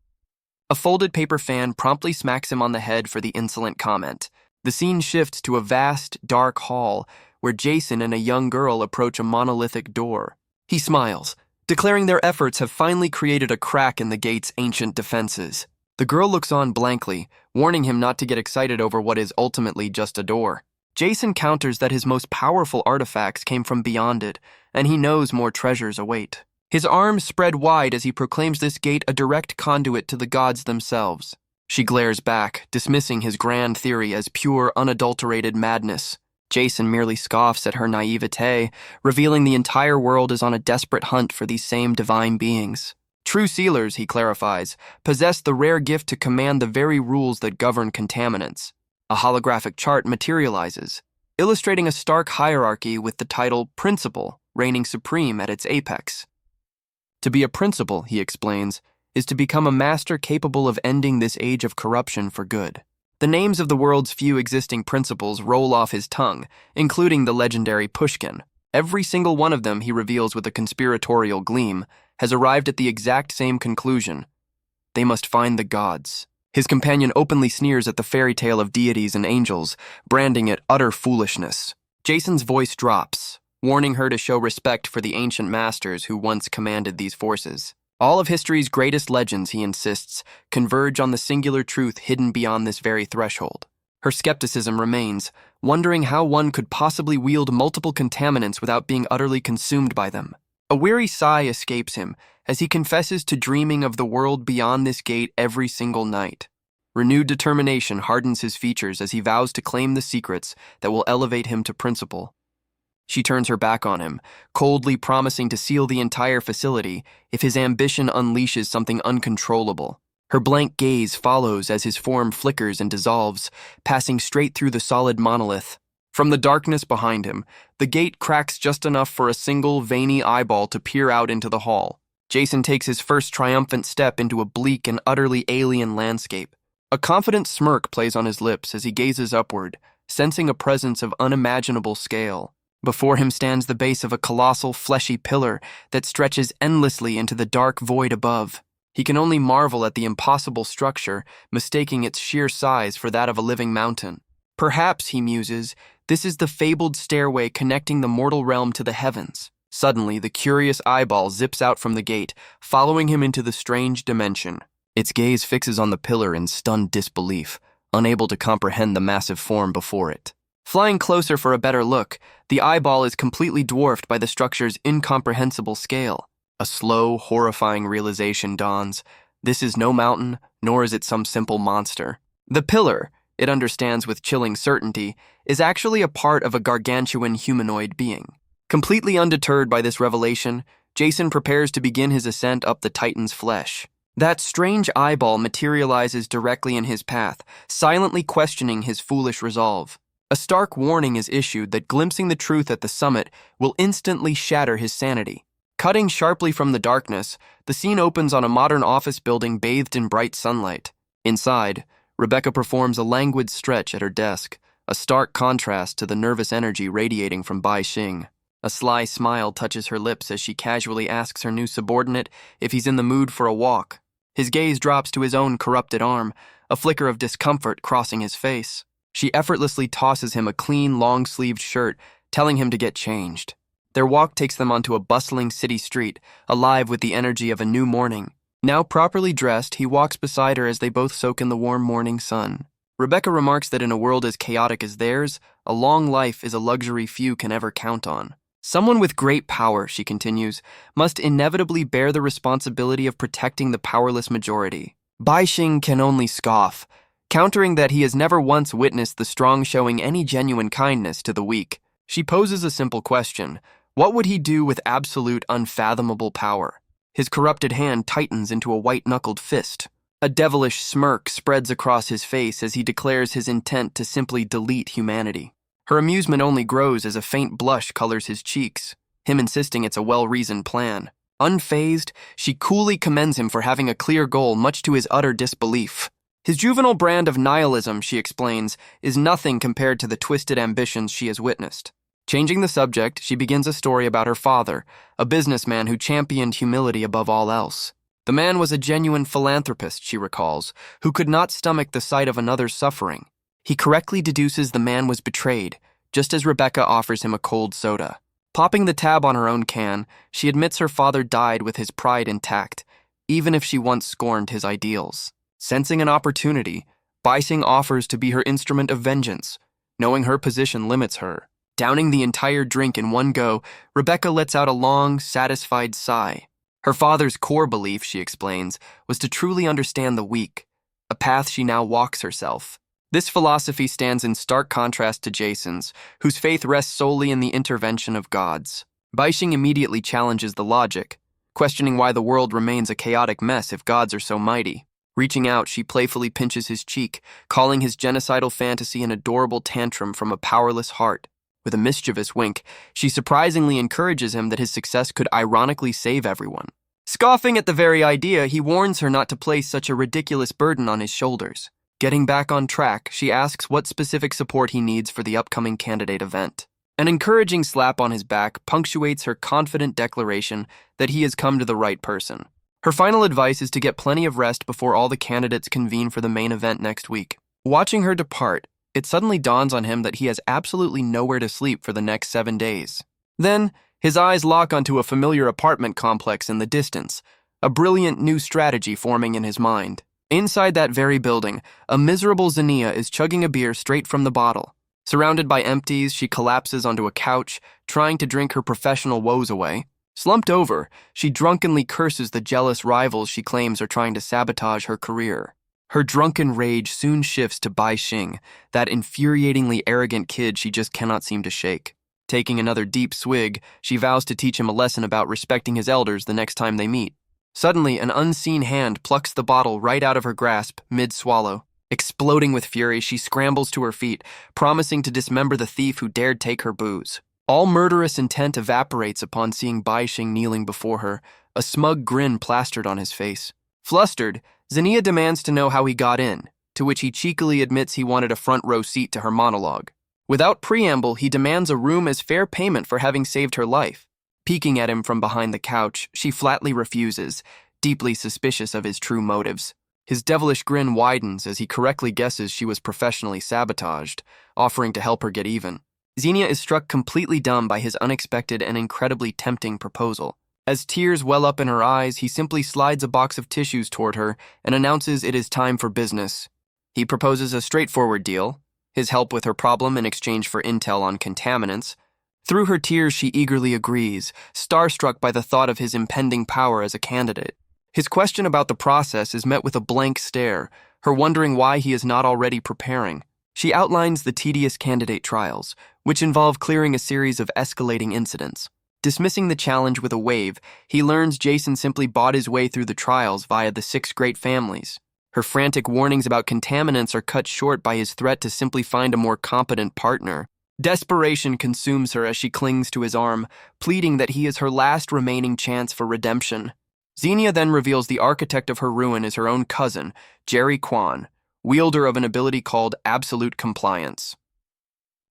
A folded paper fan promptly smacks him on the head for the insolent comment. The scene shifts to a vast, dark hall where Jason and a young girl approach a monolithic door. He smiles, declaring their efforts have finally created a crack in the gate's ancient defenses. The girl looks on blankly, warning him not to get excited over what is ultimately just a door. Jason counters that his most powerful artifacts came from beyond it, and he knows more treasures await. His arms spread wide as he proclaims this gate a direct conduit to the gods themselves. She glares back, dismissing his grand theory as pure, unadulterated madness. Jason merely scoffs at her naivete, revealing the entire world is on a desperate hunt for these same divine beings. True sealers, he clarifies, possess the rare gift to command the very rules that govern contaminants. A holographic chart materializes, illustrating a stark hierarchy with the title Principal reigning supreme at its apex. To be a principal, he explains, is to become a master capable of ending this age of corruption for good. The names of the world's few existing principals roll off his tongue, including the legendary Pushkin. Every single one of them, he reveals with a conspiratorial gleam, has arrived at the exact same conclusion. They must find the gods. His companion openly sneers at the fairy tale of deities and angels, branding it utter foolishness. Jason's voice drops, warning her to show respect for the ancient masters who once commanded these forces. All of history's greatest legends, he insists, converge on the singular truth hidden beyond this very threshold. Her skepticism remains, wondering how one could possibly wield multiple contaminants without being utterly consumed by them. A weary sigh escapes him as he confesses to dreaming of the world beyond this gate every single night. Renewed determination hardens his features as he vows to claim the secrets that will elevate him to principal. She turns her back on him, coldly promising to seal the entire facility if his ambition unleashes something uncontrollable. Her blank gaze follows as his form flickers and dissolves, passing straight through the solid monolith. From the darkness behind him, the gate cracks just enough for a single, veiny eyeball to peer out into the hall. Jason takes his first triumphant step into a bleak and utterly alien landscape. A confident smirk plays on his lips as he gazes upward, sensing a presence of unimaginable scale. Before him stands the base of a colossal, fleshy pillar that stretches endlessly into the dark void above. He can only marvel at the impossible structure, mistaking its sheer size for that of a living mountain. Perhaps, he muses, this is the fabled stairway connecting the mortal realm to the heavens. Suddenly, the curious eyeball zips out from the gate, following him into the strange dimension. Its gaze fixes on the pillar in stunned disbelief, unable to comprehend the massive form before it. Flying closer for a better look, the eyeball is completely dwarfed by the structure's incomprehensible scale. A slow, horrifying realization dawns. This is no mountain, nor is it some simple monster. The pillar, it understands with chilling certainty, is actually a part of a gargantuan humanoid being. Completely undeterred by this revelation, Jason prepares to begin his ascent up the Titan's flesh. That strange eyeball materializes directly in his path, silently questioning his foolish resolve. A stark warning is issued that glimpsing the truth at the summit will instantly shatter his sanity. Cutting sharply from the darkness, the scene opens on a modern office building bathed in bright sunlight. Inside, Rebecca performs a languid stretch at her desk, a stark contrast to the nervous energy radiating from Bai Xing. A sly smile touches her lips as she casually asks her new subordinate if he's in the mood for a walk. His gaze drops to his own corrupted arm, a flicker of discomfort crossing his face. She effortlessly tosses him a clean, long-sleeved shirt, telling him to get changed. Their walk takes them onto a bustling city street, alive with the energy of a new morning. Now properly dressed, he walks beside her as they both soak in the warm morning sun. Rebecca remarks that in a world as chaotic as theirs, a long life is a luxury few can ever count on. Someone with great power, she continues, must inevitably bear the responsibility of protecting the powerless majority. Bai Xing can only scoff, countering that he has never once witnessed the strong showing any genuine kindness to the weak. She poses a simple question: what would he do with absolute, unfathomable power? His corrupted hand tightens into a white-knuckled fist. A devilish smirk spreads across his face as he declares his intent to simply delete humanity. Her amusement only grows as a faint blush colors his cheeks, him insisting it's a well-reasoned plan. Unfazed, she coolly commends him for having a clear goal, much to his utter disbelief. His juvenile brand of nihilism, she explains, is nothing compared to the twisted ambitions she has witnessed. Changing the subject, she begins a story about her father, a businessman who championed humility above all else. The man was a genuine philanthropist, she recalls, who could not stomach the sight of another's suffering. He correctly deduces the man was betrayed, just as Rebecca offers him a cold soda. Popping the tab on her own can, she admits her father died with his pride intact, even if she once scorned his ideals. Sensing an opportunity, Bai Xing offers to be her instrument of vengeance, knowing her position limits her. Downing the entire drink in one go, Rebecca lets out a long, satisfied sigh. Her father's core belief, she explains, was to truly understand the weak, a path she now walks herself. This philosophy stands in stark contrast to Jason's, whose faith rests solely in the intervention of gods. Bai Xing immediately challenges the logic, questioning why the world remains a chaotic mess if gods are so mighty. Reaching out, she playfully pinches his cheek, calling his genocidal fantasy an adorable tantrum from a powerless heart. With a mischievous wink, she surprisingly encourages him that his success could ironically save everyone. Scoffing at the very idea, he warns her not to place such a ridiculous burden on his shoulders. Getting back on track, she asks what specific support he needs for the upcoming candidate event. An encouraging slap on his back punctuates her confident declaration that he has come to the right person. Her final advice is to get plenty of rest before all the candidates convene for the main event next week. Watching her depart, it suddenly dawns on him that he has absolutely nowhere to sleep for the next 7 days. Then, his eyes lock onto a familiar apartment complex in the distance, a brilliant new strategy forming in his mind. Inside that very building, a miserable Xenia is chugging a beer straight from the bottle. Surrounded by empties, she collapses onto a couch, trying to drink her professional woes away. Slumped over, she drunkenly curses the jealous rivals she claims are trying to sabotage her career. Her drunken rage soon shifts to Bai Xing, that infuriatingly arrogant kid she just cannot seem to shake. Taking another deep swig, she vows to teach him a lesson about respecting his elders the next time they meet. Suddenly, an unseen hand plucks the bottle right out of her grasp, mid-swallow. Exploding with fury, she scrambles to her feet, promising to dismember the thief who dared take her booze. All murderous intent evaporates upon seeing Bai Xing kneeling before her, a smug grin plastered on his face. Flustered, Xenia demands to know how he got in, to which he cheekily admits he wanted a front-row seat to her monologue. Without preamble, he demands a room as fair payment for having saved her life. Peeking at him from behind the couch, she flatly refuses, deeply suspicious of his true motives. His devilish grin widens as he correctly guesses she was professionally sabotaged, offering to help her get even. Xenia is struck completely dumb by his unexpected and incredibly tempting proposal. As tears well up in her eyes, he simply slides a box of tissues toward her and announces it is time for business. He proposes a straightforward deal, his help with her problem in exchange for intel on contaminants. Through her tears, she eagerly agrees, starstruck by the thought of his impending power as a candidate. His question about the process is met with a blank stare, her wondering why he is not already preparing. She outlines the tedious candidate trials, which involve clearing a series of escalating incidents. Dismissing the challenge with a wave, he learns Jason simply bought his way through the trials via the 6 great families. Her frantic warnings about contaminants are cut short by his threat to simply find a more competent partner. Desperation consumes her as she clings to his arm, pleading that he is her last remaining chance for redemption. Xenia then reveals the architect of her ruin is her own cousin, Jerry Kwan, wielder of an ability called absolute compliance.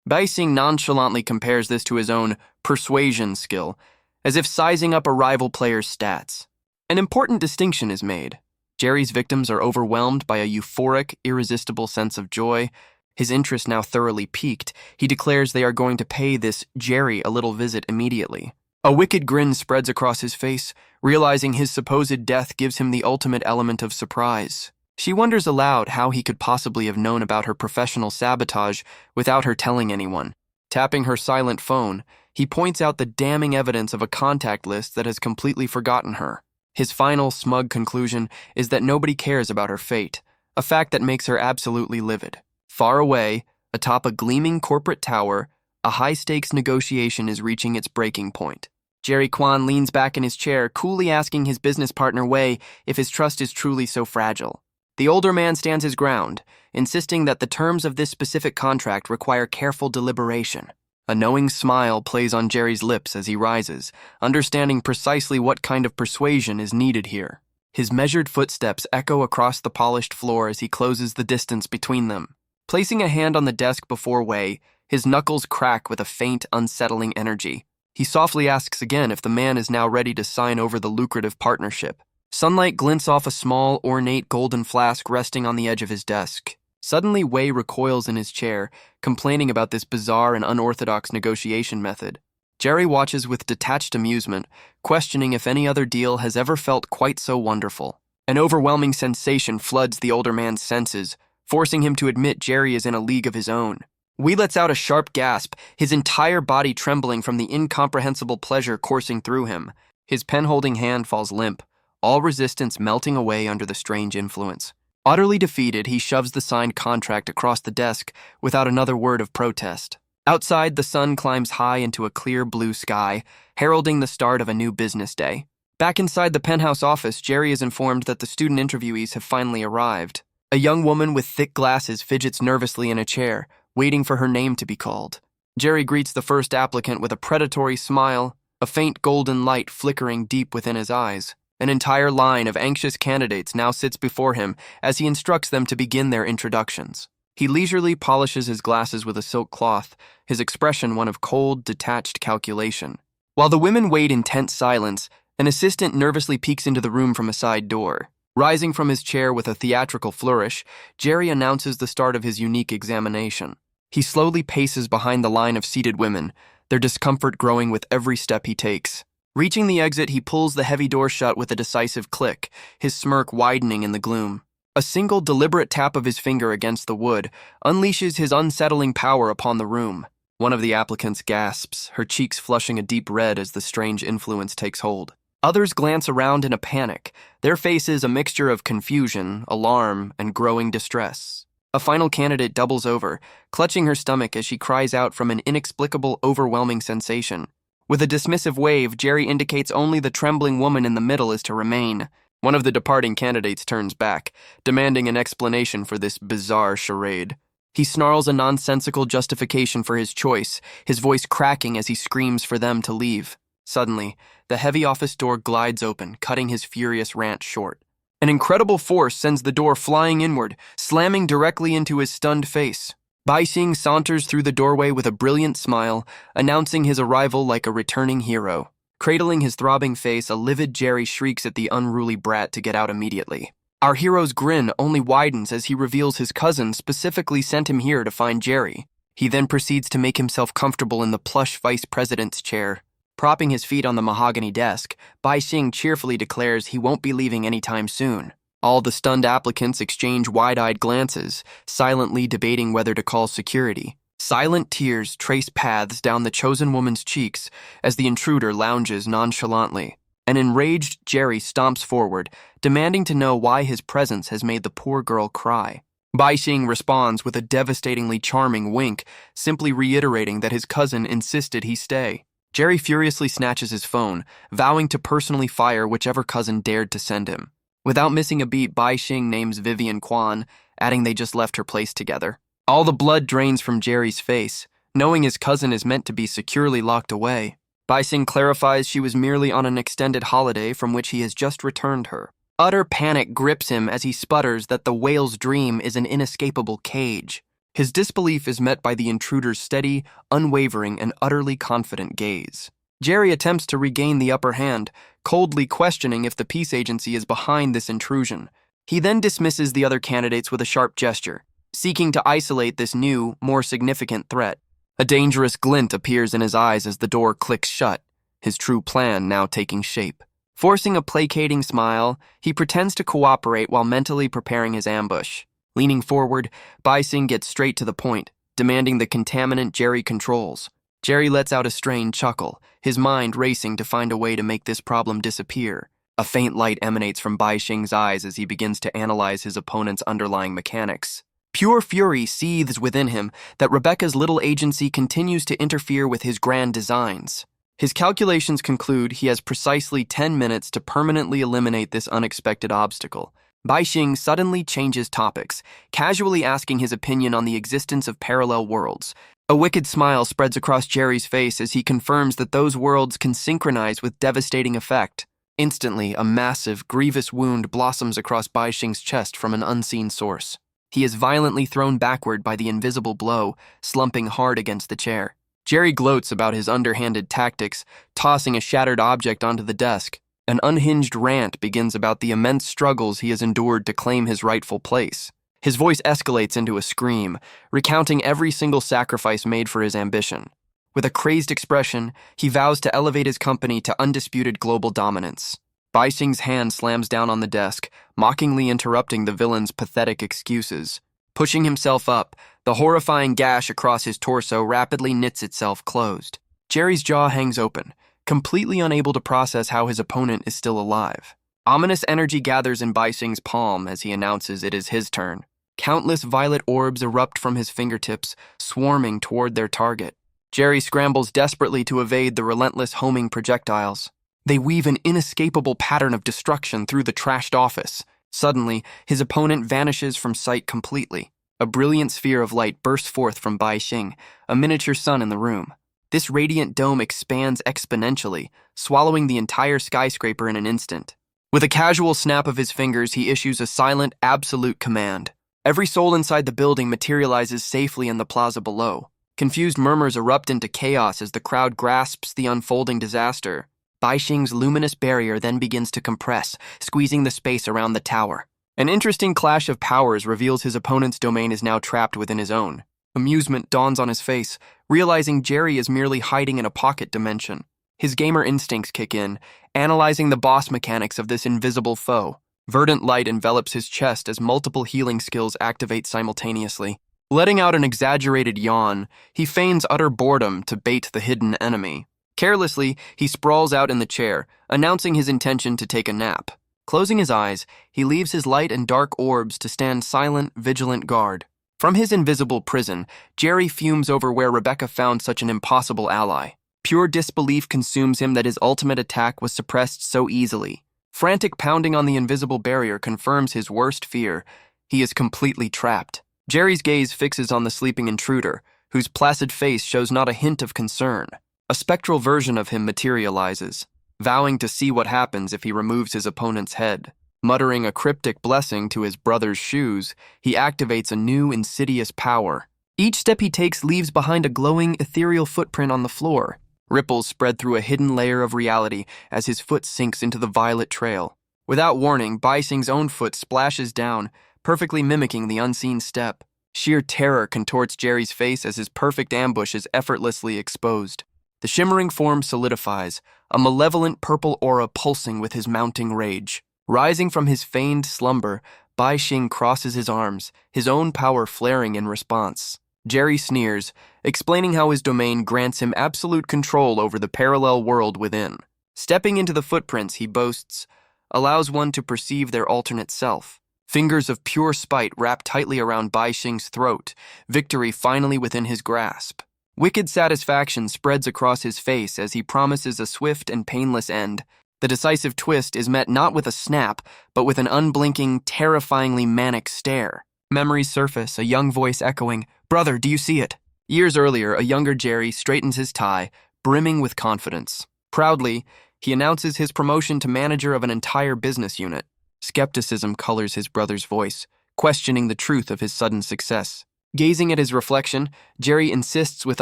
Betrayal nonchalantly compares this to his own persuasion skill, as if sizing up a rival player's stats. An important distinction is made. Jerry's victims are overwhelmed by a euphoric, irresistible sense of joy. His interest now thoroughly piqued, he declares they are going to pay this Jerry a little visit immediately. A wicked grin spreads across his face, realizing his supposed death gives him the ultimate element of surprise. She wonders aloud how he could possibly have known about her professional sabotage without her telling anyone. Tapping her silent phone, he points out the damning evidence of a contact list that has completely forgotten her. His final, smug conclusion is that nobody cares about her fate, a fact that makes her absolutely livid. Far away, atop a gleaming corporate tower, a high-stakes negotiation is reaching its breaking point. Jerry Kwan leans back in his chair, coolly asking his business partner Wei if his trust is truly so fragile. The older man stands his ground, insisting that the terms of this specific contract require careful deliberation. A knowing smile plays on Jerry's lips as he rises, understanding precisely what kind of persuasion is needed here. His measured footsteps echo across the polished floor as he closes the distance between them. Placing a hand on the desk before Wei, his knuckles crack with a faint, unsettling energy. He softly asks again if the man is now ready to sign over the lucrative partnership. Sunlight glints off a small, ornate golden flask resting on the edge of his desk. Suddenly, Wei recoils in his chair, complaining about this bizarre and unorthodox negotiation method. Jerry watches with detached amusement, questioning if any other deal has ever felt quite so wonderful. An overwhelming sensation floods the older man's senses, forcing him to admit Jerry is in a league of his own. Wei lets out a sharp gasp, his entire body trembling from the incomprehensible pleasure coursing through him. His pen-holding hand falls limp, all resistance melting away under the strange influence. Utterly defeated, he shoves the signed contract across the desk without another word of protest. Outside, the sun climbs high into a clear blue sky, heralding the start of a new business day. Back inside the penthouse office, Jerry is informed that the student interviewees have finally arrived. A young woman with thick glasses fidgets nervously in a chair, waiting for her name to be called. Jerry greets the first applicant with a predatory smile, a faint golden light flickering deep within his eyes. An entire line of anxious candidates now sits before him as he instructs them to begin their introductions. He leisurely polishes his glasses with a silk cloth, his expression one of cold, detached calculation. While the women wait in tense silence, an assistant nervously peeks into the room from a side door. Rising from his chair with a theatrical flourish, Jerry announces the start of his unique examination. He slowly paces behind the line of seated women, their discomfort growing with every step he takes. Reaching the exit, he pulls the heavy door shut with a decisive click, his smirk widening in the gloom. A single deliberate tap of his finger against the wood unleashes his unsettling power upon the room. One of the applicants gasps, her cheeks flushing a deep red as the strange influence takes hold. Others glance around in a panic, their faces a mixture of confusion, alarm, and growing distress. A final candidate doubles over, clutching her stomach as she cries out from an inexplicable, overwhelming sensation. With a dismissive wave, Jerry indicates only the trembling woman in the middle is to remain. One of the departing candidates turns back, demanding an explanation for this bizarre charade. He snarls a nonsensical justification for his choice, his voice cracking as he screams for them to leave. Suddenly, the heavy office door glides open, cutting his furious rant short. An incredible force sends the door flying inward, slamming directly into his stunned face. Betrayal saunters through the doorway with a brilliant smile, announcing his arrival like a returning hero. Cradling his throbbing face, a livid Jerry shrieks at the unruly brat to get out immediately. Our hero's grin only widens as he reveals his cousin specifically sent him here to find Jerry. He then proceeds to make himself comfortable in the plush vice president's chair. Propping his feet on the mahogany desk, Bai Xing cheerfully declares he won't be leaving anytime soon. All the stunned applicants exchange wide-eyed glances, silently debating whether to call security. Silent tears trace paths down the chosen woman's cheeks as the intruder lounges nonchalantly. An enraged Jerry stomps forward, demanding to know why his presence has made the poor girl cry. Bai Xing responds with a devastatingly charming wink, simply reiterating that his cousin insisted he stay. Jerry furiously snatches his phone, vowing to personally fire whichever cousin dared to send him. Without missing a beat, Bai Xing names Vivian Quan, adding they just left her place together. All the blood drains from Jerry's face, knowing his cousin is meant to be securely locked away. Bai Xing clarifies she was merely on an extended holiday from which he has just returned her. Utter panic grips him as he sputters that the whale's dream is an inescapable cage. His disbelief is met by the intruder's steady, unwavering, and utterly confident gaze. Jerry attempts to regain the upper hand, coldly questioning if the peace agency is behind this intrusion. He then dismisses the other candidates with a sharp gesture, seeking to isolate this new, more significant threat. A dangerous glint appears in his eyes as the door clicks shut, his true plan now taking shape. Forcing a placating smile, he pretends to cooperate while mentally preparing his ambush. Leaning forward, Bai Xing gets straight to the point, demanding the contaminant Jerry controls. Jerry lets out a strained chuckle, his mind racing to find a way to make this problem disappear. A faint light emanates from Bai Xing's eyes as he begins to analyze his opponent's underlying mechanics. Pure fury seethes within him that Rebecca's little agency continues to interfere with his grand designs. His calculations conclude he has precisely 10 minutes to permanently eliminate this unexpected obstacle. Bai Xing suddenly changes topics, casually asking his opinion on the existence of parallel worlds. A wicked smile spreads across Jerry's face as he confirms that those worlds can synchronize with devastating effect. Instantly, a massive, grievous wound blossoms across Bai Xing's chest from an unseen source. He is violently thrown backward by the invisible blow, slumping hard against the chair. Jerry gloats about his underhanded tactics, tossing a shattered object onto the desk. An unhinged rant begins about the immense struggles he has endured to claim his rightful place. His voice escalates into a scream, recounting every single sacrifice made for his ambition. With a crazed expression, he vows to elevate his company to undisputed global dominance. Bai Xing's hand slams down on the desk, mockingly interrupting the villain's pathetic excuses. Pushing himself up, the horrifying gash across his torso rapidly knits itself closed. Jerry's jaw hangs open, completely unable to process how his opponent is still alive. Ominous energy gathers in Bai Xing's palm as he announces it is his turn. Countless violet orbs erupt from his fingertips, swarming toward their target. Jerry scrambles desperately to evade the relentless homing projectiles. They weave an inescapable pattern of destruction through the trashed office. Suddenly, his opponent vanishes from sight completely. A brilliant sphere of light bursts forth from Bai Xing, a miniature sun in the room. This radiant dome expands exponentially, swallowing the entire skyscraper in an instant. With a casual snap of his fingers, he issues a silent, absolute command. Every soul inside the building materializes safely in the plaza below. Confused murmurs erupt into chaos as the crowd grasps the unfolding disaster. Bai Xing's luminous barrier then begins to compress, squeezing the space around the tower. An interesting clash of powers reveals his opponent's domain is now trapped within his own. Amusement dawns on his face, realizing Jerry is merely hiding in a pocket dimension. His gamer instincts kick in, analyzing the boss mechanics of this invisible foe. Verdant light envelops his chest as multiple healing skills activate simultaneously. Letting out an exaggerated yawn, he feigns utter boredom to bait the hidden enemy. Carelessly, he sprawls out in the chair, announcing his intention to take a nap. Closing his eyes, he leaves his light and dark orbs to stand silent, vigilant guard. From his invisible prison, Jerry fumes over where Rebecca found such an impossible ally. Pure disbelief consumes him that his ultimate attack was suppressed so easily. Frantic pounding on the invisible barrier confirms his worst fear. He is completely trapped. Jerry's gaze fixes on the sleeping intruder, whose placid face shows not a hint of concern. A spectral version of him materializes, vowing to see what happens if he removes his opponent's head. Muttering a cryptic blessing to his brother's shoes, he activates a new insidious power. Each step he takes leaves behind a glowing, ethereal footprint on the floor. Ripples spread through a hidden layer of reality as his foot sinks into the violet trail. Without warning, Bai Xing's own foot splashes down, perfectly mimicking the unseen step. Sheer terror contorts Jerry's face as his perfect ambush is effortlessly exposed. The shimmering form solidifies, a malevolent purple aura pulsing with his mounting rage. Rising from his feigned slumber, Bai Xing crosses his arms, his own power flaring in response. Jerry sneers, explaining how his domain grants him absolute control over the parallel world within. Stepping into the footprints, he boasts, allows one to perceive their alternate self. Fingers of pure spite wrap tightly around Bai Xing's throat, victory finally within his grasp. Wicked satisfaction spreads across his face as he promises a swift and painless end. The decisive twist is met not with a snap, but with an unblinking, terrifyingly manic stare. Memories surface, a young voice echoing, "Brother, do you see it?" Years earlier, a younger Jerry straightens his tie, brimming with confidence. Proudly, he announces his promotion to manager of an entire business unit. Skepticism colors his brother's voice, questioning the truth of his sudden success. Gazing at his reflection, Jerry insists with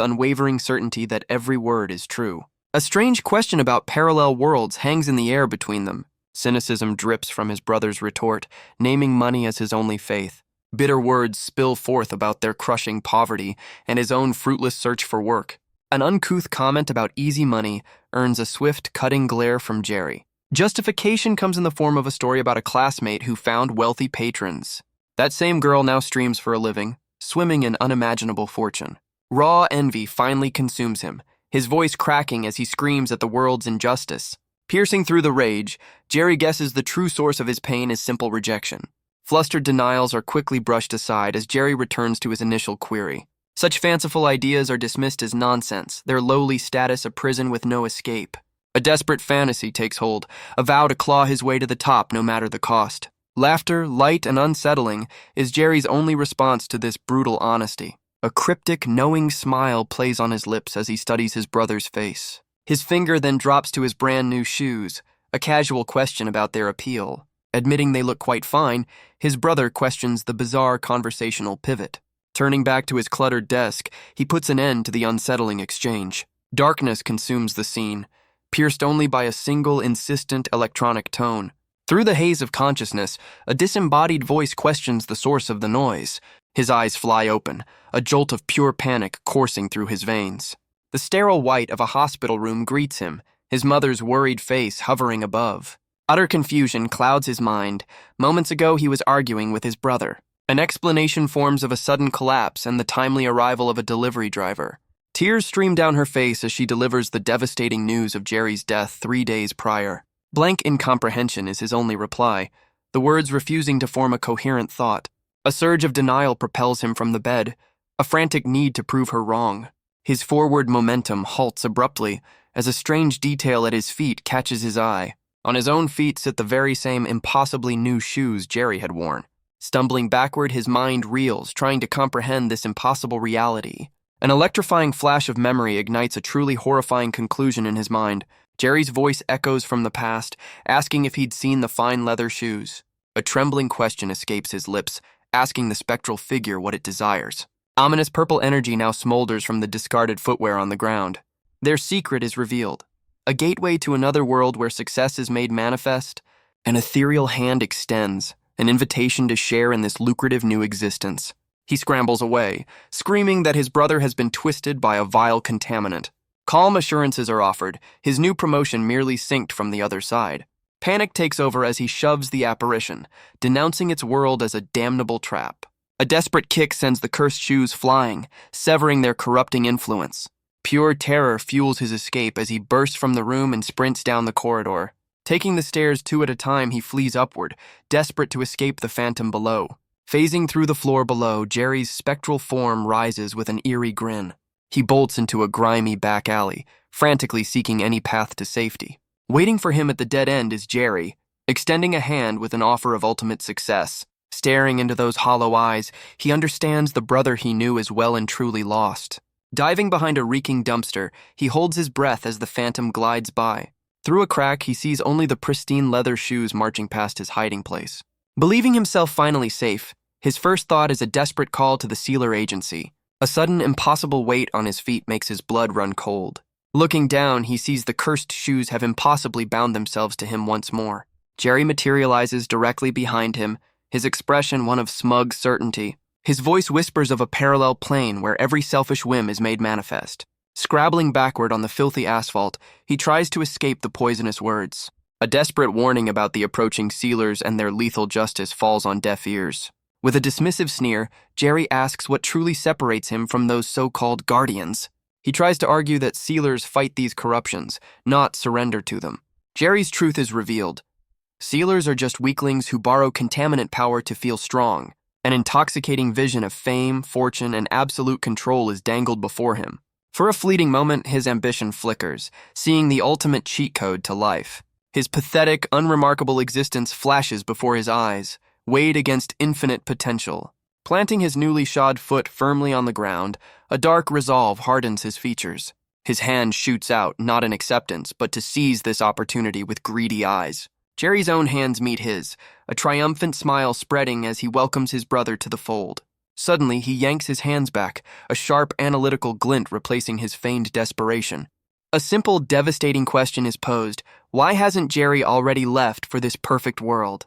unwavering certainty that every word is true. A strange question about parallel worlds hangs in the air between them. Cynicism drips from his brother's retort, naming money as his only faith. Bitter words spill forth about their crushing poverty and his own fruitless search for work. An uncouth comment about easy money earns a swift, cutting glare from Jerry. Justification comes in the form of a story about a classmate who found wealthy patrons. That same girl now streams for a living, swimming in unimaginable fortune. Raw envy finally consumes him, his voice cracking as he screams at the world's injustice. Piercing through the rage, Jerry guesses the true source of his pain is simple rejection. Flustered denials are quickly brushed aside as Jerry returns to his initial query. Such fanciful ideas are dismissed as nonsense, their lowly status a prison with no escape. A desperate fantasy takes hold, a vow to claw his way to the top no matter the cost. Laughter, light and unsettling, is Jerry's only response to this brutal honesty. A cryptic, knowing smile plays on his lips as he studies his brother's face. His finger then drops to his brand new shoes, a casual question about their appeal. Admitting they look quite fine, his brother questions the bizarre conversational pivot. Turning back to his cluttered desk, he puts an end to the unsettling exchange. Darkness consumes the scene, pierced only by a single insistent electronic tone. Through the haze of consciousness, a disembodied voice questions the source of the noise. His eyes fly open, a jolt of pure panic coursing through his veins. The sterile white of a hospital room greets him, his mother's worried face hovering above. Utter confusion clouds his mind. Moments ago, he was arguing with his brother. An explanation forms of a sudden collapse and the timely arrival of a delivery driver. Tears stream down her face as she delivers the devastating news of Jerry's death 3 days prior. Blank incomprehension is his only reply, the words refusing to form a coherent thought. A surge of denial propels him from the bed, a frantic need to prove her wrong. His forward momentum halts abruptly as a strange detail at his feet catches his eye. On his own feet sit the very same impossibly new shoes Jerry had worn. Stumbling backward, his mind reels, trying to comprehend this impossible reality. An electrifying flash of memory ignites a truly horrifying conclusion in his mind. Jerry's voice echoes from the past, asking if he'd seen the fine leather shoes. A trembling question escapes his lips, asking the spectral figure what it desires. Ominous purple energy now smolders from the discarded footwear on the ground. Their secret is revealed. A gateway to another world where success is made manifest. An ethereal hand extends, an invitation to share in this lucrative new existence. He scrambles away, screaming that his brother has been twisted by a vile contaminant. Calm assurances are offered, his new promotion merely synced from the other side. Panic takes over as he shoves the apparition, denouncing its world as a damnable trap. A desperate kick sends the cursed shoes flying, severing their corrupting influence. Pure terror fuels his escape as he bursts from the room and sprints down the corridor. Taking the stairs 2 at a time, he flees upward, desperate to escape the phantom below. Phasing through the floor below, Jerry's spectral form rises with an eerie grin. He bolts into a grimy back alley, frantically seeking any path to safety. Waiting for him at the dead end is Jerry, extending a hand with an offer of ultimate success. Staring into those hollow eyes, he understands the brother he knew is well and truly lost. Diving behind a reeking dumpster, he holds his breath as the phantom glides by. Through a crack, he sees only the pristine leather shoes marching past his hiding place. Believing himself finally safe, his first thought is a desperate call to the sealer agency. A sudden, impossible weight on his feet makes his blood run cold. Looking down, he sees the cursed shoes have impossibly bound themselves to him once more. Jerry materializes directly behind him, his expression one of smug certainty. His voice whispers of a parallel plane where every selfish whim is made manifest. Scrabbling backward on the filthy asphalt, he tries to escape the poisonous words. A desperate warning about the approaching sealers and their lethal justice falls on deaf ears. With a dismissive sneer, Jerry asks what truly separates him from those so-called guardians. He tries to argue that sealers fight these corruptions, not surrender to them. Jerry's truth is revealed. Sealers are just weaklings who borrow contaminant power to feel strong. An intoxicating vision of fame, fortune, and absolute control is dangled before him. For a fleeting moment, his ambition flickers, seeing the ultimate cheat code to life. His pathetic, unremarkable existence flashes before his eyes, weighed against infinite potential. Planting his newly shod foot firmly on the ground, a dark resolve hardens his features. His hand shoots out, not in acceptance, but to seize this opportunity with greedy eyes. Jerry's own hands meet his, a triumphant smile spreading as he welcomes his brother to the fold. Suddenly, he yanks his hands back, a sharp, analytical glint replacing his feigned desperation. A simple, devastating question is posed. Why hasn't Jerry already left for this perfect world?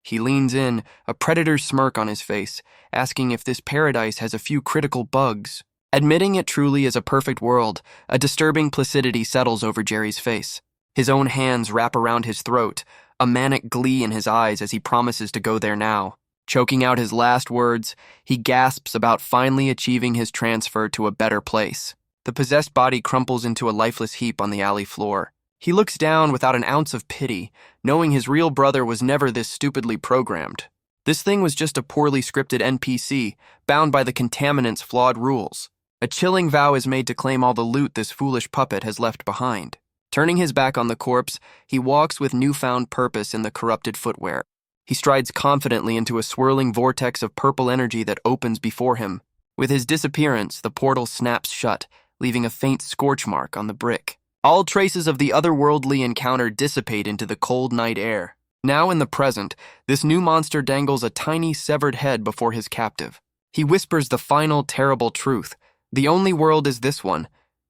He leans in, a predator's smirk on his face, asking if this paradise has a few critical bugs. Admitting it truly is a perfect world, a disturbing placidity settles over Jerry's face. His own hands wrap around his throat, a manic glee in his eyes as he promises to go there now. Choking out his last words, he gasps about finally achieving his transfer to a better place. The possessed body crumples into a lifeless heap on the alley floor. He looks down without an ounce of pity, knowing his real brother was never this stupidly programmed. This thing was just a poorly scripted NPC, bound by the contaminant's flawed rules. A chilling vow is made to claim all the loot this foolish puppet has left behind. Turning his back on the corpse, he walks with newfound purpose in the corrupted footwear. He strides confidently into a swirling vortex of purple energy that opens before him. With his disappearance, the portal snaps shut, leaving a faint scorch mark on the brick. All traces of the otherworldly encounter dissipate into the cold night air. Now in the present, this new monster dangles a tiny severed head before his captive. He whispers the final terrible truth. The only world is this one,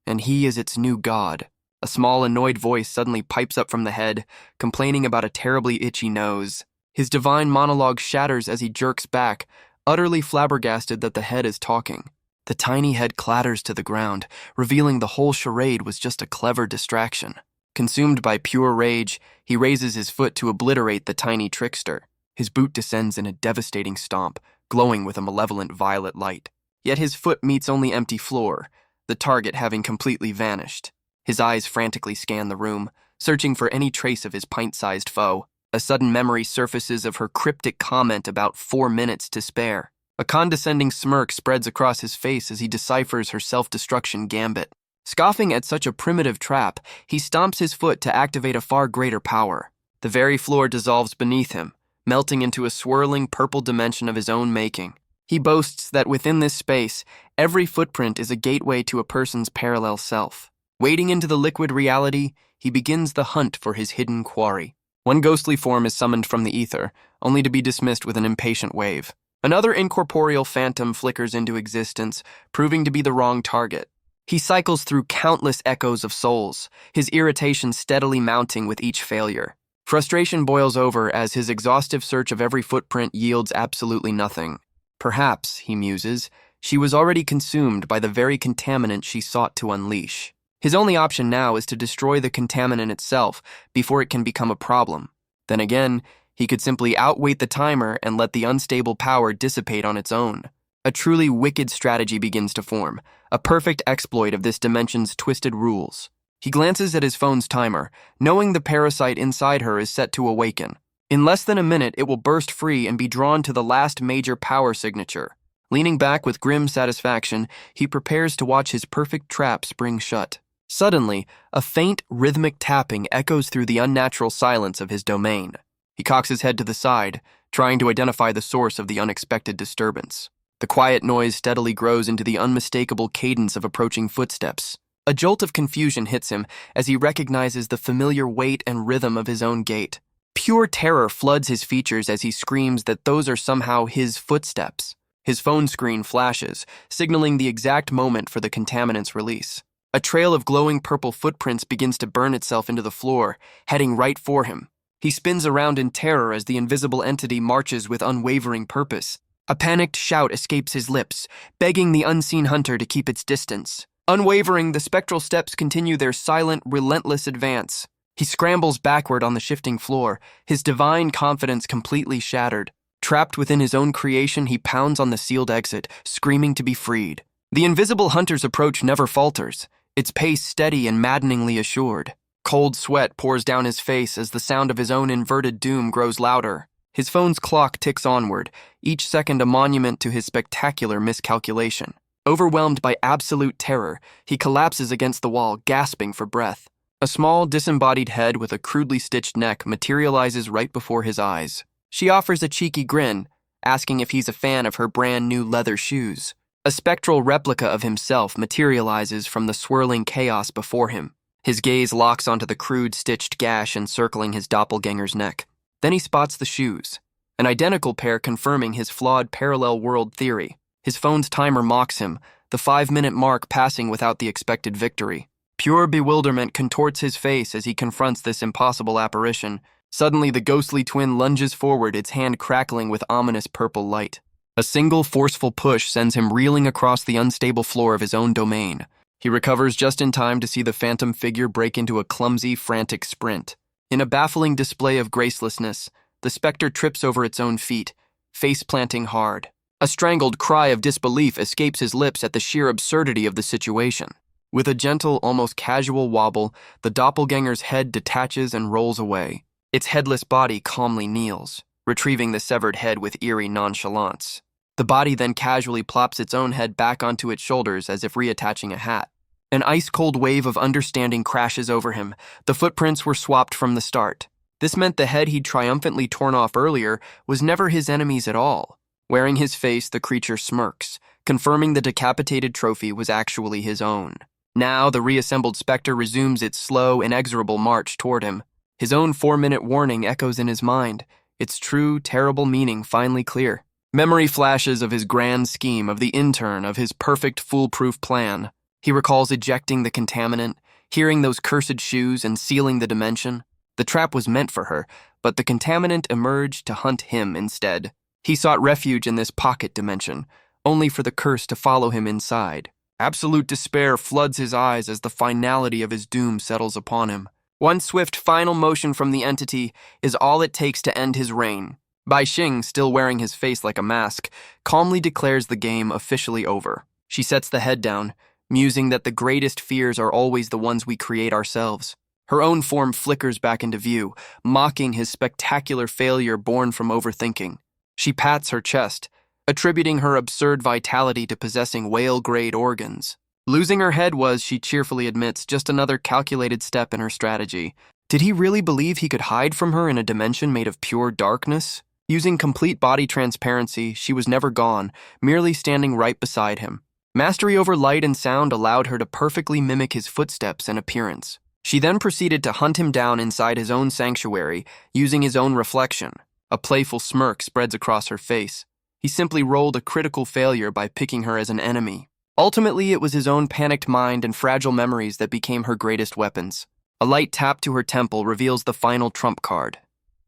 and he is its new god. A small, annoyed voice suddenly pipes up from the head, complaining about a terribly itchy nose. His divine monologue shatters as he jerks back, utterly flabbergasted that the head is talking. The tiny head clatters to the ground, revealing the whole charade was just a clever distraction. Consumed by pure rage, he raises his foot to obliterate the tiny trickster. His boot descends in a devastating stomp, glowing with a malevolent violet light. Yet his foot meets only empty floor, the target having completely vanished. His eyes frantically scan the room, searching for any trace of his pint-sized foe. A sudden memory surfaces of her cryptic comment about 4 minutes to spare. A condescending smirk spreads across his face as he deciphers her self-destruction gambit. Scoffing at such a primitive trap, he stomps his foot to activate a far greater power. The very floor dissolves beneath him, melting into a swirling purple dimension of his own making. He boasts that within this space, every footprint is a gateway to a person's parallel self. Wading into the liquid reality, he begins the hunt for his hidden quarry. One ghostly form is summoned from the ether, only to be dismissed with an impatient wave. Another incorporeal phantom flickers into existence, proving to be the wrong target. He cycles through countless echoes of souls, his irritation steadily mounting with each failure. Frustration boils over as his exhaustive search of every footprint yields absolutely nothing. Perhaps, he muses, she was already consumed by the very contaminant she sought to unleash. His only option now is to destroy the contaminant itself before it can become a problem. Then again, he could simply outwait the timer and let the unstable power dissipate on its own. A truly wicked strategy begins to form, a perfect exploit of this dimension's twisted rules. He glances at his phone's timer, knowing the parasite inside her is set to awaken. In less than a minute, it will burst free and be drawn to the last major power signature. Leaning back with grim satisfaction, he prepares to watch his perfect trap spring shut. Suddenly, a faint, rhythmic tapping echoes through the unnatural silence of his domain. He cocks his head to the side, trying to identify the source of the unexpected disturbance. The quiet noise steadily grows into the unmistakable cadence of approaching footsteps. A jolt of confusion hits him as he recognizes the familiar weight and rhythm of his own gait. Pure terror floods his features as he screams that those are somehow his footsteps. His phone screen flashes, signaling the exact moment for the contaminant's release. A trail of glowing purple footprints begins to burn itself into the floor, heading right for him. He spins around in terror as the invisible entity marches with unwavering purpose. A panicked shout escapes his lips, begging the unseen hunter to keep its distance. Unwavering, the spectral steps continue their silent, relentless advance. He scrambles backward on the shifting floor, his divine confidence completely shattered. Trapped within his own creation, he pounds on the sealed exit, screaming to be freed. The invisible hunter's approach never falters, its pace steady and maddeningly assured. Cold sweat pours down his face as the sound of his own inverted doom grows louder. His phone's clock ticks onward, each second a monument to his spectacular miscalculation. Overwhelmed by absolute terror, he collapses against the wall, gasping for breath. A small, disembodied head with a crudely stitched neck materializes right before his eyes. She offers a cheeky grin, asking if he's a fan of her brand new leather shoes. A spectral replica of himself materializes from the swirling chaos before him. His gaze locks onto the crude stitched gash encircling his doppelganger's neck. Then he spots the shoes, an identical pair confirming his flawed parallel world theory. His phone's timer mocks him, the 5-minute mark passing without the expected victory. Pure bewilderment contorts his face as he confronts this impossible apparition. Suddenly, the ghostly twin lunges forward, its hand crackling with ominous purple light. A single forceful push sends him reeling across the unstable floor of his own domain. He recovers just in time to see the phantom figure break into a clumsy, frantic sprint. In a baffling display of gracelessness, the specter trips over its own feet, face-planting hard. A strangled cry of disbelief escapes his lips at the sheer absurdity of the situation. With a gentle, almost casual wobble, the doppelganger's head detaches and rolls away. Its headless body calmly kneels, retrieving the severed head with eerie nonchalance. The body then casually plops its own head back onto its shoulders as if reattaching a hat. An ice-cold wave of understanding crashes over him. The footprints were swapped from the start. This meant the head he'd triumphantly torn off earlier was never his enemy's at all. Wearing his face, the creature smirks, confirming the decapitated trophy was actually his own. Now, the reassembled specter resumes its slow, inexorable march toward him. His own 4-minute warning echoes in his mind, its true, terrible meaning finally clear. Memory flashes of his grand scheme, of the intern, of his perfect, foolproof plan. He recalls ejecting the contaminant, hearing those cursed shoes, and sealing the dimension. The trap was meant for her, but the contaminant emerged to hunt him instead. He sought refuge in this pocket dimension, only for the curse to follow him inside. Absolute despair floods his eyes as the finality of his doom settles upon him. One swift final motion from the entity is all it takes to end his reign. Bai Xing, still wearing his face like a mask, calmly declares the game officially over. She sets the head down, musing that the greatest fears are always the ones we create ourselves. Her own form flickers back into view, mocking his spectacular failure born from overthinking. She pats her chest, attributing her absurd vitality to possessing whale-grade organs. Losing her head was, she cheerfully admits, just another calculated step in her strategy. Did he really believe he could hide from her in a dimension made of pure darkness? Using complete body transparency, she was never gone, merely standing right beside him. Mastery over light and sound allowed her to perfectly mimic his footsteps and appearance. She then proceeded to hunt him down inside his own sanctuary, using his own reflection. A playful smirk spreads across her face. He simply rolled a critical failure by picking her as an enemy. Ultimately, it was his own panicked mind and fragile memories that became her greatest weapons. A light tap to her temple reveals the final trump card.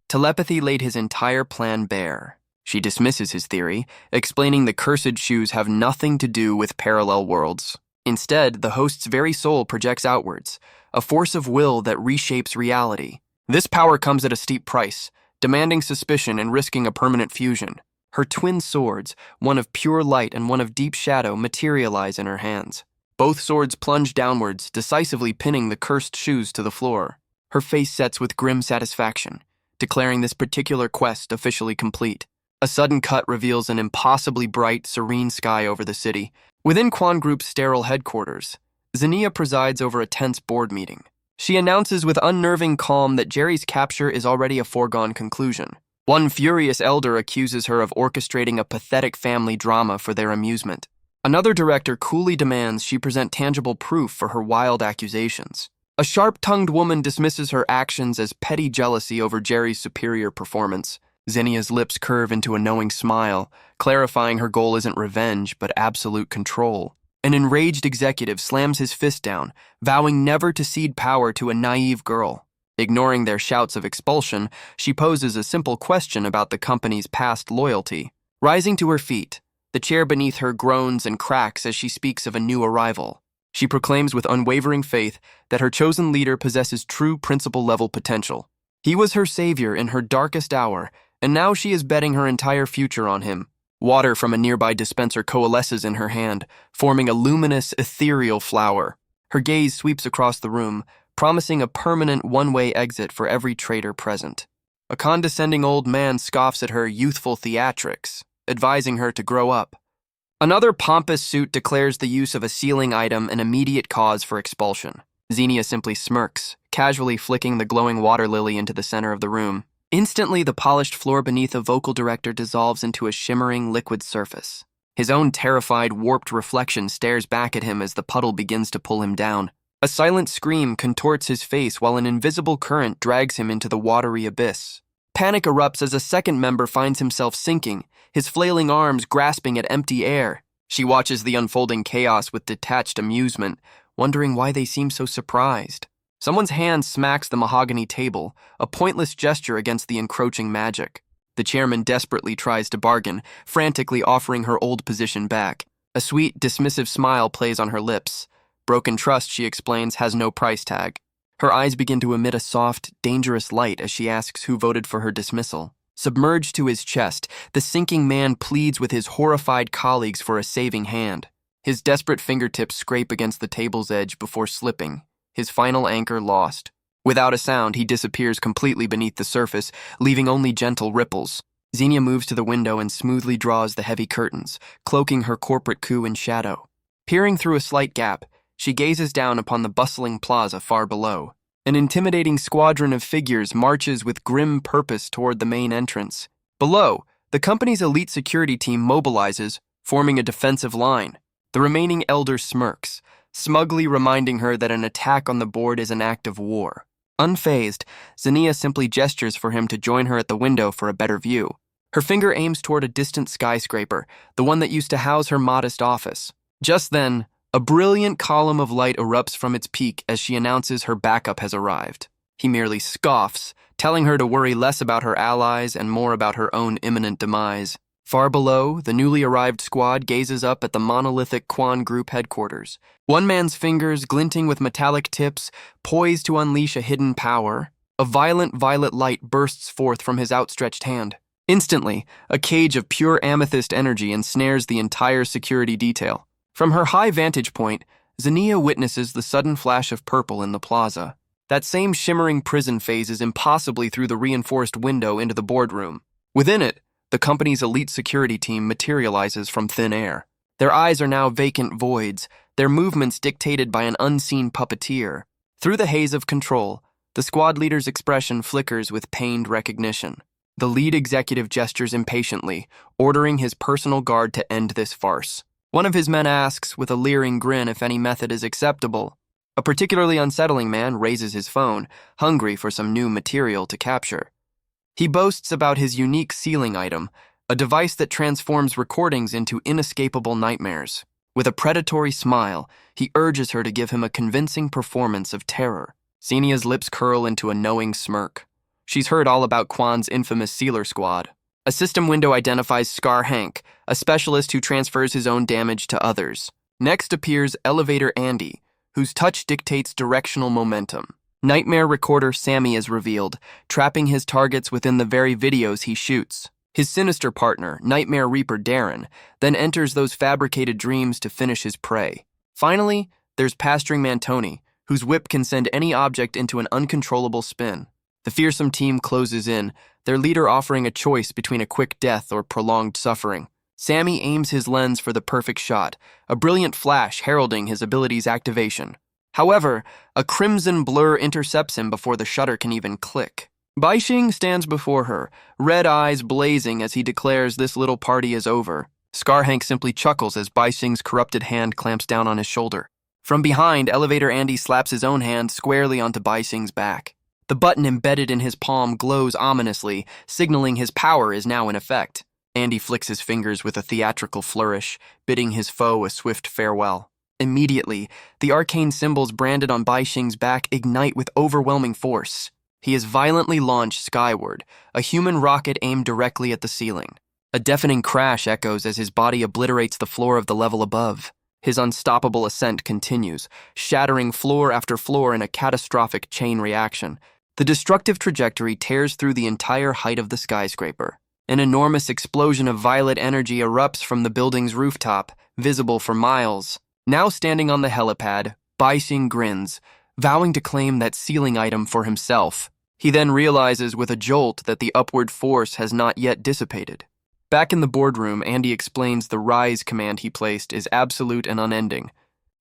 Telepathy laid his entire plan bare. She dismisses his theory, explaining the cursed shoes have nothing to do with parallel worlds. Instead, the host's very soul projects outwards, a force of will that reshapes reality. This power comes at a steep price, demanding suspicion and risking a permanent fusion. Her twin swords, one of pure light and one of deep shadow, materialize in her hands. Both swords plunge downwards, decisively pinning the cursed shoes to the floor. Her face sets with grim satisfaction, declaring this particular quest officially complete. A sudden cut reveals an impossibly bright, serene sky over the city. Within Quan Group's sterile headquarters, Zinnia presides over a tense board meeting. She announces with unnerving calm that Jerry's capture is already a foregone conclusion. One furious elder accuses her of orchestrating a pathetic family drama for their amusement. Another director coolly demands she present tangible proof for her wild accusations. A sharp-tongued woman dismisses her actions as petty jealousy over Jerry's superior performance. Zinnia's lips curve into a knowing smile, clarifying her goal isn't revenge, but absolute control. An enraged executive slams his fist down, vowing never to cede power to a naive girl. Ignoring their shouts of expulsion, she poses a simple question about the company's past loyalty. Rising to her feet, the chair beneath her groans and cracks as she speaks of a new arrival. She proclaims with unwavering faith that her chosen leader possesses true principal-level potential. He was her savior in her darkest hour, and now she is betting her entire future on him. Water from a nearby dispenser coalesces in her hand, forming a luminous, ethereal flower. Her gaze sweeps across the room, promising a permanent one-way exit for every traitor present. A condescending old man scoffs at her youthful theatrics, advising her to grow up. Another pompous suit declares the use of a ceiling item an immediate cause for expulsion. Xenia simply smirks, casually flicking the glowing water lily into the center of the room. Instantly, the polished floor beneath a vocal director dissolves into a shimmering liquid surface. His own terrified, warped reflection stares back at him as the puddle begins to pull him down. A silent scream contorts his face while an invisible current drags him into the watery abyss. Panic erupts as a second member finds himself sinking, his flailing arms grasping at empty air. She watches the unfolding chaos with detached amusement, wondering why they seem so surprised. Someone's hand smacks the mahogany table, a pointless gesture against the encroaching magic. The chairman desperately tries to bargain, frantically offering her old position back. A sweet, dismissive smile plays on her lips. Broken trust, she explains, has no price tag. Her eyes begin to emit a soft, dangerous light as she asks who voted for her dismissal. Submerged to his chest, the sinking man pleads with his horrified colleagues for a saving hand. His desperate fingertips scrape against the table's edge before slipping, his final anchor lost. Without a sound, he disappears completely beneath the surface, leaving only gentle ripples. Xenia moves to the window and smoothly draws the heavy curtains, cloaking her corporate coup in shadow. Peering through a slight gap, she gazes down upon the bustling plaza far below. An intimidating squadron of figures marches with grim purpose toward the main entrance. Below, the company's elite security team mobilizes, forming a defensive line. The remaining elder smirks, smugly reminding her that an attack on the board is an act of war. Unfazed, Xenia simply gestures for him to join her at the window for a better view. Her finger aims toward a distant skyscraper, the one that used to house her modest office. Just then, a brilliant column of light erupts from its peak as she announces her backup has arrived. He merely scoffs, telling her to worry less about her allies and more about her own imminent demise. Far below, the newly arrived squad gazes up at the monolithic Quan Group headquarters. One man's fingers, glinting with metallic tips, poised to unleash a hidden power. A violent violet light bursts forth from his outstretched hand. Instantly, a cage of pure amethyst energy ensnares the entire security detail. From her high vantage point, Xenia witnesses the sudden flash of purple in the plaza. That same shimmering prison phases impossibly through the reinforced window into the boardroom. Within it, the company's elite security team materializes from thin air. Their eyes are now vacant voids, their movements dictated by an unseen puppeteer. Through the haze of control, the squad leader's expression flickers with pained recognition. The lead executive gestures impatiently, ordering his personal guard to end this farce. One of his men asks, with a leering grin, if any method is acceptable. A particularly unsettling man raises his phone, hungry for some new material to capture. He boasts about his unique ceiling item, a device that transforms recordings into inescapable nightmares. With a predatory smile, he urges her to give him a convincing performance of terror. Xenia's lips curl into a knowing smirk. She's heard all about Quan's infamous Sealer Squad. A system window identifies Scar Hank, a specialist who transfers his own damage to others. Next appears Elevator Andy, whose touch dictates directional momentum. Nightmare Recorder Sammy is revealed, trapping his targets within the very videos he shoots. His sinister partner, Nightmare Reaper Darren, then enters those fabricated dreams to finish his prey. Finally, there's Pasturing Man Tony, whose whip can send any object into an uncontrollable spin. The fearsome team closes in, their leader offering a choice between a quick death or prolonged suffering. Sammy aims his lens for the perfect shot, a brilliant flash heralding his ability's activation. However, a crimson blur intercepts him before the shutter can even click. Baixing stands before her, red eyes blazing as he declares this little party is over. Scarhank simply chuckles as Baixing's corrupted hand clamps down on his shoulder. From behind, Elevator Andy slaps his own hand squarely onto Baixing's back. The button embedded in his palm glows ominously, signaling his power is now in effect. Andy flicks his fingers with a theatrical flourish, bidding his foe a swift farewell. Immediately, the arcane symbols branded on Baixing's back ignite with overwhelming force. He is violently launched skyward, a human rocket aimed directly at the ceiling. A deafening crash echoes as his body obliterates the floor of the level above. His unstoppable ascent continues, shattering floor after floor in a catastrophic chain reaction. The destructive trajectory tears through the entire height of the skyscraper. An enormous explosion of violet energy erupts from the building's rooftop, visible for miles. Now standing on the helipad, Betrayal grins, vowing to claim that ceiling item for himself. He then realizes with a jolt that the upward force has not yet dissipated. Back in the boardroom, Andy explains the rise command he placed is absolute and unending.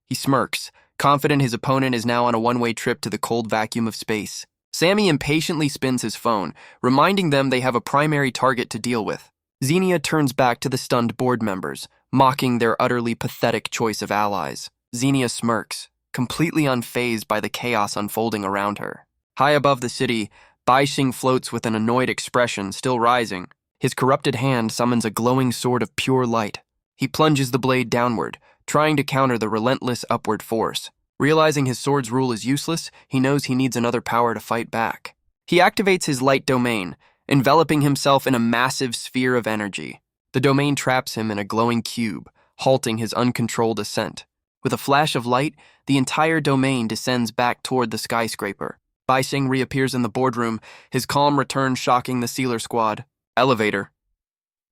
He smirks, confident his opponent is now on a one-way trip to the cold vacuum of space. Sammy impatiently spins his phone, reminding them they have a primary target to deal with. Xenia turns back to the stunned board members, mocking their utterly pathetic choice of allies. Xenia smirks, completely unfazed by the chaos unfolding around her. High above the city, Betrayal floats with an annoyed expression, still rising. His corrupted hand summons a glowing sword of pure light. He plunges the blade downward, trying to counter the relentless upward force. Realizing his sword's rule is useless, he knows he needs another power to fight back. He activates his light domain, enveloping himself in a massive sphere of energy. The domain traps him in a glowing cube, halting his uncontrolled ascent. With a flash of light, the entire domain descends back toward the skyscraper. Betrayal reappears in the boardroom, his calm return shocking the Sealer squad. Elevator.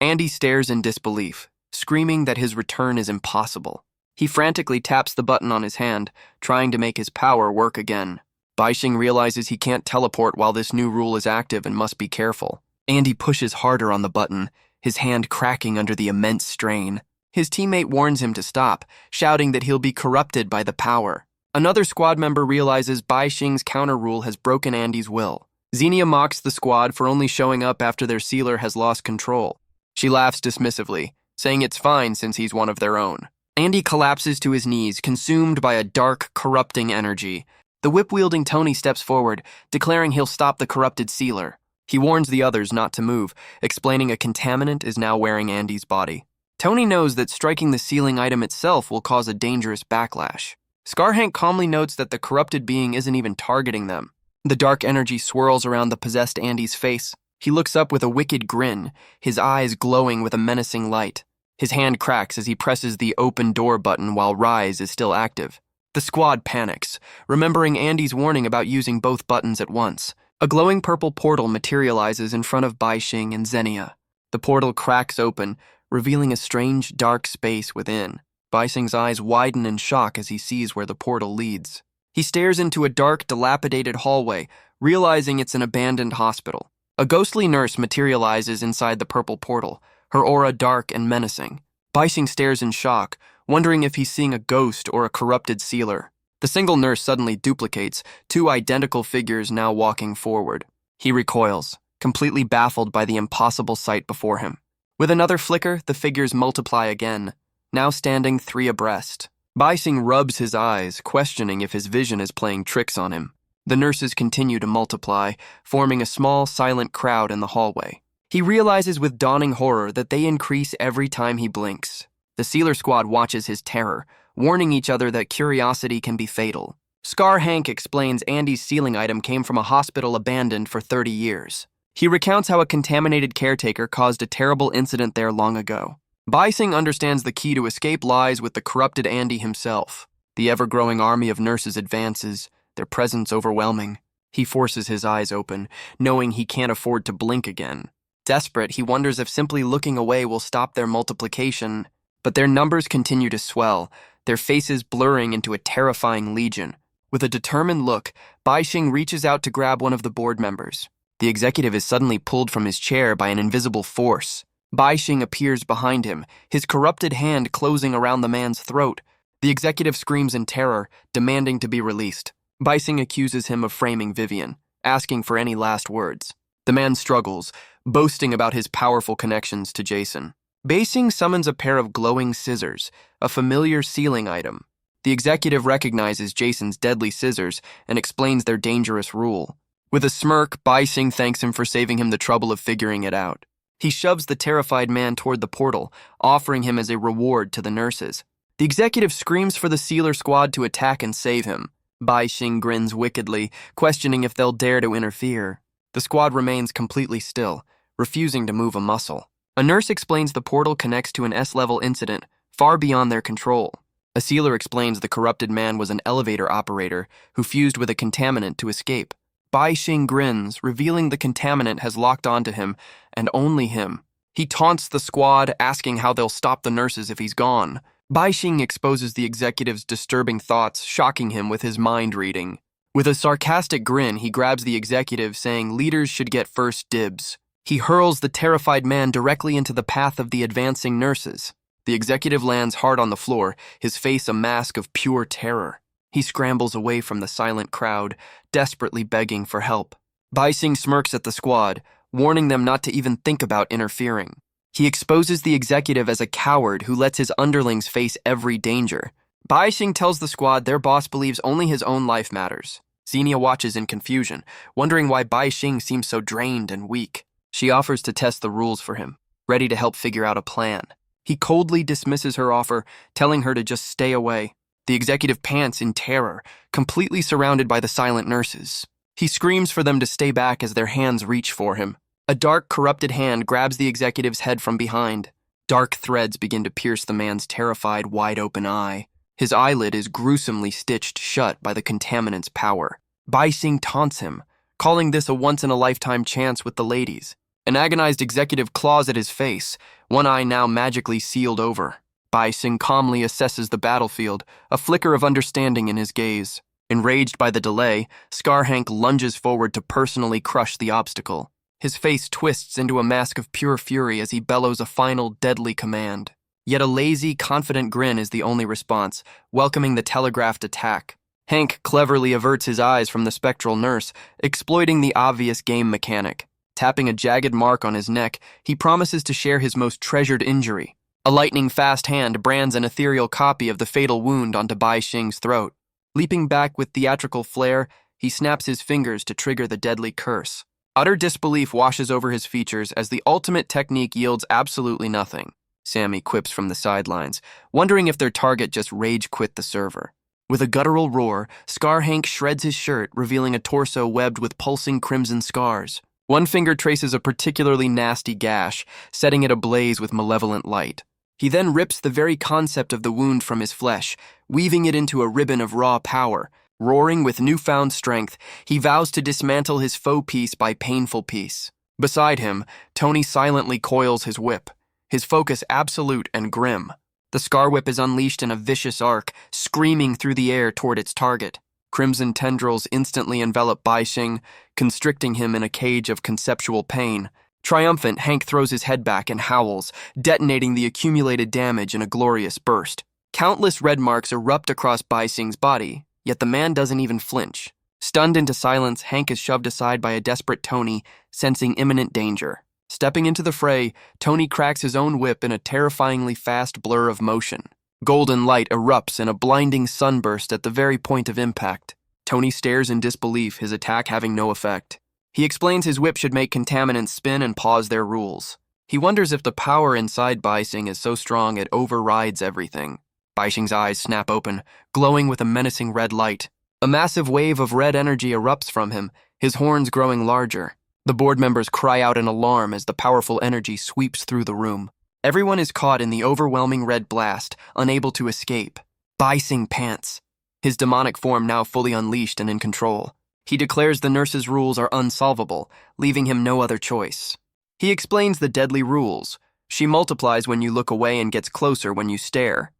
Andy stares in disbelief, screaming that his return is impossible. He frantically taps the button on his hand, trying to make his power work again. Betrayal realizes he can't teleport while this new rule is active and must be careful. Andy pushes harder on the button, his hand cracking under the immense strain. His teammate warns him to stop, shouting that he'll be corrupted by the power. Another squad member realizes Betrayal's counter rule has broken Andy's will. Xenia mocks the squad for only showing up after their sealer has lost control. She laughs dismissively, saying it's fine since he's one of their own. Andy collapses to his knees, consumed by a dark, corrupting energy. The whip-wielding Tony steps forward, declaring he'll stop the corrupted sealer. He warns the others not to move, explaining a contaminant is now wearing Andy's body. Tony knows that striking the ceiling item itself will cause a dangerous backlash. Scarhank calmly notes that the corrupted being isn't even targeting them. The dark energy swirls around the possessed Andy's face. He looks up with a wicked grin, his eyes glowing with a menacing light. His hand cracks as he presses the open door button while Rise is still active. The squad panics, remembering Andy's warning about using both buttons at once. A glowing purple portal materializes in front of Betrayal and Xenia. The portal cracks open, revealing a strange, dark space within. Betrayal's eyes widen in shock as he sees where the portal leads. He stares into a dark, dilapidated hallway, realizing it's an abandoned hospital. A ghostly nurse materializes inside the purple portal, her aura dark and menacing. Betrayal stares in shock, wondering if he's seeing a ghost or a corrupted sealer. The single nurse suddenly duplicates, two identical figures now walking forward. He recoils, completely baffled by the impossible sight before him. With another flicker, the figures multiply again, now standing three abreast. Betrayal rubs his eyes, questioning if his vision is playing tricks on him. The nurses continue to multiply, forming a small, silent crowd in the hallway. He realizes with dawning horror that they increase every time he blinks. The Sealer squad watches his terror, warning each other that curiosity can be fatal. Scarhank explains Andy's ceiling item came from a hospital abandoned for 30 years. He recounts how a contaminated caretaker caused a terrible incident there long ago. Betrayal understands the key to escape lies with the corrupted Andy himself. The ever-growing army of nurses advances, their presence overwhelming. He forces his eyes open, knowing he can't afford to blink again. Desperate, he wonders if simply looking away will stop their multiplication. But their numbers continue to swell, their faces blurring into a terrifying legion. With a determined look, Betrayal reaches out to grab one of the board members. The executive is suddenly pulled from his chair by an invisible force. Betrayal appears behind him, his corrupted hand closing around the man's throat. The executive screams in terror, demanding to be released. Betrayal accuses him of framing Vivian, asking for any last words. The man struggles, boasting about his powerful connections to Jason. Betrayal summons a pair of glowing scissors, a familiar ceiling item. The executive recognizes Jason's deadly scissors and explains their dangerous rule. With a smirk, Betrayal thanks him for saving him the trouble of figuring it out. He shoves the terrified man toward the portal, offering him as a reward to the nurses. The executive screams for the Sealer squad to attack and save him. Bai Xing grins wickedly, questioning if they'll dare to interfere. The squad remains completely still, refusing to move a muscle. A nurse explains the portal connects to an S-level incident, far beyond their control. A sealer explains the corrupted man was an elevator operator who fused with a contaminant to escape. Bai Xing grins, revealing the contaminant has locked onto him, and only him. He taunts the squad, asking how they'll stop the nurses if he's gone. Bai Xing exposes the executive's disturbing thoughts, shocking him with his mind reading. With a sarcastic grin, he grabs the executive, saying leaders should get first dibs. He hurls the terrified man directly into the path of the advancing nurses. The executive lands hard on the floor, his face a mask of pure terror. He scrambles away from the silent crowd, desperately begging for help. Bai Xing smirks at the squad, warning them not to even think about interfering. He exposes the executive as a coward who lets his underlings face every danger. Bai Xing tells the squad their boss believes only his own life matters. Xenia watches in confusion, wondering why Bai Xing seems so drained and weak. She offers to test the rules for him, ready to help figure out a plan. He coldly dismisses her offer, telling her to just stay away. The executive pants in terror, completely surrounded by the silent nurses. He screams for them to stay back as their hands reach for him. A dark, corrupted hand grabs the executive's head from behind. Dark threads begin to pierce the man's terrified, wide-open eye. His eyelid is gruesomely stitched shut by the contaminant's power. Bai Xing taunts him, calling this a once-in-a-lifetime chance with the ladies. An agonized executive claws at his face, one eye now magically sealed over. Bai Xing calmly assesses the battlefield, a flicker of understanding in his gaze. Enraged by the delay, Scarhank lunges forward to personally crush the obstacle. His face twists into a mask of pure fury as he bellows a final deadly command. Yet a lazy, confident grin is the only response, welcoming the telegraphed attack. Hank cleverly averts his eyes from the spectral nurse, exploiting the obvious game mechanic. Tapping a jagged mark on his neck, he promises to share his most treasured injury. A lightning-fast hand brands an ethereal copy of the fatal wound onto Bai Xing's throat. Leaping back with theatrical flair, he snaps his fingers to trigger the deadly curse. Utter disbelief washes over his features as the ultimate technique yields absolutely nothing. Sammy quips from the sidelines, wondering if their target just rage-quit the server. With a guttural roar, Scarhank shreds his shirt, revealing a torso webbed with pulsing crimson scars. One finger traces a particularly nasty gash, setting it ablaze with malevolent light. He then rips the very concept of the wound from his flesh, weaving it into a ribbon of raw power. Roaring with newfound strength, he vows to dismantle his foe piece by painful piece. Beside him, Tony silently coils his whip, his focus absolute and grim. The scar whip is unleashed in a vicious arc, screaming through the air toward its target. Crimson tendrils instantly envelop Bai Xing, constricting him in a cage of conceptual pain. Triumphant, Hank throws his head back and howls, detonating the accumulated damage in a glorious burst. Countless red marks erupt across Bai Xing's body, yet the man doesn't even flinch. Stunned into silence, Hank is shoved aside by a desperate Tony, sensing imminent danger. Stepping into the fray, Tony cracks his own whip in a terrifyingly fast blur of motion. Golden light erupts in a blinding sunburst at the very point of impact. Tony stares in disbelief, his attack having no effect. He explains his whip should make contaminants spin and pause their rules. He wonders if the power inside Bai Xing is so strong it overrides everything. Bai Xing's eyes snap open, glowing with a menacing red light. A massive wave of red energy erupts from him, his horns growing larger. The board members cry out in alarm as the powerful energy sweeps through the room. Everyone is caught in the overwhelming red blast, unable to escape. Bai Xing pants, his demonic form now fully unleashed and in control. He declares the nurse's rules are unsolvable, leaving him no other choice. He explains the deadly rules. She multiplies when you look away and gets closer when you stare.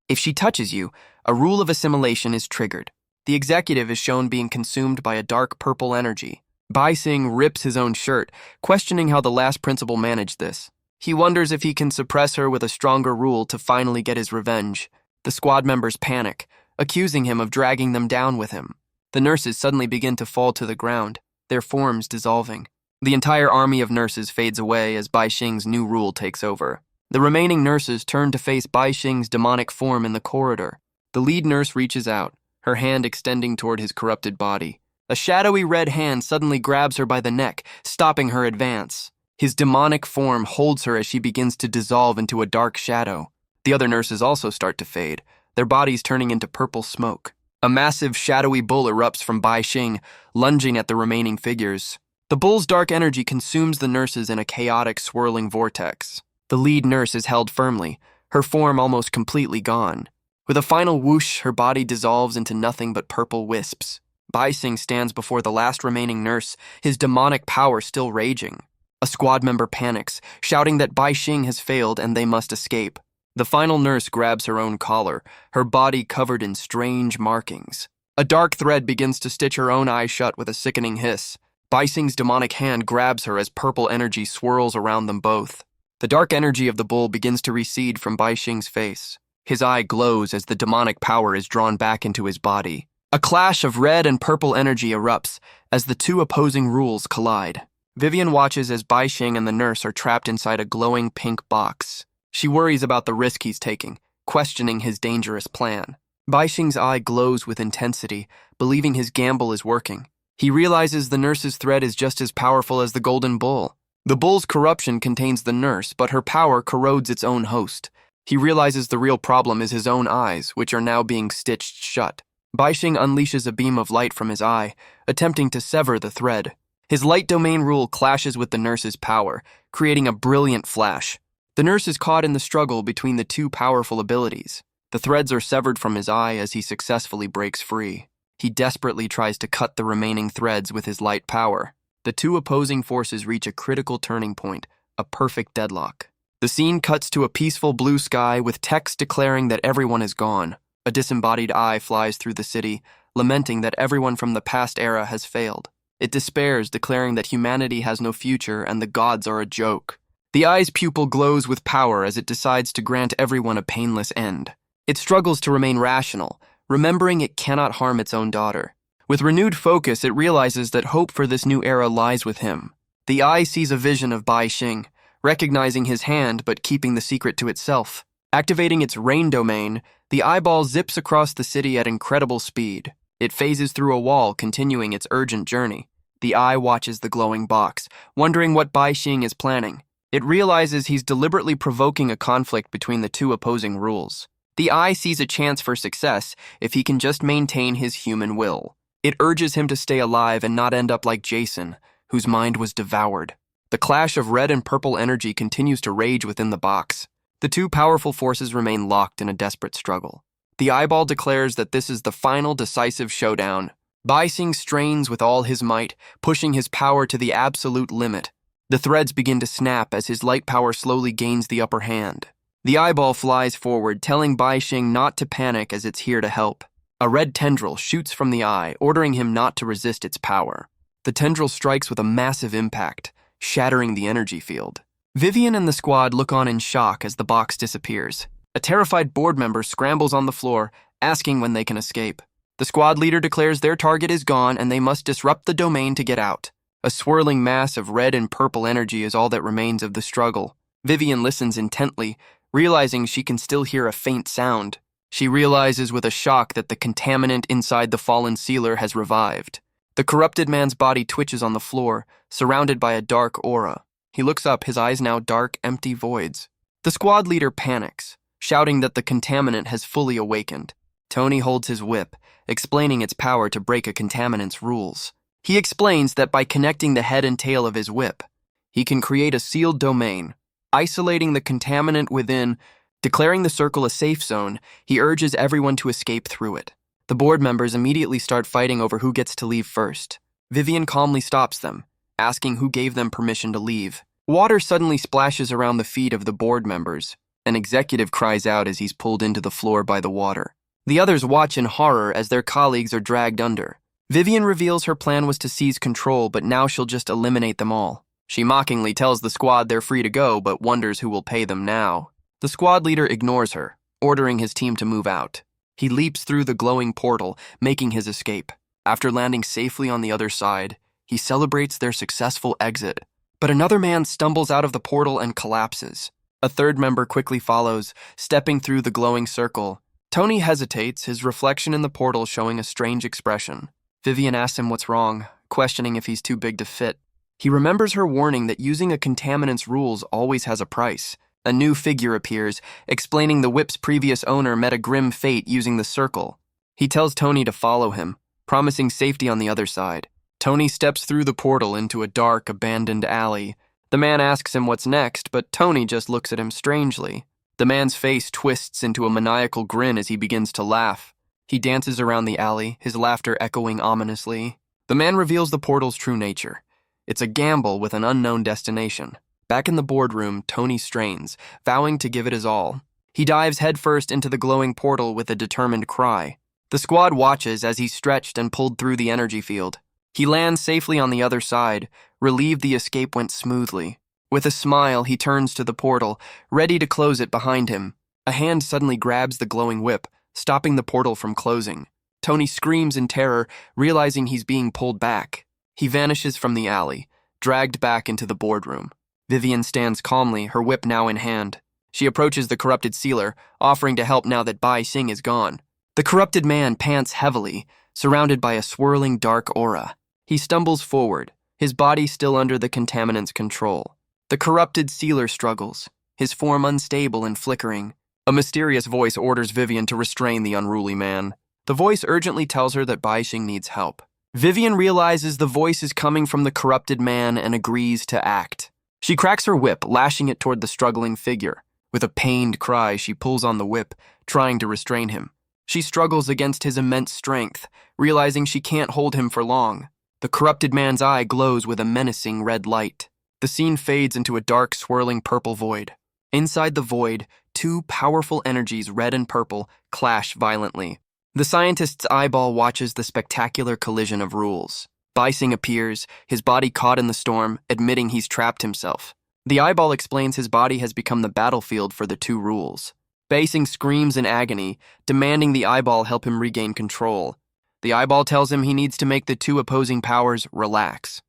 If she touches you, a rule of assimilation is triggered. The executive is shown being consumed by a dark purple energy. Bai Xing rips his own shirt, questioning how the last principal managed this. He wonders if he can suppress her with a stronger rule to finally get his revenge. The squad members panic, accusing him of dragging them down with him. The nurses suddenly begin to fall to the ground, their forms dissolving. The entire army of nurses fades away as Bai Xing's new rule takes over. The remaining nurses turn to face Bai Xing's demonic form in the corridor. The lead nurse reaches out, her hand extending toward his corrupted body. A shadowy red hand suddenly grabs her by the neck, stopping her advance. His demonic form holds her as she begins to dissolve into a dark shadow. The other nurses also start to fade, their bodies turning into purple smoke. A massive, shadowy bull erupts from Bai Xing, lunging at the remaining figures. The bull's dark energy consumes the nurses in a chaotic, swirling vortex. The lead nurse is held firmly, her form almost completely gone. With a final whoosh, her body dissolves into nothing but purple wisps. Bai Xing stands before the last remaining nurse, his demonic power still raging. A squad member panics, shouting that Bai Xing has failed and they must escape. The final nurse grabs her own collar, her body covered in strange markings. A dark thread begins to stitch her own eye shut with a sickening hiss. Bai Xing's demonic hand grabs her as purple energy swirls around them both. The dark energy of the bull begins to recede from Bai Xing's face. His eye glows as the demonic power is drawn back into his body. A clash of red and purple energy erupts as the two opposing rules collide. Vivian watches as Bai Xing and the nurse are trapped inside a glowing pink box. She worries about the risk he's taking, questioning his dangerous plan. Bai Xing's eye glows with intensity, believing his gamble is working. He realizes the nurse's threat is just as powerful as the golden bull. The bull's corruption contains the nurse, but her power corrodes its own host. He realizes the real problem is his own eyes, which are now being stitched shut. Bai Xing unleashes a beam of light from his eye, attempting to sever the thread. His light domain rule clashes with the nurse's power, creating a brilliant flash. The nurse is caught in the struggle between the two powerful abilities. The threads are severed from his eye as he successfully breaks free. He desperately tries to cut the remaining threads with his light power. The two opposing forces reach a critical turning point, a perfect deadlock. The scene cuts to a peaceful blue sky with text declaring that everyone is gone. A disembodied eye flies through the city, lamenting that everyone from the past era has failed. It despairs, declaring that humanity has no future and the gods are a joke. The eye's pupil glows with power as it decides to grant everyone a painless end. It struggles to remain rational, remembering it cannot harm its own daughter. With renewed focus, it realizes that hope for this new era lies with him. The eye sees a vision of Bai Xing, recognizing his hand but keeping the secret to itself. Activating its rain domain, the eyeball zips across the city at incredible speed. It phases through a wall, continuing its urgent journey. The eye watches the glowing box, wondering what Bai Xing is planning. It realizes he's deliberately provoking a conflict between the two opposing rules. The eye sees a chance for success if he can just maintain his human will. It urges him to stay alive and not end up like Jason, whose mind was devoured. The clash of red and purple energy continues to rage within the box. The two powerful forces remain locked in a desperate struggle. The eyeball declares that this is the final decisive showdown. Bai Xing strains with all his might, pushing his power to the absolute limit. The threads begin to snap as his light power slowly gains the upper hand. The eyeball flies forward, telling Bai Xing not to panic as it's here to help. A red tendril shoots from the eye, ordering him not to resist its power. The tendril strikes with a massive impact, shattering the energy field. Vivian and the squad look on in shock as the box disappears. A terrified board member scrambles on the floor, asking when they can escape. The squad leader declares their target is gone and they must disrupt the domain to get out. A swirling mass of red and purple energy is all that remains of the struggle. Vivian listens intently, realizing she can still hear a faint sound. She realizes with a shock that the contaminant inside the fallen sealer has revived. The corrupted man's body twitches on the floor, surrounded by a dark aura. He looks up, his eyes now dark, empty voids. The squad leader panics, shouting that the contaminant has fully awakened. Tony holds his whip, explaining its power to break a contaminant's rules. He explains that by connecting the head and tail of his whip, he can create a sealed domain, isolating the contaminant within. Declaring the circle a safe zone, he urges everyone to escape through it. The board members immediately start fighting over who gets to leave first. Vivian calmly stops them, asking who gave them permission to leave. Water suddenly splashes around the feet of the board members. An executive cries out as he's pulled into the floor by the water. The others watch in horror as their colleagues are dragged under. Vivian reveals her plan was to seize control, but now she'll just eliminate them all. She mockingly tells the squad they're free to go, but wonders who will pay them now. The squad leader ignores her, ordering his team to move out. He leaps through the glowing portal, making his escape. After landing safely on the other side, he celebrates their successful exit. But another man stumbles out of the portal and collapses. A third member quickly follows, stepping through the glowing circle. Tony hesitates, his reflection in the portal showing a strange expression. Vivian asks him what's wrong, questioning if he's too big to fit. He remembers her warning that using a contaminant's rules always has a price. A new figure appears, explaining the whip's previous owner met a grim fate using the circle. He tells Tony to follow him, promising safety on the other side. Tony steps through the portal into a dark, abandoned alley. The man asks him what's next, but Tony just looks at him strangely. The man's face twists into a maniacal grin as he begins to laugh. He dances around the alley, his laughter echoing ominously. The man reveals the portal's true nature. It's a gamble with an unknown destination. Back in the boardroom, Tony strains, vowing to give it his all. He dives headfirst into the glowing portal with a determined cry. The squad watches as he stretched and pulled through the energy field. He lands safely on the other side, relieved the escape went smoothly. With a smile, he turns to the portal, ready to close it behind him. A hand suddenly grabs the glowing whip, stopping the portal from closing. Tony screams in terror, realizing he's being pulled back. He vanishes from the alley, dragged back into the boardroom. Vivian stands calmly, her whip now in hand. She approaches the corrupted sealer, offering to help now that Bai Xing is gone. The corrupted man pants heavily, surrounded by a swirling dark aura. He stumbles forward, his body still under the contaminant's control. The corrupted sealer struggles, his form unstable and flickering. A mysterious voice orders Vivian to restrain the unruly man. The voice urgently tells her that Bai Xing needs help. Vivian realizes the voice is coming from the corrupted man and agrees to act. She cracks her whip, lashing it toward the struggling figure. With a pained cry, she pulls on the whip, trying to restrain him. She struggles against his immense strength, realizing she can't hold him for long. The corrupted man's eye glows with a menacing red light. The scene fades into a dark, swirling purple void. Inside the void, two powerful energies, red and purple, clash violently. The scientist's eyeball watches the spectacular collision of rules. Bai Xing appears, his body caught in the storm, admitting he's trapped himself. The eyeball explains his body has become the battlefield for the two rules. Bai Xing screams in agony, demanding the eyeball help him regain control. The eyeball tells him he needs to make the two opposing powers relax.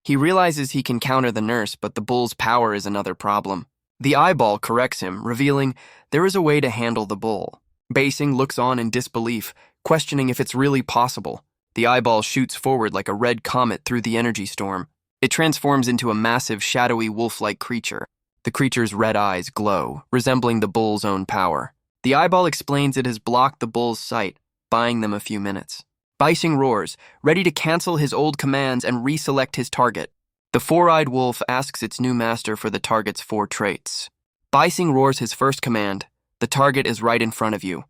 He realizes he can counter the nurse, but the bull's power is another problem. The eyeball corrects him, revealing there is a way to handle the bull. Bai Xing looks on in disbelief, questioning if it's really possible. The eyeball shoots forward like a red comet through the energy storm. It transforms into a massive, shadowy, wolf-like creature. The creature's red eyes glow, resembling the bull's own power. The eyeball explains it has blocked the bull's sight, buying them a few minutes. Bai Xing roars, ready to cancel his old commands and reselect his target. The four-eyed wolf asks its new master for the target's 4 traits. Bai Xing roars his first command. The target is right in front of you.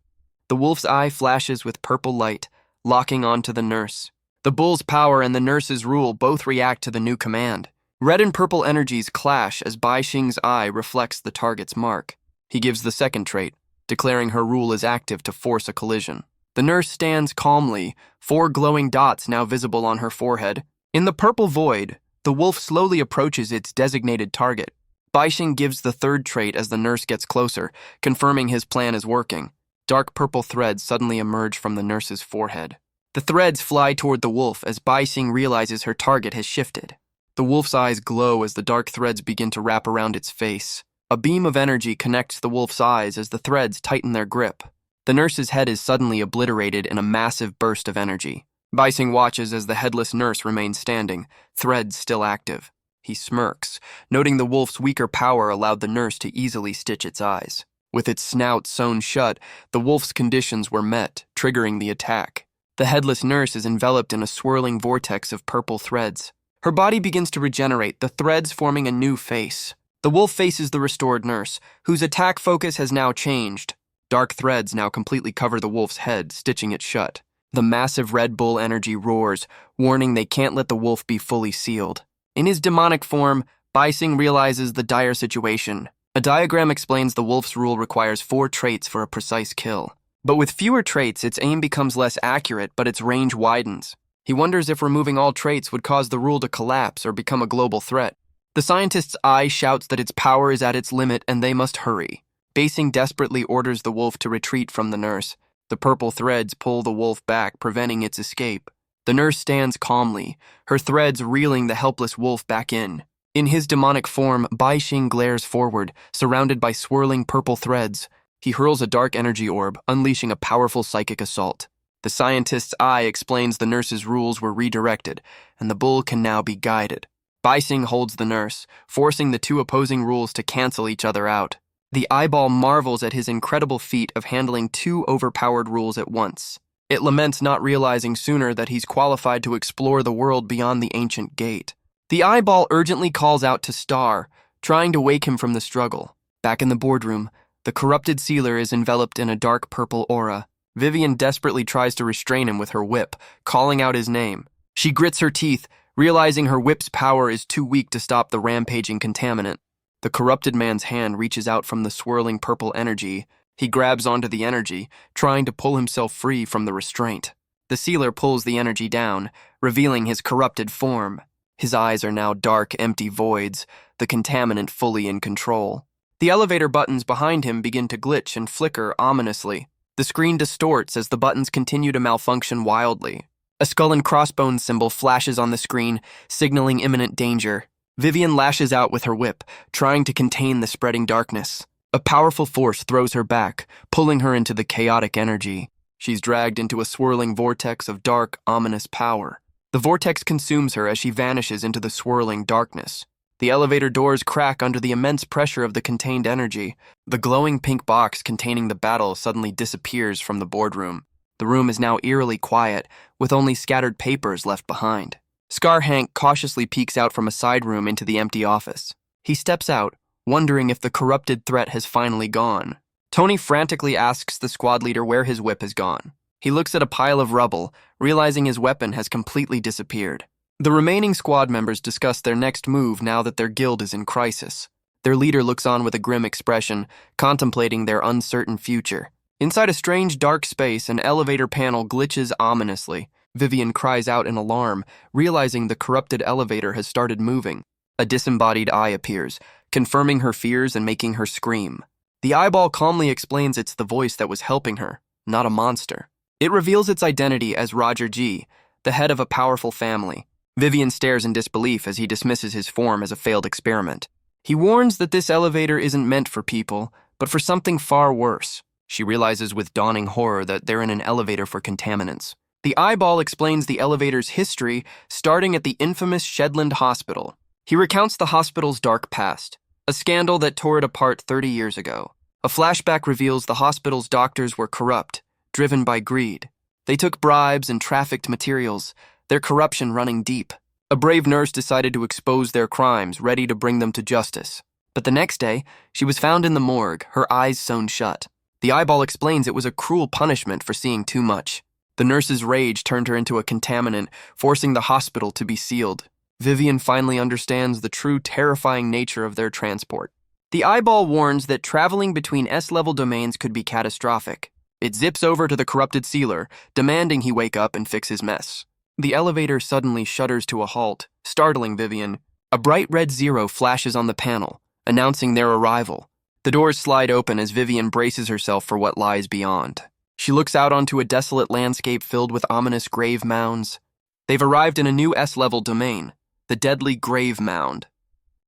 The wolf's eye flashes with purple light, locking onto the nurse. The bull's power and the nurse's rule both react to the new command. Red and purple energies clash as Bai Xing's eye reflects the target's mark. He gives the second trait, declaring her rule is active to force a collision. The nurse stands calmly, 4 glowing dots now visible on her forehead. In the purple void, the wolf slowly approaches its designated target. Bai Xing gives the third trait as the nurse gets closer, confirming his plan is working. Dark purple threads suddenly emerge from the nurse's forehead. The threads fly toward the wolf as Bai Xing realizes her target has shifted. The wolf's eyes glow as the dark threads begin to wrap around its face. A beam of energy connects the wolf's eyes as the threads tighten their grip. The nurse's head is suddenly obliterated in a massive burst of energy. Bai Xing watches as the headless nurse remains standing, threads still active. He smirks, noting the wolf's weaker power allowed the nurse to easily stitch its eyes. With its snout sewn shut, the wolf's conditions were met, triggering the attack. The headless nurse is enveloped in a swirling vortex of purple threads. Her body begins to regenerate, the threads forming a new face. The wolf faces the restored nurse, whose attack focus has now changed. Dark threads now completely cover the wolf's head, stitching it shut. The massive Red Bull energy roars, warning they can't let the wolf be fully sealed. In his demonic form, Bai Xing realizes the dire situation. A diagram explains the wolf's rule requires 4 traits for a precise kill. But with fewer traits, its aim becomes less accurate, but its range widens. He wonders if removing all traits would cause the rule to collapse or become a global threat. The scientist's eye shouts that its power is at its limit and they must hurry. Bai Xing desperately orders the wolf to retreat from the nurse. The purple threads pull the wolf back, preventing its escape. The nurse stands calmly, her threads reeling the helpless wolf back in. In his demonic form, Bai Xing glares forward, surrounded by swirling purple threads. He hurls a dark energy orb, unleashing a powerful psychic assault. The scientist's eye explains the nurse's rules were redirected, and the bull can now be guided. Bai Xing holds the nurse, forcing the 2 opposing rules to cancel each other out. The eyeball marvels at his incredible feat of handling 2 overpowered rules at once. It laments not realizing sooner that he's qualified to explore the world beyond the ancient gate. The eyeball urgently calls out to Star, trying to wake him from the struggle. Back in the boardroom, the corrupted sealer is enveloped in a dark purple aura. Vivian desperately tries to restrain him with her whip, calling out his name. She grits her teeth, realizing her whip's power is too weak to stop the rampaging contaminant. The corrupted man's hand reaches out from the swirling purple energy. He grabs onto the energy, trying to pull himself free from the restraint. The sealer pulls the energy down, revealing his corrupted form. His eyes are now dark, empty voids, the contaminant fully in control. The elevator buttons behind him begin to glitch and flicker ominously. The screen distorts as the buttons continue to malfunction wildly. A skull and crossbones symbol flashes on the screen, signaling imminent danger. Vivian lashes out with her whip, trying to contain the spreading darkness. A powerful force throws her back, pulling her into the chaotic energy. She's dragged into a swirling vortex of dark, ominous power. The vortex consumes her as she vanishes into the swirling darkness. The elevator doors crack under the immense pressure of the contained energy. The glowing pink box containing the battle suddenly disappears from the boardroom. The room is now eerily quiet, with only scattered papers left behind. Scar Hank cautiously peeks out from a side room into the empty office. He steps out, wondering if the corrupted threat has finally gone. Tony frantically asks the squad leader where his whip has gone. He looks at a pile of rubble, realizing his weapon has completely disappeared. The remaining squad members discuss their next move now that their guild is in crisis. Their leader looks on with a grim expression, contemplating their uncertain future. Inside a strange dark space, an elevator panel glitches ominously. Vivian cries out in alarm, realizing the corrupted elevator has started moving. A disembodied eye appears, confirming her fears and making her scream. The eyeball calmly explains it's the voice that was helping her, not a monster. It reveals its identity as Roger G., the head of a powerful family. Vivian stares in disbelief as he dismisses his form as a failed experiment. He warns that this elevator isn't meant for people, but for something far worse. She realizes with dawning horror that they're in an elevator for contaminants. The eyeball explains the elevator's history, starting at the infamous Shedland Hospital. He recounts the hospital's dark past, a scandal that tore it apart 30 years ago. A flashback reveals the hospital's doctors were corrupt, driven by greed. They took bribes and trafficked materials, their corruption running deep. A brave nurse decided to expose their crimes, ready to bring them to justice. But the next day, she was found in the morgue, her eyes sewn shut. The eyeball explains it was a cruel punishment for seeing too much. The nurse's rage turned her into a contaminant, forcing the hospital to be sealed. Vivian finally understands the true terrifying nature of their transport. The eyeball warns that traveling between S-level domains could be catastrophic. It zips over to the corrupted sealer, demanding he wake up and fix his mess. The elevator suddenly shudders to a halt, startling Vivian. A bright red 0 flashes on the panel, announcing their arrival. The doors slide open as Vivian braces herself for what lies beyond. She looks out onto a desolate landscape filled with ominous grave mounds. They've arrived in a new S-level domain, the deadly grave mound.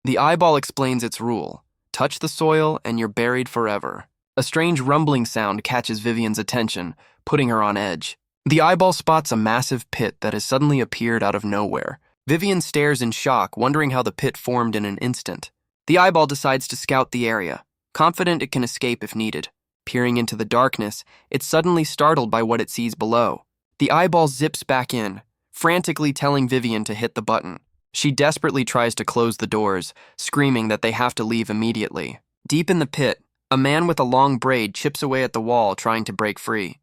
The eyeball explains its rule. Touch the soil and you're buried forever. A strange rumbling sound catches Vivian's attention, putting her on edge. The eyeball spots a massive pit that has suddenly appeared out of nowhere. Vivian stares in shock, wondering how the pit formed in an instant. The eyeball decides to scout the area, confident it can escape if needed. Peering into the darkness, it's suddenly startled by what it sees below. The eyeball zips back in, frantically telling Vivian to hit the button. She desperately tries to close the doors, screaming that they have to leave immediately. Deep in the pit, a man with a long braid chips away at the wall trying to break free.